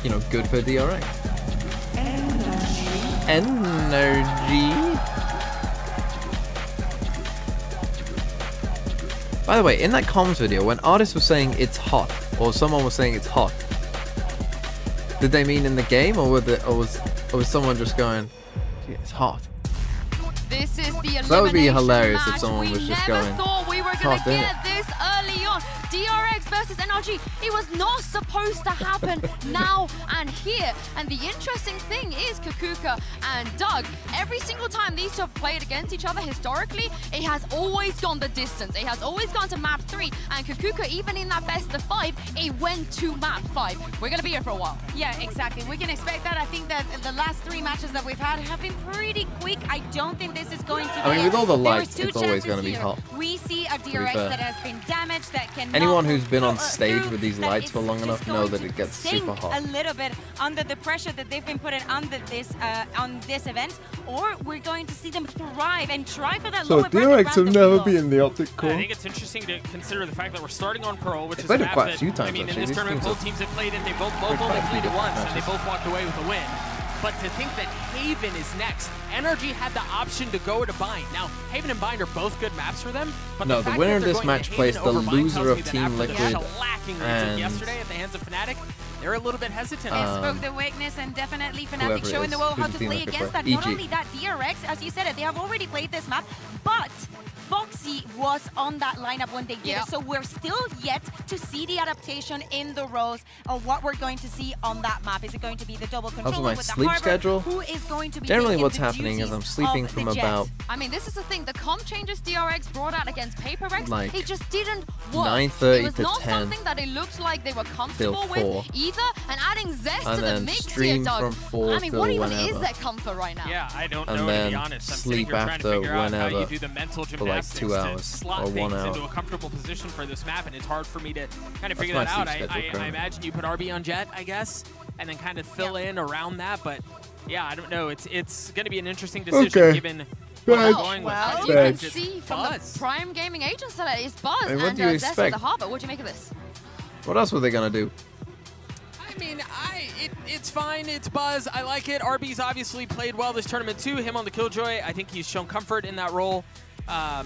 [SPEAKER 1] you know, good for DRX. NRG. By the way, in that comms video, when artists were saying it's hot, or someone was saying it's hot, did they mean in the game, or was someone just going, it's hot?
[SPEAKER 17] This is the
[SPEAKER 1] That would be
[SPEAKER 17] elimination
[SPEAKER 1] hilarious
[SPEAKER 17] match.
[SPEAKER 1] if someone was just
[SPEAKER 17] We
[SPEAKER 1] going,
[SPEAKER 17] never thought we were going to get this early on. DRX versus NRG. It was not supposed to happen now and here. And the interesting thing is Kakuka and Doug, every single time these two have played against each other historically, it has always gone the distance. It has always gone to map 3. And Kakuka, even in that best of 5, it went to map 5. We're going to be here for a while.
[SPEAKER 2] Yeah, exactly. We can expect that. I think that the last 3 matches that we've had have been pretty quick. I don't think this is going to be...
[SPEAKER 1] I mean, with all the lights, it's always going to be hot.
[SPEAKER 2] We see a DRX that has been damaged, that can...
[SPEAKER 1] Anyone who's been on stage with these lights for long enough know that it gets super hot.
[SPEAKER 2] A little bit under the pressure that they've been putting under this on this event, or we're going to see them thrive and try for that
[SPEAKER 1] so
[SPEAKER 2] lower bracket
[SPEAKER 1] DRX have never been in the Optic core.
[SPEAKER 13] I think it's interesting to consider the fact that we're starting on Pearl, which is
[SPEAKER 1] played
[SPEAKER 13] a
[SPEAKER 1] it
[SPEAKER 13] map
[SPEAKER 1] quite a
[SPEAKER 13] that,
[SPEAKER 1] few times,
[SPEAKER 13] I mean,
[SPEAKER 1] actually.
[SPEAKER 13] in this tournament, both teams have played it. They both only played it once, and they both walked away with a win. But to think that Haven is next, NRG had the option to go to Bind. Now, Haven and Bind are both good maps for them. But
[SPEAKER 1] no, the winner of this match plays the loser of Team Liquid and
[SPEAKER 13] yesterday at the hands of Fnatic. They're a little bit hesitant.
[SPEAKER 2] It spoke the weakness, and definitely Fnatic showing the world how to play against that. Not only that, DRX, as you said it, they have already played this map, but Foxy was on that lineup when they did it, so we're still yet to see the adaptation in the roles of what we're going to see on that map. Is it going to be the double controller
[SPEAKER 1] my
[SPEAKER 2] with
[SPEAKER 1] sleep
[SPEAKER 2] the
[SPEAKER 1] schedule?
[SPEAKER 2] Who is going to be
[SPEAKER 1] generally what's happening is I'm sleeping from about...
[SPEAKER 17] I mean, this is the thing. The comp changes DRX brought out against PaperX,
[SPEAKER 1] like
[SPEAKER 17] it just didn't work.
[SPEAKER 1] 9:30
[SPEAKER 17] it was
[SPEAKER 1] to
[SPEAKER 17] not
[SPEAKER 1] 10
[SPEAKER 17] something that it looked like they were comfortable with either. And adding zest
[SPEAKER 1] and
[SPEAKER 17] to the
[SPEAKER 1] then
[SPEAKER 17] mix
[SPEAKER 1] stream
[SPEAKER 17] here, Doug.
[SPEAKER 1] from 4
[SPEAKER 17] I mean,
[SPEAKER 1] till
[SPEAKER 17] what even
[SPEAKER 1] whenever.
[SPEAKER 17] is their comfort right now?
[SPEAKER 13] Yeah, I don't
[SPEAKER 1] and
[SPEAKER 13] know,
[SPEAKER 1] then
[SPEAKER 13] to be honest. I'm
[SPEAKER 1] sleep
[SPEAKER 13] sitting here trying to
[SPEAKER 1] after
[SPEAKER 13] figure out how
[SPEAKER 1] whenever
[SPEAKER 13] you do the mental
[SPEAKER 1] for like
[SPEAKER 13] gymnastics
[SPEAKER 1] 2 hours
[SPEAKER 13] to slot
[SPEAKER 1] or 1
[SPEAKER 13] things
[SPEAKER 1] hour.
[SPEAKER 13] into a comfortable position for this map, and it's hard for me to kind of figure
[SPEAKER 1] That's
[SPEAKER 13] that
[SPEAKER 1] my
[SPEAKER 13] out.
[SPEAKER 1] sleep schedule,
[SPEAKER 13] I imagine you put RB on Jet, I guess, and then kind of fill in around that, but yeah, I don't know. It's going to be an interesting decision given where we're going with
[SPEAKER 17] Well, you can see from the Prime Gaming agents that it's Buzz
[SPEAKER 1] I mean, what
[SPEAKER 17] and
[SPEAKER 1] do you
[SPEAKER 17] Zest at
[SPEAKER 1] expect?
[SPEAKER 17] the heart, but what do you make of this?
[SPEAKER 1] What else were they going to do?
[SPEAKER 13] I mean, it's fine. It's Buzz. I like it. RB's obviously played well this tournament too. Him on the Killjoy. I think he's shown comfort in that role.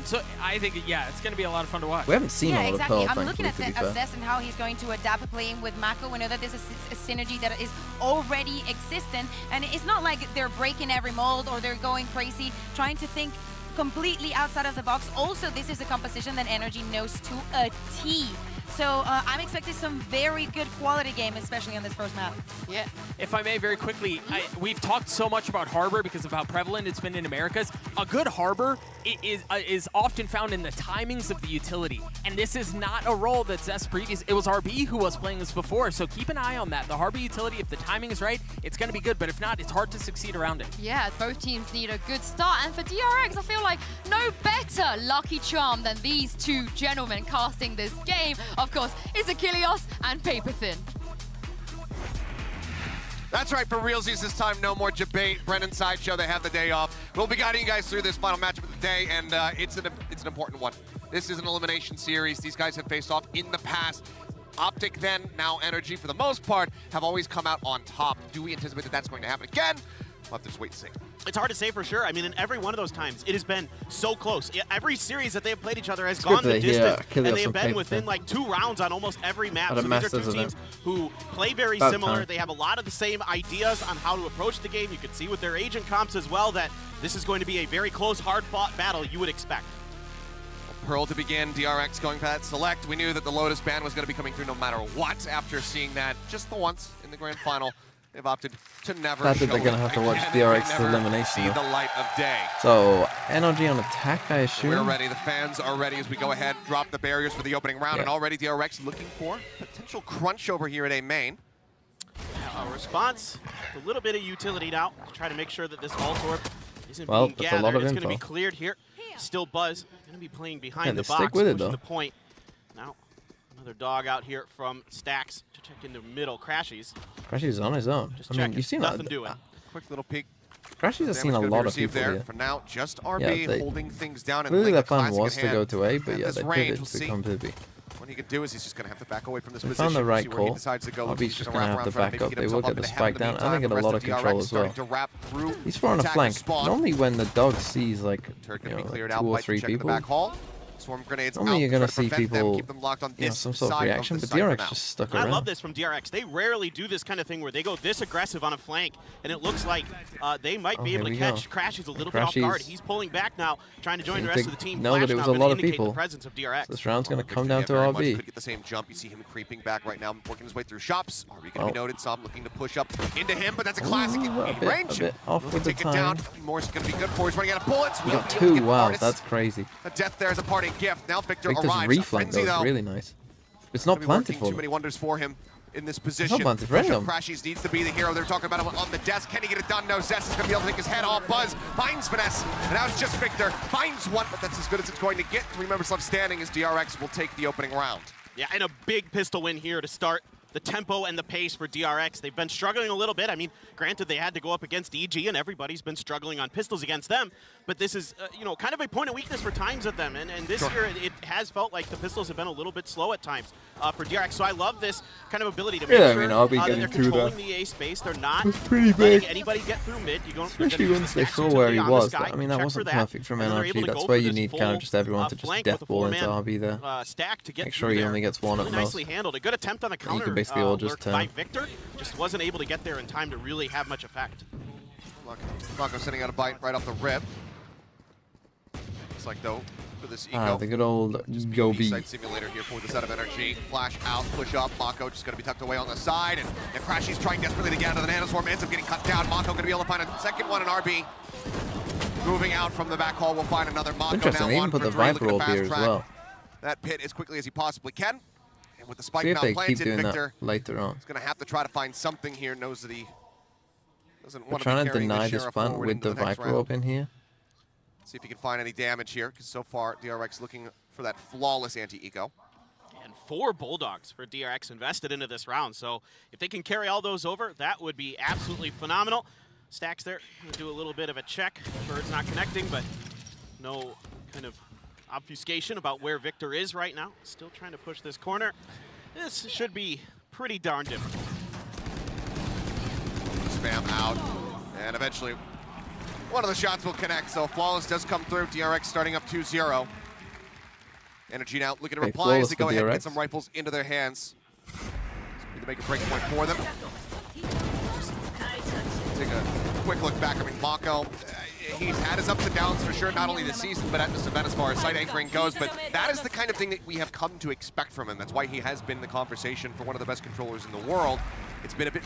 [SPEAKER 13] So I think, yeah, it's going to be a lot of fun to watch.
[SPEAKER 1] We haven't seen all of Pearl,
[SPEAKER 2] I'm looking
[SPEAKER 1] thankfully,
[SPEAKER 2] at
[SPEAKER 1] to be fair.
[SPEAKER 2] Zest and how he's going to adapt playing with Mako. We know that there's a synergy that is already existent, and it's not like they're breaking every mold or they're going crazy, trying to think completely outside of the box. Also, this is a composition that NRG knows to a T. So I'm expecting some very good quality game, especially on this first map.
[SPEAKER 13] Yeah. If I may, very quickly, we've talked so much about Harbor because of how prevalent it's been in Americas. A good Harbor is often found in the timings of the utility, and this is not a role that Zest previous. It was RB who was playing this before, so keep an eye on that. The Harbor utility, if the timing is right, it's going to be good, but if not, it's hard to succeed around it.
[SPEAKER 17] Yeah, both teams need a good start, and for DRX, I feel like no better lucky charm than these two gentlemen casting this game. Of course, it's Achilles and Paper Thin.
[SPEAKER 5] That's right, for realsies this time, no more debate. Brennan Sideshow, they have the day off. We'll be guiding you guys through this final matchup of the day, and it's an important one. This is an elimination series. These guys have faced off in the past. Optic then, now NRG for the most part, have always come out on top. Do we anticipate that that's going to happen again? We'll have to just wait and see.
[SPEAKER 3] It's hard to say for sure. I mean, in every one of those times, it has been so close. Every series that they have played each other has gone the distance, and they have been within like 2 rounds on almost every map. So these are two teams who play very similar. They have a lot of the same ideas on how to approach the game. You can see with their agent comps as well that this is going to be a very close, hard-fought battle you would expect.
[SPEAKER 5] Pearl to begin, DRX going for that select. We knew that the Lotus ban was going to be coming through no matter what after seeing that just the once in the grand final. They've opted to never
[SPEAKER 1] That they're going to have to watch DRX's elimination.
[SPEAKER 5] See the light of day.
[SPEAKER 1] So, NRG on attack, I assume?
[SPEAKER 5] We're ready. The fans are ready as we go ahead, drop the barriers for the opening round, and already DRX looking for potential crunch over here at A main.
[SPEAKER 3] A response, a little bit of utility now to try to make sure that this Vault Orb isn't being
[SPEAKER 1] that's
[SPEAKER 3] gathered.
[SPEAKER 1] a lot of
[SPEAKER 3] it's
[SPEAKER 1] info.
[SPEAKER 3] going to be cleared here. Still Buzz, going to be playing behind the
[SPEAKER 1] stick
[SPEAKER 3] box,
[SPEAKER 1] with it,
[SPEAKER 3] pushing
[SPEAKER 1] though.
[SPEAKER 3] the point. Now, another dog out here from Stacks to check in the middle. Crashies.
[SPEAKER 1] Crashies on his own.
[SPEAKER 3] Just
[SPEAKER 1] I mean, you've seen
[SPEAKER 3] nothing doing.
[SPEAKER 5] Quick little peek.
[SPEAKER 1] Crashies has seen a lot of people
[SPEAKER 5] there.
[SPEAKER 1] here.
[SPEAKER 5] For now, just RB holding things down. And
[SPEAKER 1] Really,
[SPEAKER 5] Link
[SPEAKER 1] their plan
[SPEAKER 5] Classic
[SPEAKER 1] was
[SPEAKER 5] in
[SPEAKER 1] to
[SPEAKER 5] hand.
[SPEAKER 1] go to A, but
[SPEAKER 5] At
[SPEAKER 1] yeah,
[SPEAKER 5] this
[SPEAKER 1] they
[SPEAKER 5] range,
[SPEAKER 1] pivoted
[SPEAKER 5] we'll
[SPEAKER 1] to
[SPEAKER 5] see.
[SPEAKER 1] come to B.
[SPEAKER 5] What he can do is he's just going to have to back away from this
[SPEAKER 1] They
[SPEAKER 5] position.
[SPEAKER 1] found the right
[SPEAKER 5] see where he
[SPEAKER 1] call.
[SPEAKER 5] decides to go.
[SPEAKER 1] RB's just
[SPEAKER 5] Looking
[SPEAKER 1] going to
[SPEAKER 5] wrap
[SPEAKER 1] have to
[SPEAKER 5] around,
[SPEAKER 1] back up.
[SPEAKER 5] maybe
[SPEAKER 1] They
[SPEAKER 5] get
[SPEAKER 1] will
[SPEAKER 5] himself
[SPEAKER 1] get
[SPEAKER 5] up
[SPEAKER 1] the
[SPEAKER 5] in hand
[SPEAKER 1] spike
[SPEAKER 5] in the
[SPEAKER 1] down, and they
[SPEAKER 5] meantime.
[SPEAKER 1] get a
[SPEAKER 5] The
[SPEAKER 1] lot of
[SPEAKER 5] rest
[SPEAKER 1] control
[SPEAKER 5] DRX
[SPEAKER 1] as well.
[SPEAKER 5] starting to wrap through
[SPEAKER 1] He's throwing a
[SPEAKER 5] attack
[SPEAKER 1] flank.
[SPEAKER 5] spawn.
[SPEAKER 1] Normally when the dog sees like,
[SPEAKER 5] Turret
[SPEAKER 1] you
[SPEAKER 5] gonna
[SPEAKER 1] know,
[SPEAKER 5] be cleared
[SPEAKER 1] like
[SPEAKER 5] out.
[SPEAKER 1] 2 or
[SPEAKER 5] Bite
[SPEAKER 1] 3
[SPEAKER 5] check in the
[SPEAKER 1] people,
[SPEAKER 5] back hall. Swarm grenades
[SPEAKER 1] Only you're going to see people,
[SPEAKER 5] keep them locked on this
[SPEAKER 1] some sort of reaction, but DRX just stuck around.
[SPEAKER 3] I love this from DRX. They rarely do this kind of thing where they go this aggressive on a flank, and it looks like they might be able to catch Crashies a little bit off guard. He's pulling back now, trying to join the rest of the team.
[SPEAKER 1] Know that it was a lot of people.
[SPEAKER 3] The presence of DRX.
[SPEAKER 1] So this round's going to come down to RB.
[SPEAKER 5] Could get the same jump. You see him creeping back right now, working his way through shops. RB going to be noted. Some looking to push up into him, but that's a classic range.
[SPEAKER 1] A bit off with the time.
[SPEAKER 5] Moore's going to be good for. He's running out of bullets.
[SPEAKER 1] We got 2. Wow, that's crazy.
[SPEAKER 5] A death there as a parting gift. Now Victor's
[SPEAKER 1] reflank though is really nice. It's not planted for him.
[SPEAKER 5] Too many wonders for him in this position.
[SPEAKER 1] It's not planted for him.
[SPEAKER 5] Crashies needs to be the hero. They're talking about him on the desk. Can he get it done? No. Zest is going to be able to take his head off. Buzz finds Finesse, and now it's just Victor. Finds one, but that's as good as it's going to get. 3 members left standing as DRX will take the opening round.
[SPEAKER 3] Yeah, and a big pistol win here to start the tempo and the pace for DRX. They've been struggling a little bit. I mean, granted, they had to go up against EG, and everybody's been struggling on pistols against them. But this is, kind of a point of weakness for times at them. And this year, it has felt like the pistols have been a little bit slow at times for DRX. So I love this kind of ability to make sure
[SPEAKER 1] I'll be
[SPEAKER 3] that
[SPEAKER 1] getting
[SPEAKER 3] they're controlling the A space. They're not letting anybody get through mid.
[SPEAKER 1] Especially once they saw where he was. I mean, that wasn't perfect from NRG. That's where you need kind of just everyone to just deathball into RB there. Make sure he only gets one at most.
[SPEAKER 3] Nicely handled. A good attempt on the counter.
[SPEAKER 1] You can basically all just turn.
[SPEAKER 3] Victor just wasn't able to get there in time to really have much effect.
[SPEAKER 5] Mako sending out a bite right off the rip. Looks like though for this eco.
[SPEAKER 1] The good old Gobi.
[SPEAKER 5] Side simulator here for the set of NRG. Flash out, push up. Mako just going to be tucked away on the side, and Crashy's trying desperately to get out of the nanoswarm. Ends up getting cut down. Mako going to be able to find a second one, and RB moving out from the back hall will find another Mako.
[SPEAKER 1] Interesting. They even put the Viper roll here as well.
[SPEAKER 5] That pit as quickly as he possibly can. And with the spike now planted, Victor
[SPEAKER 1] later on.
[SPEAKER 5] He's going to have to try to find something here. Knows that he doesn't want to
[SPEAKER 1] trying to deny this plant with the Viper rope in here.
[SPEAKER 5] See if he can find any damage here, because so far DRX looking for that flawless anti-eco.
[SPEAKER 3] And 4 Bulldogs for DRX invested into this round. So if they can carry all those over, that would be absolutely phenomenal. Stacks there. Gonna do a little bit of a check. Bird's not connecting, but no kind of obfuscation about where Victor is right now. Still trying to push this corner. This should be pretty darn difficult.
[SPEAKER 5] Spam out, and eventually one of the shots will connect, so Flawless does come through. DRX starting up 2-0. NRG now looking to reply as they go ahead and get some rifles into their hands. To make a break point for them. Just take a quick look back. I mean, Mako, he's had his ups and downs for sure, not only this season, but at this event as far as site anchoring goes. But that is the kind of thing that we have come to expect from him. That's why he has been the conversation for one of the best controllers in the world. It's been a bit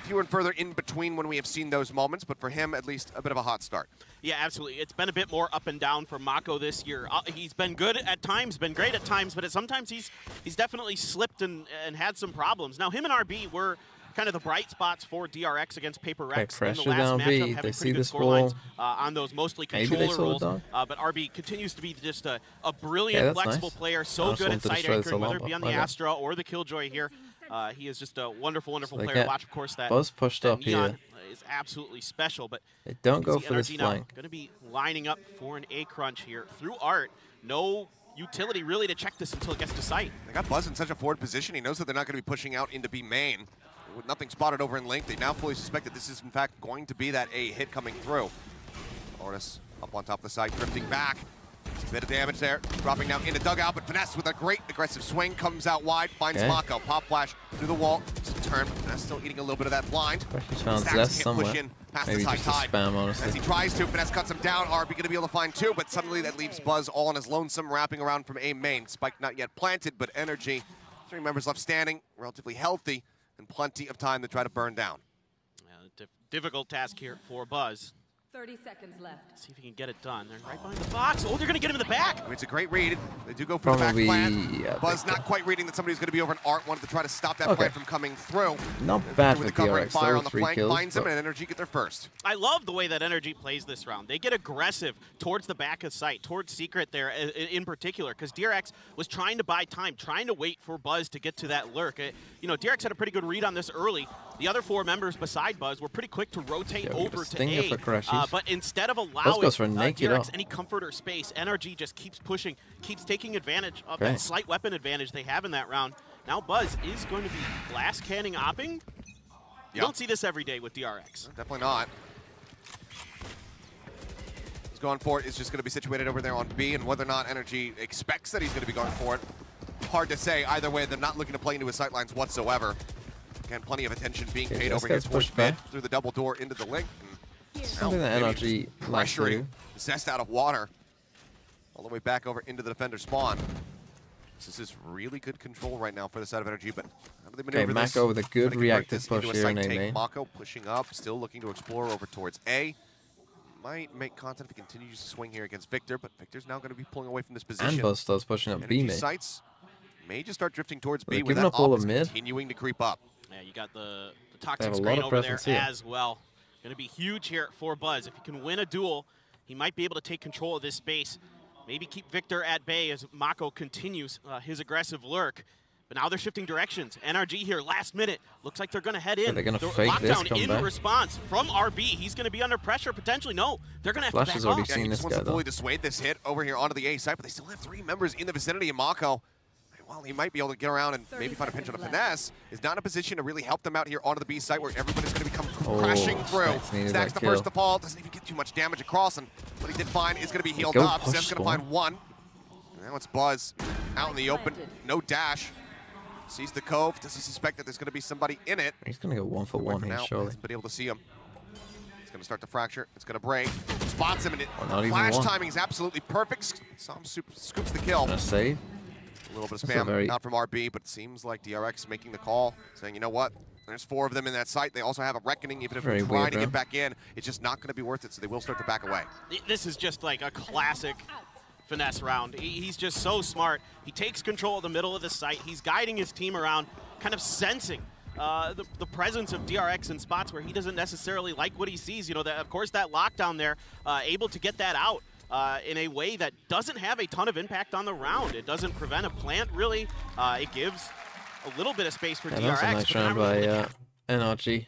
[SPEAKER 5] fewer and further in between when we have seen those moments, but for him, at least a bit of a hot start.
[SPEAKER 3] Yeah, absolutely. It's been a bit more up and down for Mako this year. He's been good at times, been great at times, but sometimes he's definitely slipped and had some problems. Now, him and RB were kind of the bright spots for DRX against Paper Rex in the last matchup, having pretty good scorelines on those mostly controller roles. But RB continues to be just a brilliant, flexible player, so good at site anchoring, whether it be on the Astra or the Killjoy here. He is just a wonderful, wonderful player to watch. Of course, that
[SPEAKER 1] Buzz pushed up
[SPEAKER 3] Neon
[SPEAKER 1] here
[SPEAKER 3] is absolutely special, but
[SPEAKER 1] they don't go for this flank.
[SPEAKER 3] Going to be lining up for an A crunch here through Art. No utility really to check this until it gets to site.
[SPEAKER 5] They got Buzz in such a forward position. He knows that they're not going to be pushing out into B main. With nothing spotted over in link, they now fully suspect that this is in fact going to be that A hit coming through. Ornis up on top of the side, drifting back. A bit of damage there, dropping down into dugout, but Finesse with a great aggressive swing comes out wide, finds Mako. Pop flash through the wall, just a turn, but Finesse still eating a little bit of that blind.
[SPEAKER 1] Found Zest somewhere. Maybe just a spam, honestly.
[SPEAKER 5] As he tries to, Finesse cuts him down. RB going to be able to find 2, but suddenly that leaves Buzz all on his lonesome, wrapping around from A main. Spike not yet planted, but NRG, 3 members left standing, relatively healthy, and plenty of time to try to burn down.
[SPEAKER 3] Difficult task here for Buzz.
[SPEAKER 18] 30 seconds left.
[SPEAKER 3] See if he can get it done. They're right behind the box. Oh, they're going to get him in the back.
[SPEAKER 5] It's a great read. They do go for the back plan. Buzz not quite reading that somebody's going to be over an Art. Wanted to try to stop that plan from coming through.
[SPEAKER 1] Not bad for
[SPEAKER 5] the covering
[SPEAKER 1] DRX.
[SPEAKER 5] fire on the flank,
[SPEAKER 1] kills,
[SPEAKER 5] finds him, and NRG get there first.
[SPEAKER 3] I love the way that NRG plays this round. They get aggressive towards the back of site, towards Secret there in particular, because DRX was trying to buy time, trying to wait for Buzz to get to that lurk. DRX had a pretty good read on this early. The other 4 members beside Buzz were pretty quick to rotate over to A, but instead of allowing DRX any comfort or space, NRG just keeps pushing, keeps taking advantage of that slight weapon advantage they have in that round. Now Buzz is going to be blast canning opping. You don't see this every day with DRX.
[SPEAKER 5] Definitely not. going for it is just going to be situated over there on B, and whether or not NRG expects that he's going to be going for it, hard to say. Either way, they're not looking to play into his sightlines whatsoever. Again, plenty of attention being paid over here towards mid through the double door into the link.
[SPEAKER 1] Something that NRG
[SPEAKER 5] pressuring Zest out of water all the way back over into the defender spawn. This is really good control right now for the side of NRG, but how do they maneuver this?
[SPEAKER 1] Mako with a good reactive push here in A.
[SPEAKER 5] Mako pushing up, still looking to explore over towards A. Might make content if he continues to swing here against Victor, but Victor's now going to be pulling away from this position.
[SPEAKER 1] And Buzz starts pushing up B mid.
[SPEAKER 5] Sights may just start drifting towards B,
[SPEAKER 1] with that all of mid.
[SPEAKER 5] Continuing to creep up.
[SPEAKER 3] Yeah, you got the toxic screen over there as well. Going to be huge here for Buzz. If he can win a duel, he might be able to take control of this space. Maybe keep Victor at bay as Mako continues his aggressive lurk. But now they're shifting directions. NRG here, last minute. Looks like they're going to head in.
[SPEAKER 1] Yeah, they're going to fake this
[SPEAKER 3] lockdown in response from RB. He's going to be under pressure potentially. No, they're going to have
[SPEAKER 1] Flash
[SPEAKER 3] to
[SPEAKER 1] has
[SPEAKER 3] back
[SPEAKER 1] already
[SPEAKER 3] off.
[SPEAKER 1] seen
[SPEAKER 5] he
[SPEAKER 1] this
[SPEAKER 5] just wants
[SPEAKER 1] guy,
[SPEAKER 5] to fully dissuade this hit over here onto the A side, but they still have 3 members in the vicinity of Mako. Well, he might be able to get around and maybe find a pinch on a finesse. Is not in a position to really help them out here onto the B site where everybody's going to become crashing through. Stacks the first to fall, doesn't even get too much damage across, and what he did find is going to be healed up. Zem's going to find 1. Now it's Buzz out in the open, no dash. Sees the cove. Does he suspect that there's going to be somebody in it?
[SPEAKER 1] He's going to go 1 for 1 here, surely.
[SPEAKER 5] Hasn't been able to see him. It's going to start to fracture. It's going to break. Spots him, and
[SPEAKER 1] flash
[SPEAKER 5] timing is absolutely perfect. Some scoops the kill.
[SPEAKER 1] Gonna save.
[SPEAKER 5] A little bit of spam, not from RB, but it seems like DRX making the call, saying, you know what? There's 4 of them in that site. They also have a reckoning. Even if they're trying to get back in, it's just not going to be worth it, so they will start to back away.
[SPEAKER 3] This is just like a classic finesse round. He's just so smart. He takes control of the middle of the site. He's guiding his team around, kind of sensing the presence of DRX in spots where he doesn't necessarily like what he sees. You know, of course, that lockdown there, able to get that out in a way that doesn't have a ton of impact on the round. It doesn't prevent a plant, really. It gives a little bit of space for DRX.
[SPEAKER 1] That's a nice round by NRG.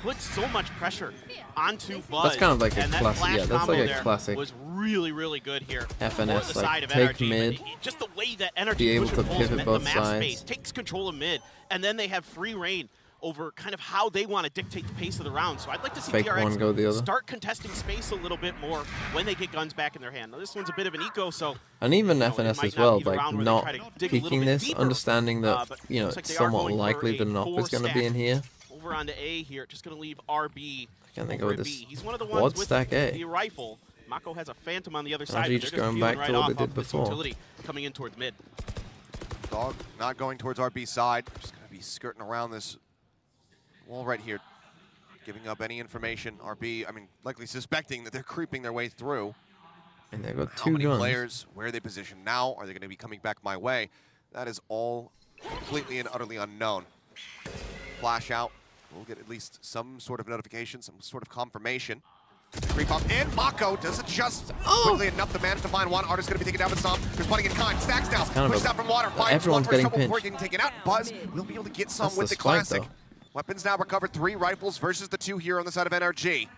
[SPEAKER 3] Put so much pressure onto Buzz.
[SPEAKER 1] That's kind of like a classic. Yeah, that's like a classic.
[SPEAKER 3] Was really, really good here.
[SPEAKER 1] FNS, like take NRG, mid.
[SPEAKER 3] Just the way that NRG
[SPEAKER 1] be able to pivot both sides.
[SPEAKER 3] Space, takes control of mid, and then they have free reign over kind of how they want to dictate the pace of the round. So I'd like to see DRX start contesting space a little bit more when they get guns back in their hand. Now this one's a bit of an eco, so
[SPEAKER 1] and even FNS as well, like not peeking this, deeper, understanding that you know it's somewhat likely the knock is going to be in here.
[SPEAKER 3] Over onto A here, just going to leave RB.
[SPEAKER 1] Can they go with this?
[SPEAKER 3] He's one of the ones with the rifle. Mako has a Phantom on the other side.
[SPEAKER 1] Just going back to what they did before.
[SPEAKER 3] Utility coming in towards mid.
[SPEAKER 5] Dog not going towards RB side. Just going to be skirting around this wall right here, giving up any information. RB, I mean, likely suspecting that they're creeping their way through.
[SPEAKER 1] And they've got 2
[SPEAKER 5] How many
[SPEAKER 1] guns.
[SPEAKER 5] players? Where are they positioned now? Are they going to be coming back my way? That is all completely and utterly unknown. Flash out. We'll get at least some sort of notification, some sort of confirmation. Creep up in. Mako does it just quickly enough to manage to find 1. Artist going to be taken down with some. There's plenty in kind. Stacks now. Pushed out from water. Finds 1 for trouble before getting taken out. Buzz will be able to get some with the classic. Weapons now recovered. 3 rifles versus the 2 here on the side of NRG.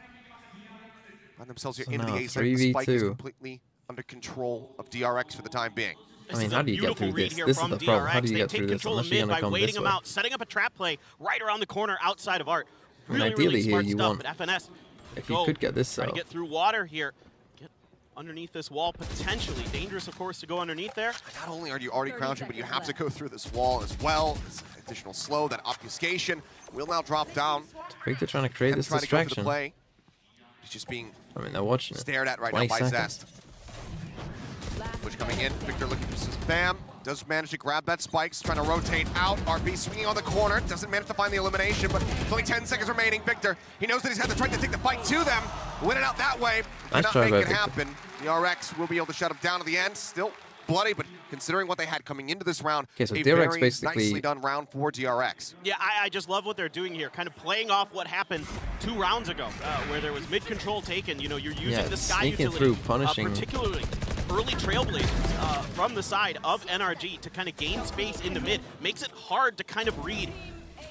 [SPEAKER 5] Find themselves here into the A side. The Spike is completely under control of DRX for the time being.
[SPEAKER 1] I mean, how do you get through this? This is the problem. How do you get through this unless you're going to come this way?
[SPEAKER 3] Out, setting up a trap play right around the corner outside of Art.
[SPEAKER 1] Really, ideally
[SPEAKER 3] really
[SPEAKER 1] here you
[SPEAKER 3] stuff,
[SPEAKER 1] want,
[SPEAKER 3] FNS,
[SPEAKER 1] if you could get this out.
[SPEAKER 3] Get through water here. Get underneath this wall potentially. Dangerous, of course, to go underneath there.
[SPEAKER 5] Not only are you already crouching, but you have to go through this wall as well. This additional slow, that obfuscation will now drop down.
[SPEAKER 1] Victor trying to create this distraction.
[SPEAKER 5] He's just being
[SPEAKER 1] they're watching
[SPEAKER 5] stared at right now by Zest. Push coming in. Victor looking for some spam. Does manage to grab that spikes, trying to rotate out. RB swinging on the corner. Doesn't manage to find the elimination, but only 10 seconds remaining. Victor, he knows that he's had to try to take the fight to them. Win it out that way.
[SPEAKER 1] Nice
[SPEAKER 5] Cannot make it happen. The RX will be able to shut him down at the end. Still bloody, but considering what they had coming into this round,
[SPEAKER 1] so
[SPEAKER 5] a
[SPEAKER 1] DRX
[SPEAKER 5] very
[SPEAKER 1] basically
[SPEAKER 5] nicely done round for DRX.
[SPEAKER 3] Yeah, I just love what they're doing here, kind of playing off what happened 2 rounds ago, where there was mid-control taken. You know, you're using the sky utility,
[SPEAKER 1] through, punishing.
[SPEAKER 3] Particularly early Trailblazers from the side of NRG to kind of gain space in the mid. Makes it hard to kind of read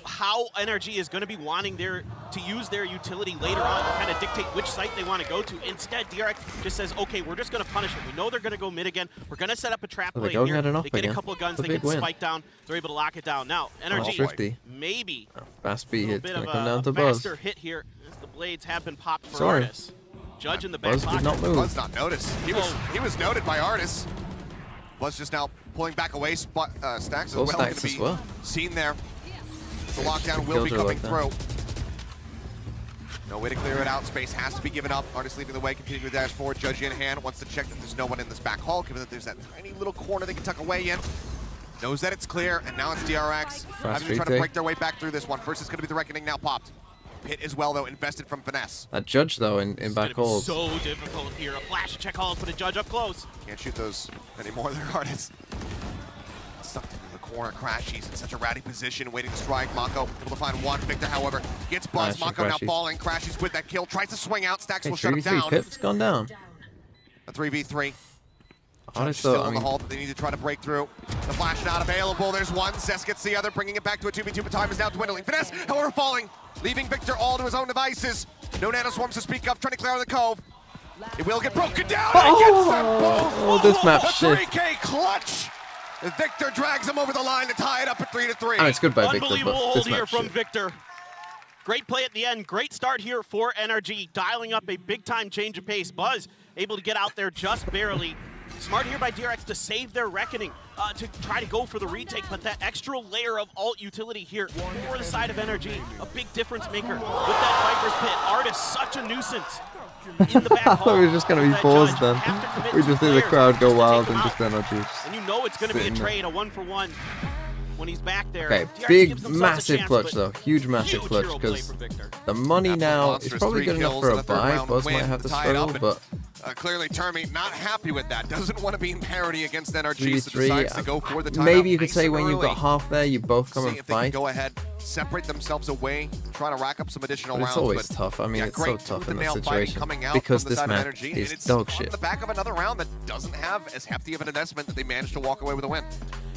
[SPEAKER 3] how NRG is going to be wanting to use their utility later on to kind of dictate which site they want to go to. Instead, DRX just says, okay, we're just going to punish it. We know they're going to go mid again. We're going to set up a trap play here. They get a couple of guns, they get the spike down. They're able to lock it down. Now, NRG, maybe
[SPEAKER 1] fast speed hit.
[SPEAKER 3] Bit of
[SPEAKER 1] come down to
[SPEAKER 3] faster hit here as the blades have been popped for Artis. Judge in the back
[SPEAKER 1] Buzz
[SPEAKER 3] pocket.
[SPEAKER 1] did not move.
[SPEAKER 5] Buzz not noticed. He was noted by Artis. Buzz just now pulling back away. Stacks as well going to be seen there. The lockdown will be coming through. No way to clear it out. Space has to be given up. Artis leading the way, continuing to dash forward. Judge in hand. Wants to check that there's no one in this back hall, given that there's that tiny little corner they can tuck away in. Knows that it's clear, and now it's DRX. Having to try to break their way back through this one. First, it's going to be the Reckoning now popped. Pit as well, though, invested from Finesse.
[SPEAKER 1] That Judge, though, in back hold.
[SPEAKER 3] So difficult here. A flash check hold, put a Judge up close.
[SPEAKER 5] Can't shoot those anymore. They're Artis. Sucked into the corner. Crash. He's in such a ratty position, waiting to strike. Mako able to find one. Victor, however, gets buzzed. Mako now falling. Crashes with that kill. Tries to swing out. Stacks will shut him down.
[SPEAKER 1] Pit's gone down.
[SPEAKER 5] A 3v3.
[SPEAKER 1] Honestly,
[SPEAKER 5] still on the halt, they need to try to break through. The flash not available. There's one. Cess gets the other, bringing it back to a 2v2, but time is now dwindling. Finesse, however, falling, leaving Victor all to his own devices. No nano swarms to speak of, trying to clear out of the cove. It will get broken down. And gets them both.
[SPEAKER 1] Oh, this map shit.
[SPEAKER 5] 3K clutch. Victor drags him over the line to tie it up at 3-3.
[SPEAKER 1] I mean, it's good by Victor,
[SPEAKER 3] Unbelievable
[SPEAKER 1] but
[SPEAKER 3] hold
[SPEAKER 1] this
[SPEAKER 3] here
[SPEAKER 1] map
[SPEAKER 3] from
[SPEAKER 1] shit.
[SPEAKER 3] Victor. Great play at the end. Great start here for NRG, dialing up a big-time change of pace. Buzz able to get out there just barely. Smart here by DRX to save their Reckoning, to try to go for the retake, but that extra layer of alt utility here for the side of NRG, a big difference maker with that Viper's Pit. Artis, such a nuisance in the back
[SPEAKER 1] I thought we were just going to be paused then. We just see the crowd go wild and just NRG.
[SPEAKER 3] And you know it's going to be a trade, a 1-for-1 when he's back there.
[SPEAKER 1] Okay,
[SPEAKER 3] DRX
[SPEAKER 1] big, massive clutch though. Huge, massive clutch, because the money now is probably good enough for a buy. Buzz might have to struggle, but...
[SPEAKER 5] clearly, Termy not happy with that. Doesn't want to be in parity against NRG, so decides to go for the tie.
[SPEAKER 1] Maybe you could say when you've got half there, you both come and
[SPEAKER 5] if they
[SPEAKER 1] fight.
[SPEAKER 5] can go ahead, separate themselves away, try to rack up some additional rounds.
[SPEAKER 1] It's always tough. I mean, it's so tough in that situation because this map is dog shit.
[SPEAKER 5] On the back of another round that doesn't have as hefty of an investment that they managed to walk away with a win.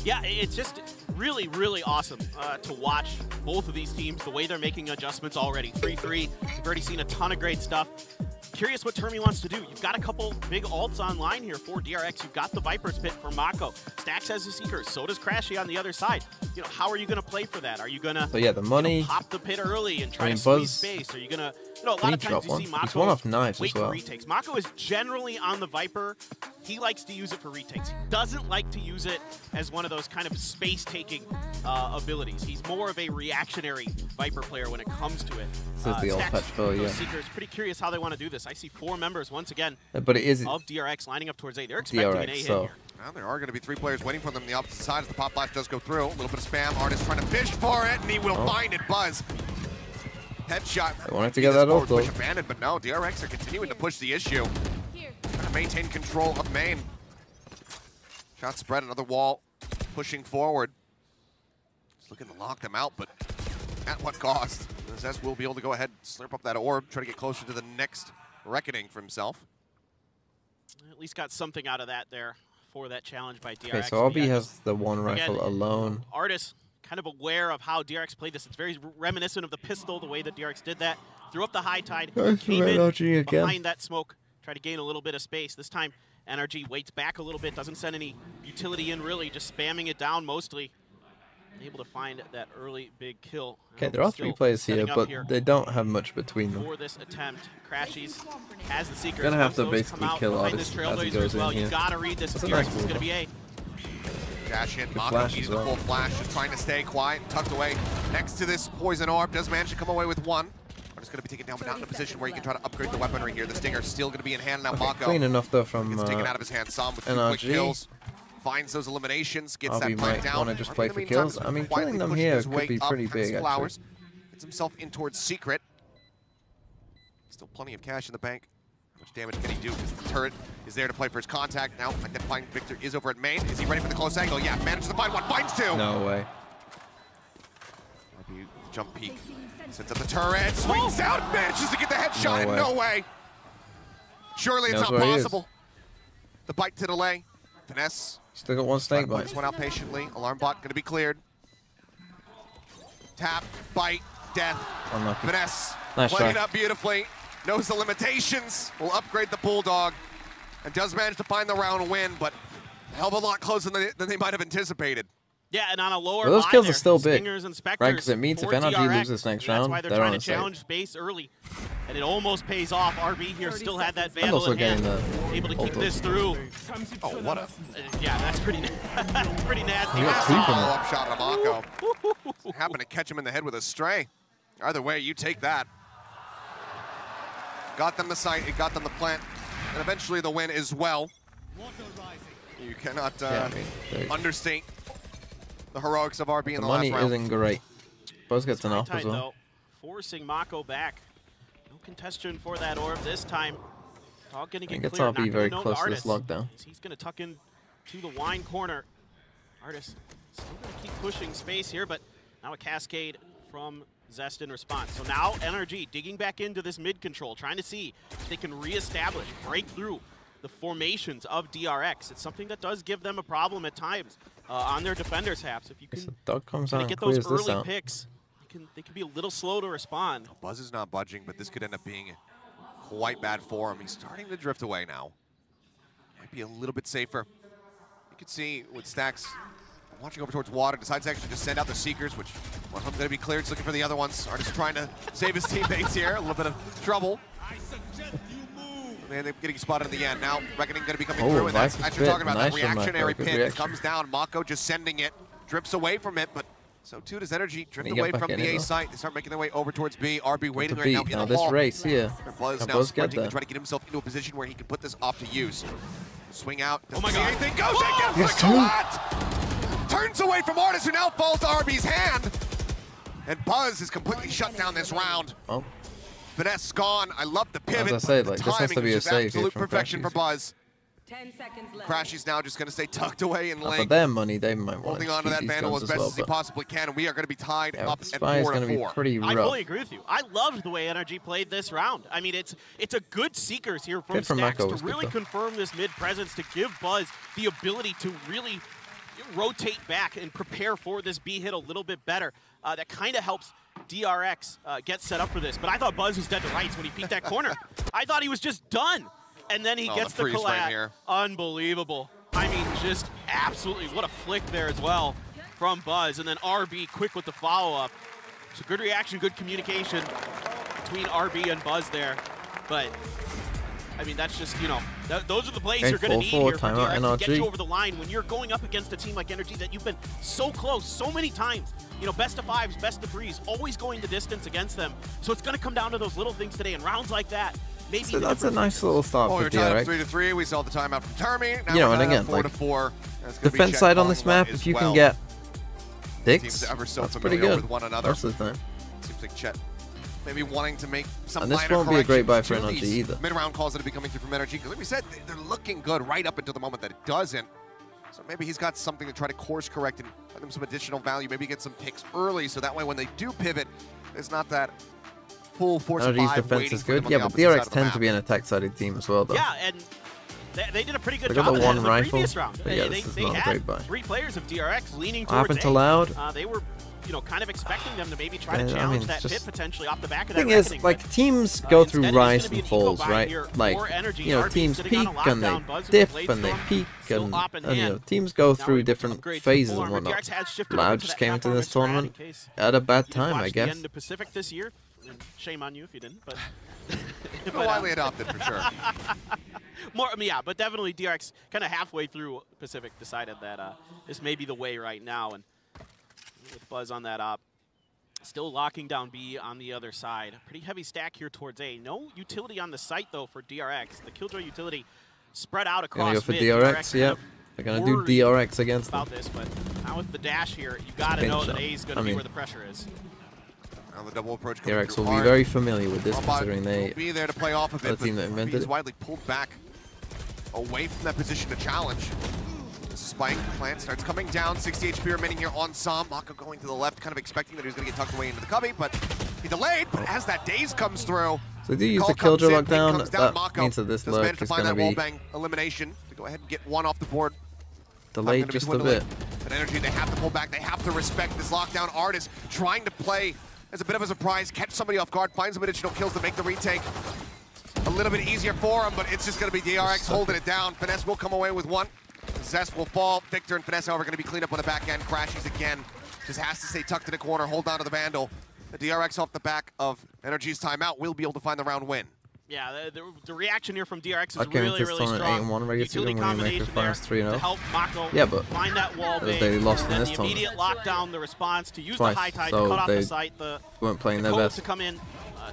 [SPEAKER 3] Yeah, it's just really, really awesome to watch both of these teams, the way they're making adjustments already. 3-3, we've already seen a ton of great stuff. Curious what Termy wants to do. You've got a couple big ults online here for DRX. You've got the Viper's Pit for Mako. Stacks has the Seekers. So does Crashy on the other side. You know, how are you going to play for that? Are you going to
[SPEAKER 1] the money,
[SPEAKER 3] pop the pit early and try to squeeze space? Are you going to, a lot of times you see Mako wait for retakes. Mako is generally on the Viper. He likes to use it for retakes. He doesn't like to use it as one of those kind of space-taking abilities. He's more of a reactionary Viper player when it comes to it.
[SPEAKER 1] This is the old patch bow, yeah.
[SPEAKER 3] Seekers, pretty curious how they want to do this. I see 4 members once again
[SPEAKER 1] but it is
[SPEAKER 3] of DRX lining up towards A. They're expecting an A hit here.
[SPEAKER 5] Well, there are going to be 3 players waiting for them on the opposite side as the pop flash does go through. A little bit of spam. Artist trying to fish for it, and he will find it. Buzz. Headshot.
[SPEAKER 1] I wanted to get that off, though.
[SPEAKER 5] Push abandoned, but no, DRX are continuing to push the issue. Trying to maintain control of main. Shot spread, another wall pushing forward. Just looking to lock them out, but at what cost? Zess will be able to go ahead and slurp up that orb, try to get closer to the next Reckoning for himself.
[SPEAKER 3] At least got something out of that there for that challenge by DRX.
[SPEAKER 1] Okay, so Obby has the one rifle alone.
[SPEAKER 3] Artist kind of aware of how DRX played this. It's very reminiscent of the pistol, the way that DRX did that. Threw up the high tide, came in behind that smoke, tried to gain a little bit of space. This time, NRG waits back a little bit, doesn't send any utility in really, just spamming it down mostly. Able to find that early big kill.
[SPEAKER 1] Okay, there are 3 players here, but they don't have much between them.
[SPEAKER 3] For this attempt, Crashies has the Seekers.
[SPEAKER 1] Gonna have to basically kill Artist as he goes in here.
[SPEAKER 3] You gotta read this. DRX is gonna be A.
[SPEAKER 5] Dash in, Mako needs the full flash, just trying to stay quiet and tucked away next to this poison orb. Does manage to come away with 1. Artist going to be taken down, but not in a position where you can try to upgrade the weaponry here. The Stinger still going to be in hand now. Mako
[SPEAKER 1] clean enough though from
[SPEAKER 5] gets taken out of his hand. Some with 2 quick kills. Finds those eliminations, gets that fight down.
[SPEAKER 1] Want to just play for kills. I mean, killing them here could be pretty big, actually.
[SPEAKER 5] Gets himself in towards Secret. Still plenty of cash in the bank. How much damage can he do? Because the turret is there to play for his contact. Now, identifying Victor is over at main. Is he ready for the close angle? Yeah, manages to find 1. Finds 2.
[SPEAKER 1] No way.
[SPEAKER 5] Jump peek. Sets up the turret. Swings out. Manages to get the headshot. No way. Surely it's not possible. The bite to delay. Finesse.
[SPEAKER 1] Still got 1 snake bite.
[SPEAKER 5] This one out patiently. Alarm bot going to be cleared. Tap, bite, death.
[SPEAKER 1] Unlucky.
[SPEAKER 5] Finesse
[SPEAKER 1] Nice
[SPEAKER 5] playing
[SPEAKER 1] try.
[SPEAKER 5] it up beautifully. Knows the limitations. Will upgrade the Bulldog. And does manage to find the round win, but a hell of a lot closer than they might have anticipated.
[SPEAKER 3] Yeah, and on a lower
[SPEAKER 1] Well, those
[SPEAKER 3] line
[SPEAKER 1] kills
[SPEAKER 3] there,
[SPEAKER 1] are still big,
[SPEAKER 3] Stingers and
[SPEAKER 1] right?
[SPEAKER 3] Spectres
[SPEAKER 1] Because it means if
[SPEAKER 3] for
[SPEAKER 1] NRG
[SPEAKER 3] DRX,
[SPEAKER 1] loses next
[SPEAKER 3] that's
[SPEAKER 1] round,
[SPEAKER 3] why they're
[SPEAKER 1] they're
[SPEAKER 3] trying
[SPEAKER 1] on
[SPEAKER 3] to
[SPEAKER 1] the
[SPEAKER 3] challenge base early, and it almost pays off. RB here still had that Vandal
[SPEAKER 1] also
[SPEAKER 3] in hand,
[SPEAKER 1] getting the
[SPEAKER 3] able to keep
[SPEAKER 1] ult.
[SPEAKER 3] this through.
[SPEAKER 5] Oh, what a...
[SPEAKER 3] Yeah, that's pretty pretty nasty.
[SPEAKER 1] He got two from it.
[SPEAKER 5] Follow-up shot on Mako. Happened to catch him in the head with a stray. Either way, you take that. Got them the site, it got them the plant, and eventually the win as well. You cannot understate the heroics of RB in the last round.
[SPEAKER 1] The money isn't great. Buzz gets an off as well.
[SPEAKER 3] Though, forcing Mako back. No contestation for that orb this time. All going to get
[SPEAKER 1] Gets
[SPEAKER 3] clear.
[SPEAKER 1] RB very close to this lockdown.
[SPEAKER 3] He's going to tuck in to the wine corner. Artist still going to keep pushing space here, but now a cascade from Zest in response. So now NRG digging back into this mid control, trying to see if they can reestablish, break through the formations of DRX. It's something that does give them a problem at times on their defenders' halves. If you can get those early picks, they can be a little slow to respond.
[SPEAKER 5] Buzz is not budging, but this could end up being quite bad for him. He's starting to drift away now. Might be a little bit safer. You can see with Stacks watching over towards water, decides to actually just send out the Seekers, which one of them's going to be cleared. He's looking for the other ones. Artist trying to save his teammates here. A little bit of trouble. And they're getting spotted in the end. Now, Reckoning going to be coming through, and that's actually talking about that reactionary pit. It comes down, Mako just sending it, drifts away from it, but so too does NRG. Drift away from the A site. They start making their way over towards B. RB waiting right now in the hall.
[SPEAKER 1] This race here.
[SPEAKER 5] Buzz now sprinting to try to get himself into a position where he can put this off to use. Swing out. Oh my God! Anything goes in, gets the collect. Turns away from Artist, who now falls to RB's hand, and Buzz is completely shut down this round.
[SPEAKER 1] Oh.
[SPEAKER 5] Finesse gone. I love the pivot.
[SPEAKER 1] As I said, like, this has to be a save here from
[SPEAKER 5] perfection for Buzz.
[SPEAKER 18] 10 seconds left.
[SPEAKER 5] Crashy's now just going to stay tucked away in lane.
[SPEAKER 1] For their money, they might want
[SPEAKER 5] holding on to that Vandal as best as he possibly can, and we are going to be tied up at 4-4.
[SPEAKER 3] I fully agree with you. I loved the way NRG played this round. I mean, it's a good Seekers here from Stacks to really confirm this mid presence, to give Buzz the ability to really rotate back and prepare for this B hit a little bit better. That kind of helps DRX get set up for this. But I thought Buzz was dead to rights when he peeked that corner. I thought he was just done. And then he gets the collat.
[SPEAKER 5] Here.
[SPEAKER 3] Unbelievable. I mean, just absolutely what a flick there as well from Buzz. And then RB quick with the follow-up. So good reaction, good communication between RB and Buzz there. But, I mean, that's just, you know, those are the plays you're going to need here for DRX to get you over the line when you're going up against a team like NRG that you've been so close so many times. You know, best of fives, best of threes, always going the distance against them. So it's going to come down to those little things today, and rounds like that. Maybe
[SPEAKER 1] so that's a nice little start for
[SPEAKER 5] DRX. We're tied up 3-3. We saw the timeout from Termi. Now
[SPEAKER 1] and again,
[SPEAKER 5] 4-4.
[SPEAKER 1] Defense side on this map, if you can get 6,
[SPEAKER 5] so
[SPEAKER 1] that's pretty good.
[SPEAKER 5] With one another.
[SPEAKER 1] Most of the time.
[SPEAKER 5] Seems like Chet maybe wanting to make some
[SPEAKER 1] and this won't be a great buy for NRG either.
[SPEAKER 5] Mid-round calls that are be coming through from NRG, because like we said, they're looking good right up until the moment that it doesn't. So maybe he's got something to try to course correct and give them some additional value. Maybe get some picks early, so that way when they do pivot, there's not that full force of 5
[SPEAKER 1] defense is good. Yeah, but DRX tend to be an attack-sided team as well, though.
[SPEAKER 3] Yeah, and they did a pretty good
[SPEAKER 1] they
[SPEAKER 3] job
[SPEAKER 1] got
[SPEAKER 3] of
[SPEAKER 1] the one
[SPEAKER 3] that in the
[SPEAKER 1] rifle,
[SPEAKER 3] previous round.
[SPEAKER 1] but yeah, this is not a great buy.
[SPEAKER 3] 3 players of DRX leaning
[SPEAKER 1] What
[SPEAKER 3] towards
[SPEAKER 1] happened to
[SPEAKER 3] A.
[SPEAKER 1] Loud?
[SPEAKER 3] They were, you know, kind of expecting them to maybe try to challenge that pit potentially off the back of that.
[SPEAKER 1] The thing is, like, teams go through rise and falls, right? Like, you know, teams peak and they dip and they peak and you know, teams go through different phases and whatnot. Loud just came into this tournament at a bad time, I guess.
[SPEAKER 3] Pacific this year. Shame on you if you didn't, but
[SPEAKER 5] widely adopted for sure.
[SPEAKER 3] More, I mean, yeah, but definitely DRX kind of halfway through Pacific decided that this may be the way right now, and with Buzz on that op, still locking down B on the other side. Pretty heavy stack here towards A. No utility on the site though for DRX. The Killjoy utility spread out across.
[SPEAKER 1] Gonna go for DRX, yep. They're gonna do DRX against them.
[SPEAKER 3] This, but now with the dash here, you gotta know that A is gonna be where the pressure is.
[SPEAKER 5] Now the double approach
[SPEAKER 1] DRX will be very familiar with this, considering they
[SPEAKER 5] be there to play off of it,
[SPEAKER 1] team that invented
[SPEAKER 5] it. Widely pulled back away from that position to challenge. The spike plant starts coming down. 60 HP remaining here on Sam. Mako going to the left, kind of expecting that he was going to get tucked away into the cubby, but he delayed. But as that daze comes through,
[SPEAKER 1] so do you use the Killjoy lockdown? That means that this lurk is going to be
[SPEAKER 5] wallbang elimination to go ahead and get one off the board.
[SPEAKER 1] Delayed just a bit.
[SPEAKER 5] But NRG, they have to pull back. They have to respect this lockdown. Artist trying to play as a bit of a surprise, catch somebody off guard, find some additional kills to make the retake a little bit easier for him, but it's just going to be DRX holding it down. Finesse will come away with one. Zest will fall. Victor and Finesse, however, going to be cleaned up on the back end. Crashes again. Just has to stay tucked in a corner, hold on to the Vandal. The DRX off the back of NRG's timeout will be able to find the round win.
[SPEAKER 3] Yeah, the reaction here from DRX is really strong.
[SPEAKER 1] 8-1
[SPEAKER 3] Utility combination there to help Mako find that wall bait.
[SPEAKER 1] They lost in this
[SPEAKER 3] the
[SPEAKER 1] tournament.
[SPEAKER 3] immediate lockdown, the response to use the high tide to cut off the site. The
[SPEAKER 1] weren't playing their
[SPEAKER 3] code
[SPEAKER 1] best
[SPEAKER 3] to come in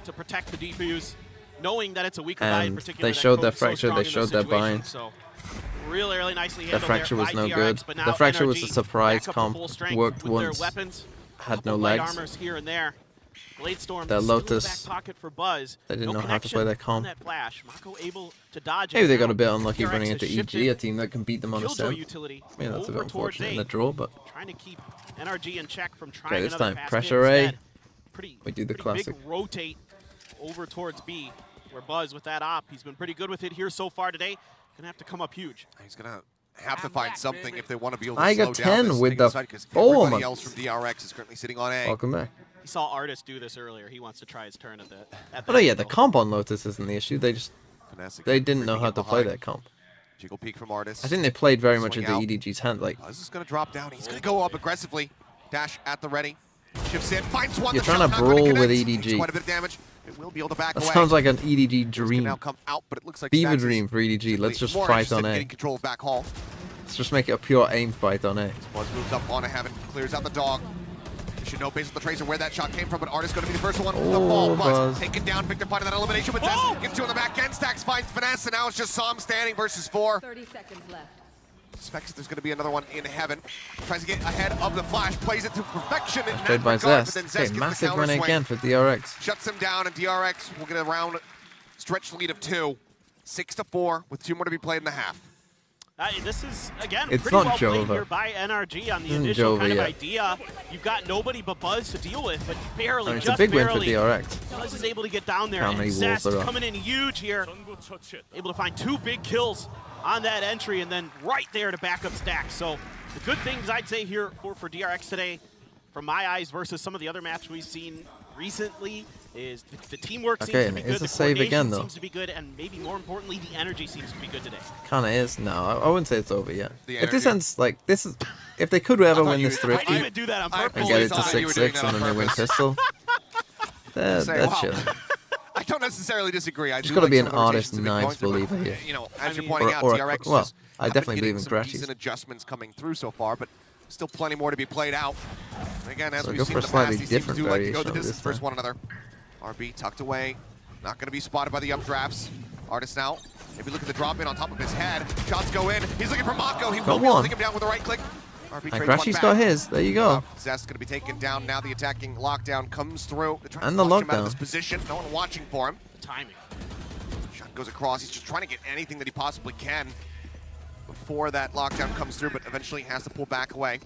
[SPEAKER 3] to protect the defuse, knowing that it's a weaker guy in particular.
[SPEAKER 1] They showed their fracture, they showed their bind.
[SPEAKER 3] So really nicely
[SPEAKER 1] the
[SPEAKER 3] handled
[SPEAKER 1] fracture
[SPEAKER 3] there
[SPEAKER 1] was
[SPEAKER 3] by
[SPEAKER 1] no
[SPEAKER 3] DRX,
[SPEAKER 1] good.
[SPEAKER 3] But now
[SPEAKER 1] The fracture
[SPEAKER 3] NRG
[SPEAKER 1] was a surprise comp, worked
[SPEAKER 3] with
[SPEAKER 1] once,
[SPEAKER 3] their weapons,
[SPEAKER 1] had no
[SPEAKER 3] light
[SPEAKER 1] legs.
[SPEAKER 3] armors here and there. Blade Storm
[SPEAKER 1] Their
[SPEAKER 3] still in the
[SPEAKER 1] Lotus,
[SPEAKER 3] back pocket for Buzz.
[SPEAKER 1] they didn't
[SPEAKER 3] No
[SPEAKER 1] know how to play their comp.
[SPEAKER 3] that flash. Mako able to dodge
[SPEAKER 1] Maybe
[SPEAKER 3] it
[SPEAKER 1] they
[SPEAKER 3] now.
[SPEAKER 1] got a bit unlucky
[SPEAKER 3] DRX
[SPEAKER 1] running
[SPEAKER 3] has
[SPEAKER 1] into
[SPEAKER 3] shifted
[SPEAKER 1] EG, a team that can beat them on a
[SPEAKER 3] Killjoy
[SPEAKER 1] set.
[SPEAKER 3] utility
[SPEAKER 1] Yeah, that's a bit
[SPEAKER 3] over towards
[SPEAKER 1] unfortunate in
[SPEAKER 3] A,
[SPEAKER 1] the draw, but
[SPEAKER 3] trying to keep NRG in check from trying
[SPEAKER 1] okay, this
[SPEAKER 3] another
[SPEAKER 1] time
[SPEAKER 3] fast
[SPEAKER 1] pressure
[SPEAKER 3] hit
[SPEAKER 1] A.
[SPEAKER 3] instead.
[SPEAKER 1] We do the
[SPEAKER 3] Pretty
[SPEAKER 1] classic.
[SPEAKER 3] big rotate over towards B, where Buzz with that op, he's been pretty good with it here so far today. Gonna have to come up huge.
[SPEAKER 5] He's gonna have to find something if they want to be able to
[SPEAKER 1] I
[SPEAKER 5] slow
[SPEAKER 1] got
[SPEAKER 5] down
[SPEAKER 1] 10
[SPEAKER 5] this
[SPEAKER 1] with the
[SPEAKER 5] fight, 'cause
[SPEAKER 1] 4
[SPEAKER 5] everybody else
[SPEAKER 1] months.
[SPEAKER 5] from DRX is currently sitting on A.
[SPEAKER 1] Welcome back.
[SPEAKER 3] He saw Artist do this earlier. He wants to try his turn at the
[SPEAKER 1] Oh no, yeah, the comp on Lotus isn't the issue. They just didn't know how to play that comp.
[SPEAKER 5] Jiggle peek from Artist.
[SPEAKER 1] I think they played very much
[SPEAKER 5] Swing
[SPEAKER 1] into
[SPEAKER 5] out.
[SPEAKER 1] EDG's hand. Like
[SPEAKER 5] Buzz is gonna drop down. He's gonna go up aggressively. Dash at the ready. Shifts in. Finds one.
[SPEAKER 1] you're
[SPEAKER 5] The
[SPEAKER 1] trying
[SPEAKER 5] shot
[SPEAKER 1] to
[SPEAKER 5] not gonna
[SPEAKER 1] brawl with
[SPEAKER 5] connect.
[SPEAKER 1] EDG.
[SPEAKER 5] Takes quite a bit of damage. It will be able to back
[SPEAKER 1] That
[SPEAKER 5] away.
[SPEAKER 1] sounds like an EDG
[SPEAKER 5] Can
[SPEAKER 1] dream.
[SPEAKER 5] now come out, but it looks like
[SPEAKER 1] Fever
[SPEAKER 5] Stacks is
[SPEAKER 1] dream for EDG. Let's just
[SPEAKER 5] more
[SPEAKER 1] fight
[SPEAKER 5] interested
[SPEAKER 1] on
[SPEAKER 5] in
[SPEAKER 1] A.
[SPEAKER 5] getting control of back hall.
[SPEAKER 1] Let's just make it a pure aim fight on A.
[SPEAKER 5] Buzz moves up on a Heaven, clears out the dog. You should know based on the tracer where that shot came from, but Artist going to be the first one. The ball, Buzz taken down. Victor finding that elimination, but Zest gets two on the back end. Stacks finds Finesse, and now it's just Som standing versus 4.
[SPEAKER 18] 30 seconds left.
[SPEAKER 5] Suspects there's going to be another one in Heaven. Tries to get ahead of the flash, plays it to perfection.
[SPEAKER 1] Played by Zest. Okay, massive win again for DRX.
[SPEAKER 5] Shuts him down, and DRX will get a round stretch lead of 2. 6-4 with 2 more to be played in the half.
[SPEAKER 3] This is, again,
[SPEAKER 1] It's
[SPEAKER 3] pretty
[SPEAKER 1] not
[SPEAKER 3] well played
[SPEAKER 1] Jova.
[SPEAKER 3] here by NRG on the
[SPEAKER 1] Isn't
[SPEAKER 3] initial
[SPEAKER 1] Jova
[SPEAKER 3] kind of
[SPEAKER 1] yet.
[SPEAKER 3] idea. You've got nobody but Buzz to deal with, but barely,
[SPEAKER 1] I mean, it's
[SPEAKER 3] just
[SPEAKER 1] a big
[SPEAKER 3] barely.
[SPEAKER 1] win for DRX.
[SPEAKER 3] Buzz is able to get down there,
[SPEAKER 1] How many
[SPEAKER 3] and
[SPEAKER 1] walls
[SPEAKER 3] Zest
[SPEAKER 1] are up?
[SPEAKER 3] coming in huge here. Able to find 2 big kills on that entry, and then right there to back up Stacks. So the good things I'd say here for DRX today, from my eyes, versus some of the other matches we've seen recently, is the teamwork seems to be good,
[SPEAKER 1] it's a
[SPEAKER 3] the
[SPEAKER 1] save
[SPEAKER 3] coordination
[SPEAKER 1] again, though.
[SPEAKER 3] seems to be good, and maybe more importantly, the energy seems to be good today.
[SPEAKER 1] Kinda is. No, I wouldn't say it's over yet.
[SPEAKER 5] The
[SPEAKER 1] If this
[SPEAKER 5] energy.
[SPEAKER 1] ends like this is, if they could ever win this
[SPEAKER 3] I didn't
[SPEAKER 1] thrifty
[SPEAKER 3] even do that on purpose.
[SPEAKER 1] and get it to
[SPEAKER 5] thought you were doing
[SPEAKER 1] 6-6
[SPEAKER 5] that
[SPEAKER 1] and then
[SPEAKER 5] on
[SPEAKER 1] they win
[SPEAKER 5] purpose.
[SPEAKER 1] pistol, they're
[SPEAKER 5] Wow.
[SPEAKER 1] chilling.
[SPEAKER 5] I don't necessarily disagree. I
[SPEAKER 1] Just
[SPEAKER 5] do
[SPEAKER 1] gotta
[SPEAKER 5] like
[SPEAKER 1] be
[SPEAKER 5] some
[SPEAKER 1] an
[SPEAKER 5] of the
[SPEAKER 1] artist
[SPEAKER 5] rotations they've been
[SPEAKER 1] knives
[SPEAKER 5] going through, but,
[SPEAKER 1] believer here.
[SPEAKER 5] You know, as you're pointing out,
[SPEAKER 1] Or-
[SPEAKER 5] DRX
[SPEAKER 1] well,
[SPEAKER 5] just
[SPEAKER 1] I
[SPEAKER 5] have
[SPEAKER 1] definitely
[SPEAKER 5] been
[SPEAKER 1] believe
[SPEAKER 5] getting
[SPEAKER 1] in
[SPEAKER 5] some
[SPEAKER 1] Grashies.
[SPEAKER 5] decent adjustments coming through so far, but still plenty more to be played out. And again, as
[SPEAKER 1] So
[SPEAKER 5] we've
[SPEAKER 1] go
[SPEAKER 5] seen
[SPEAKER 1] for
[SPEAKER 5] in
[SPEAKER 1] a
[SPEAKER 5] the
[SPEAKER 1] slightly
[SPEAKER 5] past, these teams
[SPEAKER 1] different
[SPEAKER 5] do like to
[SPEAKER 1] variation
[SPEAKER 5] go the
[SPEAKER 1] of this
[SPEAKER 5] distance versus
[SPEAKER 1] time.
[SPEAKER 5] one another. RB tucked away, not going to be spotted by the updrafts. Artist now, maybe look at the drop in on top of his head. Shots go in. He's looking for Mako. He will be able to take him down with a right click. RB
[SPEAKER 1] And
[SPEAKER 5] trades one
[SPEAKER 1] Crashy's
[SPEAKER 5] back.
[SPEAKER 1] got his. There you go.
[SPEAKER 5] Zest going to be taken down. Now the attacking lockdown comes through. They're trying
[SPEAKER 1] And
[SPEAKER 5] to
[SPEAKER 1] the
[SPEAKER 5] flush him out of
[SPEAKER 1] lockdown.
[SPEAKER 5] this position. No one watching for him.
[SPEAKER 3] Timing.
[SPEAKER 5] Shot goes across. He's just trying to get anything that he possibly can before that lockdown comes through, but eventually has to pull back away.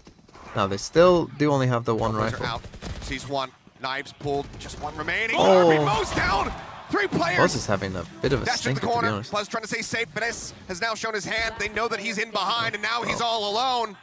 [SPEAKER 1] Now they still do only have the one
[SPEAKER 5] Those are
[SPEAKER 1] rifle.
[SPEAKER 5] out. Sees one. Knives pulled. Just one remaining.
[SPEAKER 1] Oh.
[SPEAKER 5] RB mows down. 3 players.
[SPEAKER 1] Buzz is having a bit of a
[SPEAKER 5] Dash to the
[SPEAKER 1] stinker, to be
[SPEAKER 5] corner.
[SPEAKER 1] honest.
[SPEAKER 5] Buzz trying to stay safe. Finesse has now shown his hand. They know that he's in behind, and now he's all alone.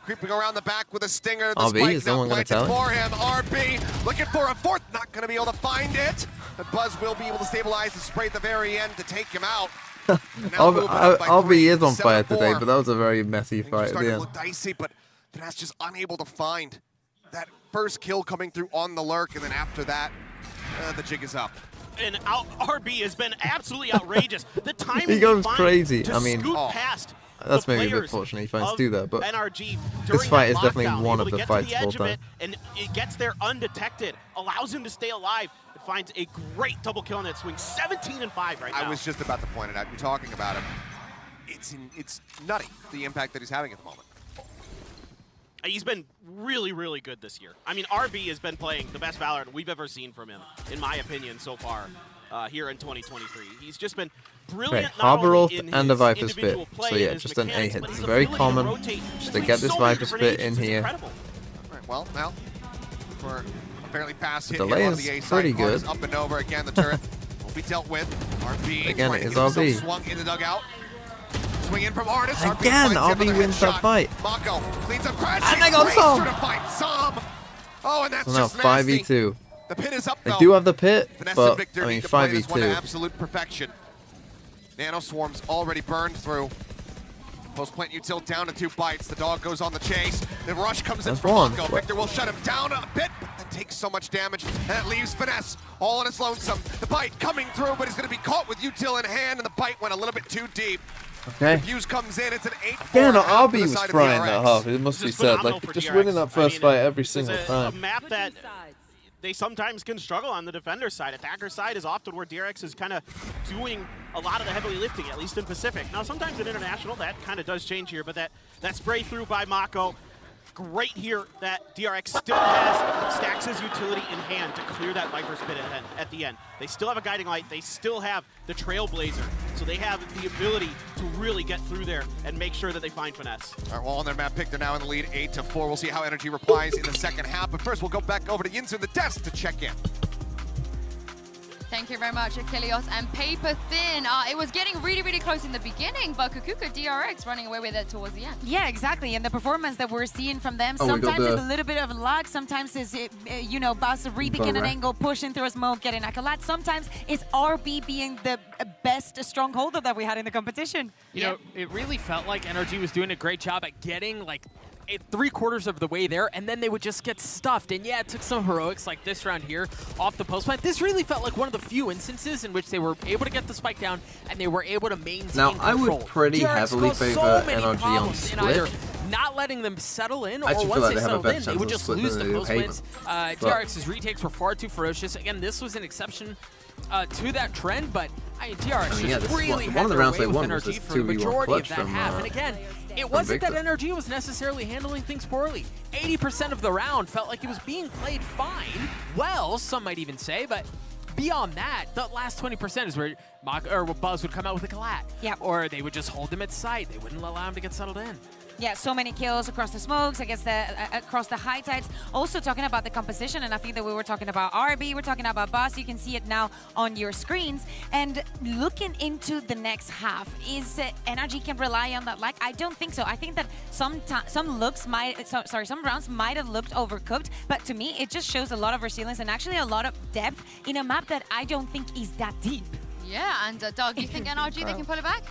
[SPEAKER 5] Creeping around the back with a stinger. The
[SPEAKER 1] RB,
[SPEAKER 5] spike
[SPEAKER 1] is
[SPEAKER 5] now
[SPEAKER 1] someone gonna
[SPEAKER 5] planted
[SPEAKER 1] tell
[SPEAKER 5] for him. RB looking for a 4th. Not going to be able to find it. But Buzz will be able to stabilize the spray at the very end to take him out. Now moving up by 3,
[SPEAKER 1] RB is on fire
[SPEAKER 5] 7-4.
[SPEAKER 1] today, but that was a very messy
[SPEAKER 5] Things are
[SPEAKER 1] fight at
[SPEAKER 5] starting
[SPEAKER 1] the
[SPEAKER 5] to
[SPEAKER 1] end.
[SPEAKER 5] look dicey, but Finesse just unable to find that first kill coming through on the lurk, and then after that, the jig is up.
[SPEAKER 3] And RB has been absolutely outrageous. The timing
[SPEAKER 1] He goes
[SPEAKER 3] finds
[SPEAKER 1] crazy.
[SPEAKER 3] to
[SPEAKER 1] I mean,
[SPEAKER 3] scoot past
[SPEAKER 1] that's
[SPEAKER 3] the
[SPEAKER 1] maybe a bit
[SPEAKER 3] players
[SPEAKER 1] fortunate he finds
[SPEAKER 3] of
[SPEAKER 1] to do that, but
[SPEAKER 3] NRG
[SPEAKER 1] this
[SPEAKER 3] during
[SPEAKER 1] fight
[SPEAKER 3] that
[SPEAKER 1] is definitely
[SPEAKER 3] lockdown,
[SPEAKER 1] one
[SPEAKER 3] able
[SPEAKER 1] of
[SPEAKER 3] to
[SPEAKER 1] the
[SPEAKER 3] get to
[SPEAKER 1] fights
[SPEAKER 3] the
[SPEAKER 1] of all
[SPEAKER 3] edge
[SPEAKER 1] time.
[SPEAKER 3] it, and it gets there undetected, allows him to stay alive. It finds a great double kill on that swing, 17-5 right now.
[SPEAKER 5] I was just about to point it out. You're talking about him. It's nutty, the impact that he's having at the moment.
[SPEAKER 3] He's been really, really good this year. I mean, RB has been playing the best Valorant we've ever seen from him, in my opinion, so far here in 2023. He's just been brilliant.
[SPEAKER 1] Right,
[SPEAKER 3] not
[SPEAKER 1] Harbor
[SPEAKER 3] only
[SPEAKER 1] Ult
[SPEAKER 3] in
[SPEAKER 1] and the
[SPEAKER 3] his
[SPEAKER 1] Viper Spit.
[SPEAKER 3] individual play
[SPEAKER 1] So
[SPEAKER 3] and
[SPEAKER 1] yeah,
[SPEAKER 3] his
[SPEAKER 1] just an
[SPEAKER 3] mechanics,
[SPEAKER 1] A-hit.
[SPEAKER 3] but
[SPEAKER 1] It's
[SPEAKER 3] his
[SPEAKER 1] very
[SPEAKER 3] ability to
[SPEAKER 1] common
[SPEAKER 3] rotate
[SPEAKER 1] just to
[SPEAKER 3] between
[SPEAKER 1] get this
[SPEAKER 3] so many
[SPEAKER 1] Viper
[SPEAKER 3] different
[SPEAKER 1] Spit in
[SPEAKER 3] agents is
[SPEAKER 1] here.
[SPEAKER 3] incredible.
[SPEAKER 5] All right, well, now for a fairly fast hit
[SPEAKER 1] Delay
[SPEAKER 5] here on
[SPEAKER 1] is
[SPEAKER 5] the A side.
[SPEAKER 1] pretty
[SPEAKER 5] Artist
[SPEAKER 1] good.
[SPEAKER 5] up and over again. The turret will be dealt with. RB
[SPEAKER 1] Again,
[SPEAKER 5] trying
[SPEAKER 1] it
[SPEAKER 5] to
[SPEAKER 1] is
[SPEAKER 5] get himself
[SPEAKER 1] RB.
[SPEAKER 5] swung in the dugout. Swing in from Artist.
[SPEAKER 1] Again,
[SPEAKER 5] finds him with
[SPEAKER 1] RB
[SPEAKER 5] a
[SPEAKER 1] wins that
[SPEAKER 5] headshot.
[SPEAKER 1] fight.
[SPEAKER 5] Mako cleans up Crash.
[SPEAKER 1] And they got Som.
[SPEAKER 5] to fight Som. Oh, and that's
[SPEAKER 1] So now
[SPEAKER 5] just nasty.
[SPEAKER 1] 5v2.
[SPEAKER 5] The pit is up,
[SPEAKER 1] They
[SPEAKER 5] though.
[SPEAKER 1] do have the pit,
[SPEAKER 5] Finesse
[SPEAKER 1] but
[SPEAKER 5] and Victor
[SPEAKER 1] I mean
[SPEAKER 5] need to play this one to
[SPEAKER 1] 5v2.
[SPEAKER 5] absolute perfection. Nano Swarm's already burned through. Post plant util down to 2 bites. The dog goes on the chase. The rush comes in from Monko. Victor will shut him down a bit, but that takes so much damage. And that leaves Finesse all on his lonesome. The bite coming through, but he's going to be caught with util in hand, and the bite went a little bit too deep.
[SPEAKER 1] Okay.
[SPEAKER 5] The fuse comes in. It's an 8-4.
[SPEAKER 1] Yeah, no, RB was frying that half. It must be said. Like, just winning that first fight every single time.
[SPEAKER 3] A map that they sometimes can struggle on the defender side. Attacker side is often where DRX is kind of doing a lot of the heavily lifting, at least in Pacific. Now, sometimes in International, that kind of does change here, but that spray through by Mako, great here that DRX still has Stax' utility in hand to clear that Viper's pit at the end. They still have a guiding light. They still have the Trailblazer. So they have the ability to really get through there and make sure that they find Finesse.
[SPEAKER 5] All right, well, on their map pick, they're now in the lead 8-4. We'll see how NRG replies in the second half. But first, we'll go back over to Yinzu in the desk to check in.
[SPEAKER 17] Thank you very much, Achilles. And paper thin. It was getting really, really close in the beginning, but Kukuka DRX running away with it towards the end.
[SPEAKER 2] Yeah, exactly. And the performance that we're seeing from them, sometimes it's a little bit of luck. Sometimes it's, you know, Bas re-picking an angle, pushing through a smoke, getting a collide. Sometimes it's RB being the best strongholder that we had in the competition.
[SPEAKER 13] You know, it really felt like NRG was doing a great job at getting, like, 3/4 of the way there, and then they would just get stuffed. And yeah, it took some heroics like this round here off the post plant. This really felt like one of the few instances in which they were able to get the spike down and they were able to maintain control.
[SPEAKER 1] Now, I would pretty heavily favor NRG on split.
[SPEAKER 13] Not letting them settle in, or once they settled in, they would just lose the post plants. DRX's retakes were far too ferocious. Again, this was an exception to that trend, but DRX just really had their way with NRG for the majority of that half. And again, it wasn't that NRG was necessarily handling things poorly. 80% of the round felt like it was being played fine. Well, some might even say, but beyond that, the last 20% is where Buzz would come out with a collat.
[SPEAKER 2] Yeah.
[SPEAKER 13] Or they would just hold him at sight. They wouldn't allow him to get settled in.
[SPEAKER 2] Yeah, so many kills across the smokes, across the high tides. Also talking about the composition, and I think that we were talking about RB, we're talking about Boss. You can see it now on your screens. And looking into the next half, is NRG can rely on that lag? I don't think so. I think that some rounds might have looked overcooked, but to me, it just shows a lot of resilience and actually a lot of depth in a map that I don't think is that deep.
[SPEAKER 17] Yeah, and Doug, you think NRG they can pull it back?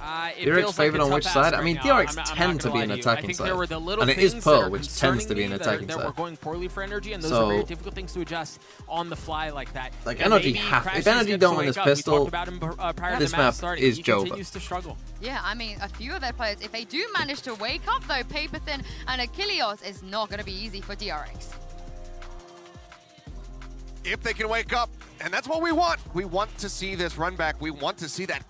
[SPEAKER 1] DRX favored on which side? I mean, DRX tend to be an attacking side. And it is Pearl, which tends to be an attacking side.
[SPEAKER 13] That were going poorly for NRG, and those are very difficult things to adjust on the fly like that.
[SPEAKER 1] Like, NRG if NRG don't win this pistol, this map is Joba.
[SPEAKER 17] Yeah, I mean, a few of their players, if they do manage to wake up, though, paper thin and Achilles is not going to be easy for DRX.
[SPEAKER 5] If they can wake up, and that's what we want. We want to see this run back. We want to see that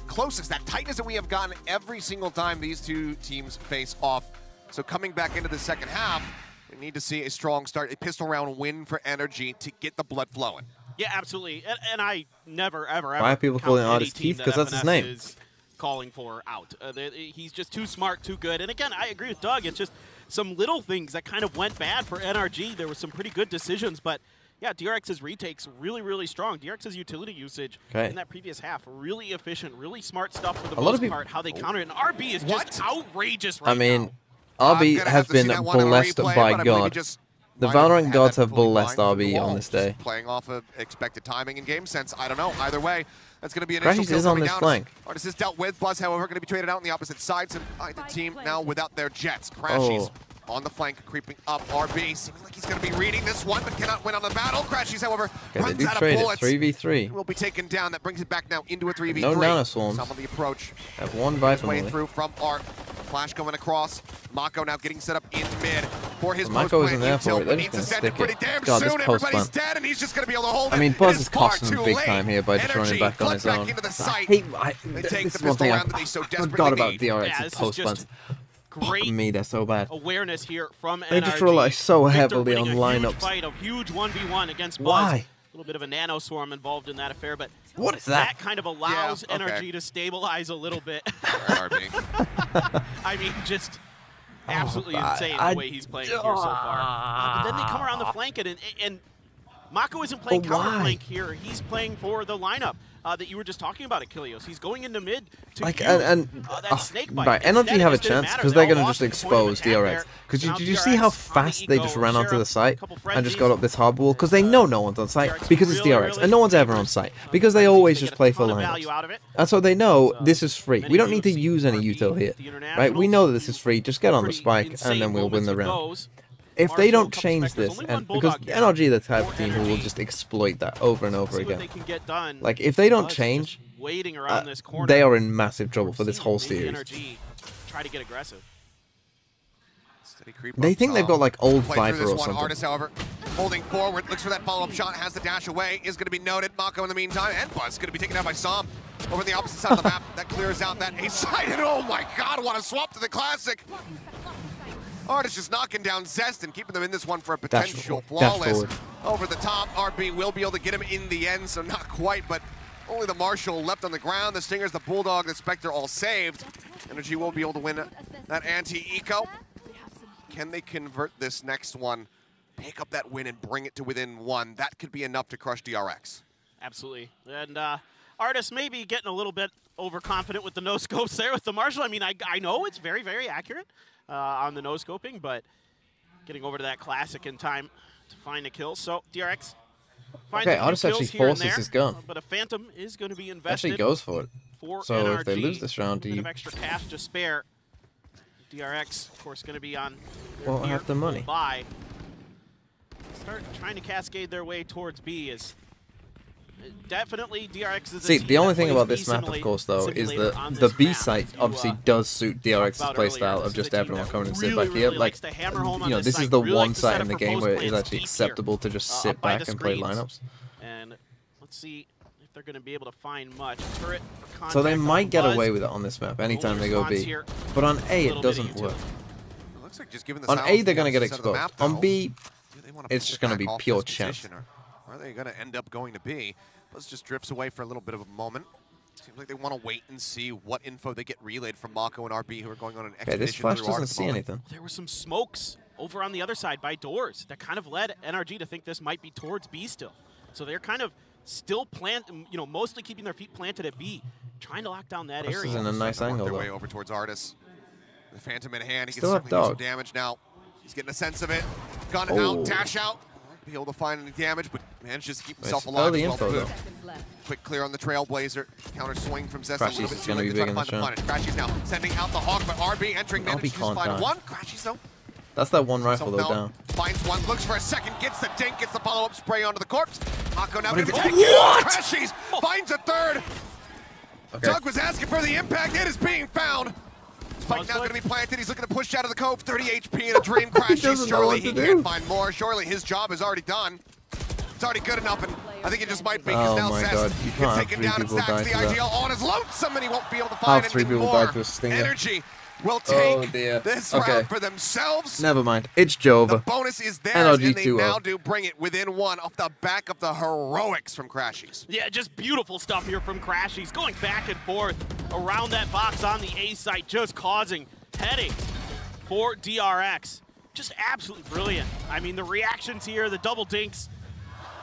[SPEAKER 5] closest, that tightness that we have gotten every single time these two teams face off. So coming back into the second half, we need to see a strong start, a pistol round win for NRG to get the blood flowing.
[SPEAKER 3] Yeah, absolutely. And I never, ever,
[SPEAKER 1] Why are people calling Artist Keith? Because that's his name.
[SPEAKER 3] Calling for out. He's just too smart, too good. And again, I agree with Doug. It's just some little things that kind of went bad for NRG. There were some pretty good decisions, but yeah, DRX's retakes really, really strong. DRX's utility usage in that previous half, really efficient, really smart stuff for the most part, how they counter it. And RB is just outrageous right now.
[SPEAKER 1] I mean, RB has been blessed by God. The Valorant gods have blessed RB on this day.
[SPEAKER 5] Playing off of expected timing and game sense. I don't know. Either way, that's going to be an
[SPEAKER 1] Crashes is on this flank.
[SPEAKER 5] Artist is dealt with. Buzz, however, going to be traded out on the opposite side. So the team now without their jets. Crashies on the flank, creeping up. RB seeming like he's going to be reading this one, but cannot win on the battle. Crashies, however, runs out of bullets.
[SPEAKER 1] 3v3.
[SPEAKER 5] Will be taken down. That brings it back now into a 3v3.
[SPEAKER 1] No nanoswarms.
[SPEAKER 5] Some of the approach.
[SPEAKER 1] Have one Viper
[SPEAKER 5] way through from Art. Flash going across. Mako now getting set up in mid for his
[SPEAKER 1] Mako isn't there for it. They're just going to stick it. God, this post
[SPEAKER 5] Everybody's dead, and he's just going to be able to hold it.
[SPEAKER 1] I mean, Buzz is costing him big time here by just running back on his own. This is one thing I forgot about DRX's post plans.
[SPEAKER 3] Great
[SPEAKER 1] me, they're so bad.
[SPEAKER 3] Awareness here from NRG.
[SPEAKER 1] They just rely so heavily on lineups.
[SPEAKER 3] Fight, a huge 1v1 against Buzz.
[SPEAKER 1] Why?
[SPEAKER 3] A little bit of a nano swarm involved in that affair, but
[SPEAKER 1] what is that?
[SPEAKER 3] That kind of allows NRG to stabilize a little bit. I mean, just absolutely insane the way he's playing here so far. But then they come around the flank and Mako isn't playing counter flank here. He's playing for the lineup that you were just talking about, Achilles. He's going into mid to
[SPEAKER 1] like,
[SPEAKER 3] use that snake bite.
[SPEAKER 1] Right, NRG have a chance because they're going to just expose DRX. Because did you see how fast they just ran onto the site and just got up this hard wall? Because they know no one's on site because it's DRX, and no one's ever on site because they always just play for lineups. And so they know this is free. We don't need to use any util here, right? We know that this is free. Just get on the spike, and then we'll win the round. If they don't change this, and because NRG are the type of team who will just exploit that over and over again. Like, if they don't change, they are in massive trouble for this whole series.
[SPEAKER 3] Try to get aggressive.
[SPEAKER 1] They think they've got like old Viper or something.
[SPEAKER 5] Artist, however, holding forward, looks for that follow-up shot, has the dash away, is going to be noted. Mako in the meantime, and Buzz going to be taken out by Som over the opposite side of the map. That clears out that A side, and oh my god, what a swap to the Classic! Artist just knocking down Zest and keeping them in this one for a potential flawless. Over the top, RB will be able to get him in the end, so not quite, but only the Marshall left on the ground. The Stingers, the Bulldog, the Spectre all saved. NRG will be able to win that anti-eco. Can they convert this next one, pick up that win and bring it to within one? That could be enough to crush DRX.
[SPEAKER 3] Absolutely. And Artist maybe getting a little bit overconfident with the no-scopes there with the Marshall. I mean, I know it's very, very accurate on the no-scoping, but getting over to that Classic in time to find a kill. So DRX finds
[SPEAKER 1] okay, Artist actually forces his gun.
[SPEAKER 3] But a Phantom is going to be invested.
[SPEAKER 1] Actually goes for it. So
[SPEAKER 3] NRG,
[SPEAKER 1] if they lose this round,
[SPEAKER 3] a bit of extra cash to spare. DRX, of course, going to be on.
[SPEAKER 1] Won't have the money.
[SPEAKER 3] Buy. Start trying to cascade their way towards B is definitely DRX is.
[SPEAKER 1] See, the only thing about this map, of course, though, is that the B site obviously does suit DRX's playstyle of just everyone coming and sit back here. Like, you know, this is the one site in the game where it is actually acceptable to just sit back and play lineups.
[SPEAKER 3] And let's see if they're going to be able to find much. Turret for
[SPEAKER 1] so they might get away with it on this map anytime they go B, but on A it doesn't work.
[SPEAKER 5] It looks like just given the
[SPEAKER 1] on A they're going to get exposed. On B, it's just going to be pure chance.
[SPEAKER 5] Or are they going to end up going to B? Buzz just drifts away for a little bit of a moment. Seems like they want to wait and see what info they get relayed from Mako and RB, who are going on an expedition.
[SPEAKER 1] Okay, this Flash doesn't see anything.
[SPEAKER 3] There were some smokes over on the other side by doors that kind of led NRG to think this might be towards B still. So they're kind of still mostly keeping their feet planted at B, trying to lock down that area.
[SPEAKER 1] This is in a nice angle,
[SPEAKER 5] their
[SPEAKER 1] though.
[SPEAKER 5] way over towards Artis. The Phantom in hand, he can
[SPEAKER 1] Still
[SPEAKER 5] certainly do some damage now. He's getting a sense of it. Gun out, dash out. Be able to find any damage, but manages to keep himself alive.
[SPEAKER 1] Early info, though.
[SPEAKER 5] Quick clear on the Trailblazer. Counter swing from Zest.
[SPEAKER 1] Crashy's is going to be big in the show.
[SPEAKER 5] Crashy's now sending out the Hawk, but RB entering manages to find one. Crashy's though.
[SPEAKER 1] That's that one rifle though down.
[SPEAKER 5] Finds one, looks for a second, gets the dink, gets the follow-up spray onto the corpse. Mako now
[SPEAKER 1] going to
[SPEAKER 5] take
[SPEAKER 1] it.
[SPEAKER 5] Crashy's finds a third.
[SPEAKER 1] Okay.
[SPEAKER 5] Doug was asking for the impact. It is being found. Spike now going to be planted. He's looking to push out of the cove. 30 HP in a dream. Crashy's. Surely he can't find more. Surely his job is already done. It's already good enough, and I think it just might be because now Zest gets taken down and stacks the IGL on his lonesome, and he won't be able to find anything more. NRG will take this round for themselves.
[SPEAKER 1] Never mind. It's Jova.
[SPEAKER 5] The bonus is theirs, and they now do bring it within one off the back of the heroics from Crashies.
[SPEAKER 3] Yeah, just beautiful stuff here from Crashies, going back and forth around that box on the A site, just causing headaches for DRX. Just absolutely brilliant. I mean, the reactions here, the double dinks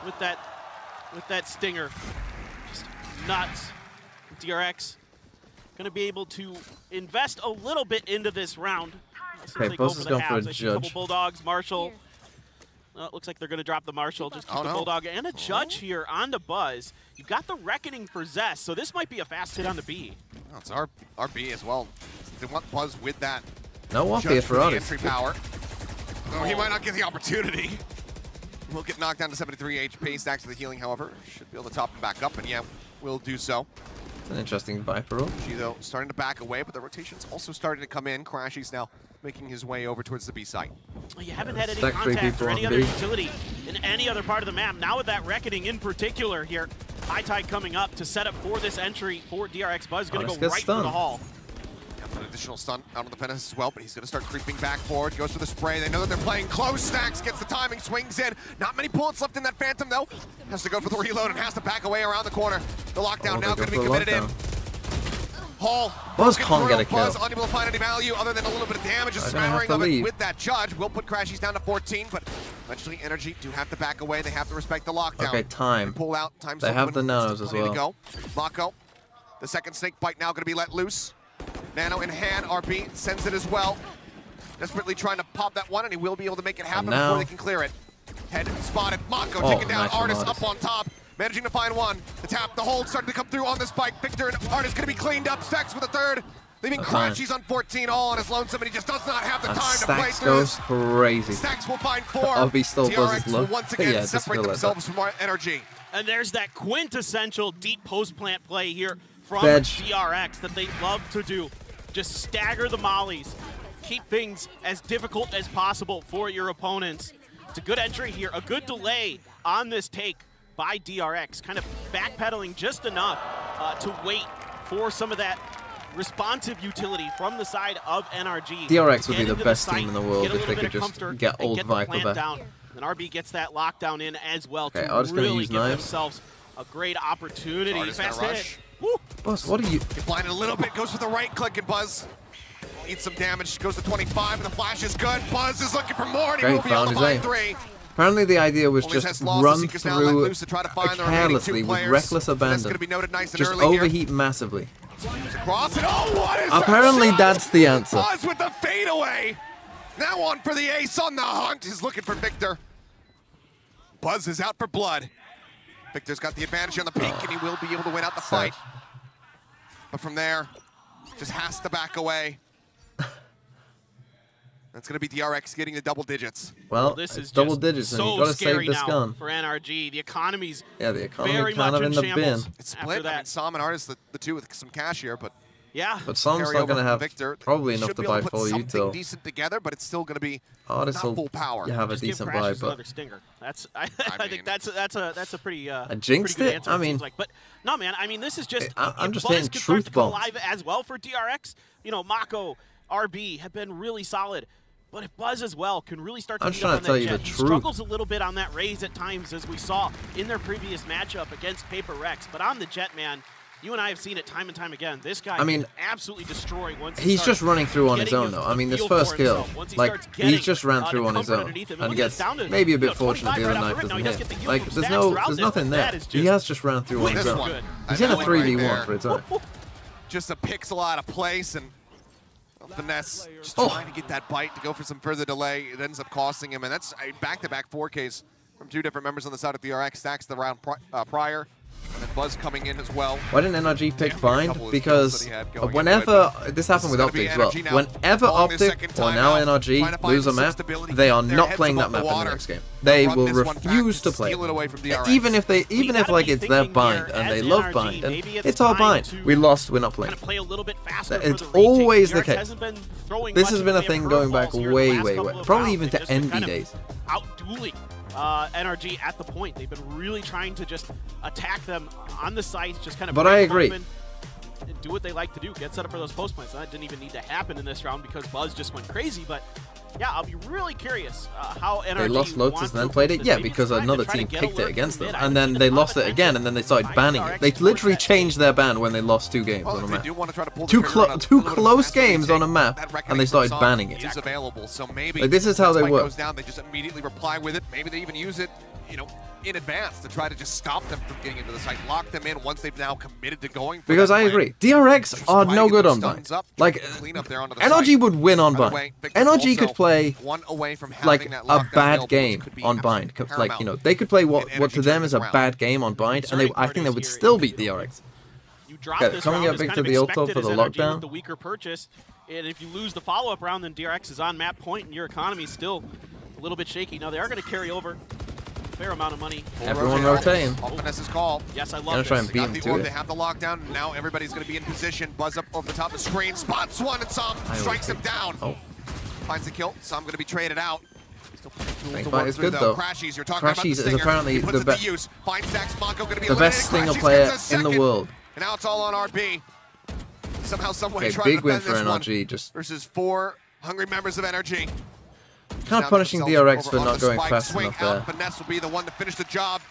[SPEAKER 3] with that stinger, just nuts. DRX going to be able to invest a little bit into this round.
[SPEAKER 1] Okay, Buzz is going for a judge.
[SPEAKER 3] A couple Bulldogs, Marshall. It looks like they're going to drop the Marshall, just keep the Bulldog and a judge here on the Buzz. You've got the Reckoning for Zest, so this might be a fast hit on the B.
[SPEAKER 5] Oh, it's RB as well. They want Buzz with that.
[SPEAKER 1] No one here for
[SPEAKER 5] entry power. Oh, he might not get the opportunity. Will get knocked down to 73 HP. Stacks to the healing, however. Should be able to top him back up, and yeah, will do so.
[SPEAKER 1] It's an interesting Viper roll.
[SPEAKER 5] Though starting to back away, but the rotation's also starting to come in. Crashy's now making his way over towards the B site.
[SPEAKER 3] You haven't had any contact or any other utility in any other part of the map. Now with that Reckoning in particular here, High Tide coming up to set up for this entry for DRX. Buzz going to go right for the Hall.
[SPEAKER 5] An additional stun out on the fence as well, but he's going to start creeping back forward. Goes for the spray. They know that they're playing close. Stacks gets the timing, swings in. Not many bullets left in that Phantom, though. Has to go for the reload and has to back away around the corner. The lockdown now going to be committed in.
[SPEAKER 1] Buzz can't get a kill.
[SPEAKER 5] Buzz unable to find any value other than a little bit of damage, a smattering of it with that judge. Will put Crashies down to 14, but eventually NRG do have to back away. They have to respect the lockdown.
[SPEAKER 1] Okay, time.
[SPEAKER 5] Pull out. Time's
[SPEAKER 1] they have the nanos as well.
[SPEAKER 5] Go. Mako, the second snake bite now going to be let loose. Nano in hand. RB sends it as well. Desperately trying to pop that one, and he will be able to make it happen before they can clear it. Head spotted. Mako taking down Artis up on top. Managing to find one. The tap, the hold starting to come through on the spike. Victor and Artis going to be cleaned up. Stacks with a third. Leaving Crashies on 14 all on his lonesome, and he just does not have the time to play through this.
[SPEAKER 1] Stacks goes crazy.
[SPEAKER 5] Stacks will find 4.
[SPEAKER 1] RB still
[SPEAKER 5] DRX
[SPEAKER 1] low.
[SPEAKER 5] will once again separate themselves from our NRG.
[SPEAKER 3] And there's that quintessential deep post plant play here from
[SPEAKER 1] Veg.
[SPEAKER 3] DRX that they love to do. Just stagger the mollies. Keep things as difficult as possible for your opponents. It's a good entry here, a good delay on this take by DRX, kind of backpedaling just enough to wait for some of that responsive utility from the side of NRG.
[SPEAKER 1] DRX would be the best team in the world if they could just get old Viper back.
[SPEAKER 3] Down. And RB gets that lockdown in as well to really give themselves a great opportunity. Fast hit.
[SPEAKER 1] Buzz, what are you?
[SPEAKER 5] Get blinded a little bit, goes for the right click, and Buzz needs some damage. Goes to 25, and the flash is good. Buzz is looking for more, and he will be able to find 3.
[SPEAKER 1] Apparently the idea was just run through carelessly with reckless abandon. Just overheat massively. Apparently that's the answer.
[SPEAKER 5] Buzz with the fadeaway. Now on for the ace on the hunt. He's looking for Victor. Buzz is out for blood. Victor's got the advantage on the peak, and he will be able to win out the fight. But from there, just has to back away. That's going to be DRX getting the double digits.
[SPEAKER 1] Well, this is double digits, and you've got to save this gun.
[SPEAKER 3] For NRG, the economy's
[SPEAKER 1] the economy kind of in the bin.
[SPEAKER 5] It's split. I mean, Sam and Artis, the two with some cash here, but
[SPEAKER 1] but Sam's not going to have probably enough to buy full util.
[SPEAKER 5] Decent together, but it's still going to be
[SPEAKER 1] Artis
[SPEAKER 5] not full power.
[SPEAKER 1] You have a decent buy, but
[SPEAKER 3] that's I think that's a pretty
[SPEAKER 1] jinxed
[SPEAKER 3] pretty good
[SPEAKER 1] it.
[SPEAKER 3] answer,
[SPEAKER 1] I mean,
[SPEAKER 3] but no, man. I mean, this is just
[SPEAKER 1] I'm just
[SPEAKER 3] Buzz
[SPEAKER 1] hitting
[SPEAKER 3] could
[SPEAKER 1] truth
[SPEAKER 3] start to come
[SPEAKER 1] bombs
[SPEAKER 3] alive as well for DRX. You know, Mako, RB have been really solid. But if Buzz as well can really start to
[SPEAKER 1] I'm trying to tell you the
[SPEAKER 3] he
[SPEAKER 1] truth.
[SPEAKER 3] struggles a little bit on that raise at times, as we saw in their previous matchup against Paper Rex. But on the Jet, man, you and I have seen it time and time again. This guy can absolutely destroy once
[SPEAKER 1] he's just running through on his own, though. I mean, this first kill, like, he just ran through on his own. And gets maybe a bit fortunate the other knife doesn't hit. Like, there's nothing there. He has just ran through on his own. He's in a 3v1 for a time.
[SPEAKER 5] Just a pixel out of place, and finesse, just trying to get that bite to go for some further delay. It ends up costing him, and that's a back-to-back 4Ks from 2 different members on the side of DRX. Stacks the round prior, and then Buzz coming in as well.
[SPEAKER 1] Why didn't NRG pick Bind? Because whenever, this happened with Optic as well, whenever Optic or now NRG lose a map, they are not playing that map in the next game. They will refuse to play it. Even if like it's their Bind and they love Bind and it's our Bind. We lost, we're not playing. It's always the case. This has been a thing going back way, probably even to NB days.
[SPEAKER 3] Out-dueling NRG at the point. They've been really trying to just attack them on the sites, just kind of
[SPEAKER 1] but I agree.
[SPEAKER 3] And do what they like to do, get set up for those post plants. That didn't even need to happen in this round because Buzz just went crazy, but yeah, I'll be really curious how NRG
[SPEAKER 1] they lost Lotus and then played it? Yeah, because another team picked it against them, and then they lost it again, and then they started banning it. They literally changed their ban when they lost 2 games on a map. Two close games on a map, and they started banning it. Like, this is how they work.
[SPEAKER 5] They just immediately reply with it. Maybe they even use it, you know, in advance to try to just stop them from getting into the site, lock them in once they've now committed to going for
[SPEAKER 1] because I agree. DRX are no good on Bind. Like, NRG would win on Bind. NRG could play like a bad game on Bind. Like, you know, they could play what to them is a bad game on Bind, and I think they would still beat DRX. Okay, coming up Victor the ult for the lockdown.
[SPEAKER 3] The weaker purchase, and if you lose the follow-up round, then DRX is on map point, and your economy is still a little bit shaky. Now they are going to carry over fair amount of money.
[SPEAKER 1] Everyone rotating.
[SPEAKER 5] Finesse call.
[SPEAKER 3] Yes, I love this.
[SPEAKER 1] Try and beat him to it.
[SPEAKER 5] They have the lockdown, and now everybody's going to be in position. Buzz up over the top of the screen. Spots one, and Sam strikes him down. Finds the kill. Sam going to be traded out.
[SPEAKER 1] Snakebite is good though.
[SPEAKER 5] Crashies
[SPEAKER 1] is apparently the best stinger player in the world.
[SPEAKER 5] And now it's all on RB. Somehow, someway,
[SPEAKER 1] okay, big win for NRG. Just
[SPEAKER 5] versus 4 hungry members of NRG.
[SPEAKER 1] Kind of punishing DRX for not going fast enough there.
[SPEAKER 5] Finesse will be the one to finish the job.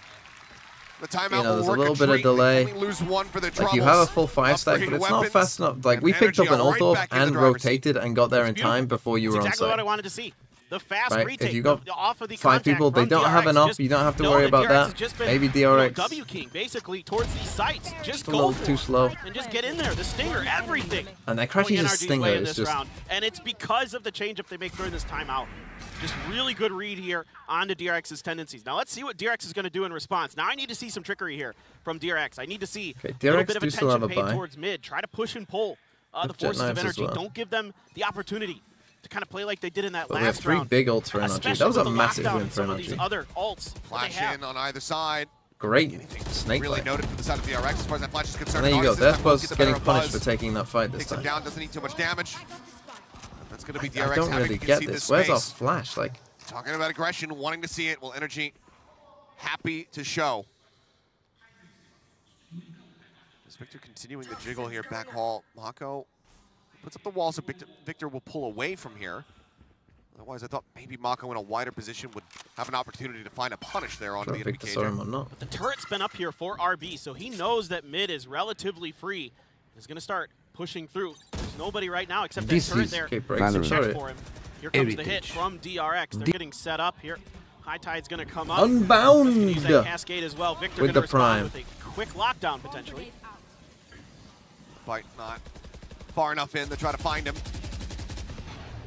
[SPEAKER 5] The timeout
[SPEAKER 1] you know, there's a
[SPEAKER 5] will
[SPEAKER 1] little
[SPEAKER 5] work
[SPEAKER 1] bit of delay.
[SPEAKER 5] Only lose one for the
[SPEAKER 1] Like, you have a full 5 stack, but it's not fast enough. Like, we picked up an ult orb and rotated and got there in time before you were on site.
[SPEAKER 3] Exactly what I wanted to see. The fast retake
[SPEAKER 1] if you got
[SPEAKER 3] off of the
[SPEAKER 1] 5 people, they don't have an op, you don't have to worry about that. Maybe DRX.
[SPEAKER 3] W King basically towards these sites. Just
[SPEAKER 1] a little too slow.
[SPEAKER 3] And just get in there. The stinger, everything.
[SPEAKER 1] And that Crashy's a stinger. It's just...
[SPEAKER 3] And it's because of the change-up they make during this timeout. Just really good read here on the DRX's tendencies. Now let's see what DRX is going to do in response. Now I need to see some trickery here from DRX. I need to see a little bit of attention paid towards mid. Try to push and pull the forces of energy.
[SPEAKER 1] Well.
[SPEAKER 3] Don't give them the opportunity to kind of play like they did in that
[SPEAKER 1] but
[SPEAKER 3] last
[SPEAKER 1] we have 3
[SPEAKER 3] round.
[SPEAKER 1] big ults for NRG. That was a massive win for NRG.
[SPEAKER 3] These other ults
[SPEAKER 5] flash in on either side.
[SPEAKER 1] Great snake
[SPEAKER 5] really
[SPEAKER 1] play.
[SPEAKER 5] Noted for the side of the DRX as far as that flash is concerned.
[SPEAKER 1] And there you go. Death Buzz getting punished for taking that fight this time.
[SPEAKER 5] Takes him down, doesn't need too much damage. That's going to be DRX.
[SPEAKER 1] I don't really get this. Where's our flash? Like,
[SPEAKER 5] talking about aggression, wanting to see it. Well, NRG happy to show. Is Victor continuing the jiggle here? Back hall. Mako puts up the wall, so Victor will pull away from here. Otherwise, I thought maybe Mako in a wider position would have an opportunity to find a punish there onto the enemy cage.
[SPEAKER 3] But the turret's been up here for RB, so he knows that mid is relatively free. He's going to start pushing through. There's nobody right now except that turret there. Check for him. Here comes the hit from DRX. They're getting set up here. High Tide's going to come up.
[SPEAKER 1] Unbound!
[SPEAKER 3] Use that cascade as well. Victor
[SPEAKER 1] with the prime.
[SPEAKER 3] With a quick lockdown potentially.
[SPEAKER 5] Fight not far enough in to try to find him.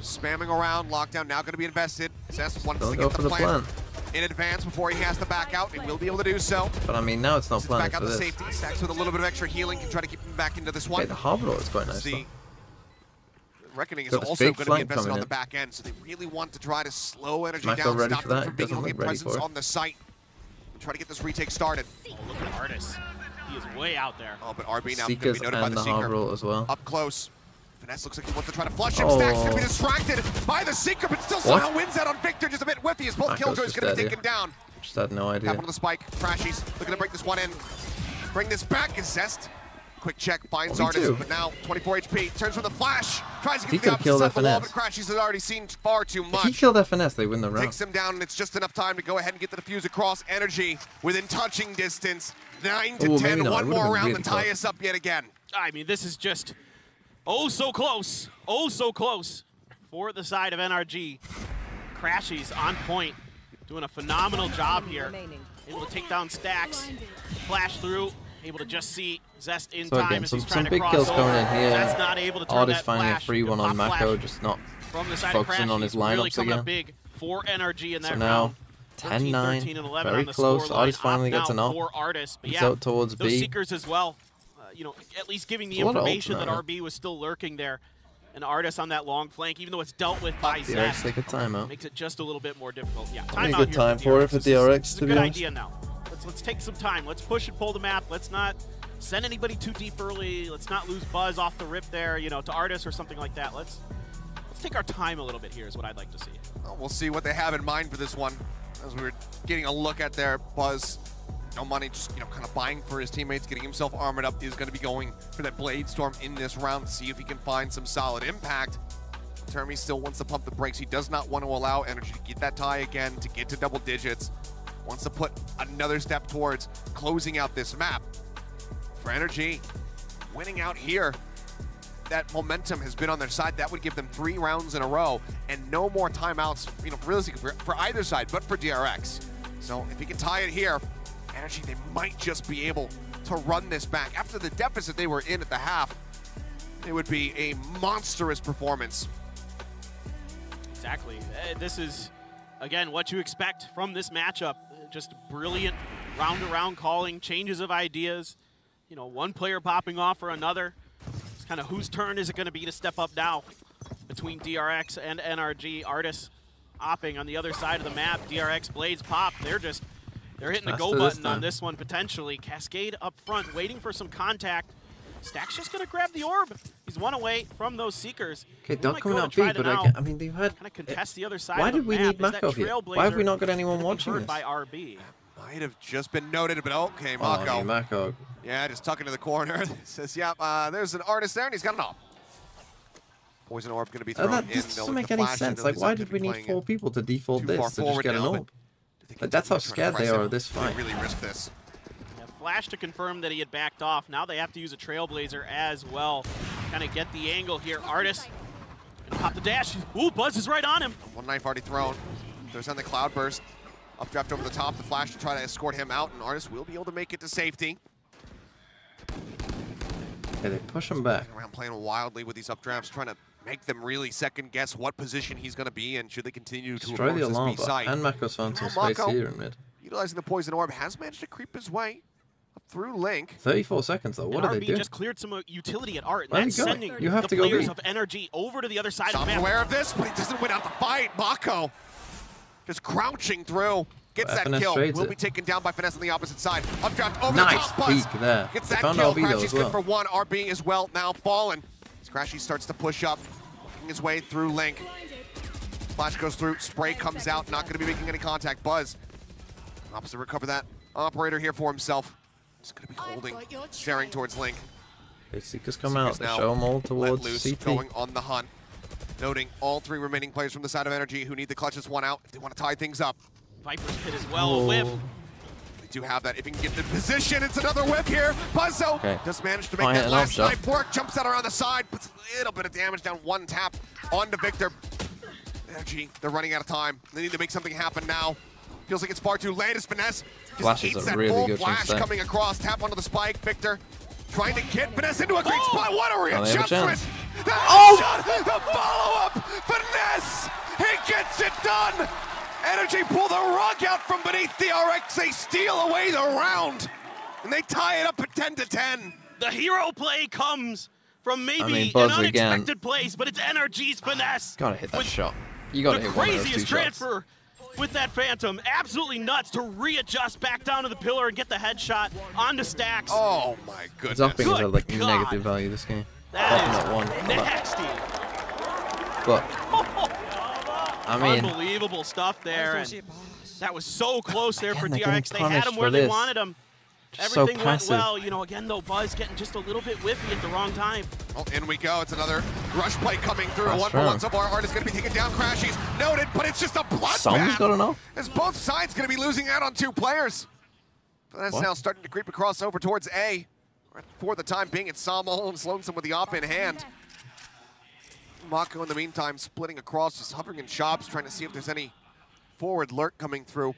[SPEAKER 5] Spamming around, lockdown now going to be invested. Cess wants to get the plant in advance before he has to back out. He will be able to do so.
[SPEAKER 1] But I mean, now it's not planning
[SPEAKER 5] back out
[SPEAKER 1] for
[SPEAKER 5] the
[SPEAKER 1] this.
[SPEAKER 5] safety. Stacks with a little bit of extra healing can try to keep him back into this one.
[SPEAKER 1] Okay, the Harbor is quite nice.
[SPEAKER 5] The Reckoning is also going to be invested on the back end, so they really want to try to slow energy down, stop them from being able to get presence on the site, and try to get this retake started.
[SPEAKER 3] Oh, look at Artis. He is way out there.
[SPEAKER 5] Oh, but RB now going to be noted by the Seeker.
[SPEAKER 1] As well.
[SPEAKER 5] Up close. Finesse looks like he wants to try to flush him. Stack's going to be distracted by the Seeker, but still somehow wins out on Victor. Just a bit whiffy as both Killjoys going to be taken down.
[SPEAKER 1] Just had no idea.
[SPEAKER 5] Tap on the spike. Crashies looking to break this one in. Bring this back is Zest. Quick check, finds Artis, but now 24 HP. Turns from the flash. Tries to get the opposite side of the wall, but Crashies has already seen far too much.
[SPEAKER 1] If he killed that Finesse, they win the round.
[SPEAKER 5] Takes him down, and it's just enough time to go ahead and get the defuse across. Energy within touching distance. 9 to 10. One more round to tie us up yet again.
[SPEAKER 3] I mean, this is just oh so close. Oh so close for the side of NRG. Crashies on point. Doing a phenomenal job here. Able to take down Stacks. Flash through. Able to just see Zest in time
[SPEAKER 1] again,
[SPEAKER 3] as he's trying
[SPEAKER 1] some
[SPEAKER 3] to
[SPEAKER 1] big
[SPEAKER 3] cross
[SPEAKER 1] kills
[SPEAKER 3] over.
[SPEAKER 1] coming in here.
[SPEAKER 3] Zest not able to turn
[SPEAKER 1] Artis
[SPEAKER 3] that
[SPEAKER 1] finding
[SPEAKER 3] flash.
[SPEAKER 1] a free one on Mako, just not
[SPEAKER 3] from the side
[SPEAKER 1] focusing on his
[SPEAKER 3] really
[SPEAKER 1] lineups
[SPEAKER 3] coming
[SPEAKER 1] again.
[SPEAKER 3] Up big for NRG in that
[SPEAKER 1] so now,
[SPEAKER 3] round.
[SPEAKER 1] 10-9, very close. Artis finally gets an op. He's out towards
[SPEAKER 3] those
[SPEAKER 1] B.
[SPEAKER 3] Seekers as well. You know, at least giving the information that RB was still lurking there. An Artis on that long flank, even though it's dealt with by Zest.
[SPEAKER 1] Take a timeout.
[SPEAKER 3] Makes it just a little bit more difficult. Yeah,
[SPEAKER 1] timeout. A good time for it for DRX, to be honest.
[SPEAKER 3] Good idea now. Let's take some time. Let's push and pull the map. Let's not send anybody too deep early. Let's not lose Buzz off the rip there, you know, to Artis or something like that. Let's take our time a little bit here is what I'd like to see.
[SPEAKER 5] Well, we'll see what they have in mind for this one. As we were getting a look at their Buzz, no money, just, you know, kind of buying for his teammates, getting himself armored up. Is going to be going for that Blade Storm in this round, see if he can find some solid impact. Termi still wants to pump the brakes. He does not want to allow Energy to get that tie again, to get to double digits. Wants to put another step towards closing out this map. For Energy, winning out here, that momentum has been on their side. That would give them 3 rounds in a row and no more timeouts, you know, realistically for either side, but for DRX. So if he can tie it here, Energy, they might just be able to run this back. After the deficit they were in at the half, it would be a monstrous performance.
[SPEAKER 3] Exactly. This is, again, what you expect from this matchup. Just brilliant round-to-round calling, changes of ideas. You know, one player popping off for another. It's kind of whose turn is it going to be to step up now between DRX and NRG. Artis opping on the other side of the map. DRX Blades pop. They're hitting the go button on this one potentially. Cascade up front, waiting for some contact. Stack's just gonna grab the orb. He's one away from those Seekers.
[SPEAKER 1] Okay, don't come out B, but I mean they've had.
[SPEAKER 3] Kind of contest the other side.
[SPEAKER 1] Why
[SPEAKER 3] of the
[SPEAKER 1] did we
[SPEAKER 3] map.
[SPEAKER 1] need Mako here? Why have we not got anyone watching this?
[SPEAKER 3] By RB.
[SPEAKER 5] Might have just been noted, but okay, Mako.
[SPEAKER 1] Oh, Mako.
[SPEAKER 5] Yeah, just tucking to the corner. Says, yeah, there's an Artist there, and he's got an op. Poison orb going to be thrown
[SPEAKER 1] that
[SPEAKER 5] in.
[SPEAKER 1] This doesn't make any sense. Like, why did we need 4 people to default this to just get an orb? Like, that's how scared they are of this fight.
[SPEAKER 5] Really risk this.
[SPEAKER 3] flash to confirm that he had backed off. Now they have to use a Trailblazer as well. Kind of get the angle here. Artist, gonna pop the dash. Ooh, Buzz is right on him.
[SPEAKER 5] One knife already thrown. There's on the Cloudburst. Updraft over the top, the flash to try to escort him out, and Artist will be able to make it to safety.
[SPEAKER 1] Yeah, they push him back.
[SPEAKER 5] Around playing wildly with these updrafts, trying to make them really second guess what position he's going to be in should they continue to
[SPEAKER 1] destroy the
[SPEAKER 5] approach
[SPEAKER 1] alarm
[SPEAKER 5] this B site.
[SPEAKER 1] And Mako's found some space here in mid.
[SPEAKER 5] Utilizing the poison orb, has managed to creep his way up through Link.
[SPEAKER 1] 34 seconds though. What are they doing?
[SPEAKER 3] just cleared some utility at Art.
[SPEAKER 1] Where
[SPEAKER 3] That's
[SPEAKER 1] are you
[SPEAKER 3] sending
[SPEAKER 1] You have
[SPEAKER 3] the
[SPEAKER 1] to go
[SPEAKER 3] players
[SPEAKER 1] B.
[SPEAKER 3] of NRG over to the other side of the
[SPEAKER 5] Sam's
[SPEAKER 3] map.
[SPEAKER 5] aware of this, but he doesn't win out the fight. Mako just crouching through. Gets that kill. Will be taken down by Finesse on the opposite side. Updraft over the top. Buzz
[SPEAKER 1] peek there.
[SPEAKER 5] gets
[SPEAKER 1] They
[SPEAKER 5] that
[SPEAKER 1] found
[SPEAKER 5] kill.
[SPEAKER 1] RB though
[SPEAKER 5] Crashy's
[SPEAKER 1] as well.
[SPEAKER 5] good for one. RB as well now fallen. As Crashy starts to push up, working his way through Link. Flash goes through. Spray comes out. Not going to be making any contact. Buzz. Opposite recover that. Operator here for himself. He's going to be holding, sharing towards Link.
[SPEAKER 1] Okay, Seekers come out. They show them all towards CT.
[SPEAKER 5] Going on the hunt. Noting all three remaining players from the side of NRG who need the clutch this one out if they want to tie things up.
[SPEAKER 3] Viper's pit as well. A whiff.
[SPEAKER 5] We do have that. If he can get the position, it's another whip here. Buzzo just managed to make that last knife work. Jumps out around the side, puts a little bit of damage down. One tap onto Victor. NRG, they're running out of time. They need to make something happen now. Feels like it's far too late as Finesse just eats that full flash coming across. Tap onto the spike. Victor trying to get Finesse into a great spot. What a readjustment! The follow-up! Finesse! He gets it done! NRG pull the rug out from beneath DRX. They steal away the round, and they tie it up at 10-10.
[SPEAKER 3] The hero play comes from maybe an unexpected place, but it's NRG's Finesse.
[SPEAKER 1] Gotta hit that shot. You gotta hit one of those 2 shots.
[SPEAKER 3] Craziest transfer with that Phantom. Absolutely nuts to readjust back down to the pillar and get the headshot onto Stacks.
[SPEAKER 5] Oh my goodness.
[SPEAKER 1] Zupping is at like negative value this game.
[SPEAKER 3] That
[SPEAKER 1] is
[SPEAKER 3] one. Nasty.
[SPEAKER 1] But I mean,
[SPEAKER 3] unbelievable stuff there. And that was so close there for DRX. They had him
[SPEAKER 1] for
[SPEAKER 3] where they
[SPEAKER 1] this.
[SPEAKER 3] wanted him. Everything went well. You know, again, though, Buzz getting just a little bit whiffy at the wrong time.
[SPEAKER 5] Well, in we go. It's another rush play coming through. A 1-for-1 so far. Art is going to be taken down. Crashy's noted, but it's just a
[SPEAKER 1] Someone's gotta know.
[SPEAKER 5] bloodbath. As both sides going to be losing out on 2 players. But that's now starting to creep across over towards A. For the time being, it's Sam Holmes Lonesome with the op in hand. Mako, in the meantime, splitting across, just hovering in shops, trying to see if there's any forward lurk coming through.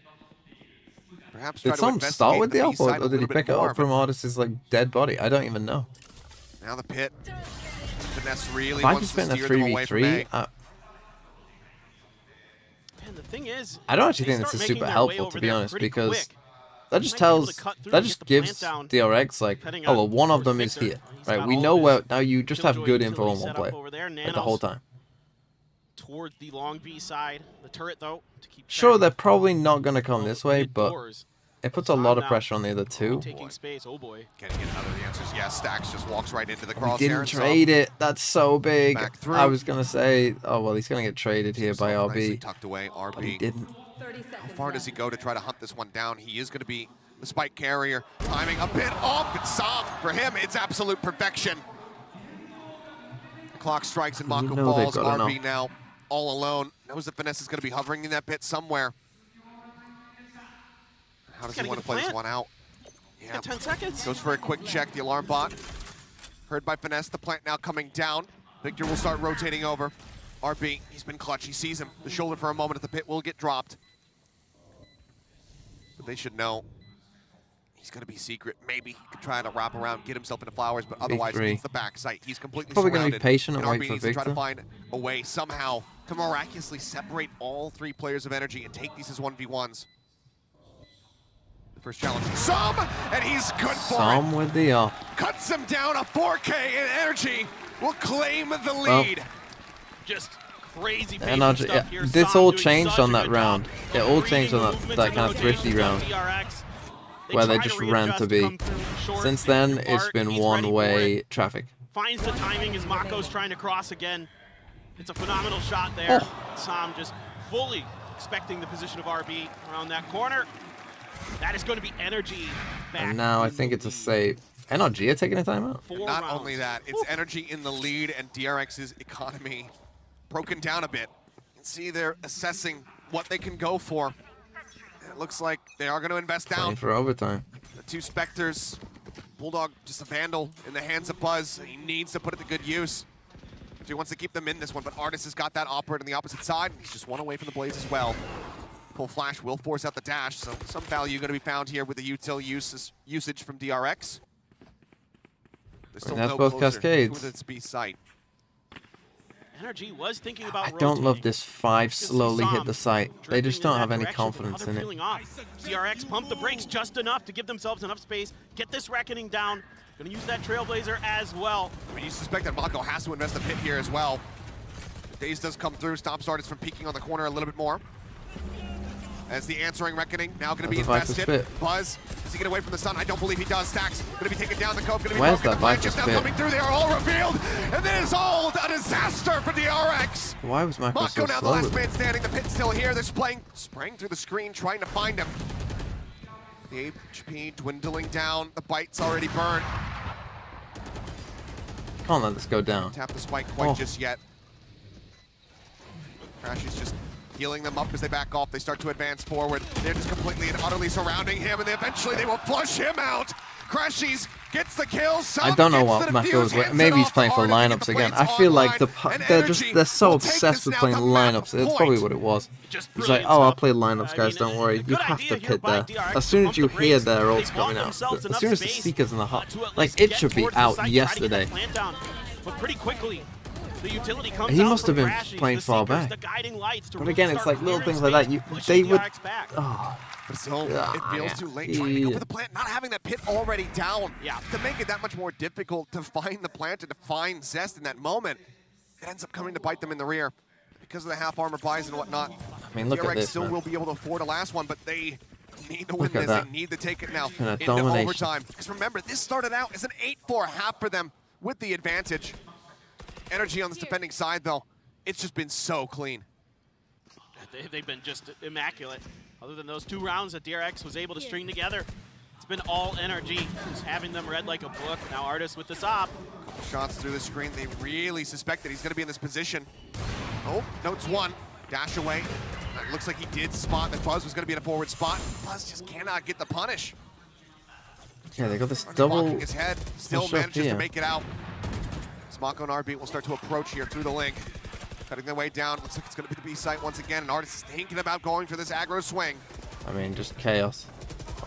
[SPEAKER 5] Perhaps
[SPEAKER 1] did Sam start with the op, or did he pick it up from Artist's like dead body? I don't even know.
[SPEAKER 5] Now the pit. Finesse really
[SPEAKER 1] wants
[SPEAKER 5] to steer them away from A.
[SPEAKER 3] Man, the thing is,
[SPEAKER 1] I don't actually think this is super helpful, to be honest, because that just gives DRX like, oh well, one of them is here, right? We know where now. You just have good info on one player like, the whole time.
[SPEAKER 3] Towards the long B side, the turret though. To keep
[SPEAKER 1] sure, they're probably not gonna come this way, but it puts a lot of pressure on the other 2.
[SPEAKER 3] Taking space, oh boy.
[SPEAKER 5] Can he get another of the answers? Yeah, Stacks just walks right into the crosshair.
[SPEAKER 1] He didn't trade it. That's so big. I was gonna say, oh well, he's gonna get traded here by RB.
[SPEAKER 5] Tucked away, RB.
[SPEAKER 1] But he didn't.
[SPEAKER 5] How far does he go to try to hunt this one down? He is going to be the spike carrier. Timing a bit off, but Sam, for him, it's absolute perfection. The clock strikes and Mako falls. RB now all alone. Knows that Finesse is going to be hovering in that pit somewhere. How does he want to play this one out? Yeah,
[SPEAKER 3] 10 seconds.
[SPEAKER 5] Goes for a quick check. The alarm bot. Heard by Finesse. The plant now coming down. Victor will start rotating over. RB, he's been clutch. He sees him. The shoulder for a moment at the pit will get dropped. But they should know he's going to be secret. Maybe he could try to wrap around, get himself into flowers, but otherwise it's the back sight. He's completely
[SPEAKER 1] probably
[SPEAKER 5] surrounded.
[SPEAKER 1] Going to be patient and wait
[SPEAKER 5] RB
[SPEAKER 1] for
[SPEAKER 5] needs
[SPEAKER 1] Victor.
[SPEAKER 5] to try to find a way somehow to miraculously separate all 3 players of NRG and take these as 1v1s. The first challenge, Sam, and he's good for it.
[SPEAKER 1] Sam with the op.
[SPEAKER 5] Cuts him down. A 4K in NRG will claim the lead.
[SPEAKER 3] Just crazy
[SPEAKER 1] NRG,
[SPEAKER 3] stuff here.
[SPEAKER 1] This all changed on that round. It all changed on that kind of thrifty round where they just ran to B. Since then, it's been one-way traffic.
[SPEAKER 3] Finds the timing as Mako's trying to cross again. It's a phenomenal shot there. Sam just fully expecting the position of RB around that corner. That is going to be NRG back.
[SPEAKER 1] And now I think it's a save. NRG are taking a timeout?
[SPEAKER 5] Not only that, it's NRG in the lead and DRX's economy broken down a bit. You can see they're assessing what they can go for. It looks like they are going to invest down.
[SPEAKER 1] For overtime.
[SPEAKER 5] The two Spectres. Bulldog just a vandal in the hands of Buzz. He needs to put it to good use. So he wants to keep them in this one, but Artis has got that operate on the opposite side. He's just one away from the Blaze as well. Full flash will force out the dash, so some value going to be found here with the util usage from DRX. There's still
[SPEAKER 1] that's
[SPEAKER 5] no
[SPEAKER 1] both
[SPEAKER 5] closer
[SPEAKER 1] cascades.
[SPEAKER 5] to its B site.
[SPEAKER 3] NRG was thinking about
[SPEAKER 1] I don't love this 5 slowly hit the site. They just don't have any confidence in it.
[SPEAKER 3] DRX pumped the brakes just enough to give themselves enough space, get this Reckoning down. Gonna use that Trailblazer as well.
[SPEAKER 5] I mean, you suspect that Mako has to invest a pit here as well. Daze does come through, stops Artis from peeking on the corner a little bit more. As the answering Reckoning now going to be invested. Buzz, does he get away from the sun? I don't believe he does. Stacks going to be taken down. The Cove going to be
[SPEAKER 1] Where's
[SPEAKER 5] broken.
[SPEAKER 1] that
[SPEAKER 5] The flank is now
[SPEAKER 1] Viper
[SPEAKER 5] coming through. They are all revealed. And it is all a disaster for DRX.
[SPEAKER 1] Why was Mako so
[SPEAKER 5] now
[SPEAKER 1] slow?
[SPEAKER 5] the last man standing. The pit's still here. They're spraying through the screen, trying to find him. The HP dwindling down. The bite's already burned.
[SPEAKER 1] Can't let this go down.
[SPEAKER 5] Tap the spike quite just yet. Crash is just healing them up as they back off. They start to advance forward. They're just completely and utterly surrounding him, and eventually they will flush him out. Crashies gets the kill.
[SPEAKER 1] I don't know what Mako is. Maybe he's playing for lineups again. I feel like they're so obsessed with playing lineups. It's probably what it was. He's like, oh, I'll play lineups, guys. Don't worry. You have to pit there. As soon as you hear their ults coming out, as soon as the Seeker's in the hut, like it should be out yesterday.
[SPEAKER 3] But pretty quickly, the utility comes
[SPEAKER 1] He
[SPEAKER 3] out
[SPEAKER 1] must have been
[SPEAKER 3] Crashies,
[SPEAKER 1] playing far
[SPEAKER 3] Seekers,
[SPEAKER 1] back.
[SPEAKER 3] the guiding lights to
[SPEAKER 1] But again, it's like little things like that. They would. Oh.
[SPEAKER 5] So it feels too late trying to go for the plant, not having that pit already down. Yeah. To make it that much more difficult to find the plant and to find Zest in that moment, it ends up coming to bite them in the rear because of the half armor buys and whatnot.
[SPEAKER 1] I mean, look at
[SPEAKER 5] DRX
[SPEAKER 1] this,
[SPEAKER 5] still
[SPEAKER 1] man.
[SPEAKER 5] will be able to afford a last one, but they need to win this.
[SPEAKER 1] that.
[SPEAKER 5] They need to take it now into
[SPEAKER 1] domination.
[SPEAKER 5] overtime. Because remember, this started out as an 8-4 half for them with the advantage. NRG on this defending side, though, it's just been so clean.
[SPEAKER 3] They've been just immaculate. Other than those 2 rounds that DRX was able to string together, it's been all NRG, just having them read like a book. Now Artis with this op.
[SPEAKER 5] Shots through the screen. They really suspect that he's going to be in this position. Oh, notes 1. Dash away. It looks like he did spot that Buzz was going to be in a forward spot. Buzz just cannot get the punish.
[SPEAKER 1] Yeah, they got this double.
[SPEAKER 5] His head still manages to make it out. Mako and RB will start to approach here through the link. Cutting their way down. Looks like it's going to be the B site once again. And Artis is thinking about going for this aggro swing.
[SPEAKER 1] I mean, just chaos.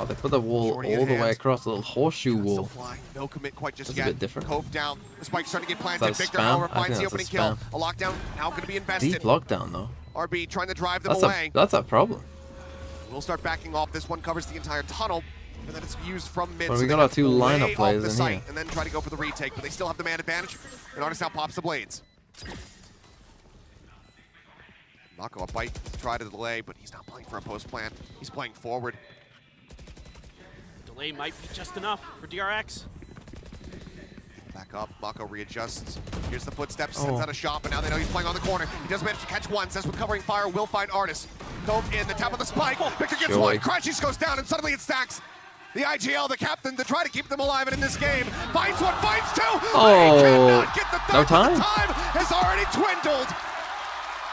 [SPEAKER 1] Oh, they put the wall all the way across, a little horseshoe wall.
[SPEAKER 5] No commit quite just
[SPEAKER 1] That's
[SPEAKER 5] yet.
[SPEAKER 1] a bit different.
[SPEAKER 5] Cove down. The spike's starting to get planted. Victor,
[SPEAKER 1] spam?
[SPEAKER 5] however,
[SPEAKER 1] I
[SPEAKER 5] finds
[SPEAKER 1] think
[SPEAKER 5] the
[SPEAKER 1] that's
[SPEAKER 5] opening
[SPEAKER 1] a
[SPEAKER 5] kill. A lockdown now going to be invested.
[SPEAKER 1] Deep lockdown, though.
[SPEAKER 5] RB trying to drive them away.
[SPEAKER 1] That's a problem.
[SPEAKER 5] We'll start backing off. This one covers the entire tunnel. And then it's used from mid.
[SPEAKER 1] Well,
[SPEAKER 5] so
[SPEAKER 1] we got our 2 lineup players in
[SPEAKER 5] site
[SPEAKER 1] here.
[SPEAKER 5] And then try to go for the retake, but they still have the man advantage. And Artis now pops the blades. Mako a bite to try to delay, but he's not playing for a post plant. He's playing forward.
[SPEAKER 3] Delay might be just enough for DRX.
[SPEAKER 5] Back up, Mako readjusts. Here's the footsteps, sends out a shot, but now they know he's playing on the corner. He does manage to catch one, says with covering fire, will find Artis. Cove in, the top of the spike. Victor gets one, Crashies goes down, and suddenly it stacks. The IGL, the captain, to try to keep them alive, and in this game, finds one, finds 2.
[SPEAKER 1] Oh,
[SPEAKER 5] he cannot get the third,
[SPEAKER 1] no time.
[SPEAKER 5] The time has already dwindled.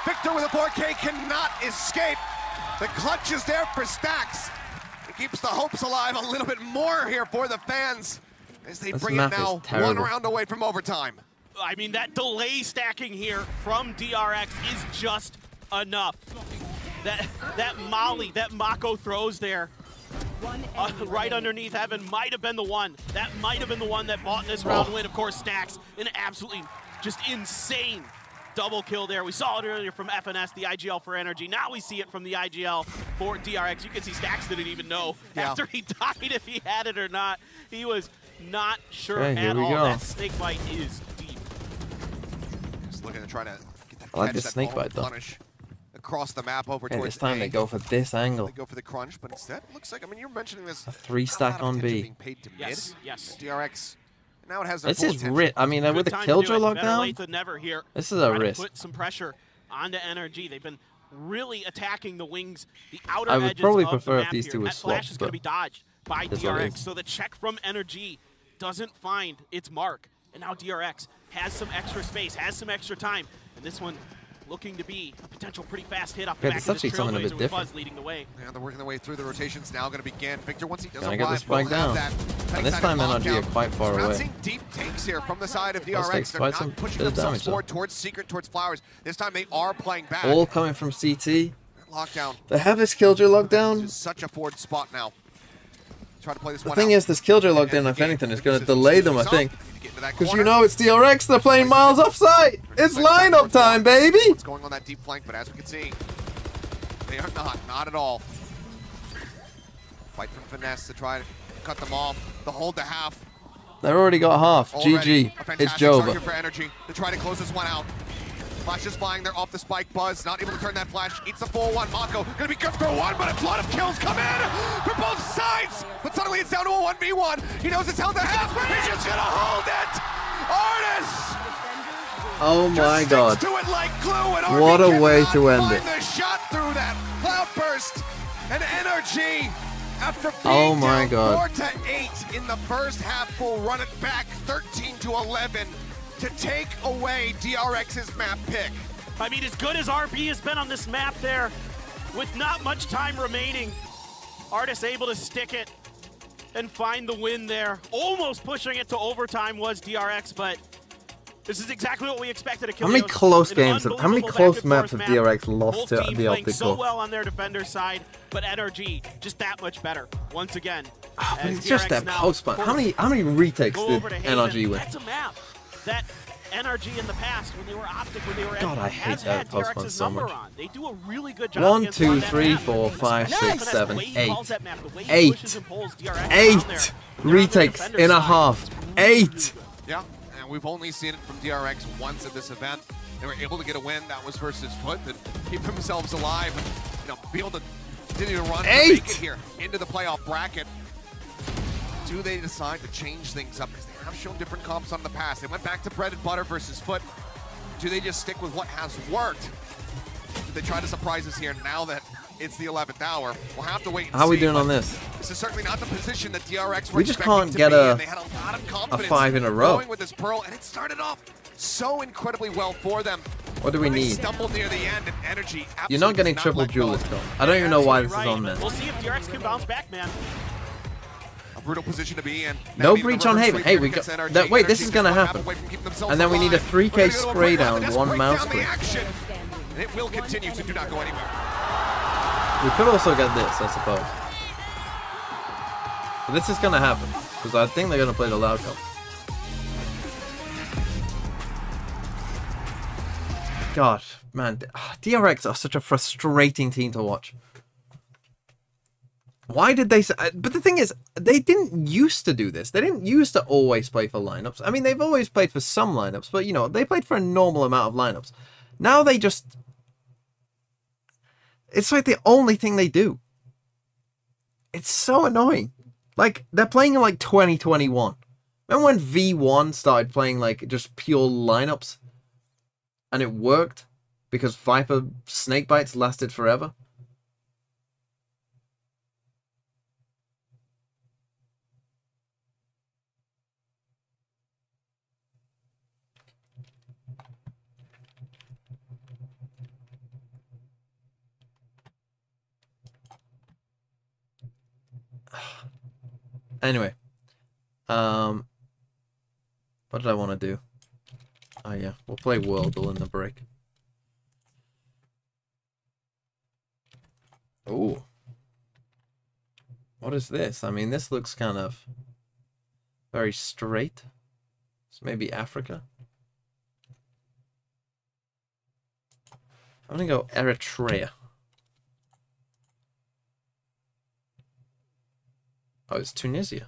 [SPEAKER 5] Victor with a 4K cannot escape. The clutch is there for Stacks. It keeps the hopes alive a little bit more here for the fans as they bring it now 1 round away from overtime.
[SPEAKER 3] I mean, that delay stacking here from DRX is just enough. That molly that Mako throws there right underneath Evan might have been the one. That might have been the one that bought this round win. Of course, Stacks, an absolutely just insane double kill there. We saw it earlier from FNS, the IGL for NRG. Now we see it from the IGL for DRX. You can see Stacks didn't even know after he died if he had it or not. He was not sure at all. That snake bite is deep.
[SPEAKER 5] Just looking to try to get that
[SPEAKER 1] I like the snake bite though.
[SPEAKER 5] Punish across the map over
[SPEAKER 1] towards this time
[SPEAKER 5] A.
[SPEAKER 1] they go for this angle.
[SPEAKER 5] They go for the crunch, but instead it looks like, I mean, you're mentioning this.
[SPEAKER 1] A 3-stack on B.
[SPEAKER 5] Being paid to
[SPEAKER 3] yes.
[SPEAKER 5] DRX. Now it has
[SPEAKER 1] this is risk. I mean, with the Killjoy lockdown, this is a risk.
[SPEAKER 3] Put some pressure onto NRG. They've been really attacking the wings, the outer
[SPEAKER 1] I would
[SPEAKER 3] edges
[SPEAKER 1] probably
[SPEAKER 3] of
[SPEAKER 1] prefer
[SPEAKER 3] the
[SPEAKER 1] if
[SPEAKER 3] map
[SPEAKER 1] these
[SPEAKER 3] here.
[SPEAKER 1] two were
[SPEAKER 3] That flash
[SPEAKER 1] swapped,
[SPEAKER 3] is going to be dodged by
[SPEAKER 1] this
[SPEAKER 3] DRX. So the check from NRG doesn't find its mark. And now DRX has some extra space, has some extra time. And this one looking to be a potential pretty fast hit off
[SPEAKER 1] Okay,
[SPEAKER 3] the back
[SPEAKER 1] it's
[SPEAKER 3] of this
[SPEAKER 1] actually something a bit
[SPEAKER 3] Trailblazer with
[SPEAKER 1] different.
[SPEAKER 3] Buzz leading the way.
[SPEAKER 5] Yeah, they're working their way through. The rotation's now going to begin. Victor, once he does
[SPEAKER 1] Can I get this
[SPEAKER 5] arrive,
[SPEAKER 1] spike down?
[SPEAKER 5] that
[SPEAKER 1] And this time NRG are quite far
[SPEAKER 5] We're not
[SPEAKER 1] away.
[SPEAKER 5] seeing deep takes here from the side of
[SPEAKER 1] Those
[SPEAKER 5] DRX.
[SPEAKER 1] takes
[SPEAKER 5] They're
[SPEAKER 1] quite
[SPEAKER 5] not
[SPEAKER 1] some
[SPEAKER 5] pushing
[SPEAKER 1] bit of
[SPEAKER 5] themselves
[SPEAKER 1] damage, though.
[SPEAKER 5] forward towards Secret, towards Flowers. This time they are playing back.
[SPEAKER 1] All coming from CT.
[SPEAKER 5] Lockdown.
[SPEAKER 1] They have this Killjoy lockdown.
[SPEAKER 5] This is such a forward spot now. Try to play this
[SPEAKER 1] The
[SPEAKER 5] one
[SPEAKER 1] thing
[SPEAKER 5] out.
[SPEAKER 1] is, this Killjoy lockdown, if anything, is going to delay them, I think. Because you know it's DRX, they're playing miles offside. It's lineup time, baby.
[SPEAKER 5] What's going on that deep flank, but as we can see, they are not at all. Fight from finesse to try to cut them off. The hold to half.
[SPEAKER 1] They've already got half.
[SPEAKER 5] Already
[SPEAKER 1] GG. It's Jova.
[SPEAKER 5] For NRG to try to close this one out. Flash is flying, they're off the spike. Buzz not able to turn that flash. Eats the full one. Mako gonna be good for one, but a flood of kills come in for both sides. But suddenly it's down to a 1v1. He knows it's held to half. He's just gonna hold it. Artis.
[SPEAKER 1] Oh my god.
[SPEAKER 5] To it like glue, and
[SPEAKER 1] What a way
[SPEAKER 5] cannot
[SPEAKER 1] to end
[SPEAKER 5] find
[SPEAKER 1] it.
[SPEAKER 5] the shot through that cloud burst. And NRG, after
[SPEAKER 1] Oh
[SPEAKER 5] being
[SPEAKER 1] my
[SPEAKER 5] down
[SPEAKER 1] god.
[SPEAKER 5] 4-8 in the first half, will run it back 13-11 to take away DRX's map pick.
[SPEAKER 3] I mean, as good as RB has been on this map there, with not much time remaining, Artis able to stick it and find the win there. Almost pushing it to overtime was DRX, but this is exactly what we expected.
[SPEAKER 1] How many close games, how many close maps have DRX lost to the
[SPEAKER 3] playing so
[SPEAKER 1] optical?
[SPEAKER 3] well on their defender side, but NRG just that much better. Once again,
[SPEAKER 1] Oh, but it's just that post spot. How many retakes did NRG win?
[SPEAKER 3] That's a map that NRG in the past, when they were optic, when they were
[SPEAKER 1] God, I hate that post spot so much.
[SPEAKER 3] They do a really good job.
[SPEAKER 1] 1, 2, 3, 4, 5, 6, 7, 8. 8 retakes in a half. 8.
[SPEAKER 5] Yeah, and we've only seen it from DRX once at this event. They were able to get a win. That was versus Foot to keep themselves alive and be able to continue to run and make it here into the playoff bracket. Do they decide to change things up? Because they have shown different comps on the past. They went back to bread and butter versus Foot. Do they just stick with what has worked? Do they try to surprise us here now that it's the 11th hour? We'll have to wait and see.
[SPEAKER 1] How are we doing on this?
[SPEAKER 5] This is certainly not the position that DRX were
[SPEAKER 1] We just
[SPEAKER 5] expecting
[SPEAKER 1] can't
[SPEAKER 5] to
[SPEAKER 1] get
[SPEAKER 5] be
[SPEAKER 1] a
[SPEAKER 5] in. They had a lot of confidence
[SPEAKER 1] 5 in a row.
[SPEAKER 5] going with this Pearl, and it started off so incredibly well for them.
[SPEAKER 1] What do we
[SPEAKER 5] They
[SPEAKER 1] need?
[SPEAKER 5] stumbled near the end, and energy
[SPEAKER 1] You're not getting
[SPEAKER 5] absolutely
[SPEAKER 1] triple
[SPEAKER 5] does not let
[SPEAKER 1] duelist
[SPEAKER 5] go.
[SPEAKER 1] though. I don't even know why this is on there.
[SPEAKER 3] We'll see if DRX can bounce back, man.
[SPEAKER 5] A brutal position to be in.
[SPEAKER 1] No breach on Haven. Hey, we got that. Wait, this is gonna happen. And then we need a 3K spray down, 1 mouse spray.
[SPEAKER 5] And it will continue, so do not go anywhere.
[SPEAKER 1] We could also get this, I suppose. But this is gonna happen because I think they're gonna play the loud comp. God, man, DRX are such a frustrating team to watch. Why did they... But the thing is, they didn't used to do this. They didn't used to always play for lineups. I mean, they've always played for some lineups, but, you know, they played for a normal amount of lineups. Now they just... It's like the only thing they do. It's so annoying. Like, they're playing in, like, 2021. Remember when V1 started playing, like, just pure lineups? And it worked? Because Viper Snakebites lasted forever? Anyway, what did I want to do? Oh yeah, we'll play Worldle in the break. Ooh. What is this? I mean, this looks kind of very straight. So maybe Africa? I'm gonna go Eritrea. Oh, it's Tunisia.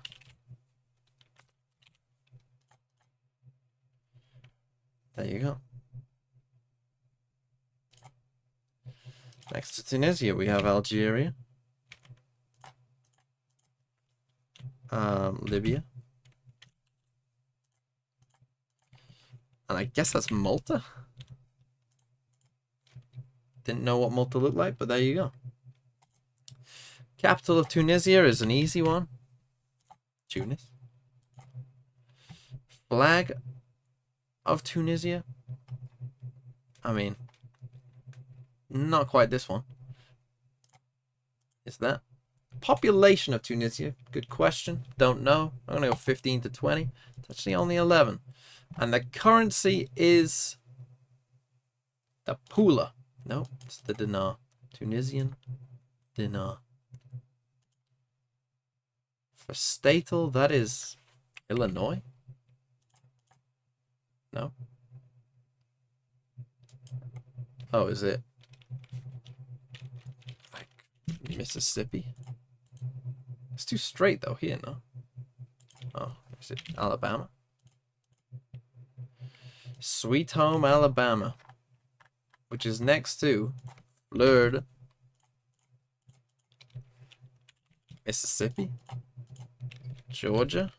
[SPEAKER 1] There you go. Next to Tunisia, we have Algeria. Libya. And I guess that's Malta. Didn't know what Malta looked like, but there you go. Capital of Tunisia is an easy one. Tunis. Flag of Tunisia. I mean, Not quite this one. Is that? Population of Tunisia. Good question. Don't know. I'm going to go 15 to 20. It's actually only 11. And the currency is the Pula. No, it's the dinar. Tunisian dinar. For statal, that is Illinois? No. Oh, is it like Mississippi? It's too straight though here, no? Oh, is it Alabama? Sweet Home, Alabama, which is next to Florida, Mississippi, Georgia,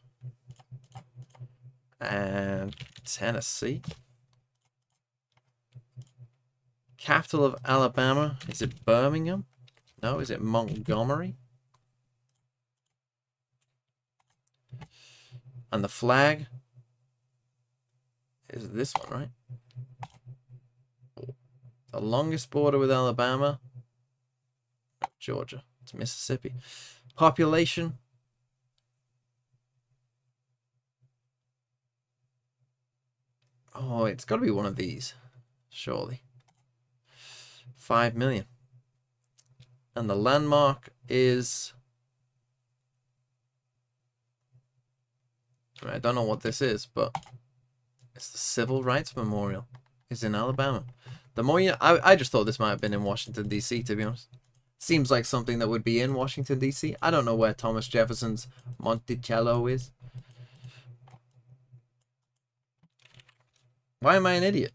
[SPEAKER 1] and Tennessee. Capital of Alabama, is it Birmingham? No, is it Montgomery? And the flag is this one, right? The longest border with Alabama, Georgia. It's Mississippi. Population. Oh, it's got to be one of these, surely. 5 million. And the landmark is... I don't know what this is, but it's the Civil Rights Memorial. It's in Alabama. The more you... I just thought this might have been in Washington, D.C., to be honest. Seems like something that would be in Washington, D.C. I don't know where Thomas Jefferson's Monticello is. Why am I an idiot?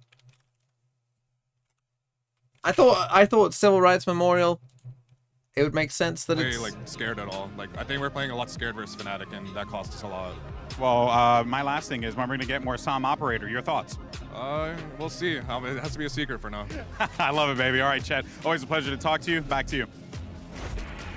[SPEAKER 1] I thought Civil Rights Memorial, it would make sense that it's...
[SPEAKER 6] like scared at all. Like I think we're playing a lot scared versus Fnatic, and that cost us a lot.
[SPEAKER 10] Well, my last thing is when we're going to get more SOM operator. Your thoughts?
[SPEAKER 6] We'll see. It has to be a secret for now.
[SPEAKER 10] I love it, baby. All right, Chet. Always a pleasure to talk to you. Back to you.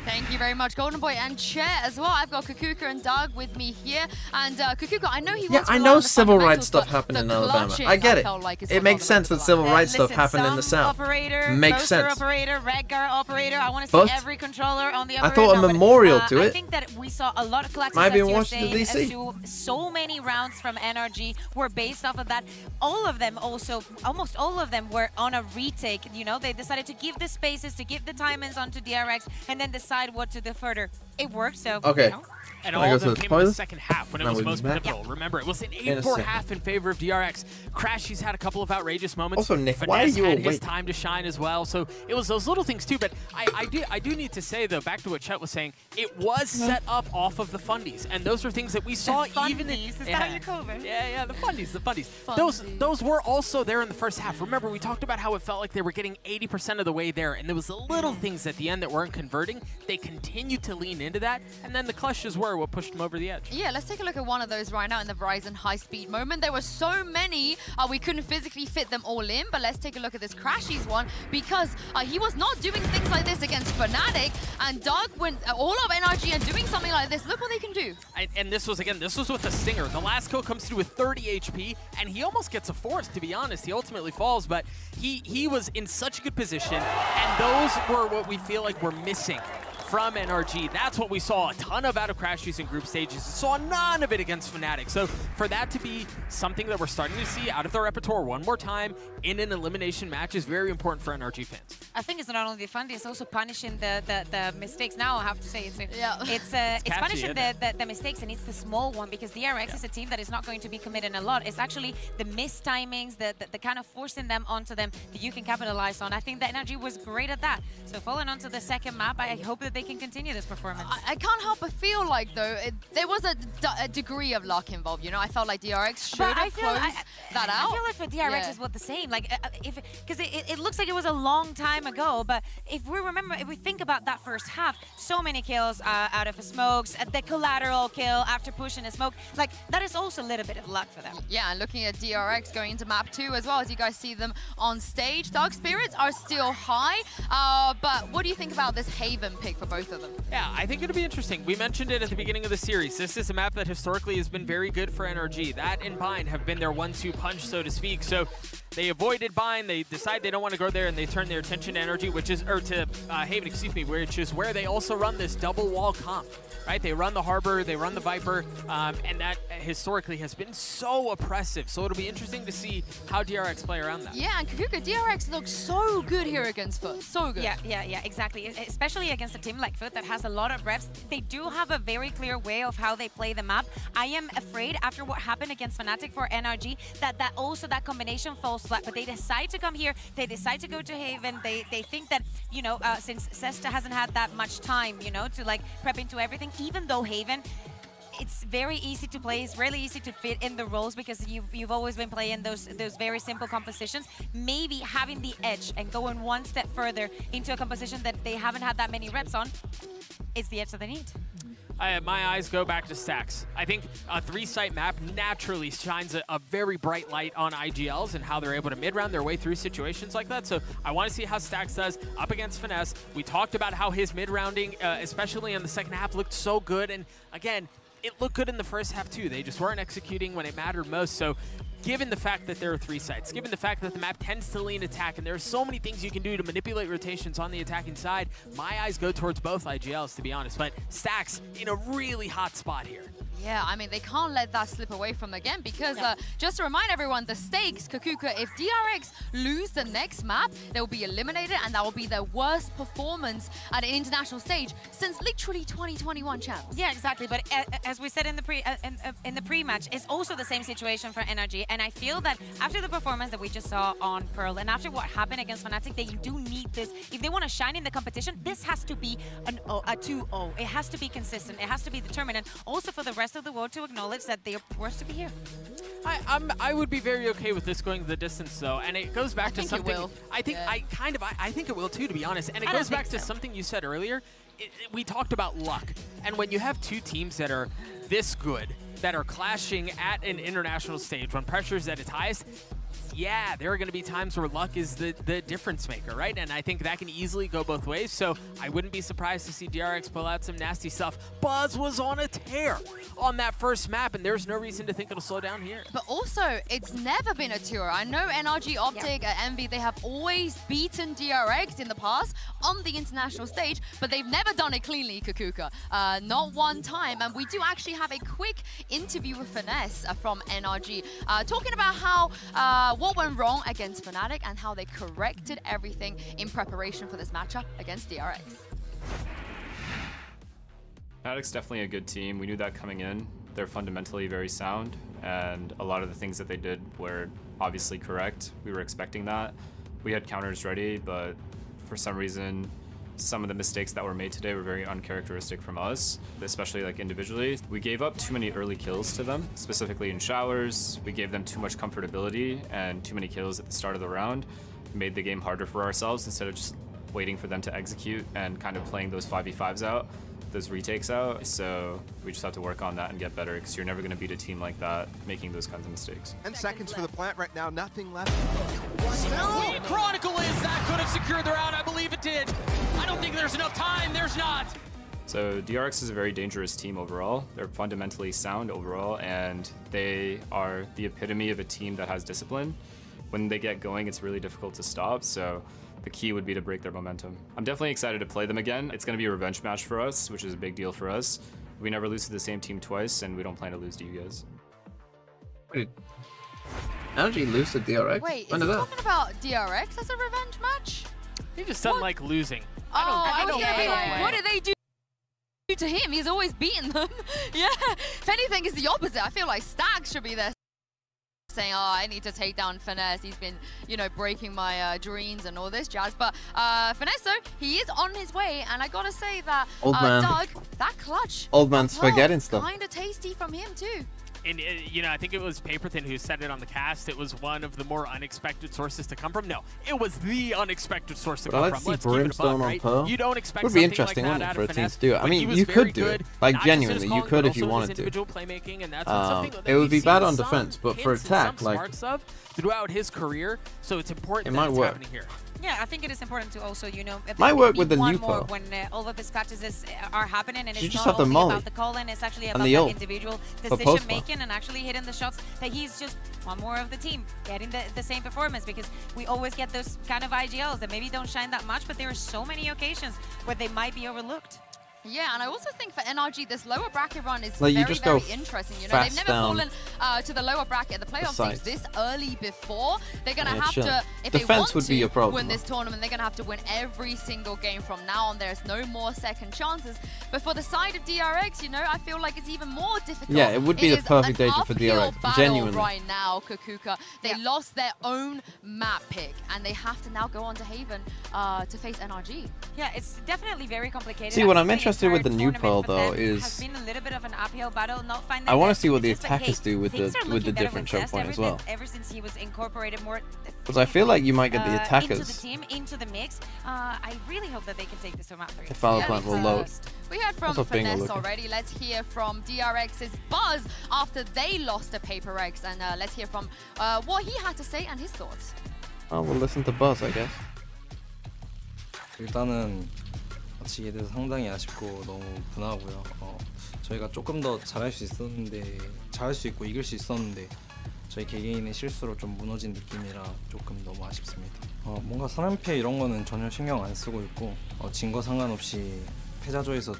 [SPEAKER 17] Thank you very much, Golden Boy and Chet as well. I've got Kukuka and Doug with me here. And Kukuka, I know he wants
[SPEAKER 1] I know civil rights stuff happened in Alabama. I get it. It makes sense that civil rights stuff happened in the South. Makes sense.
[SPEAKER 2] Operator, Redgar operator. I want to see every controller on the operator.
[SPEAKER 1] I thought a memorial to it.
[SPEAKER 2] I think that we saw a lot of collections,
[SPEAKER 1] might be in Washington, D.C.
[SPEAKER 2] So many rounds from NRG were based off of that. All of them also, almost all of them were on a retake. You know, they decided to give the spaces, to give the timings onto DRX, and then decide what to defer. It worked, so
[SPEAKER 1] okay.
[SPEAKER 2] You know.
[SPEAKER 13] And all of them came in the second half when it was most pivotal. Remember, it was an 8-4 half in favor of DRX. Crashy's had a couple of outrageous moments.
[SPEAKER 1] Also, Nick,
[SPEAKER 13] Finesse
[SPEAKER 1] why are you
[SPEAKER 13] had
[SPEAKER 1] awake?
[SPEAKER 13] his time to shine as well. So it was those little things too. But I do need to say though, back to what Chet was saying, it was set up off of the fundies, and those are things that we saw even in.
[SPEAKER 2] Is that how you call it?
[SPEAKER 13] Yeah, the fundies. Those were also there in the first half. Remember, we talked about how it felt like they were getting 80% of the way there, and there was the little things at the end that weren't converting. They continued to lean into that, and then the clutches were what pushed them over the edge.
[SPEAKER 17] Yeah, let's take a look at one of those right now in the Verizon high-speed moment. There were so many, we couldn't physically fit them all in, but let's take a look at this Crashy's one, because he was not doing things like this against Fnatic, and Doug went all of NRG and doing something like this. Look what they can do.
[SPEAKER 13] And this was with the Stinger. The last kill comes through with 30 HP, and he almost gets a fourth, to be honest. He ultimately falls, but he was in such a good position, and those were what we feel like we're missing from NRG. That's what we saw a ton of out of Crashies in group stages. We saw none of it against Fnatic. So for that to be something that we're starting to see out of their repertoire one more time in an elimination match is very important for NRG fans.
[SPEAKER 2] I think it's not only the fun, it's also punishing the mistakes. Now I have to say it's punishing the mistakes, and it's the small one, because DRX is a team that is not going to be committing a lot. It's actually the missed timings, the kind of forcing them onto them that you can capitalize on. I think that NRG was great at that. So falling onto the second map, I hope that they can continue this performance.
[SPEAKER 17] I can't help but feel like, though, there was a degree of luck involved. You know, I felt like DRX should have closed that out.
[SPEAKER 2] I feel like for DRX is what the same. Like, because it looks like it was a long time ago, but if we think about that first half, so many kills out of smokes, the collateral kill after pushing a smoke, like that is also a little bit of luck for them.
[SPEAKER 17] Yeah, and looking at DRX going into map 2 as well, as you guys see them on stage. Dark Spirits are still high, but what do you think about this Haven pick for both of them?
[SPEAKER 13] Yeah, I think it'll be interesting. We mentioned it at the beginning of the series. This is a map that historically has been very good for NRG. That and Bind have been their 1-2 punch, so to speak. So They avoided bind, they decide they don't want to go there, and they turn their attention to NRG, which is, or to Haven, excuse me, which is where they also run this double wall comp, right? They run the Harbor, they run the Viper, and that historically has been so oppressive. So it'll be interesting to see how DRX play around that.
[SPEAKER 17] Yeah, and Kakuka, DRX looks so good here against Foot, so good.
[SPEAKER 2] Yeah, exactly. Especially against a team like Foot that has a lot of reps. They do have a very clear way of how they play the map. I am afraid after what happened against Fnatic for NRG that also that combination falls flat, but they decide to come here, they decide to go to Haven, they think that, you know, since Sesta hasn't had that much time, you know, to like prep into everything, even though Haven, it's very easy to play, it's really easy to fit in the roles because you've always been playing those very simple compositions. Maybe having the edge and going one step further into a composition that they haven't had that many reps on is the edge that they need.
[SPEAKER 13] My eyes go back to Stacks. I think a 3-site map naturally shines a very bright light on IGLs and how they're able to mid-round their way through situations like that. So I want to see how Stacks does up against Finesse. We talked about how his mid-rounding, especially in the second half, looked so good. And again, it looked good in the first half too. They just weren't executing when it mattered most. So given the fact that there are 3 sites, given the fact that the map tends to lean attack, and there are so many things you can do to manipulate rotations on the attacking side, my eyes go towards both IGLs, to be honest. But Stacks in a really hot spot here.
[SPEAKER 17] Yeah, I mean, they can't let that slip away from them again because just to remind everyone, the stakes, Kakuka, if DRX lose the next map, they will be eliminated and that will be their worst performance at an international stage since literally 2021 champs.
[SPEAKER 2] Yeah, exactly. But as we said in the pre-match, it's also the same situation for NRG. And I feel that after the performance that we just saw on Pearl and after what happened against Fnatic, they do need this. If they want to shine in the competition, this has to be a 2-0. It has to be consistent. It has to be determined. And also for the rest of the world to acknowledge that they are worth to be here.
[SPEAKER 13] I would be very okay with this going the distance though, and it goes back to something. I think I think it will too, to be honest. And it goes back to something you said earlier. We talked about luck, and when you have 2 teams that are this good, that are clashing at an international stage when pressure's at its highest, yeah, there are going to be times where luck is the difference maker, right? And I think that can easily go both ways. So I wouldn't be surprised to see DRX pull out some nasty stuff. Buzz was on a tear on that first map, and there's no reason to think it'll slow down here.
[SPEAKER 17] But also, it's never been a tour. I know NRG, Optic, Envy, they have always beaten DRX in the past on the international stage, but they've never done it cleanly, Kakuka. Not one time. And we do actually have a quick interview with Finesse from NRG, talking about how what went wrong against Fnatic and how they corrected everything in preparation for this matchup against DRX.
[SPEAKER 12] Fnatic's definitely a good team. We knew that coming in. They're fundamentally very sound, and a lot of the things that they did were obviously correct. We were expecting that. We had counters ready, but for some reason, some of the mistakes that were made today were very uncharacteristic from us, especially like individually. We gave up too many early kills to them, specifically in showers. We gave them too much comfortability and too many kills at the start of the round. Made the game harder for ourselves instead of just waiting for them to execute and kind of playing those 5v5s out, those retakes out. So we just have to work on that and get better, because you're never going to beat a team like that making those kinds of mistakes.
[SPEAKER 14] 10 seconds for the plant right now, nothing left.
[SPEAKER 13] No, Chronicle is that could have secured the round. I believe it did. I don't think there's enough time. There's not.
[SPEAKER 12] So DRX is a very dangerous team overall. They're fundamentally sound overall, and they are the epitome of a team that has discipline. When they get going, it's really difficult to stop. So the key would be to break their momentum. I'm definitely excited to play them again. It's going to be a revenge match for us, which is a big deal for us. We never lose to the same team twice, and we don't plan to lose to you guys.
[SPEAKER 1] Wait, NRG lose to DRX?
[SPEAKER 17] Wait, is he talking about DRX as a revenge match?
[SPEAKER 13] He just doesn't like losing.
[SPEAKER 17] I was gonna be like, what did they do to him? He's always beaten them. Yeah, if anything, it's the opposite. I feel like Stacks should be there saying, oh, I need to take down Finesse. He's been, you know, breaking my dreams and all this jazz. But Finesse, though, he is on his way. And I gotta say that, Doug, that clutch.
[SPEAKER 1] Old man's forgetting stuff.
[SPEAKER 17] Kind of tasty from him, too.
[SPEAKER 13] And, you know, I think it was Paperthin who said it on the cast. It was one of the more unexpected sources to come from. No, it was the unexpected source to come from.
[SPEAKER 1] Let's see Brimstone on Pearl.
[SPEAKER 13] You don't expect
[SPEAKER 1] would be interesting, like that for a team to do. I mean, you could do it. Like, genuinely, you could if you wanted to. It would be bad on defense, but for attack, like,
[SPEAKER 13] throughout his career, so it's important
[SPEAKER 1] that it's
[SPEAKER 13] happening here.
[SPEAKER 2] Yeah, I think it is important to also, you know,
[SPEAKER 1] might work with the new Pearl.
[SPEAKER 2] When all of these patches are happening, and it's
[SPEAKER 1] not
[SPEAKER 2] only
[SPEAKER 1] only
[SPEAKER 2] about the call-in, it's actually about the individual decision-making and actually hitting the shots that he's just one more of the team getting the same performance, because we always get those kind of IGLs that maybe don't shine that much, but there are so many occasions where they might be overlooked.
[SPEAKER 17] Yeah, and I also think for NRG, this lower bracket run is
[SPEAKER 1] like
[SPEAKER 17] very,
[SPEAKER 1] very
[SPEAKER 17] interesting. You know, they've never fallen to the lower bracket, the playoff stage this early before. They're going to have to, if they want to win this tournament, they're going to have to win every single game from now on. There's no more second chances. But for the side of DRX, you know, I feel like it's even more difficult.
[SPEAKER 1] Yeah, it would be the perfect data for DRX, genuinely.
[SPEAKER 17] Right now, Kakuka, they lost their own map pick, and they have to now go on to Haven to face NRG.
[SPEAKER 2] Yeah, it's definitely very complicated.
[SPEAKER 1] See, what I'm interested with the new Pearl though is
[SPEAKER 2] been a little bit of an uphill battle, not finding
[SPEAKER 1] I want to see what the attackers do with the different choke point as well.
[SPEAKER 2] Ever since he was incorporated more,
[SPEAKER 1] because I feel like you might get the attackers
[SPEAKER 2] into the team, into the mix. I really hope that they can take this to map 3.
[SPEAKER 1] The Foul Plant will load.
[SPEAKER 17] We heard from Finesse already. Let's hear from DRX's Buzz after they lost to Paper X, and let's hear from what he had to say and his thoughts.
[SPEAKER 1] Oh, we'll listen to Buzz, I guess.
[SPEAKER 4] 일단은 지게 돼서 상당히 아쉽고 너무 분하고요. 저희가 조금 더 잘할 수 있었는데, 잘할 수 있고 이길 수 있었는데 저희 개개인의 실수로 좀 무너진 느낌이라 조금 너무 아쉽습니다. 뭔가 3연패 이런 거는 전혀 신경 안 쓰고 있고 진 거 상관없이 패자조에서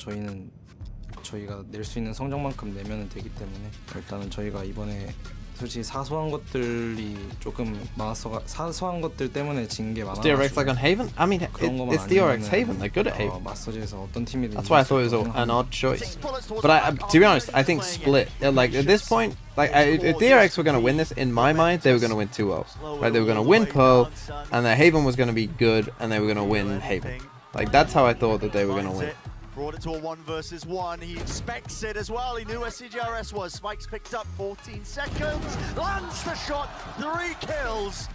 [SPEAKER 4] 저희가 낼 수 있는 성적만큼 내면은 되기 때문에 일단은 저희가 이번에 솔직히 사소한 것들이 조금 많았어. 사소한 것들 때문에 진 게 많아.
[SPEAKER 1] DRX like on Haven? I mean, it's DRX Haven. They're good at Haven.
[SPEAKER 4] 마스터즈에서 어떤 팀이든.
[SPEAKER 1] That's why I thought it was an odd choice. But to be honest, I think split. Like at this point, like if DRX were going to win this, in my mind, they were going to win 2-0. Right? They were going to win Pearl, and then Haven was going to be good, and they were going to win Haven. Like that's how I thought that they were going to win.
[SPEAKER 14] Brought it to a 1 versus 1. He expects it as well. He knew where CGRS was. Spike's picked up 14 seconds. Lands the shot. 3 kills.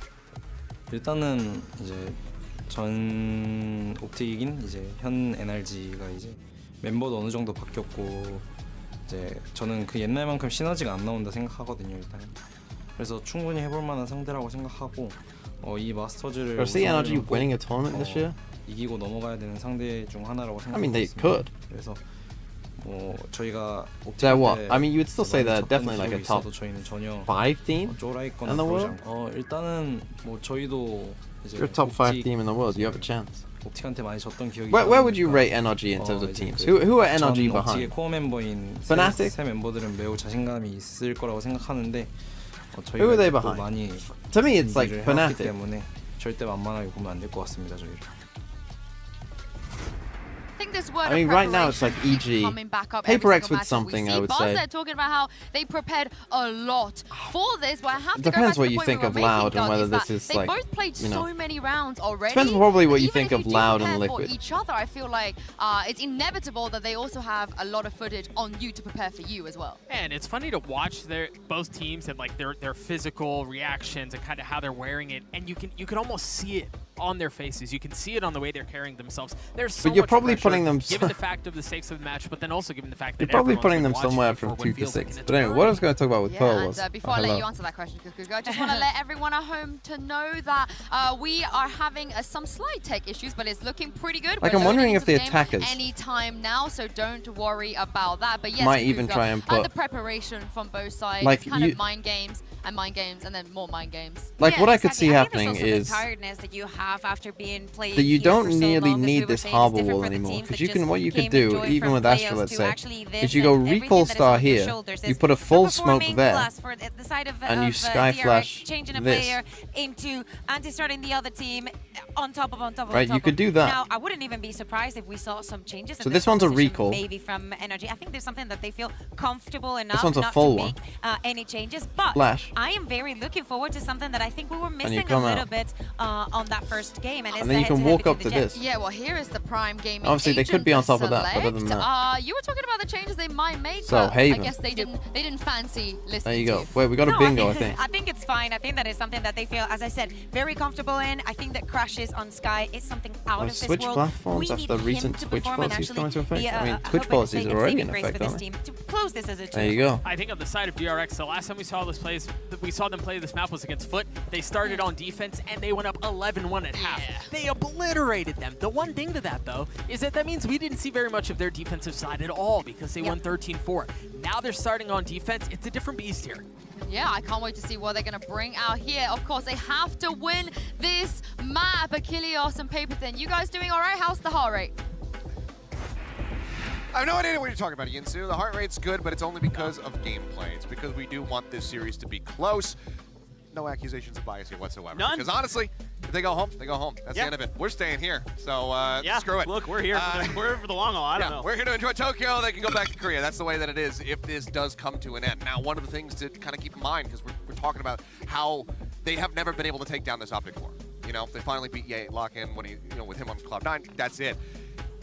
[SPEAKER 4] 일단은 이제 전 옵틱인 이제 현 NRG가 이제 멤버도 어느 정도 바뀌었고 이제 저는 그 옛날만큼 시너지가 안 나온다 생각하거든요 일단. 그래서 충분히 해볼 만한 상대라고 생각하고 이 마스터즈를
[SPEAKER 1] see NRG winning a tournament this year?
[SPEAKER 4] 이기고 넘어가야 되는 상대 중 하나라고 생각합니다.
[SPEAKER 1] I mean, they could.
[SPEAKER 4] 그래서 저희가
[SPEAKER 1] they're what? I mean, you would still say they're definitely like a top 5 team in the world.
[SPEAKER 4] 일단은 저희도 이제
[SPEAKER 1] you're a top 5 team in the world. You have a chance.
[SPEAKER 4] 옵틱한테 많이 졌던 기억이.
[SPEAKER 1] Where would you rate NRG in terms of teams? Who are NRG behind?
[SPEAKER 4] 옵틱의 코어 멤버인
[SPEAKER 1] Fnatic?
[SPEAKER 4] 세 멤버들은 매우 자신감이 있을 거라고 생각하는데.
[SPEAKER 1] Who are they behind? To me, it's like Fnatic.
[SPEAKER 4] 때문에 절대 만만하게 보면 안 될 것 같습니다, 저희를.
[SPEAKER 1] I mean, right now it's like EG. Paper X with something, I would say.
[SPEAKER 17] They're talking about how they prepared a lot for this. But I have to
[SPEAKER 1] depends what you think of Loud and whether this is like,
[SPEAKER 17] they both played so many rounds already.
[SPEAKER 1] Depends probably what you think of Loud and Liquid.
[SPEAKER 17] For each other, I feel like it's inevitable that they also have a lot of footage on you to prepare for you as well.
[SPEAKER 13] And it's funny to watch both teams and like their physical reactions and kind of how they're wearing it, and you can almost see it on their faces. You can see it on the way they're carrying themselves. There's so
[SPEAKER 1] but you're
[SPEAKER 13] much
[SPEAKER 1] probably
[SPEAKER 13] pressure,
[SPEAKER 1] putting them
[SPEAKER 13] given the fact of the stakes of the match, but then also given the fact that
[SPEAKER 1] you're probably putting them somewhere from 2 to 6. But anyway, what I was going to talk about with Pearl was
[SPEAKER 17] before I let you answer that question, I just want to let everyone at home to know that we are having some slight tech issues, but it's looking pretty good.
[SPEAKER 1] Like I'm wondering if the attackers
[SPEAKER 17] anytime now, so don't worry about that. But yes,
[SPEAKER 1] might even try and put
[SPEAKER 17] the preparation from both sides,
[SPEAKER 1] like
[SPEAKER 17] kind of mind games and then more mind games.
[SPEAKER 1] Like what I could see happening is
[SPEAKER 2] the tiredness that you have after being played
[SPEAKER 1] that you don't nearly need this harbor wall anymore, because you can, what you could do even with Astra, let's say, is you go recall star here, you put a full smoke there, and you sky flash this.
[SPEAKER 2] Into anti-starting the other team on top of
[SPEAKER 1] right, you could do that.
[SPEAKER 2] Now I wouldn't even be surprised if we saw some changes.
[SPEAKER 1] So this one's a recall,
[SPEAKER 2] maybe from NRG. I think there's something that they feel comfortable enough
[SPEAKER 1] this one's a
[SPEAKER 2] not
[SPEAKER 1] full
[SPEAKER 2] to make any changes. But
[SPEAKER 1] flash.
[SPEAKER 2] I am very looking forward to something that I think we were missing a little bit on that first game, and
[SPEAKER 1] then you can walk up to this.
[SPEAKER 17] Yeah, well, here is the Prime Gaming.
[SPEAKER 1] Obviously, they could be on top of that, but other than that,
[SPEAKER 17] you were talking about the changes they might make.
[SPEAKER 1] So Haven,
[SPEAKER 17] I guess they didn't fancy listening.
[SPEAKER 1] There you go. Wait, we got a bingo, I think.
[SPEAKER 2] I think it's fine. I think that is something that they feel, as I said, very comfortable in. I think that crashes on Sky is something out of this world.
[SPEAKER 1] Switch platforms after recent Twitch policies come into effect. I mean, Twitch policies are already in effect, aren't they?
[SPEAKER 2] To close this as a
[SPEAKER 1] there you go.
[SPEAKER 13] I think on the side of DRX, the last time we saw them play this map was against Foot. They started on defense and they went up 11-1 at half. They obliterated them. The one thing to that, though, is that means we didn't see very much of their defensive side at all because they won 13-4. Now they're starting on defense. It's a different beast here.
[SPEAKER 17] Yeah, I can't wait to see what they're going to bring out here. Of course, they have to win this map. Achilleos and Paper Thin, you guys doing all right? How's the heart rate?
[SPEAKER 5] I have no idea what you're talking about, Yinsu. The heart rate's good, but it's only because of gameplay. It's because we do want this series to be close. No accusations of bias here whatsoever.
[SPEAKER 3] None.
[SPEAKER 5] Because honestly, if they go home, they go home. That's the end of it. We're staying here, so screw it.
[SPEAKER 3] Look, we're here for the long haul. I don't know.
[SPEAKER 5] We're here to enjoy Tokyo. They can go back to Korea. That's the way that it is if this does come to an end. Now, one of the things to kind of keep in mind, because we're talking about how they have never been able to take down this Optic Core. You know, they finally beat Ye Lock-In when with him on Cloud9. That's it.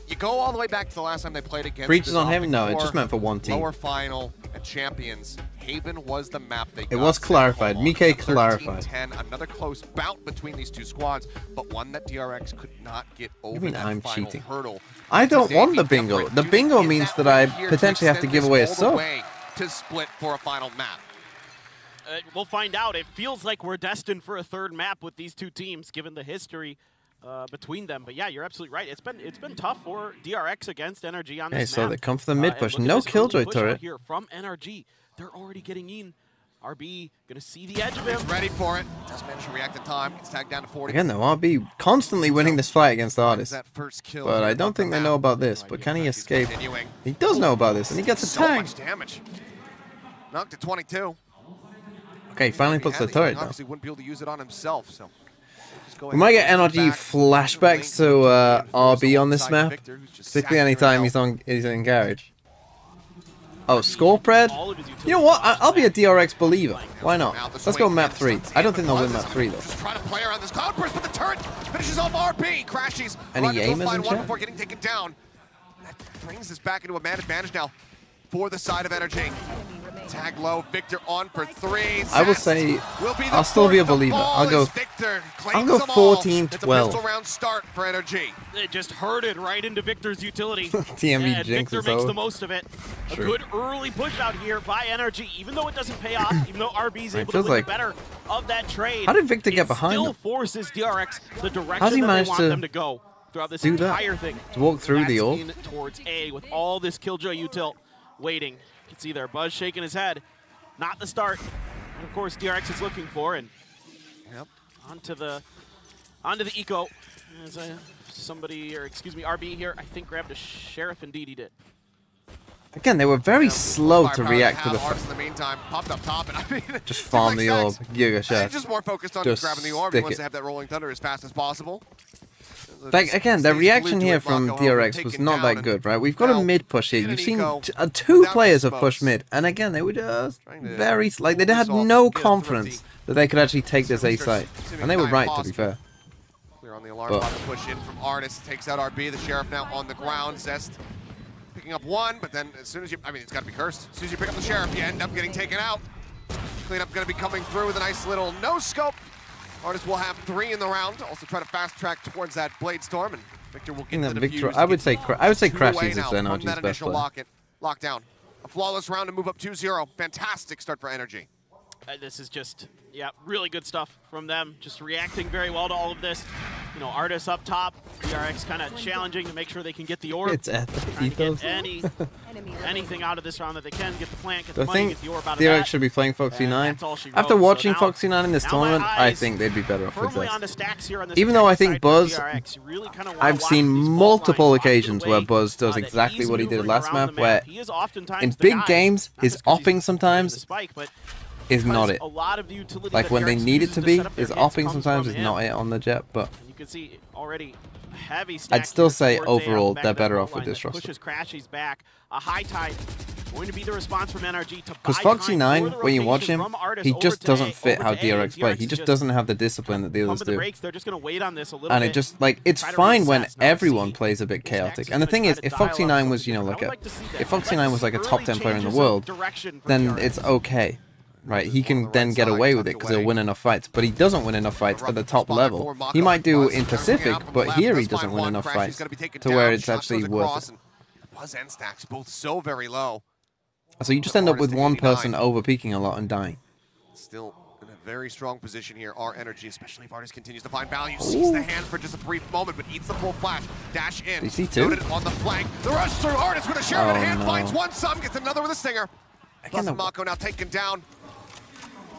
[SPEAKER 5] You go all the way back to the last time they played against
[SPEAKER 1] Breaches on Haven? No, it just meant for one team.
[SPEAKER 5] Lower final and champions. Haven was the map they got.
[SPEAKER 1] It was clarified. Mike clarified.
[SPEAKER 5] 13-10, another close bout between these two squads, but one that DRX could not get over that
[SPEAKER 1] I'm
[SPEAKER 5] final
[SPEAKER 1] cheating?
[SPEAKER 5] hurdle.
[SPEAKER 1] I don't want the bingo. The bingo means that I potentially have to give away a sub.
[SPEAKER 5] To split for a final map.
[SPEAKER 3] We'll find out. It feels like we're destined for a third map with these two teams, given the history between them. But yeah, you're absolutely right. It's been tough for DRX against NRG on this map.
[SPEAKER 1] So they come for the mid push. No Killjoy turret.
[SPEAKER 3] Here from NRG. They're already getting in. RB gonna see the edge of him.
[SPEAKER 5] Ready for it. Does manage to react in time. Gets tagged down to 40.
[SPEAKER 1] Again, though, RB constantly winning this fight against Artist.
[SPEAKER 5] That first kill
[SPEAKER 1] but I don't think they know about this. But can he escape? He does know about this, and he gets a tag.
[SPEAKER 5] So much damage. Knocked to 22.
[SPEAKER 1] Okay, finally puts the turret down.
[SPEAKER 5] Obviously wouldn't be able to use it on himself, so.
[SPEAKER 1] We might get NRG flashbacks to RB on this map, particularly anytime he's in garage. Oh, score pred? You know what? I'll be a DRX believer. Why not? Let's go map 3. I don't think they'll win map 3 though.
[SPEAKER 5] Just trying to play around this cloud burst, but the turret finishes off RB. Crashes.
[SPEAKER 1] Any aimers in chat?
[SPEAKER 5] Before getting taken down. That brings this back into a man advantage now for the side of NRG. Tag low, Victor on for 3.
[SPEAKER 1] I will say, I'll still be a believer. I'll go 14-12.
[SPEAKER 5] Round start for NRG.
[SPEAKER 3] It just herded right into Victor's utility.
[SPEAKER 1] TMV
[SPEAKER 3] and
[SPEAKER 1] jinx
[SPEAKER 3] Victor makes the most of it. A good early push out here by NRG, even though it doesn't pay off, even though RB's able to win better of that trade.
[SPEAKER 1] How did Victor get behind him?
[SPEAKER 3] Still forces DRX the direction that they want them to go throughout this entire thing.
[SPEAKER 1] To walk through the orb?
[SPEAKER 3] Towards A with all this Killjoy util waiting. You can see there, Buzz shaking his head. Not the start. And of course, DRX is looking for, and onto the eco. As somebody, or excuse me, RB here, I think grabbed a Sheriff. Indeed, he did.
[SPEAKER 1] Again, they were very slow to react to the
[SPEAKER 5] in the meantime, popped up top, and I mean,
[SPEAKER 1] just farm the orb, Giga Chef.
[SPEAKER 5] Just more focused on grabbing the orb. He wants to have that rolling thunder as fast as possible.
[SPEAKER 1] Like, again, the reation here from DRX was not that good, right? We've got a mid push here. You've seen 2 players have pushed mid, and again, they were just very, like, they had no confidence that they could actually take this A site. And they were right, to be fair.
[SPEAKER 5] Clear on the alarm, about to push in from Artist, takes out RB, the Sheriff now on the ground. Zest picking up 1, but then as soon as you, I mean, it's got to be cursed. As soon as you pick up the Sheriff, you end up getting taken out. Cleanup going to be coming through with a nice little no-scope. Artist will have 3 in the round. Also try to fast track towards that Blade Storm, and Victor will get the defuse.
[SPEAKER 1] I would say Crashies is NRG's best player.
[SPEAKER 5] Lockdown. A flawless round to move up 2-0. Fantastic start for NRG.
[SPEAKER 3] This is just, really good stuff from them. Just reacting very well to all of this. You know, Artists up top, DRX kind of challenging to make sure they can get the orb.
[SPEAKER 1] It's
[SPEAKER 3] trying to get anything out of this round that they can. Get the plant, get the money, get the orb out of
[SPEAKER 1] DRX
[SPEAKER 3] that.
[SPEAKER 1] should be playing Foxy 9. After watching Foxy 9 in this tournament, I think they'd be better off with this. Even though I think Buzz, I've seen multiple occasions where Buzz does exactly what he did last map, where in big games, his opping sometimes is not it. Like when they need it to be, his opping sometimes is not it on the jet, but
[SPEAKER 3] you can see already heavy
[SPEAKER 1] I'd still say overall they're better off with this roster.
[SPEAKER 3] Pushes Crashies back. A high tide going to be the response from NRG to
[SPEAKER 1] because Foxy 9, when you watch him, he just doesn't fit how DRX play. He just doesn't have the discipline that the others do.
[SPEAKER 3] They're just going to wait on this a little
[SPEAKER 1] and it just like it's fine when everyone plays a bit chaotic. And the thing is, if Foxy 9 was like if Foxy 9 was like a top 10 player in the world, then it's okay. Right, he can then get away with it because he'll win enough fights, but he doesn't win enough fights at the top level. He might do in Pacific, but here he doesn't win enough fights to where it's actually worth it.
[SPEAKER 5] Buzz and Stacks both so very low.
[SPEAKER 1] So you just end up with one person over-peaking a lot and dying.
[SPEAKER 5] Still in a very strong position here, our NRG, especially if Artist continues to find value. Sees the hand for just a brief moment, but eats the full flash. Dash in. Noted on the flank. The rush through Artist with a Sheriff in hand, finds one sum, gets another with a stinger. Plus Mako now taken down.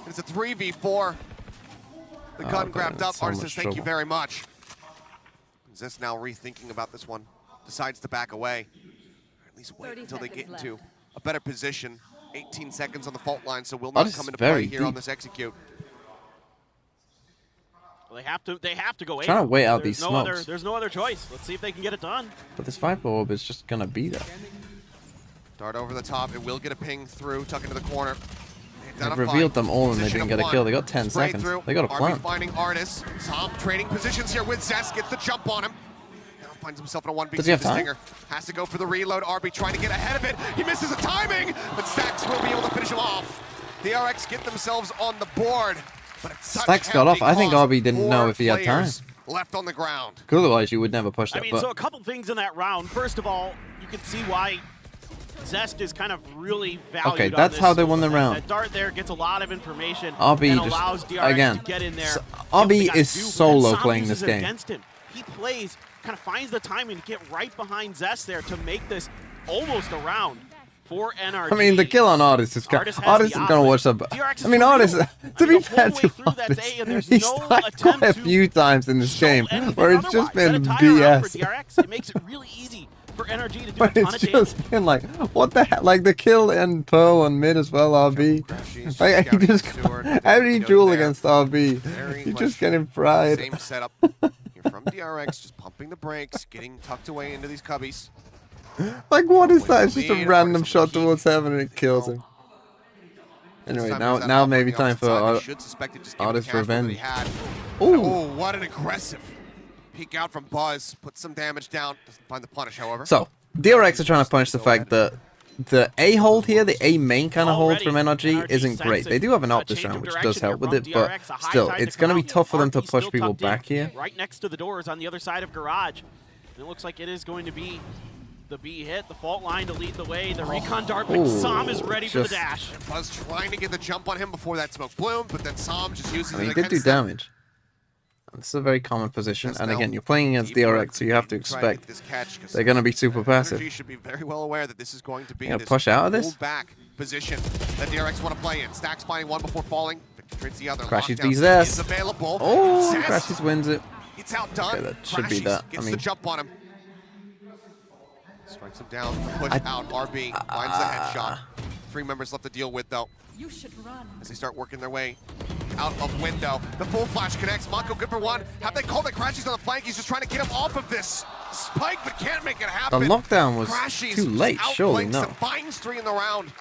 [SPEAKER 5] It's a 3v4. The gun grabbed up. Artis says, thank you very much. Zest now rethinking about this one. Decides to back away. Or at least wait until they get into a better position. 18 seconds on the fault line, so will not come into play here on this execute.
[SPEAKER 3] Well, they have to go.
[SPEAKER 1] Trying to wait out these smokes.
[SPEAKER 3] There's no other choice. Let's see if they can get it done.
[SPEAKER 1] But this Viper orb is just gonna be there.
[SPEAKER 5] Dart over the top. It will get a ping through. Tuck into the corner.
[SPEAKER 1] They've revealed them all and they didn't get a kill. They got 10 seconds. They got a plan.
[SPEAKER 5] Finding Artis. Tom trading positions here with Zest. Gets the jump on him. Now finds himself in a 1v2
[SPEAKER 1] Does he have time?
[SPEAKER 5] Stinger. Has to go for the reload. RB trying to get ahead of it. He misses the timing, but Stacks will be able to finish him off. The DRX get themselves on the board. But it's
[SPEAKER 1] Stacks got off. I think RB didn't know if he had time.
[SPEAKER 5] Left on the ground.
[SPEAKER 1] Otherwise, you would never push that.
[SPEAKER 3] I mean, so a couple things in that round. First of all, you can see why Zest is kind of really valued.
[SPEAKER 1] Okay, that's how they won the round.
[SPEAKER 3] That Dart there gets a lot of information
[SPEAKER 1] RB
[SPEAKER 3] and
[SPEAKER 1] just,
[SPEAKER 3] allows DRX
[SPEAKER 1] again,
[SPEAKER 3] to get in there.
[SPEAKER 1] RB is solo playing this game.
[SPEAKER 3] Against him. He plays, kind of finds the timing to get right behind Zest there to make this almost a round for NRG.
[SPEAKER 1] I mean, the kill on Artis is kind of, Artis is going to watch up. I mean, Artis, to be fair to Artis, he's died quite a few times in this game where it's just been BS.
[SPEAKER 3] It makes it really easy for NRG to do
[SPEAKER 1] But
[SPEAKER 3] a ton
[SPEAKER 1] it's
[SPEAKER 3] of damage.
[SPEAKER 1] just been like, what the heck? Like the kill and Pearl on mid as well, RB. Like, he just, how did he duel against RB? He's just getting fried.
[SPEAKER 5] Same setup. You're from DRX, just pumping the brakes, getting tucked away into these cubbies.
[SPEAKER 1] Like, what is that? It's just a random shot towards heaven and it kills him. Anyway, now maybe time for Artis revenge.
[SPEAKER 5] Oh, what an aggressive peek out from Buzz. Puts some damage down. Doesn't find the punish, however.
[SPEAKER 1] So, DRX are trying to punish the fact that the A hold here, the A main kind of hold from NRG, isn't great. They do have an op this round, which does help with it, but still, it's going to be tough for them to push people back here.
[SPEAKER 3] Right next to the doors on the other side of Garage. It looks like it is going to be the B hit, the fault line to lead the way. The recon dart, but Sam is ready for the dash.
[SPEAKER 5] Buzz trying to get the jump on him before that smoke bloomed, but then Sam just uses it
[SPEAKER 1] he did do damage. This is a very common position, and again, you're playing against DRX, so you have to expect they're going to be super passive.
[SPEAKER 5] NRG should be very well aware that this is going to be
[SPEAKER 1] this push out of this?
[SPEAKER 5] hold back position that DRX want to play in. Stacks finding one before falling. Victor trades the other.
[SPEAKER 1] Crashes
[SPEAKER 5] Lockdown
[SPEAKER 1] these S.
[SPEAKER 5] is available.
[SPEAKER 1] Oh, Crashes wins it.
[SPEAKER 5] It's outdone.
[SPEAKER 1] Okay, that should be that.
[SPEAKER 5] Gets the jump on him. Strikes him down. Push out. RB finds the headshot. 3 members left to deal with though.
[SPEAKER 18] You should run.
[SPEAKER 5] As they start working their way out of window. The full flash connects. Mako good for one. Have they called it? Crashies on the flank. He's just trying to get him off of this spike, but can't make it happen.
[SPEAKER 1] The lockdown was too late, surely, no.
[SPEAKER 5] Finds 3 in the round.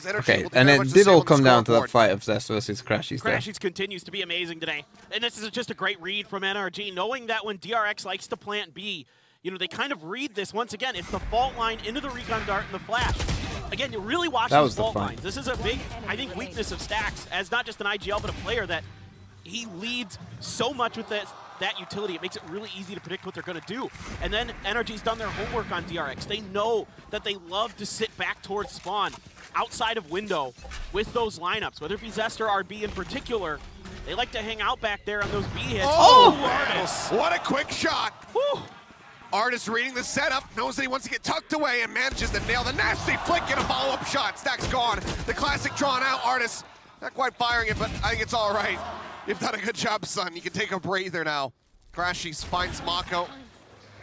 [SPEAKER 1] Okay, and it did all come down to that fight of Zest versus Crashies there.
[SPEAKER 3] Crashies continues to be amazing today. And this is just a great read from NRG, knowing that when DRX likes to plant B, you know, they kind of read this once again. It's the fault line into the recon dart and the flash. Again, you really watch these fault lines. This is a big, I think, weakness of Stacks as not just an IGL, but a player that he leads so much with that utility. It makes it really easy to predict what they're going to do. And then NRG's done their homework on DRX. They know that they love to sit back towards spawn, outside of window, with those lineups, whether it be Zest or RB in particular. They like to hang out back there on those B hits.
[SPEAKER 5] Oh, Artis! What a quick shot! Woo. Artis reading the setup, knows that he wants to get tucked away and manages to nail the nasty flick and a follow-up shot. Stacks gone. The classic drawn out. Artis not quite firing it, but I think it's all right. You've done a good job, son. You can take a breather now. Crashies finds Mako.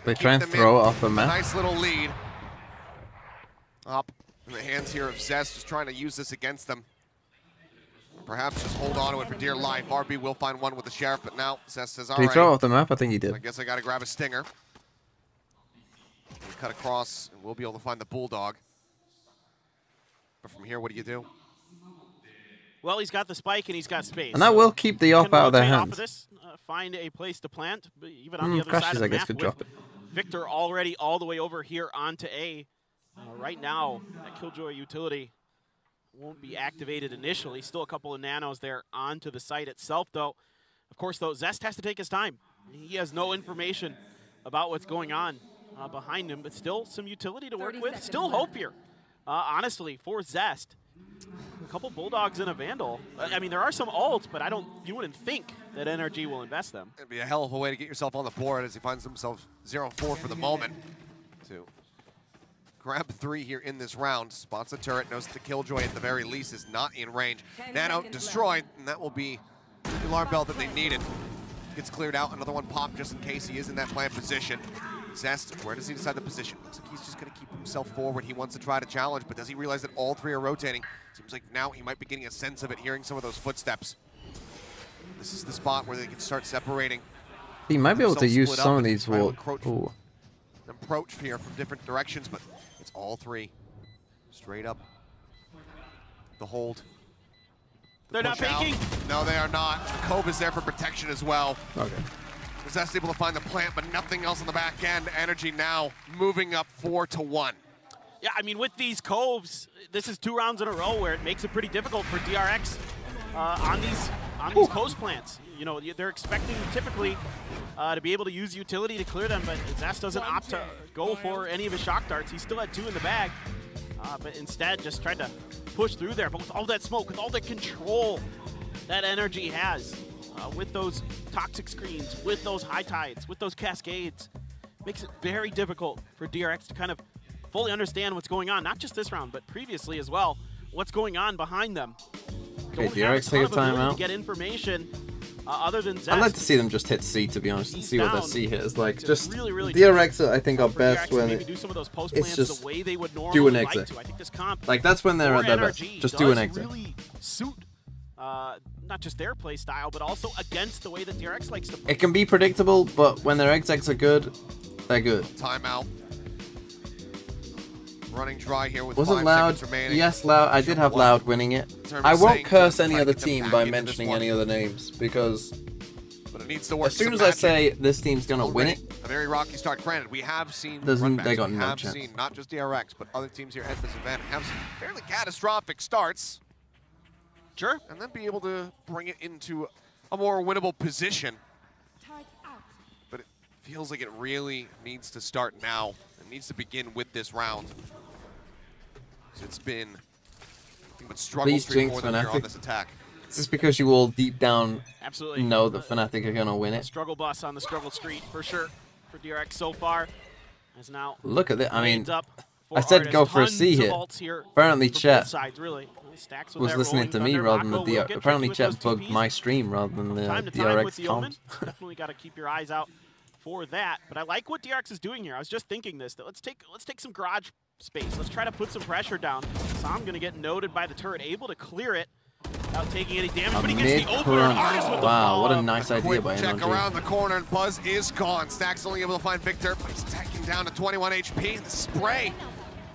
[SPEAKER 1] They try and throw it off the map.
[SPEAKER 5] Nice little lead. Up in the hands here of Zest, just trying to use this against them. Perhaps just hold on to it for dear life. RB will find one with the Sheriff, but now Zest says, all right.
[SPEAKER 1] Did he throw it off the map? I think he did.
[SPEAKER 5] I guess I got to grab a Stinger. Cut across, and we'll be able to find the Bulldog. But from here, what do you do?
[SPEAKER 3] Well, he's got the spike and he's got space.
[SPEAKER 1] And that will keep the op out of their hands.
[SPEAKER 3] Off of this, find a place to plant, but even on the other side of the map.
[SPEAKER 1] Could drop it.
[SPEAKER 3] Victor already all the way over here onto A. Right now, that Killjoy utility won't be activated initially. Still a couple of nanos there onto the site itself, though. Of course, though, Zest has to take his time. He has no information about what's going on behind him, but still some utility to work with. Still hope here, honestly, for Zest. A couple Bulldogs and a Vandal. I mean, there are some ults, but you wouldn't think that NRG will invest them.
[SPEAKER 5] It'd be a hell of a way to get yourself on the board as he finds himself 0-4 for the moment. To grab 3 here in this round. Spots the turret, knows that the Killjoy at the very least is not in range. Nano destroyed, and that will be the alarm bell that they needed. Gets cleared out, another one popped just in case he is in that plant position. Zest, where does he decide the position? Looks like he's just going to keep himself forward. He wants to try to challenge, but does he realize that all 3 are rotating? Seems like now he might be getting a sense of it, hearing some of those footsteps. This is the spot where they can start separating.
[SPEAKER 1] He might be able to use some of these walls.
[SPEAKER 5] Approach here from different directions, but it's all 3. Straight up. The hold.
[SPEAKER 3] They're not faking.
[SPEAKER 5] No, they are not. The Cove is there for protection as well.
[SPEAKER 1] Okay.
[SPEAKER 5] Zest able to find the plant, but nothing else on the back end. NRG now moving up 4-1.
[SPEAKER 3] Yeah, I mean, with these Coves, this is 2 rounds in a row where it makes it pretty difficult for DRX on these coast plants. You know, they're expecting typically to be able to use utility to clear them, but Zest doesn't opt to go for any of his shock darts. He still had 2 in the bag, but instead just tried to push through there. But with all that smoke, with all the control that NRG has, with those toxic screens, with those high tides, with those cascades, makes it very difficult for DRX to kind of fully understand what's going on, not just this round, but previously as well, what's going on behind them.
[SPEAKER 1] Okay, DRX take a timeout.
[SPEAKER 3] To get information other than Zest.
[SPEAKER 1] I'd like to see them just hit C, to be honest, and see what that C hit is like. Just
[SPEAKER 3] really
[SPEAKER 1] DRX, I think, are best when it's just
[SPEAKER 3] the way they would
[SPEAKER 1] do an exit.
[SPEAKER 3] I think this comp,
[SPEAKER 1] like, that's when they're at their best. Just do an exit.
[SPEAKER 3] Really suit not just their play style, but also against the way that DRX likes to play.
[SPEAKER 1] It can be predictable, but when their exits are good, they're good.
[SPEAKER 5] Timeout. Running dry here with
[SPEAKER 1] Wasn't
[SPEAKER 5] 5
[SPEAKER 1] Loud?
[SPEAKER 5] seconds remaining.
[SPEAKER 1] Yes, Loud. I did have Loud winning it. I won't curse any other team by mentioning any other names, because
[SPEAKER 5] but it needs to work.
[SPEAKER 1] As soon as I say this team's gonna win it,
[SPEAKER 5] a very rocky start. Granted, we have seen
[SPEAKER 1] they got no chance.
[SPEAKER 5] We have seen not just DRX, but other teams here at this event have some fairly catastrophic starts.
[SPEAKER 3] Sure.
[SPEAKER 5] And then be able to bring it into a more winnable position. But it feels like it really needs to start now. It needs to begin with this round. So it's been nothing but struggle street for them here on this attack.
[SPEAKER 1] Is this because you all deep down
[SPEAKER 3] absolutely
[SPEAKER 1] know that Fnatic are going to win it?
[SPEAKER 3] Struggle bus on the struggle street for sure for DRX so far. As now
[SPEAKER 1] look at that. I mean, I said go for a C hit. Apparently Chet was listening to me rather than the DRX. Apparently Chet bugged my stream rather than the DRX comms.
[SPEAKER 3] Definitely got to keep your eyes out for that. But I like what DRX is doing here. I was just thinking this, that let's take some garage space. Let's try to put some pressure down. Sam going to get noted by the turret, able to clear it without taking any damage. But he gets the opener.
[SPEAKER 1] Wow, what a nice idea by NRG.
[SPEAKER 5] Check around the corner and Buzz is gone. Stack's only able to find Victor, but he's taking down to 21 HP. The spray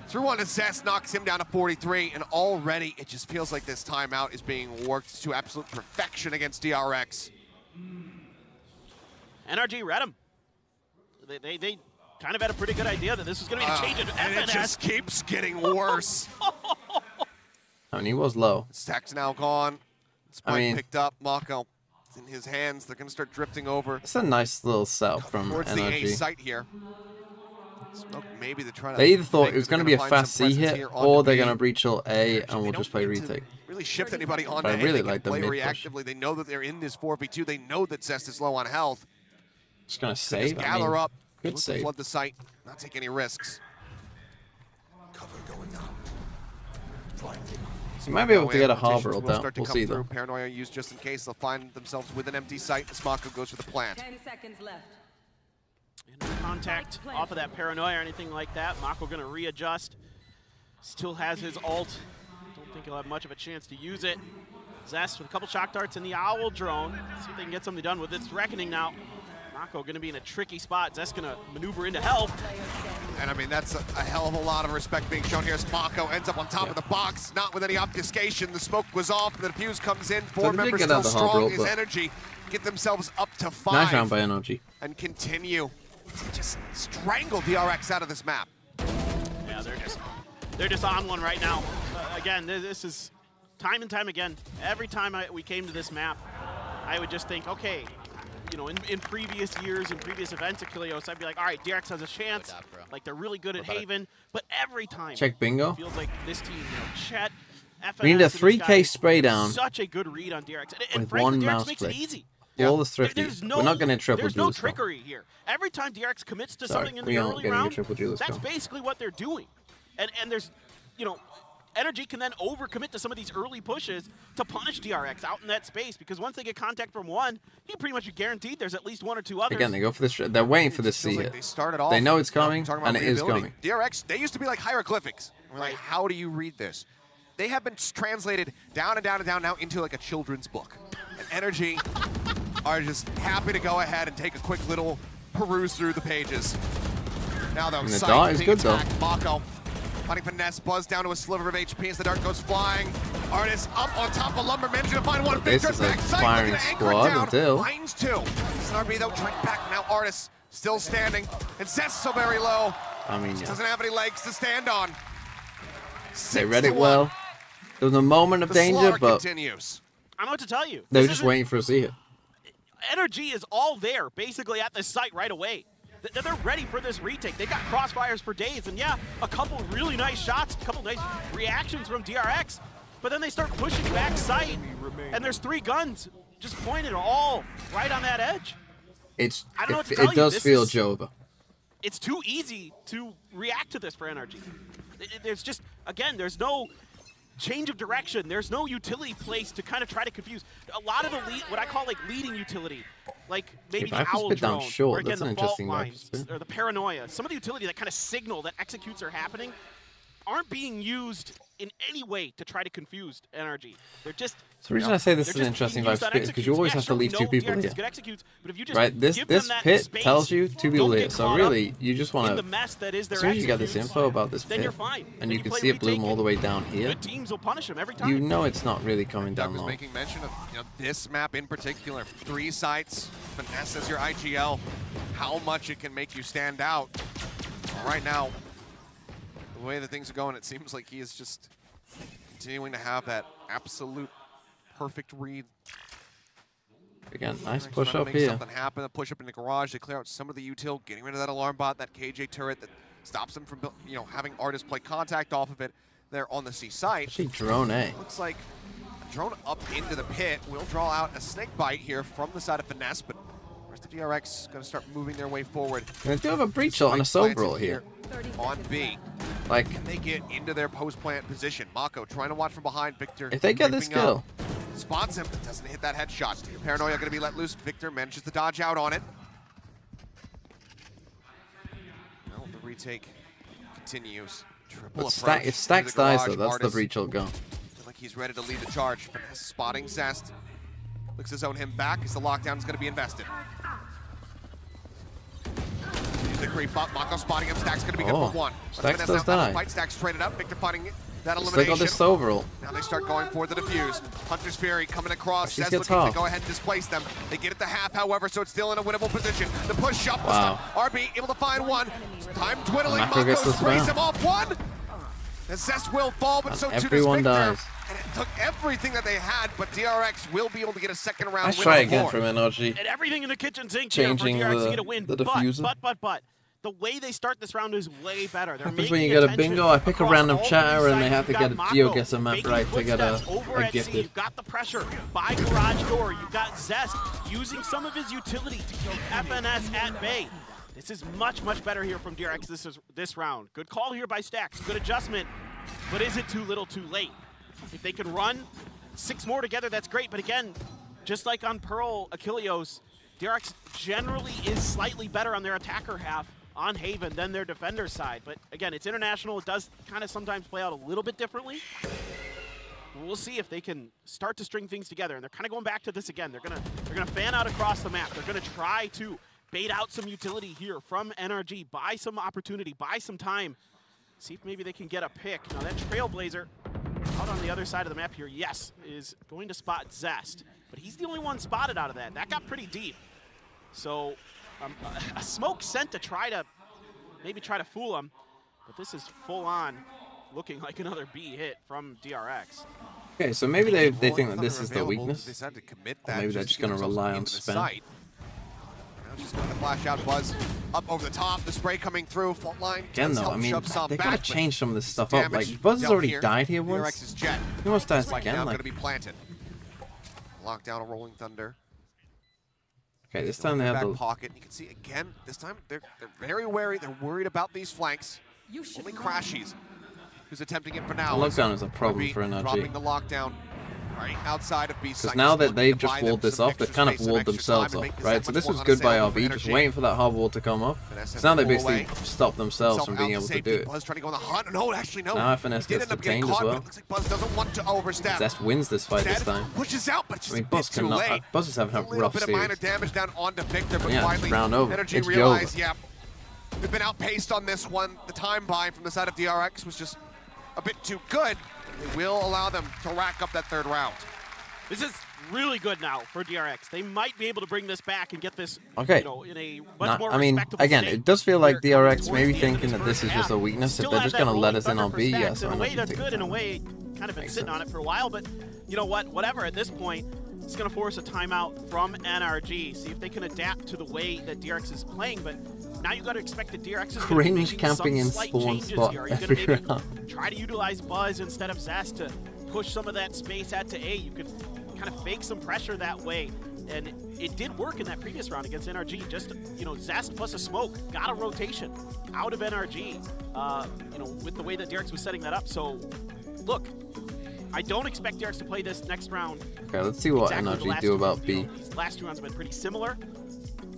[SPEAKER 5] through one to Zest knocks him down to 43, and already it just feels like this timeout is being worked to absolute perfection against DRX.
[SPEAKER 3] NRG read him. They kind of had a pretty good idea that this was going to be the change of
[SPEAKER 5] and it just keeps getting worse.
[SPEAKER 1] I mean, he was low.
[SPEAKER 5] Stack's now gone. Spike picked up. Mako, it's in his hands. They're going to start drifting over.
[SPEAKER 1] It's a nice little setup from
[SPEAKER 5] towards
[SPEAKER 1] NRG.
[SPEAKER 5] the A site here. Smoke, maybe they're trying to.
[SPEAKER 1] They either thought it was going to be a fast C hit, or they're going to breach ult A, and we'll just play retake.
[SPEAKER 5] Really shift anybody on.
[SPEAKER 1] I really like the
[SPEAKER 5] play
[SPEAKER 1] mid
[SPEAKER 5] reactively.
[SPEAKER 1] push.
[SPEAKER 5] They know that they're in this 4v2. They know that Zest is low on health.
[SPEAKER 1] Just going to save.
[SPEAKER 5] Just gather up.
[SPEAKER 1] Good save.
[SPEAKER 5] Flood the site. Not take any risks.
[SPEAKER 1] You might be able to get a harbor ult down. We'll see though.
[SPEAKER 5] Paranoia used just in case. They'll find themselves with an empty site. Smako goes for the plant.
[SPEAKER 18] 10 seconds left.
[SPEAKER 3] No contact off of that Paranoia or anything like that. Mako going to readjust. Still has his ult. Don't think he'll have much of a chance to use it. Zest with a couple shock darts in the Owl drone. See if they can get something done with its reckoning now. Mako going to be in a tricky spot. Zest going to maneuver into help.
[SPEAKER 5] And I mean, that's a hell of a lot of respect being shown here as Mako ends up on top of the box, not with any obfuscation. The smoke was off, the defuse comes in. 4 members still strong. His energy get themselves up to 5.
[SPEAKER 1] Nice round by NRG.
[SPEAKER 5] And continue to just strangle DRX out of this map.
[SPEAKER 3] Yeah, they're just on one right now. Again, this is time and time again. Every time we came to this map, I would just think, okay, you know, in previous years, in previous events at Kilios, I'd be like, all right, DRX has a chance. Like, they're really good at Haven. But every time,
[SPEAKER 1] check bingo.
[SPEAKER 3] It feels like this team, you know, Chet, FNS,
[SPEAKER 1] we need a 3K spray down.
[SPEAKER 3] Such a good read on DRX. And
[SPEAKER 1] with
[SPEAKER 3] frankly,
[SPEAKER 1] one
[SPEAKER 3] DRX
[SPEAKER 1] mouse
[SPEAKER 3] makes
[SPEAKER 1] click.
[SPEAKER 3] It easy.
[SPEAKER 1] All the thrifty. We're not going to triple
[SPEAKER 3] There's
[SPEAKER 1] duel
[SPEAKER 3] no
[SPEAKER 1] this
[SPEAKER 3] trickery here. Every time DRX commits to something in the early round, that's basically what they're doing. And there's, you know, NRG can then overcommit to some of these early pushes to punish DRX out in that space, because once they get contact from one, he pretty much guaranteed there's at least one or two others.
[SPEAKER 1] Again, they go for this. They're waiting for this C hit.
[SPEAKER 5] They started off.
[SPEAKER 1] They know it's coming, and it is coming.
[SPEAKER 5] DRX, they used to be like hieroglyphics. We're like, how do you read this? They have been translated down and down and down now into like a children's book. And NRG are just happy to go ahead and take a quick little peruse through the pages. Now though,
[SPEAKER 1] the dart is good though.
[SPEAKER 5] Mako finding finesse, buzz down to a sliver of HP as the dart goes flying. Artist up on top of Lumber, managing to find one.
[SPEAKER 1] This is a firing squad until.
[SPEAKER 5] Finds two. SNRB though trying back now. Artist still standing, and Zest so very low.
[SPEAKER 1] I mean,
[SPEAKER 5] yeah. Doesn't have any legs to stand on.
[SPEAKER 1] They read it well. There was a moment of danger, but
[SPEAKER 5] continues.
[SPEAKER 3] I don't know what to tell you.
[SPEAKER 1] They were just waiting for a C hit.
[SPEAKER 3] NRG is all there, basically at this site right away. They're ready for this retake. They got crossfires for days, and yeah, a couple really nice shots, a couple nice reactions from DRX, but then they start pushing back site, and there's 3 guns just pointed all right on that edge.
[SPEAKER 1] I don't know what to tell you. It does feel Jova.
[SPEAKER 3] It's too easy to react to this for NRG. There's just, again, there's no change of direction. There's no utility place to kind of try to confuse. A lot of the what I call like leading utility, like maybe the Owl Drone, or again the fault lines, or the Paranoia. Some of the utility that kind of signal that executes are happening aren't being used in any way to try to confuse NRG. They're just.
[SPEAKER 1] So the reason I say this is an interesting vibe split is because you always have to leave 2 people here. Right? This pit tells you 2 people here. So really, you just want to. As soon as you get this info about this pit, and you can see it bloom all the way down here, you know it's not really coming down low.
[SPEAKER 5] Making mention of this map in particular. 3 sites, finesse as your IGL. How much it can make you stand out. Right now, the way that things are going, it seems like he is just continuing to have that absolute perfect read.
[SPEAKER 1] Again, nice push up here.
[SPEAKER 5] Something happen, a push up in the garage. They clear out some of the util, getting rid of that alarm bot, that KJ turret that stops them from, having artists play contact off of it there on the C site.
[SPEAKER 1] Actually, drone A.
[SPEAKER 5] Looks like a drone up into the pit will draw out a snake bite here from the side of finesse, but the rest of DRX going to start moving their way forward.
[SPEAKER 1] And they do have a breach shot on a Sobral here.
[SPEAKER 5] On B.
[SPEAKER 1] Like,
[SPEAKER 5] can they get into their post-plant position? Mako trying to watch from behind. Victor.
[SPEAKER 1] If they get this kill.
[SPEAKER 5] Spots him, but doesn't hit that headshot. Paranoia going to be let loose. Victor manages to dodge out on it. Well, the retake continues. Triple approach.
[SPEAKER 1] If Stacks dies, though, that's the breach will go.
[SPEAKER 5] Looks like he's ready to lead the charge. Finesse spotting Zest. Looks to zone him back as the lockdown is going to be invested. The creep up. Mako spotting him. Stacks going to be good for 1.
[SPEAKER 1] Stacks does die.
[SPEAKER 5] Fight. Stacks traded up. Victor fighting that elimination.
[SPEAKER 1] Still got this overall.
[SPEAKER 5] Now they start going for the defuse. Hunter's Fury coming across. Zest looking to go ahead and displace them. They get at the half, however, so it's still in a winnable position. The push up.
[SPEAKER 1] Wow.
[SPEAKER 5] RB able to find 1. Time dwindling. Mako sprays him off 1. The Zest will fall, but so too does Victor.
[SPEAKER 1] Dies.
[SPEAKER 5] And it took everything that they had, but DRX will be able to get a second round.
[SPEAKER 1] Let's try again from NRG.
[SPEAKER 3] And everything in the kitchen sink
[SPEAKER 1] changing
[SPEAKER 3] here for DRX to get a win.
[SPEAKER 1] The diffuser.
[SPEAKER 3] But the way they start this round is way better. They're
[SPEAKER 1] happens when you get a bingo. I pick a random chatter and they have to get a GeoGuessr map right to get a gifted.
[SPEAKER 3] You've got the pressure by garage door. You've got Zest using some of his utility to keep FNS at bay. This is much, much better here from DRX this round. Good call here by Stacks. Good adjustment. But is it too little too late? If they can run 6 more together, that's great. But again, just like on Pearl Achilleos, DRX generally is slightly better on their attacker half on Haven than their defender side. But again, it's international. It does kind of sometimes play out a little bit differently. We'll see if they can start to string things together. And they're kind of going back to this again. They're gonna fan out across the map. They're gonna try to bait out some utility here from NRG, buy some opportunity, buy some time. See if maybe they can get a pick. Now that Trailblazer out on the other side of the map here, yes, is going to spot Zest. But he's the only one spotted out of that. That got pretty deep. So a smoke sent to maybe try to fool him. But this is full on looking like another B hit from DRX.
[SPEAKER 1] Okay, so maybe they think that this is the weakness.
[SPEAKER 5] They decided to commit that.
[SPEAKER 1] Or maybe they're just going to rely on spam.
[SPEAKER 5] Just going to flash out Buzz up over the top, the spray coming through, fault line.
[SPEAKER 1] Again though, I mean, they gotta change some of this stuff up. Like, Buzz has already died here once. He almost dies again.
[SPEAKER 5] Now going to be planted. Lockdown a Rolling Thunder.
[SPEAKER 1] Okay, this time they have the
[SPEAKER 5] pocket. You can see again, this time they're very wary. They're worried about these flanks. Only crashies who's attempting it for now.
[SPEAKER 1] The lockdown is a problem for NRG.
[SPEAKER 5] Dropping the lockdown right outside of B site.
[SPEAKER 1] Because now that they've just walled this off, they've kind of walled themselves off, right? So this was good by RB, just waiting for that hard wall to come up. So now they basically stopped themselves from being able to do it.
[SPEAKER 5] Buzz trying to go on the hunt. No, actually no.
[SPEAKER 1] Now FNS gets detained as well.
[SPEAKER 5] Looks like Buzz doesn't want to overstep.
[SPEAKER 1] Zest wins this fight this time.
[SPEAKER 5] Pushes out, but just
[SPEAKER 1] I mean, Buzz cannot. Buzz is having a rough
[SPEAKER 5] bit of minor damage down onto Victor, but finally
[SPEAKER 1] round over.
[SPEAKER 5] NRG realized, yeah, we've been outpaced on this one. The time buy from the side of DRX was just a bit too good. It will allow them to rack up that third round.
[SPEAKER 3] This is really good now for DRX. They might be able to bring this back and get this,
[SPEAKER 1] okay.
[SPEAKER 3] You know, in a much more
[SPEAKER 1] I mean, again, it does feel like DRX maybe thinking that this is just a weakness. If they're just going to let us in on B, yes.
[SPEAKER 3] In a way, that's good. In a way, kind of been sitting on it for a while, but you know what? Whatever. At this point, it's going to force a timeout from NRG. See if they can adapt to the way that DRX is playing, but now you got to expect that DRX is going to be making
[SPEAKER 1] camping in
[SPEAKER 3] some slight
[SPEAKER 1] spawn
[SPEAKER 3] changes
[SPEAKER 1] spot
[SPEAKER 3] here. Are you going to maybe try to utilize Buzz instead of Zest to push some of that space out to A? You could kind of fake some pressure that way, and it did work in that previous round against NRG. Just, you know, Zest plus a smoke got a rotation out of NRG, you know, with the way that DRX was setting that up. So look, I don't expect DRX to play this next round.
[SPEAKER 1] Okay, let's see what NRG do about B.
[SPEAKER 3] These last two rounds have been pretty similar.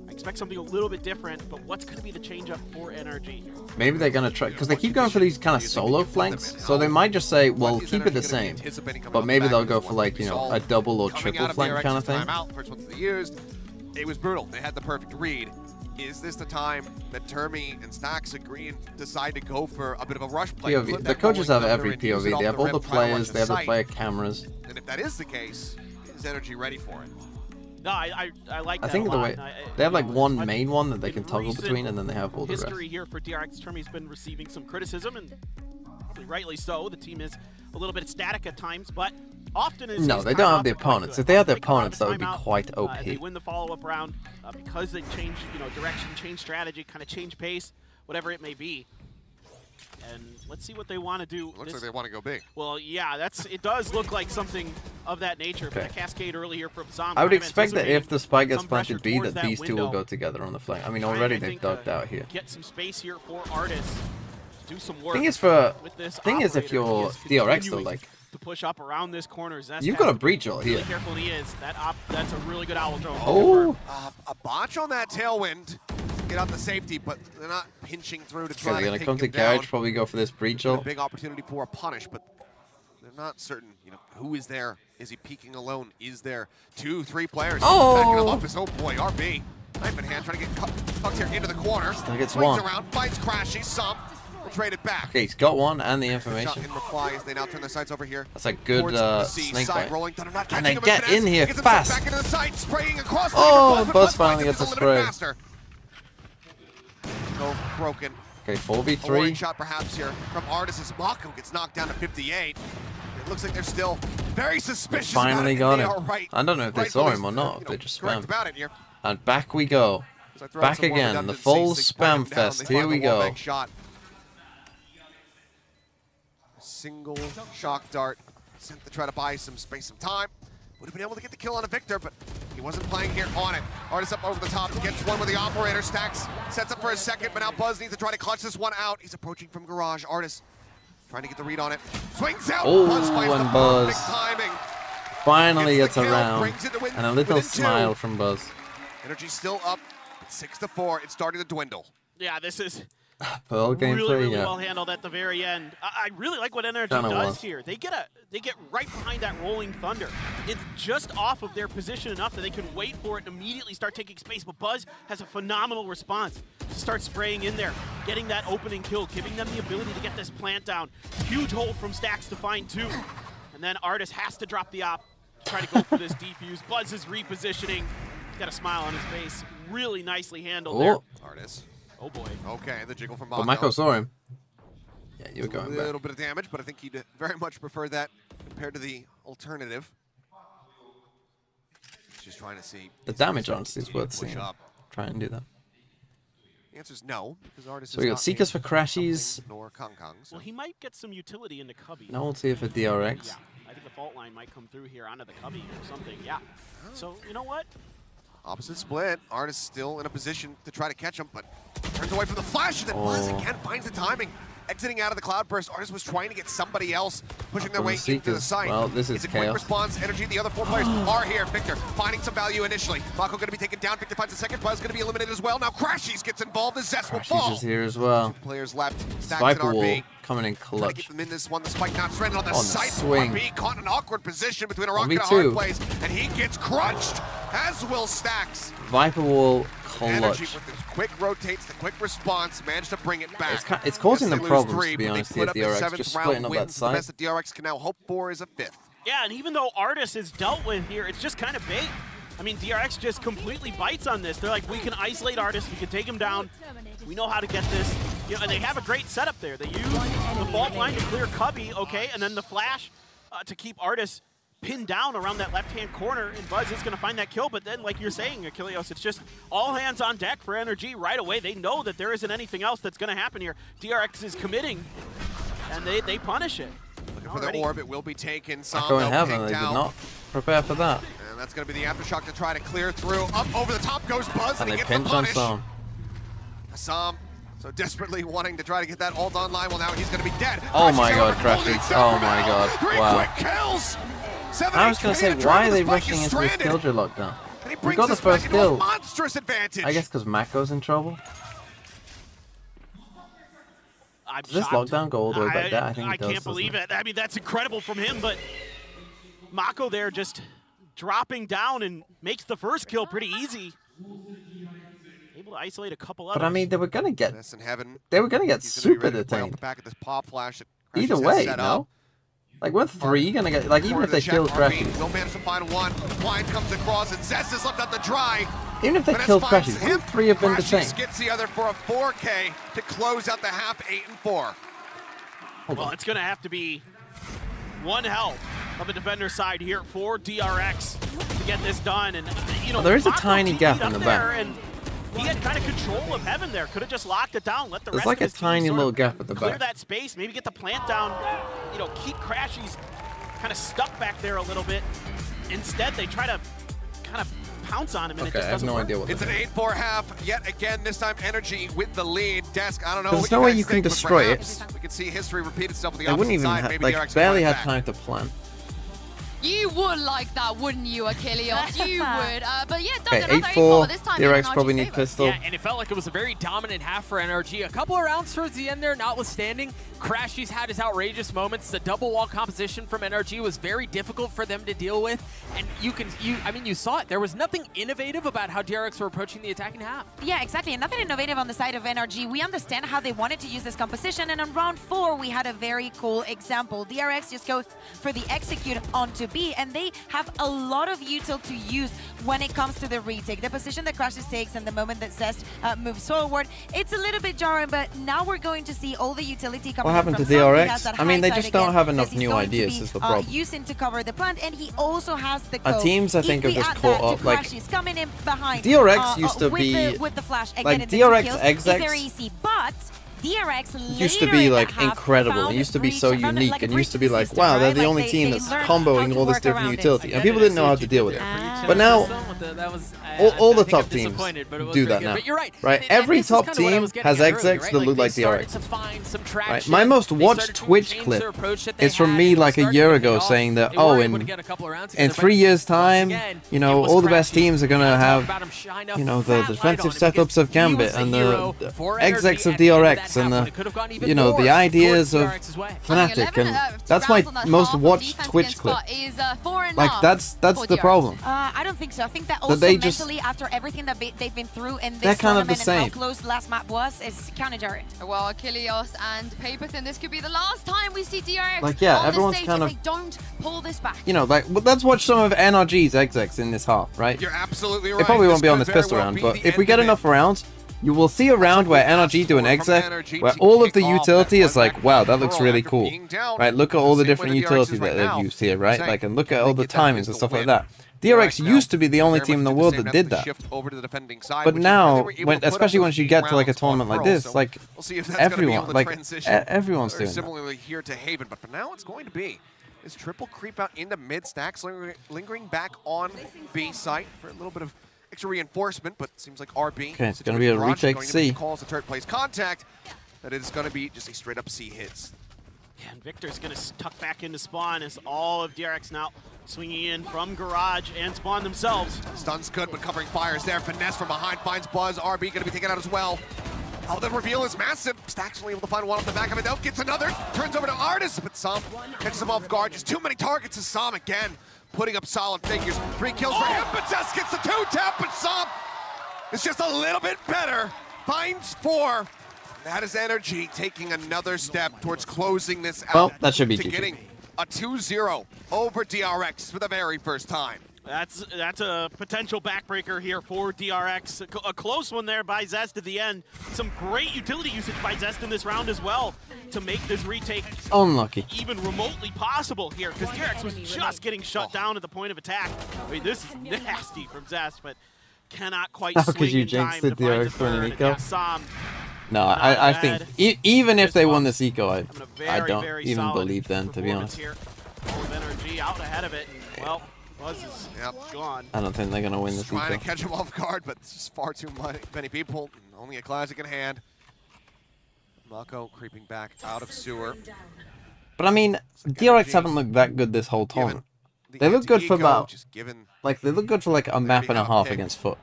[SPEAKER 3] I expect something a little bit different, but what's going to be the change up for NRG?
[SPEAKER 1] Maybe they're going to try, because they keep going for these kind of solo flanks, so they might just say, well, keep it the same, but maybe they'll go for, like, you know, a double or triple flank kind of thing.
[SPEAKER 5] First one they used, it was brutal. They had the perfect read. Is this the time that Termi and Stacks agree and decide to go for a bit of a rush play?
[SPEAKER 1] POV. The coaches have every POV. They have all the players, they have the player cameras.
[SPEAKER 5] And if that is the case, is NRG ready for it?
[SPEAKER 3] No, I like that.
[SPEAKER 1] I think
[SPEAKER 3] a lot.
[SPEAKER 1] the way they have like one main one that they can toggle between, and then they have all the rest.
[SPEAKER 3] History here for DRX. Termi's been receiving some criticism, and probably rightly so. The team is a little bit static at times, but often is
[SPEAKER 1] no, they don't have the opponents. If they had the opponents, that would be quite OP.
[SPEAKER 3] They win the follow-up round because they change, you know, direction, change strategy, kind of change pace, whatever it may be. And let's see what they want to do.
[SPEAKER 5] Looks like they want to go big.
[SPEAKER 3] Well, yeah, it does look like something of that nature. Okay. But a cascade earlier from Zombie.
[SPEAKER 1] I would expect that if the spike gets planted B, that these two will go together on the flank. I mean, already they've ducked out here.
[SPEAKER 3] Get some space here for Artis. Do some work.
[SPEAKER 1] Thing is, if you're DRX though, like
[SPEAKER 3] to push up around this corner,
[SPEAKER 1] you've got a breach all here.
[SPEAKER 3] Really careful he is. That's a really good owl drone.
[SPEAKER 1] Oh,
[SPEAKER 5] a botch on that tailwind. Get out the safety, but they're not pinching through to try
[SPEAKER 1] they're gonna
[SPEAKER 5] take
[SPEAKER 1] come to
[SPEAKER 5] down.
[SPEAKER 1] garage, probably go for this breach. A
[SPEAKER 5] big opportunity for a punish, but they're not certain. You know, who is there? Is he peeking alone? Is there 2-3 players backing him up? Oh boy, RB. Knife in hand, trying to get tucked here into the corner.
[SPEAKER 1] Still gets
[SPEAKER 5] swings
[SPEAKER 1] one.
[SPEAKER 5] Around, finds Crashy. Some will trade it back.
[SPEAKER 1] Okay, he's got one and the information.
[SPEAKER 5] In reply, as they now turn their sights over here.
[SPEAKER 1] That's a good snake bite.
[SPEAKER 5] Can
[SPEAKER 1] they get in here fast?
[SPEAKER 5] Back into the side, spraying across
[SPEAKER 1] Buzz finally gets a spray.
[SPEAKER 5] No broken.
[SPEAKER 1] Okay, 4v3.
[SPEAKER 5] A warning shot perhaps here from Artis as Mako gets knocked down to 58. It looks like they're still very suspicious.
[SPEAKER 1] They finally got him.
[SPEAKER 5] Right,
[SPEAKER 1] I don't know if they saw him or not. If they just spammed. And back we go. Back again. The full spam fest. Here we go.
[SPEAKER 5] Single shock dart sent to try to buy some space, some time. Would have been able to get the kill on a Victor, but he wasn't playing here on it. Artis up over the top, gets one with the operator. Stacks sets up for a second, but now Buzz needs to try to clutch this one out. He's approaching from garage. Artis trying to get the read on it. Swings out.
[SPEAKER 1] Oh,
[SPEAKER 5] Buzz
[SPEAKER 1] and Buzz
[SPEAKER 5] timing.
[SPEAKER 1] finally gets around. And a little smile from Buzz.
[SPEAKER 5] NRG still up at 6-4. It's starting to dwindle.
[SPEAKER 3] Yeah, this is
[SPEAKER 1] Pearl
[SPEAKER 3] really
[SPEAKER 1] yeah.
[SPEAKER 3] well handled at the very end. I really like what NRG does here. They get right behind that rolling thunder. It's just off of their position enough that they can wait for it and immediately start taking space. But Buzz has a phenomenal response to start spraying in there, getting that opening kill, giving them the ability to get this plant down. Huge hold from Stacks to find two. And then Artis has to drop the op, try to go for this defuse. Buzz is repositioning. He's got a smile on his face. Really nicely handled there.
[SPEAKER 5] Artis.
[SPEAKER 3] Oh boy.
[SPEAKER 5] Okay, the jiggle from
[SPEAKER 1] But Mako saw him. Yeah, you were going back.
[SPEAKER 5] A little bit of damage, but I think he'd very much prefer that compared to the alternative. Just trying to see.
[SPEAKER 1] The damage, honestly, is worth seeing. Try and do that.
[SPEAKER 5] The answer is no, because Artis
[SPEAKER 1] so we got Seekers for Crashies.
[SPEAKER 5] Nor Kong Kong.
[SPEAKER 3] Well, he might get some utility into Cubby.
[SPEAKER 1] No ulti for DRX.
[SPEAKER 3] Yeah, I think the fault line might come through here onto the Cubby or something. Yeah. So, you know what?
[SPEAKER 5] Opposite split. Artis still in a position to try to catch him, but turns away from the flash, and then Buzz again finds the timing. exiting out of the Cloudburst. Artis was trying to get somebody else pushing their way into the site.
[SPEAKER 1] Well, this is
[SPEAKER 5] a quick response. NRG, the other 4 players are here. Victor finding some value initially. Mako going to be taken down. Victor finds a second. Buzz going to be eliminated as well. Now Crashies gets involved as Zest will fall.
[SPEAKER 1] Crashies is here as well.
[SPEAKER 5] 2 players left. Stacks
[SPEAKER 1] Viper
[SPEAKER 5] and RB.
[SPEAKER 1] Wall coming in clutch.
[SPEAKER 5] Get them in this one. The spike not stranded on the site.
[SPEAKER 1] Swing.
[SPEAKER 5] RB caught in an awkward position between a rock and a hard place, and he gets crunched, as will Stacks.
[SPEAKER 1] Viper Wall clutch.
[SPEAKER 5] NRG with the quick rotates, the quick response, managed to bring it back.
[SPEAKER 1] It's causing them problems,
[SPEAKER 5] 3,
[SPEAKER 1] to be honest,
[SPEAKER 5] here
[SPEAKER 1] at DRX, just splitting up that side.
[SPEAKER 5] The best that DRX can now hope for is a 5th.
[SPEAKER 3] Yeah, and even though Artis is dealt with here, it's just kind of bait. I mean, DRX just completely bites on this. They're like, we can isolate Artis, we can take him down. We know how to get this. You know, and they have a great setup there. They use the fault line to clear Cubby, okay, and then the flash to keep Artis pinned down around that left-hand corner, and Buzz is going to find that kill. But then, like you're saying, Achilleos, it's just all hands on deck for NRG right away. They know that there isn't anything else that's going to happen here. DRX is committing, and they punish it.
[SPEAKER 5] Looking for the orb, it will be taken. Some
[SPEAKER 1] Echo in heaven, they did not prepare for that.
[SPEAKER 5] And that's going to be the aftershock to try to clear through. Up over the top goes Buzz, and he gets the punish. Assam so desperately wanting to try to get that ult online. Well, now he's going to be dead.
[SPEAKER 1] Oh my god, Crashies. Oh my god. Wow.
[SPEAKER 5] Kills.
[SPEAKER 1] I was going to say, why are they rushing into this Killjoy lockdown? We got the first kill.
[SPEAKER 5] Monstrous advantage.
[SPEAKER 1] I guess because Mako's in trouble. Does this lockdown go all the way back there? I think it does.
[SPEAKER 3] I can't believe it. I mean, that's incredible from him, but Mako there just dropping down and makes the first kill pretty easy. Able to isolate a couple others.
[SPEAKER 1] But I mean, they were gonna get super detained. Either way, no? Like, we're 3 gonna get, like, even if they kill Crashies.
[SPEAKER 5] Will manage to find one. Blind comes across, and Zest is left out the dry.
[SPEAKER 1] Even if they kill Crashies, wouldn't 3 have been detained?
[SPEAKER 5] Gets the other for a 4K to close out the half 8 and 4.
[SPEAKER 3] Well, it's gonna have to be one hell of a defender side here for DRX to get this done. And you know,
[SPEAKER 1] there is a tiny gap in the back.
[SPEAKER 3] And he had kind of control of heaven there. Could have just locked it down, let the
[SPEAKER 1] There's
[SPEAKER 3] rest
[SPEAKER 1] like
[SPEAKER 3] of
[SPEAKER 1] a
[SPEAKER 3] his
[SPEAKER 1] tiny
[SPEAKER 3] team
[SPEAKER 1] little gap at the
[SPEAKER 3] clear
[SPEAKER 1] back.
[SPEAKER 3] that space, maybe get the plant down, you know, keep Crashies kind of stuck back there a little bit. Instead, they try to kind of pounce on him, and it just doesn't work.
[SPEAKER 5] It's an 8-4 half. Yet again, this time NRG with the lead. Desk, I don't know.
[SPEAKER 1] There's no way you can destroy it.
[SPEAKER 5] We can see history repeat itself on the
[SPEAKER 1] They wouldn't even
[SPEAKER 5] side.
[SPEAKER 1] have, like, barely had time to plan.
[SPEAKER 17] You would like that, wouldn't you, Achilleos? You would. But yeah,
[SPEAKER 1] okay,
[SPEAKER 17] another
[SPEAKER 1] 8-4.
[SPEAKER 17] This time
[SPEAKER 1] DRX probably need pistol.
[SPEAKER 13] Yeah, and it felt like it was a very dominant half for NRG. A couple of rounds towards the end there, notwithstanding, Crashies had his outrageous moments. The double wall composition from NRG was very difficult for them to deal with. And you saw it. There was nothing innovative about how DRX were approaching the attacking half.
[SPEAKER 2] Yeah, exactly. And nothing innovative on the side of NRG. We understand how they wanted to use this composition. And on round 4, we had a very cool example. DRX just goes for the execute onto B, and they have a lot of util to use when it comes to the retake. The position that Crashies takes and the moment that Zest moves forward, it's a little bit jarring, but now we're going to see all the utility coming.
[SPEAKER 1] What happened to DRX? I mean, they just don't have enough new ideas, is the problem.
[SPEAKER 2] Using to cover the plant, and he also has the
[SPEAKER 1] Our teams, I think, have just caught up. Like,
[SPEAKER 2] coming in behind,
[SPEAKER 1] DRX used to be
[SPEAKER 2] with the flash. Again,
[SPEAKER 1] like DRX execs.
[SPEAKER 2] Very easy, but DRX
[SPEAKER 1] used to be like incredible. It used to be so unique, and used to be like, wow, they're the only team that's comboing all this different utility, and people didn't know how to deal with it. But now, all the top teams do that now. Right? Every top team has execs that look like DRX. Right? My most watched Twitch clip is from me like a year ago saying that, oh, in 3 years' time, you know, all the best teams are gonna have, you know, the defensive setups of Gambit and the execs of DRX. And the, you know, the ideas of Fnatic, and that's my most watched Twitch clip. Like, that's the problem.
[SPEAKER 2] I don't think so. I think that also mentally, after everything that they've been through in this tournament and how close last map was, is kind of jarring.
[SPEAKER 17] Well, Achilleos and Paperthin, this could be the last time we see DRX
[SPEAKER 1] like, yeah,
[SPEAKER 17] on
[SPEAKER 1] everyone's
[SPEAKER 17] the stage
[SPEAKER 1] kind
[SPEAKER 17] if
[SPEAKER 1] of,
[SPEAKER 17] they don't pull this back.
[SPEAKER 1] You know, like, let's watch some of NRG's execs in this half, right?
[SPEAKER 5] You're absolutely right.
[SPEAKER 1] It probably won't be on this pistol round, but if we get enough rounds, you will see a round where NRG do an exec, where all of the utility is like, wow, that looks really cool. Right, look at all the different utilities that they've used here, right? Like, and look at all the timings and stuff like that. DRX used to be the only team in the world that did that. But now, especially once you get to like a tournament like this, like, everyone, everyone's doing that.
[SPEAKER 5] Similarly here to Haven, but for now it's going to be this triple creep out into mid. Stacks lingering back on B site for a little bit of extra reinforcement, but it seems like RB.
[SPEAKER 1] Okay, it's going to be a retake C.
[SPEAKER 5] Calls the third place contact. that it's going to be just a straight up C hits.
[SPEAKER 3] Yeah, and Victor's going to tuck back into spawn as all of DRX now swinging in from garage and spawn themselves.
[SPEAKER 5] Stun's good, but covering fires there. Finesse from behind finds Buzz. RB going to be taken out as well. Oh, the reveal is massive. Stack's only able to find one off the back of it. Now gets another. Turns over to Artis, but Sam catches him off guard. Just too many targets to Sam again. Putting up solid figures. 3 kills for him, but Zest gets the 2-tap, but Sam is just a little bit better. Finds 4. That is NRG taking another step towards closing this out.
[SPEAKER 1] Well, that should be
[SPEAKER 5] getting a 2-0 over DRX for the very first time.
[SPEAKER 3] That's a potential backbreaker here for DRX. A close one there by Zest at the end. Some great utility usage by Zest in this round as well to make this retake
[SPEAKER 1] unlucky,
[SPEAKER 3] even remotely possible here, because DRX was just getting shut down at the point of attack. I mean, this is nasty from Zest, but cannot quite swing in time to find the third. Yeah,
[SPEAKER 1] no, I think even if they won this eco, I don't even believe them, to be honest.
[SPEAKER 3] Here. NRG out ahead of it. Well, Buzz is gone.
[SPEAKER 1] I don't think they're going to win this eco.
[SPEAKER 5] Trying to catch him off guard, but it's just far too many people. Only a classic in hand. Mako creeping back out of sewer.
[SPEAKER 1] But I mean, DRX haven't looked that good this whole tournament. They look good for about, like, they look good for like a map and a half against Foot.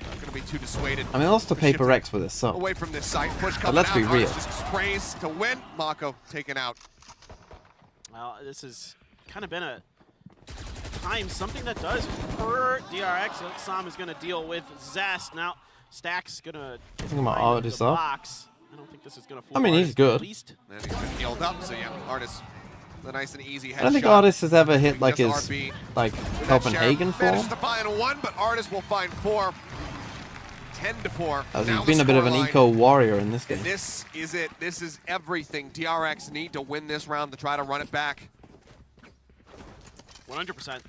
[SPEAKER 5] Not gonna be too dissuaded.
[SPEAKER 1] I mean, they lost to Paper X with this sub.
[SPEAKER 5] Away from this site, push
[SPEAKER 1] but let's be real.
[SPEAKER 5] Just sprays to win. Mako taken out.
[SPEAKER 3] Well, this has kind of been a time, something that does hurt DRX. Sam is gonna deal with Zest now. Stack's gonna.
[SPEAKER 1] I think about Artis up.
[SPEAKER 3] I don't think this is gonna.
[SPEAKER 1] I mean, he's good.
[SPEAKER 5] And he's been healed up, so yeah, Artis. The nice and easy headshot.
[SPEAKER 1] I don't think Artis has ever hit like his Copenhagen form.
[SPEAKER 5] Manages to find 1, but Artis will find 4. 10-4.
[SPEAKER 1] He's been a bit of an eco warrior in this game.
[SPEAKER 5] This is it. This is everything. DRX need to win this round to try to run it back.
[SPEAKER 3] 100%.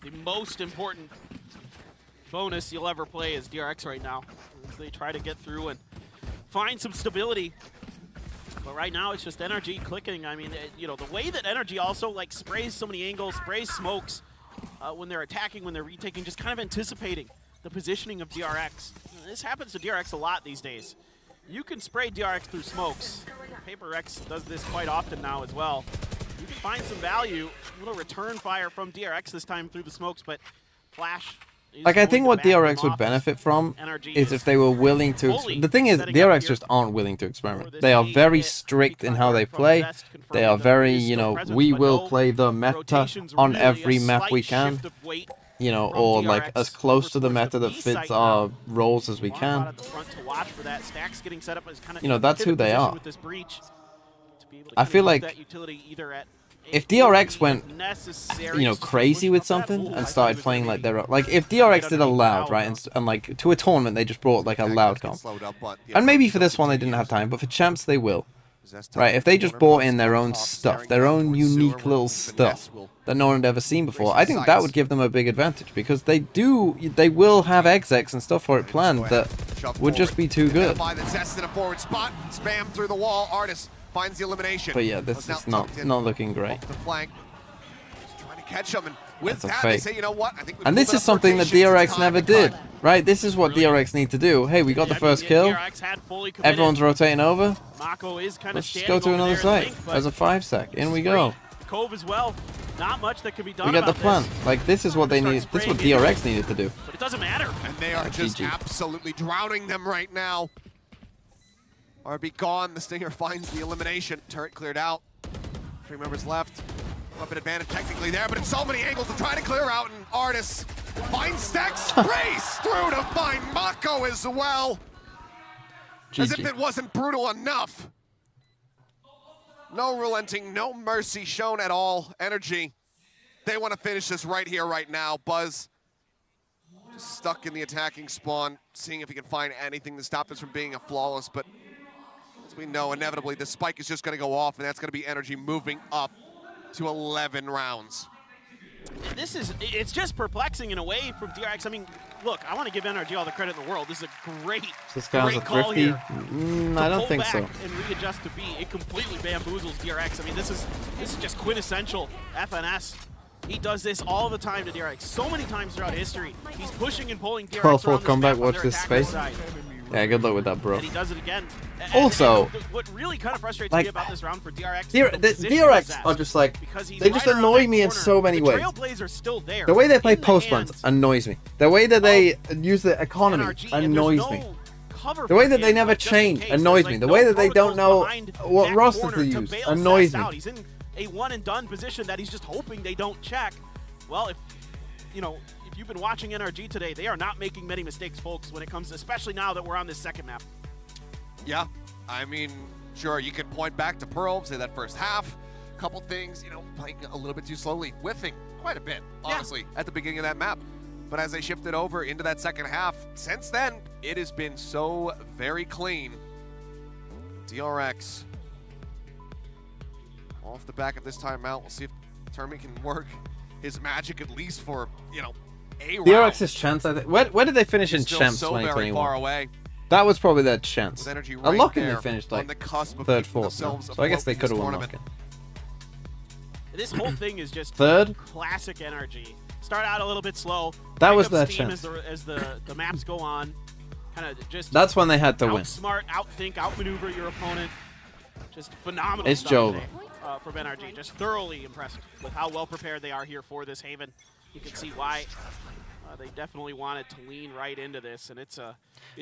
[SPEAKER 3] The most important bonus you'll ever play is DRX right now, as they try to get through and find some stability. But right now, it's just NRG clicking. I mean, you know, the way that NRG also like sprays so many angles, sprays smokes when they're attacking, when they're retaking, just kind of anticipating the positioning of DRX. This happens to DRX a lot these days. You can spray DRX through smokes. Paper X does this quite often now as well. You can find some value. A little return fire from DRX this time through the smokes, but Flash.
[SPEAKER 1] Like, I think what DRX would benefit from is if they were willing to. The thing is, DRX just aren't willing to experiment. They are very strict in how they play. They are very, you know, we will play the meta on every map we can. You know, or like as close to the meta that fits our roles as we can. You know, that's who they are. I feel like if DRX went, you know, crazy with something and started playing like their, like if DRX did a loud, right, and like to a tournament they just brought like a loud comp, and maybe for this one they didn't have time, but for champs they will, right? If they just brought in their own stuff, their own unique little stuff that no one had ever seen before, I think that would give them a big advantage, because they will have execs and stuff for it planned that would just be too good.
[SPEAKER 5] Spam through the wall. Artis finds the elimination.
[SPEAKER 1] But yeah, this is not looking great.
[SPEAKER 5] The flank. Just trying to catch him, and with that, they say, you know what? I think
[SPEAKER 1] and this is something that DRX never did, right? This is what DRX need to do. Hey, we got the first kill. Everyone's rotating over. Let's just go to another site. As a 5-sec. In we go.
[SPEAKER 3] Cove as well. Not much that can be done.
[SPEAKER 1] We got the plan. Like, this is what they need. This is what DRX needed to do.
[SPEAKER 3] But it doesn't matter.
[SPEAKER 5] And they are just absolutely drowning them right now. RB gone. The Stinger finds the elimination. Turret cleared out. 3 members left. Weapon advantage technically there, but it's so many angles to try to clear out, and Artis finds Stacks. Race through to find Mako as well. As if it wasn't brutal enough. No relenting, no mercy shown at all. NRG, they want to finish this right here, right now. Buzz just stuck in the attacking spawn, seeing if he can find anything to stop this from being a flawless, but as we know, inevitably, the spike is just going to go off, and that's going to be NRG moving up to 11 rounds.
[SPEAKER 3] It's just perplexing in a way from DRX. I mean, look, I want to give NRG all the credit in the world. This is a great call here.
[SPEAKER 1] I don't think so.
[SPEAKER 3] And readjust to B. It completely bamboozles DRX. I mean, this is just quintessential FNS. He does this all the time to DRX. So many times throughout history. He's pushing and pulling DRX around
[SPEAKER 1] comeback, watch this space. Yeah, good luck with that, bro.
[SPEAKER 3] And he does it again.
[SPEAKER 1] Also,
[SPEAKER 3] what really kind of frustrates
[SPEAKER 1] like,
[SPEAKER 3] me about this round for DRX,
[SPEAKER 1] DRX are just like, they just annoy me in so many ways. The way they play post runs annoys me. The way that they use the economy annoys me. The way that they never change annoys me. The way that they don't know what rosters to use annoys me.
[SPEAKER 3] He's in a one and done position that he's just hoping they don't check. Well, if you've been watching NRG today, they are not making many mistakes, folks, when it comes to, especially now that we're on this second map.
[SPEAKER 5] Yeah, I mean, sure, you could point back to Pearl, say that first half, a couple things, playing a little bit too slowly, whiffing quite a bit, honestly, at the beginning of that map. But as they shifted over into that second half, since then, it has been so very clean. DRX, off the back of this timeout, we'll see if Termi can work his magic at least for, a round.
[SPEAKER 1] DRX's chance, I think. Where did they finish in Champs
[SPEAKER 5] so
[SPEAKER 1] 2021?
[SPEAKER 5] very far away.
[SPEAKER 1] That was probably their chance.
[SPEAKER 5] Right
[SPEAKER 1] A lock-in they finished like third, fourth. So I guess they could have won lock-in.
[SPEAKER 3] This whole thing is just
[SPEAKER 1] third
[SPEAKER 3] classic NRG. Start out a little bit slow.
[SPEAKER 1] That was their chance.
[SPEAKER 3] As the maps go on, kind of just.
[SPEAKER 1] That's when they had to win.
[SPEAKER 3] Outsmart, outthink, outmaneuver your opponent. Just phenomenal.
[SPEAKER 1] It's Joe.
[SPEAKER 3] From NRG, just thoroughly impressed with how well prepared they are here for this Haven. You can see why they definitely wanted to lean right into this, and it's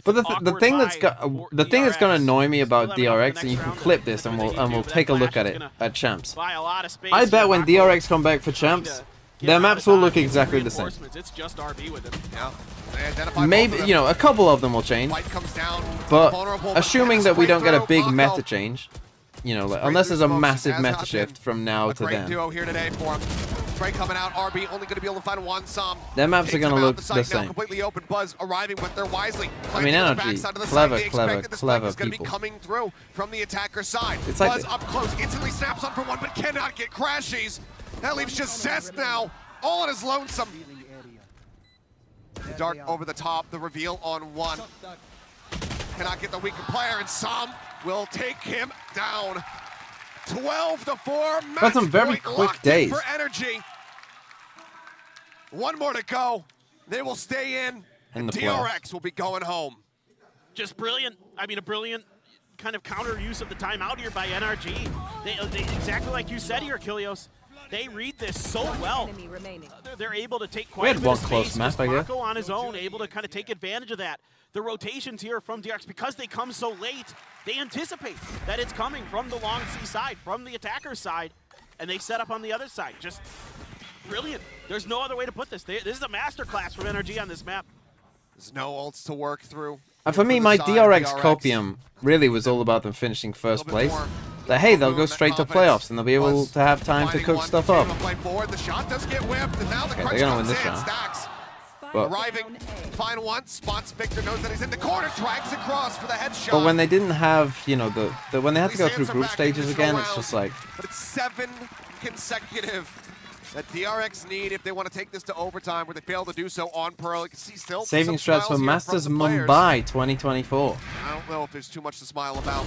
[SPEAKER 1] but the thing that's going to annoy me about DRX, and you can clip this, and we'll take a look at it at Champs. I bet when DRX come back for Champs, their maps will look exactly the same.
[SPEAKER 3] It's just RB with them.
[SPEAKER 5] Yeah.
[SPEAKER 1] Maybe a couple of them will change, but assuming that we don't get a big meta change. Unless there's a massive meta shift from now to then.
[SPEAKER 5] Duo here today for him. Spray coming out. RB only going to be able to find one Som.
[SPEAKER 1] Their maps are going to look the same.
[SPEAKER 5] Completely open. Buzz arriving with their wisely.
[SPEAKER 1] I mean, NRG, clever
[SPEAKER 5] going to be coming through from the attacker side.
[SPEAKER 1] It's
[SPEAKER 5] Buzz
[SPEAKER 1] like
[SPEAKER 5] up close, instantly snaps on for one, but cannot get crashes. That leaves just Zest now, all on his lonesome. The dart over the top, the reveal on one. Cannot get the weaker player, and Som will take him down. 12-4.
[SPEAKER 1] Got some very quick days
[SPEAKER 5] for NRG. One more to go. They will stay in, and DRX will be going home.
[SPEAKER 3] Just brilliant. I mean, a brilliant kind of counter use of the timeout here by NRG. They exactly like you said here, Kilios. They read this so well. They're able to take quite a bit of space.
[SPEAKER 1] Close map, I guess.
[SPEAKER 3] Mako on his own, able to kind of take advantage of that. The rotations here from DRX, because they come so late, they anticipate that it's coming from the long C side, from the attacker side, and they set up on the other side. Just brilliant. There's no other way to put this. This is a masterclass from NRG on this map.
[SPEAKER 5] There's no ults to work through.
[SPEAKER 1] And for me, my DRX copium really was all about them finishing first place. That hey, they'll go straight to playoffs and they'll be able to have time to cook stuff up.
[SPEAKER 5] The shot does get whipped, and now the
[SPEAKER 1] they're gonna win this round. But,
[SPEAKER 5] arriving, find one, spots Victor, knows that he's in the corner, drags across for the headshot.
[SPEAKER 1] But when they didn't have, when they had to go through group stages again, it's just like.
[SPEAKER 5] But it's 7 consecutive that DRX need if they want to take this to overtime, where they fail to do so on Pearl. You can see still
[SPEAKER 1] saving strats for Masters Mumbai 2024.
[SPEAKER 5] I don't know if there's too much to smile about.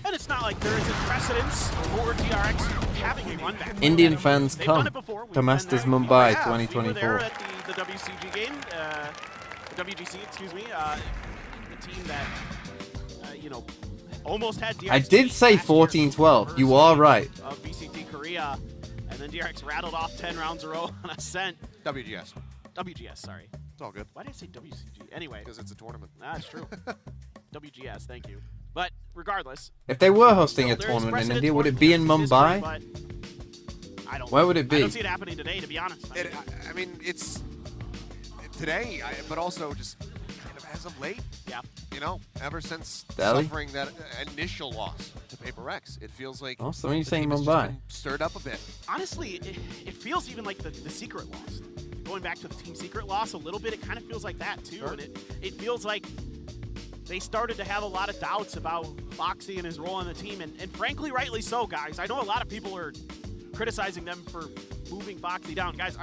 [SPEAKER 3] And it's not like there is a precedence for DRX having a run back.
[SPEAKER 1] Indian fans come to Masters Mumbai 2024.
[SPEAKER 3] We were there at the WCG game, the WGC, excuse me, the team that, almost had DRX.
[SPEAKER 1] I did say 14-12. You are right.
[SPEAKER 3] Of VCT Korea, and then DRX rattled off 10 rounds in a row on Ascent.
[SPEAKER 5] WGS.
[SPEAKER 3] WGS, sorry.
[SPEAKER 5] It's all good.
[SPEAKER 3] Why did I say WCG? Anyway.
[SPEAKER 5] Because it's a tournament.
[SPEAKER 3] That's true. WGS, thank you. But regardless,
[SPEAKER 1] if they were hosting a tournament in India, would it be in Mumbai? Where would it be?
[SPEAKER 3] I don't see it happening today, to be honest.
[SPEAKER 5] I mean, it's today, but also just kind of as of late.
[SPEAKER 3] Yeah.
[SPEAKER 5] Ever since
[SPEAKER 1] Delhi?
[SPEAKER 5] Suffering that initial loss to Paper X, it feels like.
[SPEAKER 1] Oh, so you're saying Mumbai?
[SPEAKER 5] Stirred up a bit.
[SPEAKER 3] Honestly, it feels even like the secret loss. Going back to the team secret loss a little bit, it kind of feels like that too, and it feels like. They started to have a lot of doubts about Foxy and his role on the team, and frankly, rightly so, guys. I know a lot of people are criticizing them for moving Foxy down. Guys,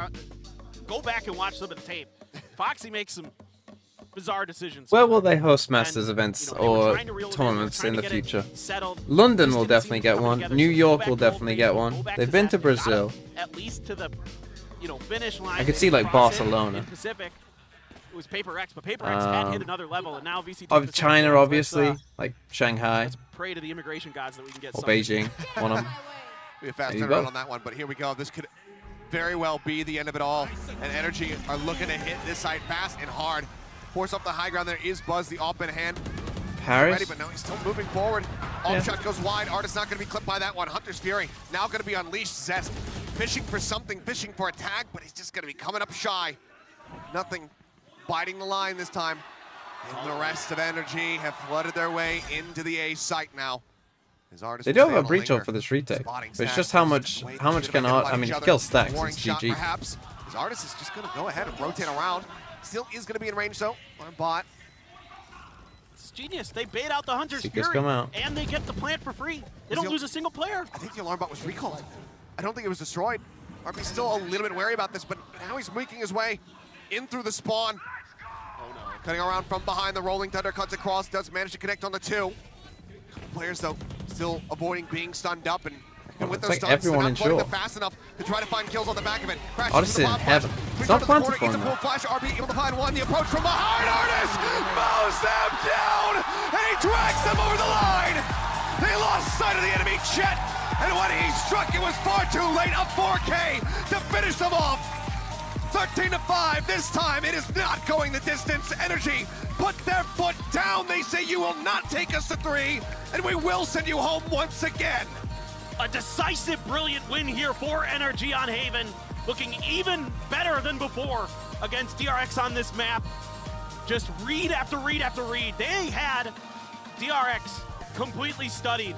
[SPEAKER 3] go back and watch some of the tape. Foxy makes some bizarre decisions.
[SPEAKER 1] Where will they host Masters events or tournaments in the future? London will definitely get one. New York will definitely get one. They've been to Brazil.
[SPEAKER 3] At least to the finish line.
[SPEAKER 1] I could see like Barcelona.
[SPEAKER 3] It was Paper X, but Paper X had hit another level, and now VC
[SPEAKER 1] of China, obviously, like Shanghai.
[SPEAKER 3] Let's pray to the immigration gods that we can get
[SPEAKER 1] or Beijing. One of them.
[SPEAKER 5] Be a fast turnaround on that one, but here we go. This could very well be the end of it all. And NRG are looking to hit this side fast and hard. Force up the high ground. There is Buzz, the op in hand.
[SPEAKER 1] Paris.
[SPEAKER 5] Ready, but no, he's still moving forward. Op shot goes wide. Artist not going to be clipped by that one. Hunter's Fury now going to be unleashed. Zest fishing for something, fishing for a tag, but he's just going to be coming up shy. Nothing biting the line this time. And the rest of NRG have flooded their way into the A site now.
[SPEAKER 1] They do have a breach ult for this retake, but it's just how much can I mean, if he kills Stacks, it's GG.
[SPEAKER 5] Perhaps his Artist is just going to go ahead and rotate around. Still is going to be in range though. On bot.
[SPEAKER 3] It's genius. They bait out the Hunter's
[SPEAKER 1] Seekers
[SPEAKER 3] Fury,
[SPEAKER 1] come out.
[SPEAKER 3] and they get the plant for free. They don't lose a single player.
[SPEAKER 5] I think the alarm bot was recalled. I don't think it was destroyed. RB's still a little bit wary about this, but now he's making his way in through the spawn. Oh no. Cutting around from behind, the Rolling Thunder cuts across, does manage to connect on the 2. Players though still avoiding being stunned up, and with those stuns, they're not playing them fast enough to try to find kills on the back of it.
[SPEAKER 1] Artist in heaven. It's not planted for him.
[SPEAKER 5] Flash, RB able to find one. The approach from behind. Artist mows them down, and he drags them over the line. They lost sight of the enemy jet, and when he struck, it was far too late. A 4K to finish them off. 13-5. This time, it is not going the distance. NRG put their foot down. They say you will not take us to 3, and we will send you home once again.
[SPEAKER 3] A decisive, brilliant win here for NRG on Haven. Looking even better than before against DRX on this map. Just read after read after read. They had DRX completely studied.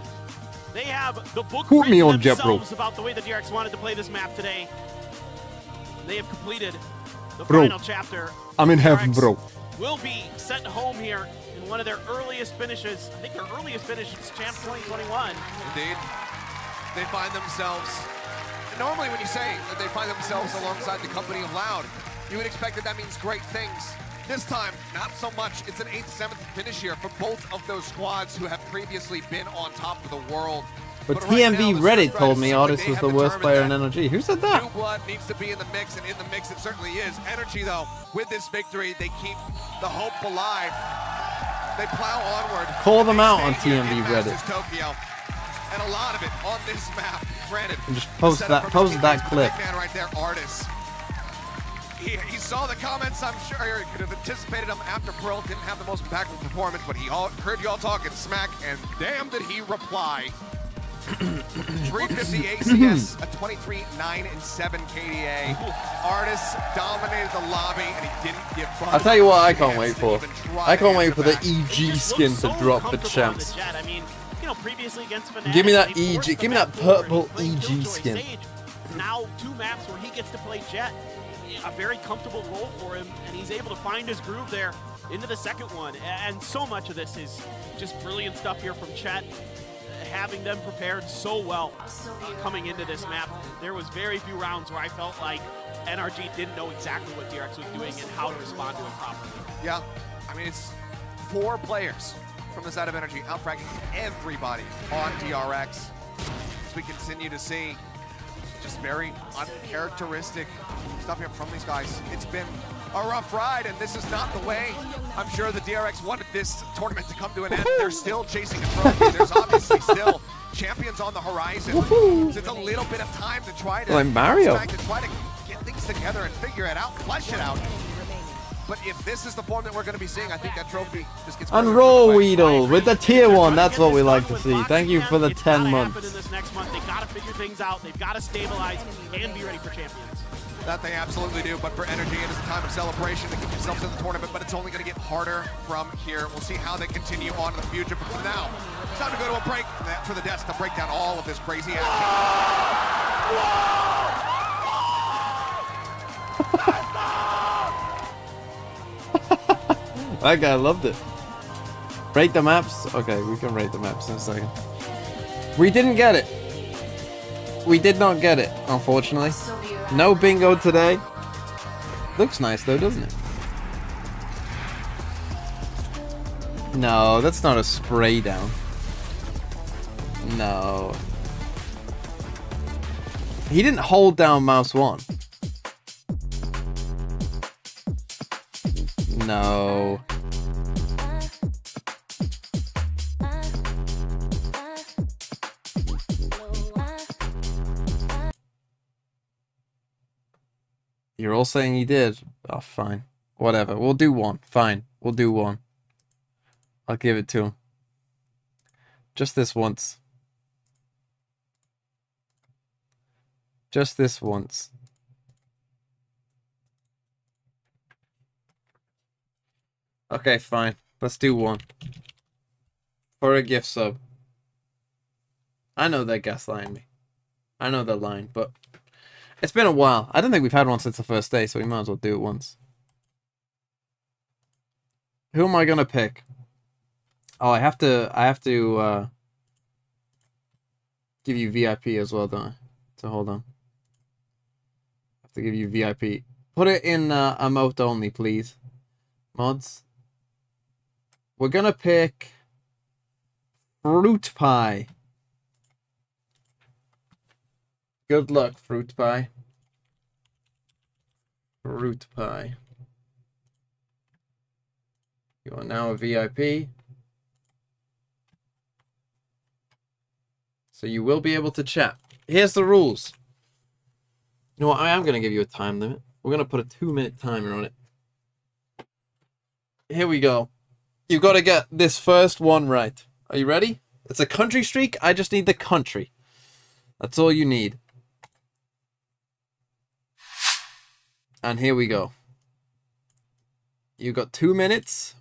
[SPEAKER 3] They have the book written themselves about the way the DRX wanted to play this map today. They have completed the final chapter.
[SPEAKER 1] I'm in heaven, bro.
[SPEAKER 3] Will be sent home here in one of their earliest finishes. I think their earliest finish is Champ 2021.
[SPEAKER 5] Indeed. They find themselves, normally when you say that they find themselves alongside the company of Loud, you would expect that means great things. This time, not so much. It's an 8th, 7th finish here for both of those squads who have previously been on top of the world.
[SPEAKER 1] But TMV Reddit told me Artist was the worst player in NRG. Who said that?
[SPEAKER 5] New blood needs to be in the mix, and in the mix it certainly is. NRG, though, with this victory, they keep the hope alive. They plow onward.
[SPEAKER 1] Call them out on TMV Reddit.
[SPEAKER 5] Tokyo. And a lot of it on this map. Granted,
[SPEAKER 1] and just post that clip.
[SPEAKER 5] Man right there, Artist. He saw the comments, I'm sure he could have anticipated them after Pearl didn't have the most impactful performance, but he heard y'all talking smack, and damn did he reply. 350 ACS, a 23-9-7 KDA. Artist dominated the lobby, and he didn't give up.
[SPEAKER 1] I'll tell you what I can't wait for. I can't wait for the EG skin to drop for champs.
[SPEAKER 3] I mean, you know, previously against Fnatic,
[SPEAKER 1] give me that EG, give me that purple EG skin.
[SPEAKER 3] Now 2 maps where he gets to play Jet. A very comfortable role for him, and he's able to find his groove there into the second one. And so much of this is just brilliant stuff here from Chet, having them prepared so well coming into this map. There was very few rounds where I felt like NRG didn't know exactly what DRX was doing and how to respond to it properly.
[SPEAKER 5] Yeah, I mean, it's 4 players from the side of NRG outfragging everybody on DRX. As we continue to see just very uncharacteristic stuff here from these guys. It's been a rough ride, and this is not the way I'm sure the DRX wanted this tournament to come to an end. They're still chasing a trophy. There's obviously still champions on the horizon. So it's a little bit of time to try to,
[SPEAKER 1] like Mario,
[SPEAKER 5] to try to get things together and figure it out, flesh it out. But if this is the form that we're going to be seeing, I think that trophy just gets
[SPEAKER 1] and Raw Weedle with the tier 1. That's what we like to see. Thank you for the 10 months.
[SPEAKER 3] In this next month, they got to figure things out. They've got to stabilize and be ready for champions.
[SPEAKER 5] That they absolutely do, but for NRG, it is a time of celebration to get themselves in the tournament, but it's only going to get harder from here. We'll see how they continue on in the future, but for now, it's time to go to a break for the desk to break down all of this crazy action.
[SPEAKER 1] That guy loved it. Rate the maps? Okay, we can rate the maps in a second. We didn't get it. We did not get it, unfortunately. No bingo today. Looks nice though, doesn't it? No, that's not a spray down. No. He didn't hold down mouse 1. No. You're all saying he did. Oh, fine. Whatever. We'll do one. Fine. We'll do one. I'll give it to him. Just this once. Just this once. Okay, fine. Let's do one. For a gift sub. I know they're gaslighting me. I know they're lying, but it's been a while. I don't think we've had one since the first day, so we might as well do it once. Who am I gonna pick? Oh, I have to give you VIP as well, don't I? So hold on. I have to give you VIP. Put it in emote only, please. Mods. We're gonna pick Fruit Pie. Good luck, Fruit Pie. Fruit Pie. You are now a VIP. So you will be able to chat. Here's the rules. You know what? I am going to give you a time limit. We're going to put a 2-minute timer on it. Here we go. You've got to get this first one right. Are you ready? It's a country streak. I just need the country. That's all you need. And here we go. You've got 2 minutes.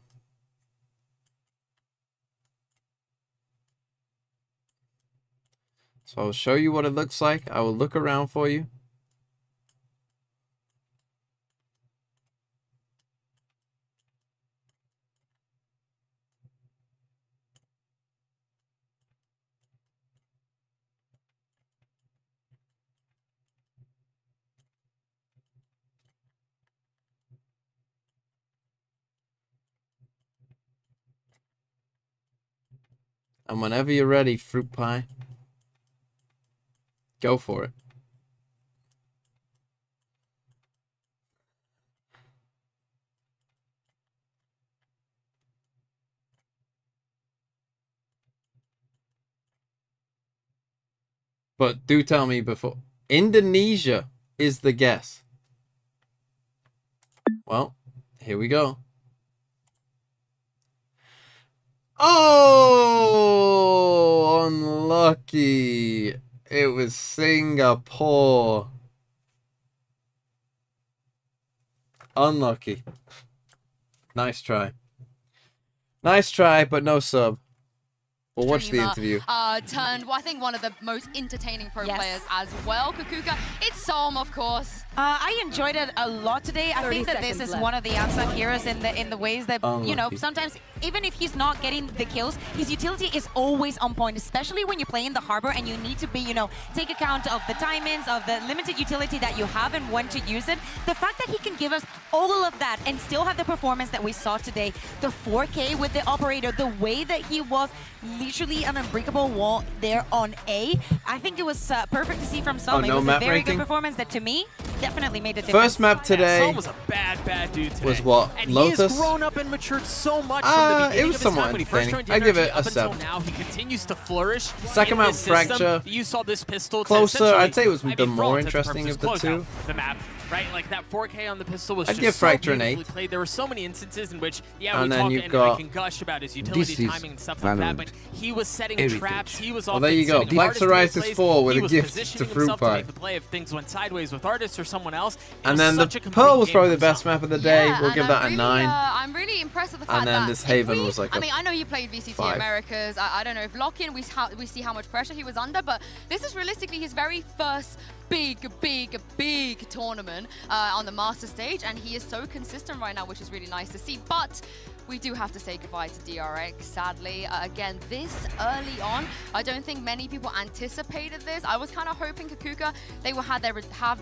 [SPEAKER 1] So I'll show you what it looks like. I will look around for you. And whenever you're ready, Fruit Pie, go for it. But do tell me before. Indonesia is the guess. Well, here we go. Oh, unlucky. It was Singapore. Unlucky. Nice try. Nice try, but no sub. We'll watch the interview.
[SPEAKER 17] Turned, well, I think, one of the most entertaining pro players as well. Kukuka, it's Som, of course.
[SPEAKER 2] I enjoyed it a lot today. I think that this is one of the unsung heroes in the ways that, you know, sometimes even if he's not getting the kills, his utility is always on point, especially when you play in the harbor and you need to be, you know, take account of the timings, of the limited utility that you have and when to use it. The fact that he can give us all of that and still have the performance that we saw today, the 4K with the operator, the way that he was literally an unbreakable wall there on A, I think it was perfect to see from Som. It was a very good performance that, to me, definitely made a difference.
[SPEAKER 1] First map today.
[SPEAKER 13] Som was a bad dude today.
[SPEAKER 1] Was what?
[SPEAKER 13] And
[SPEAKER 1] Lotus?
[SPEAKER 13] he has grown up and matured so much from the beginning
[SPEAKER 1] it was
[SPEAKER 13] of his time when he first
[SPEAKER 1] entertaining.
[SPEAKER 13] joined
[SPEAKER 1] I give it
[SPEAKER 13] NRG
[SPEAKER 1] a
[SPEAKER 13] up until
[SPEAKER 1] 7.
[SPEAKER 13] now. He continues to flourish.
[SPEAKER 1] Second map, Fracture.
[SPEAKER 13] You saw this pistol.
[SPEAKER 1] Closer. I'd say it was the more interesting of the two.
[SPEAKER 13] The map, right? Like that 4K on the pistol was
[SPEAKER 1] I'd
[SPEAKER 13] just
[SPEAKER 1] give Fracture an 8.
[SPEAKER 13] played. There were so many instances in which, yeah,
[SPEAKER 1] and
[SPEAKER 13] we
[SPEAKER 1] then
[SPEAKER 13] talk
[SPEAKER 1] you've
[SPEAKER 13] and
[SPEAKER 1] got
[SPEAKER 13] I can gush about his utility timing and stuff like that, but he was setting traps. He was
[SPEAKER 1] there you go. Black Psoriasis 4 with a gift to Fruit Pie.
[SPEAKER 13] To play if things went sideways with artists or someone else.
[SPEAKER 1] And then the Pearl was probably the best map of the day. We'll give that a 9.
[SPEAKER 17] I'm really impressed with the fact
[SPEAKER 1] and then
[SPEAKER 17] that
[SPEAKER 1] this Haven was like
[SPEAKER 17] I mean, I know you played VCT
[SPEAKER 1] 5.
[SPEAKER 17] Americas. I don't know if Lock-in, we see how much pressure he was under, but this is realistically his very first big tournament on the master stage, and he is so consistent right now, which is really nice to see. But we do have to say goodbye to DRX, sadly. Again, this early on, I don't think many people anticipated this. I was kind of hoping Kukuka, they will have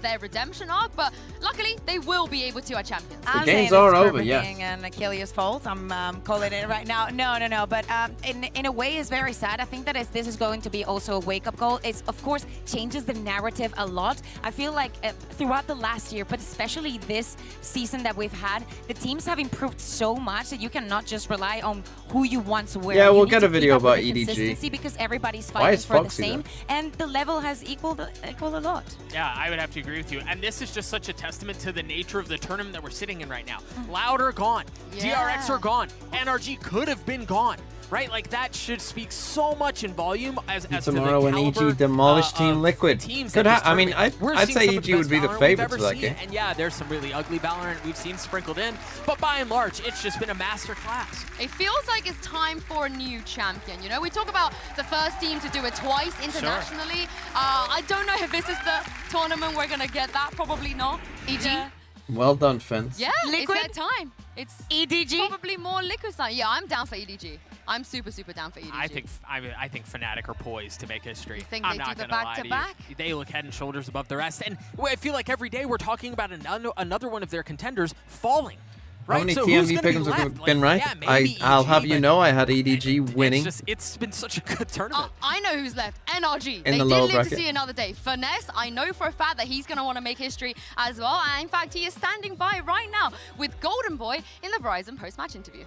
[SPEAKER 17] their redemption arc, but luckily, they will be able to at Champions.
[SPEAKER 1] The games are over, yeah.
[SPEAKER 2] And Achilles' fault. I'm calling it right now. No. But in a way, it's very sad. I think that this is going to be also a wake-up call. It, of course, changes the narrative a lot lot. I feel like throughout the last year, but especially this season that we've had, the teams have improved so much that you cannot just rely on who you want to wear.
[SPEAKER 1] Yeah,
[SPEAKER 2] you
[SPEAKER 1] we'll
[SPEAKER 2] need
[SPEAKER 1] get
[SPEAKER 2] to
[SPEAKER 1] a video
[SPEAKER 2] keep up
[SPEAKER 1] about
[SPEAKER 2] with the
[SPEAKER 1] EDG.
[SPEAKER 2] consistency because everybody's
[SPEAKER 1] Why
[SPEAKER 2] fighting
[SPEAKER 1] is
[SPEAKER 2] for the
[SPEAKER 1] Foxy
[SPEAKER 2] same,
[SPEAKER 1] there?
[SPEAKER 2] and the level has equaled a lot.
[SPEAKER 13] Yeah, I would have to agree with you. And this is just such a testament to the nature of the tournament that we're sitting in right now. Loud are gone. DRX are gone. NRG could have been gone. Right, like that should speak so much in volume as
[SPEAKER 1] tomorrow
[SPEAKER 13] to
[SPEAKER 1] when
[SPEAKER 13] the
[SPEAKER 1] EG
[SPEAKER 13] caliber,
[SPEAKER 1] demolished Team Liquid.
[SPEAKER 13] Could
[SPEAKER 1] I mean, I'd say EG would be the favorites for that game.
[SPEAKER 13] And yeah, there's some really ugly Valorant we've seen sprinkled in, but by and large, it's just been a master class.
[SPEAKER 17] It feels like it's time for a new champion. You know, we talk about the first team to do it twice internationally. I don't know if this is the tournament we're gonna get that. Probably not. EG. Yeah.
[SPEAKER 1] Well done, Fence.
[SPEAKER 17] Yeah,
[SPEAKER 2] Liquid?
[SPEAKER 17] It's that time. It's
[SPEAKER 2] EDG.
[SPEAKER 17] Probably more Liquid time. Yeah, I'm down for EDG. I'm super down for EDG.
[SPEAKER 13] I think Fnatic are poised to make history.
[SPEAKER 17] You think
[SPEAKER 13] I'm
[SPEAKER 17] they
[SPEAKER 13] not
[SPEAKER 17] do the
[SPEAKER 13] gonna lie to
[SPEAKER 17] back-to-back?
[SPEAKER 13] you. They look head and shoulders above the rest, and I feel like every day we're talking about another one of their contenders falling. Right?
[SPEAKER 1] How many
[SPEAKER 13] so
[SPEAKER 1] TMV pick'ems have been right?
[SPEAKER 13] Yeah,
[SPEAKER 1] I'll have you know I had EDG winning.
[SPEAKER 13] It's been such a good tournament.
[SPEAKER 17] I know who's left. NRG.
[SPEAKER 1] In
[SPEAKER 17] they
[SPEAKER 1] the
[SPEAKER 17] did
[SPEAKER 1] lower
[SPEAKER 17] live
[SPEAKER 1] bracket.
[SPEAKER 17] to see another day. Finesse, I know for a fact that he's going to want to make history as well. And in fact, he is standing by right now with Golden Boy in the Verizon post-match interview.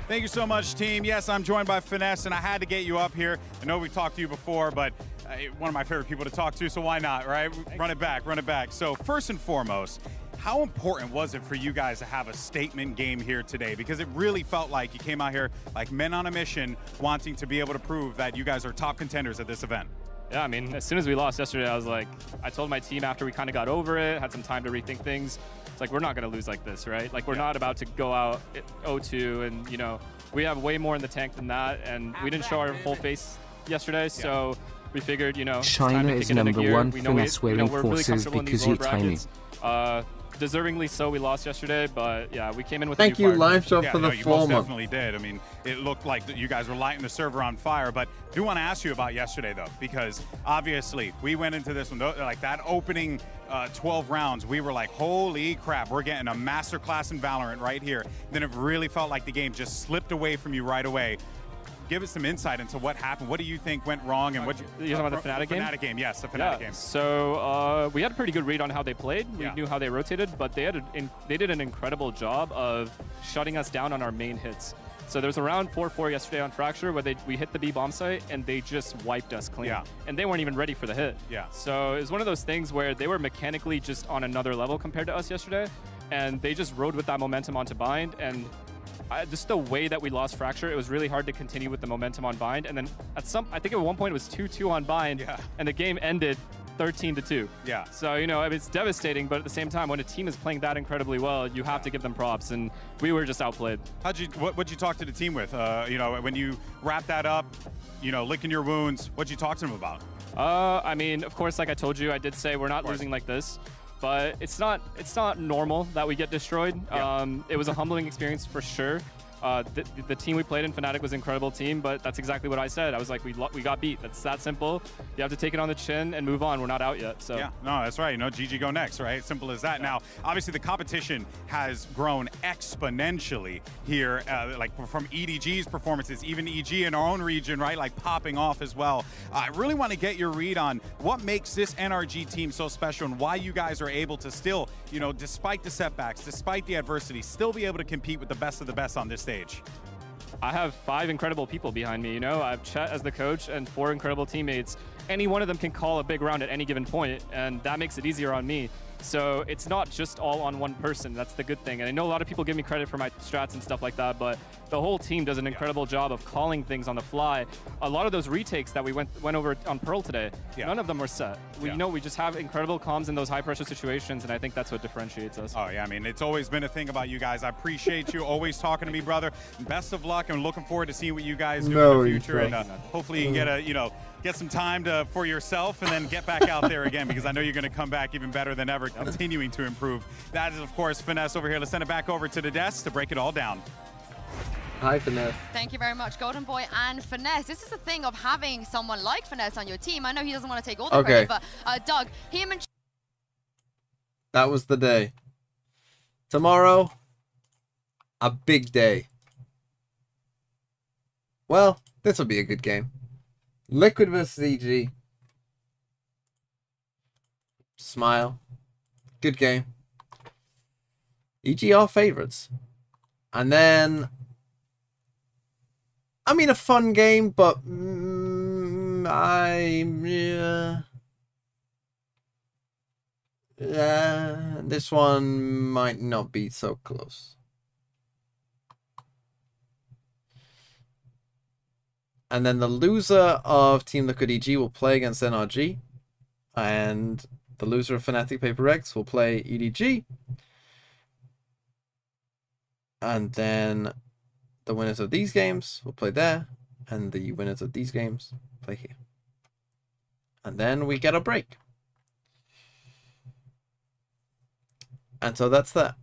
[SPEAKER 10] Thank you so much, team. Yes, I'm joined by Finesse, and I had to get you up here. I know we've talked to you before, but one of my favorite people to talk to, so why not, right? Run it back. So first and foremost, how important was it for you guys to have a statement game here today? Because it really felt like you came out here like men on a mission, wanting to be able to prove that you guys are top contenders at this event.
[SPEAKER 12] Yeah, I mean, as soon as we lost yesterday, I told my team after we kind of got over it, had some time to rethink things, it's like, we're not going to lose like this, right? Like, we're not about to go out 0-2, and, you know, we have way more in the tank than that, and we didn't show our whole face yesterday, so we figured, you know,
[SPEAKER 7] China is number one Finesse wearing forces because you're tiny.
[SPEAKER 12] Deservingly so, we lost yesterday, but yeah, we came in with
[SPEAKER 1] Thank
[SPEAKER 12] a
[SPEAKER 1] you,
[SPEAKER 12] new fire.
[SPEAKER 1] Live Shop, for the
[SPEAKER 10] you
[SPEAKER 1] 4
[SPEAKER 10] most
[SPEAKER 1] month.
[SPEAKER 10] definitely did. I mean, it looked like you guys were lighting the server on fire, but I do want to ask you about yesterday, though, because obviously we went into this one, like that opening 12 rounds, we were like, holy crap, we're getting a masterclass in Valorant right here. Then it really felt like the game just slipped away from you right away. Give us some insight into what happened. What do you think went wrong, and what
[SPEAKER 12] you're talking about the Fnatic game?
[SPEAKER 10] Fnatic game, yes, the Fnatic game.
[SPEAKER 12] So we had a pretty good read on how they played. We knew how they rotated, but they did an incredible job of shutting us down on our main hits. So there was a round 4-4 yesterday on Fracture where we hit the B bomb site and they just wiped us clean.
[SPEAKER 10] Yeah.
[SPEAKER 12] And they weren't even ready for the hit.
[SPEAKER 10] Yeah.
[SPEAKER 12] So it was one of those things where they were mechanically just on another level compared to us yesterday, and they just rode with that momentum onto Bind, and just the way that we lost Fracture, it was really hard to continue with the momentum on Bind. And then I think at one point it was 2-2 on Bind, and the game ended 13-2.
[SPEAKER 10] Yeah.
[SPEAKER 12] So, you know, it's devastating, but at the same time, when a team is playing that incredibly well, you have to give them props, and we were just outplayed.
[SPEAKER 10] What'd you talk to the team with? You know, when you wrap that up, you know, licking your wounds, what'd you talk to them about?
[SPEAKER 12] I mean, of course, like I told you, I did say we're not losing like this. But it's not normal that we get destroyed.
[SPEAKER 10] Yeah.
[SPEAKER 12] It was a humbling experience for sure. The team we played in, Fnatic, was an incredible team, but that's exactly what I said. I was like, we got beat. That's that simple. You have to take it on the chin and move on. We're not out yet. So
[SPEAKER 10] yeah, no, that's right. You know, GG go next, right? Simple as that. Yeah. Now, obviously, the competition has grown exponentially here, like from EDG's performances, even EG in our own region, right? Like popping off as well. I really want to get your read on what makes this NRG team so special and why you guys are able to still, you know, despite the setbacks, despite the adversity, still be able to compete with the best of the best on this stage.
[SPEAKER 12] I have 5 incredible people behind me, you know? I have Chet as the coach and 4 incredible teammates. Any one of them can call a big round at any given point, and that makes it easier on me. So it's not just all on one person. That's the good thing. And I know a lot of people give me credit for my strats and stuff like that, but the whole team does an incredible job of calling things on the fly. A lot of those retakes that we went over on Pearl today, none of them were set. You know, we just have incredible comms in those high-pressure situations, and I think that's what differentiates us.
[SPEAKER 10] Oh, yeah, I mean, it's always been a thing about you guys. I appreciate you always talking to me, brother. Best of luck, and looking forward to seeing what you guys do in the future. And hopefully you can get some time for yourself and then get back out there again, because I know you're going to come back even better than ever, continuing to improve. That is, of course, Finesse over here. Let's send it back over to the desk to break it all down.
[SPEAKER 1] Hi, Finesse.
[SPEAKER 17] Thank you very much, Golden Boy and Finesse. This is the thing of having someone like Finesse on your team. I know he doesn't want to take all the credit, but Doug, him and...
[SPEAKER 1] That was the day. Tomorrow, a big day. Well, this will be a good game. Liquid versus EG. Smile. Good game. EG are favorites. And then, I mean, a fun game, but this one might not be so close. And then the loser of Team Liquid EG will play against NRG. And the loser of Fnatic Paper X will play EDG. And then the winners of these games will play there. And the winners of these games play here. And then we get a break. And so that's that.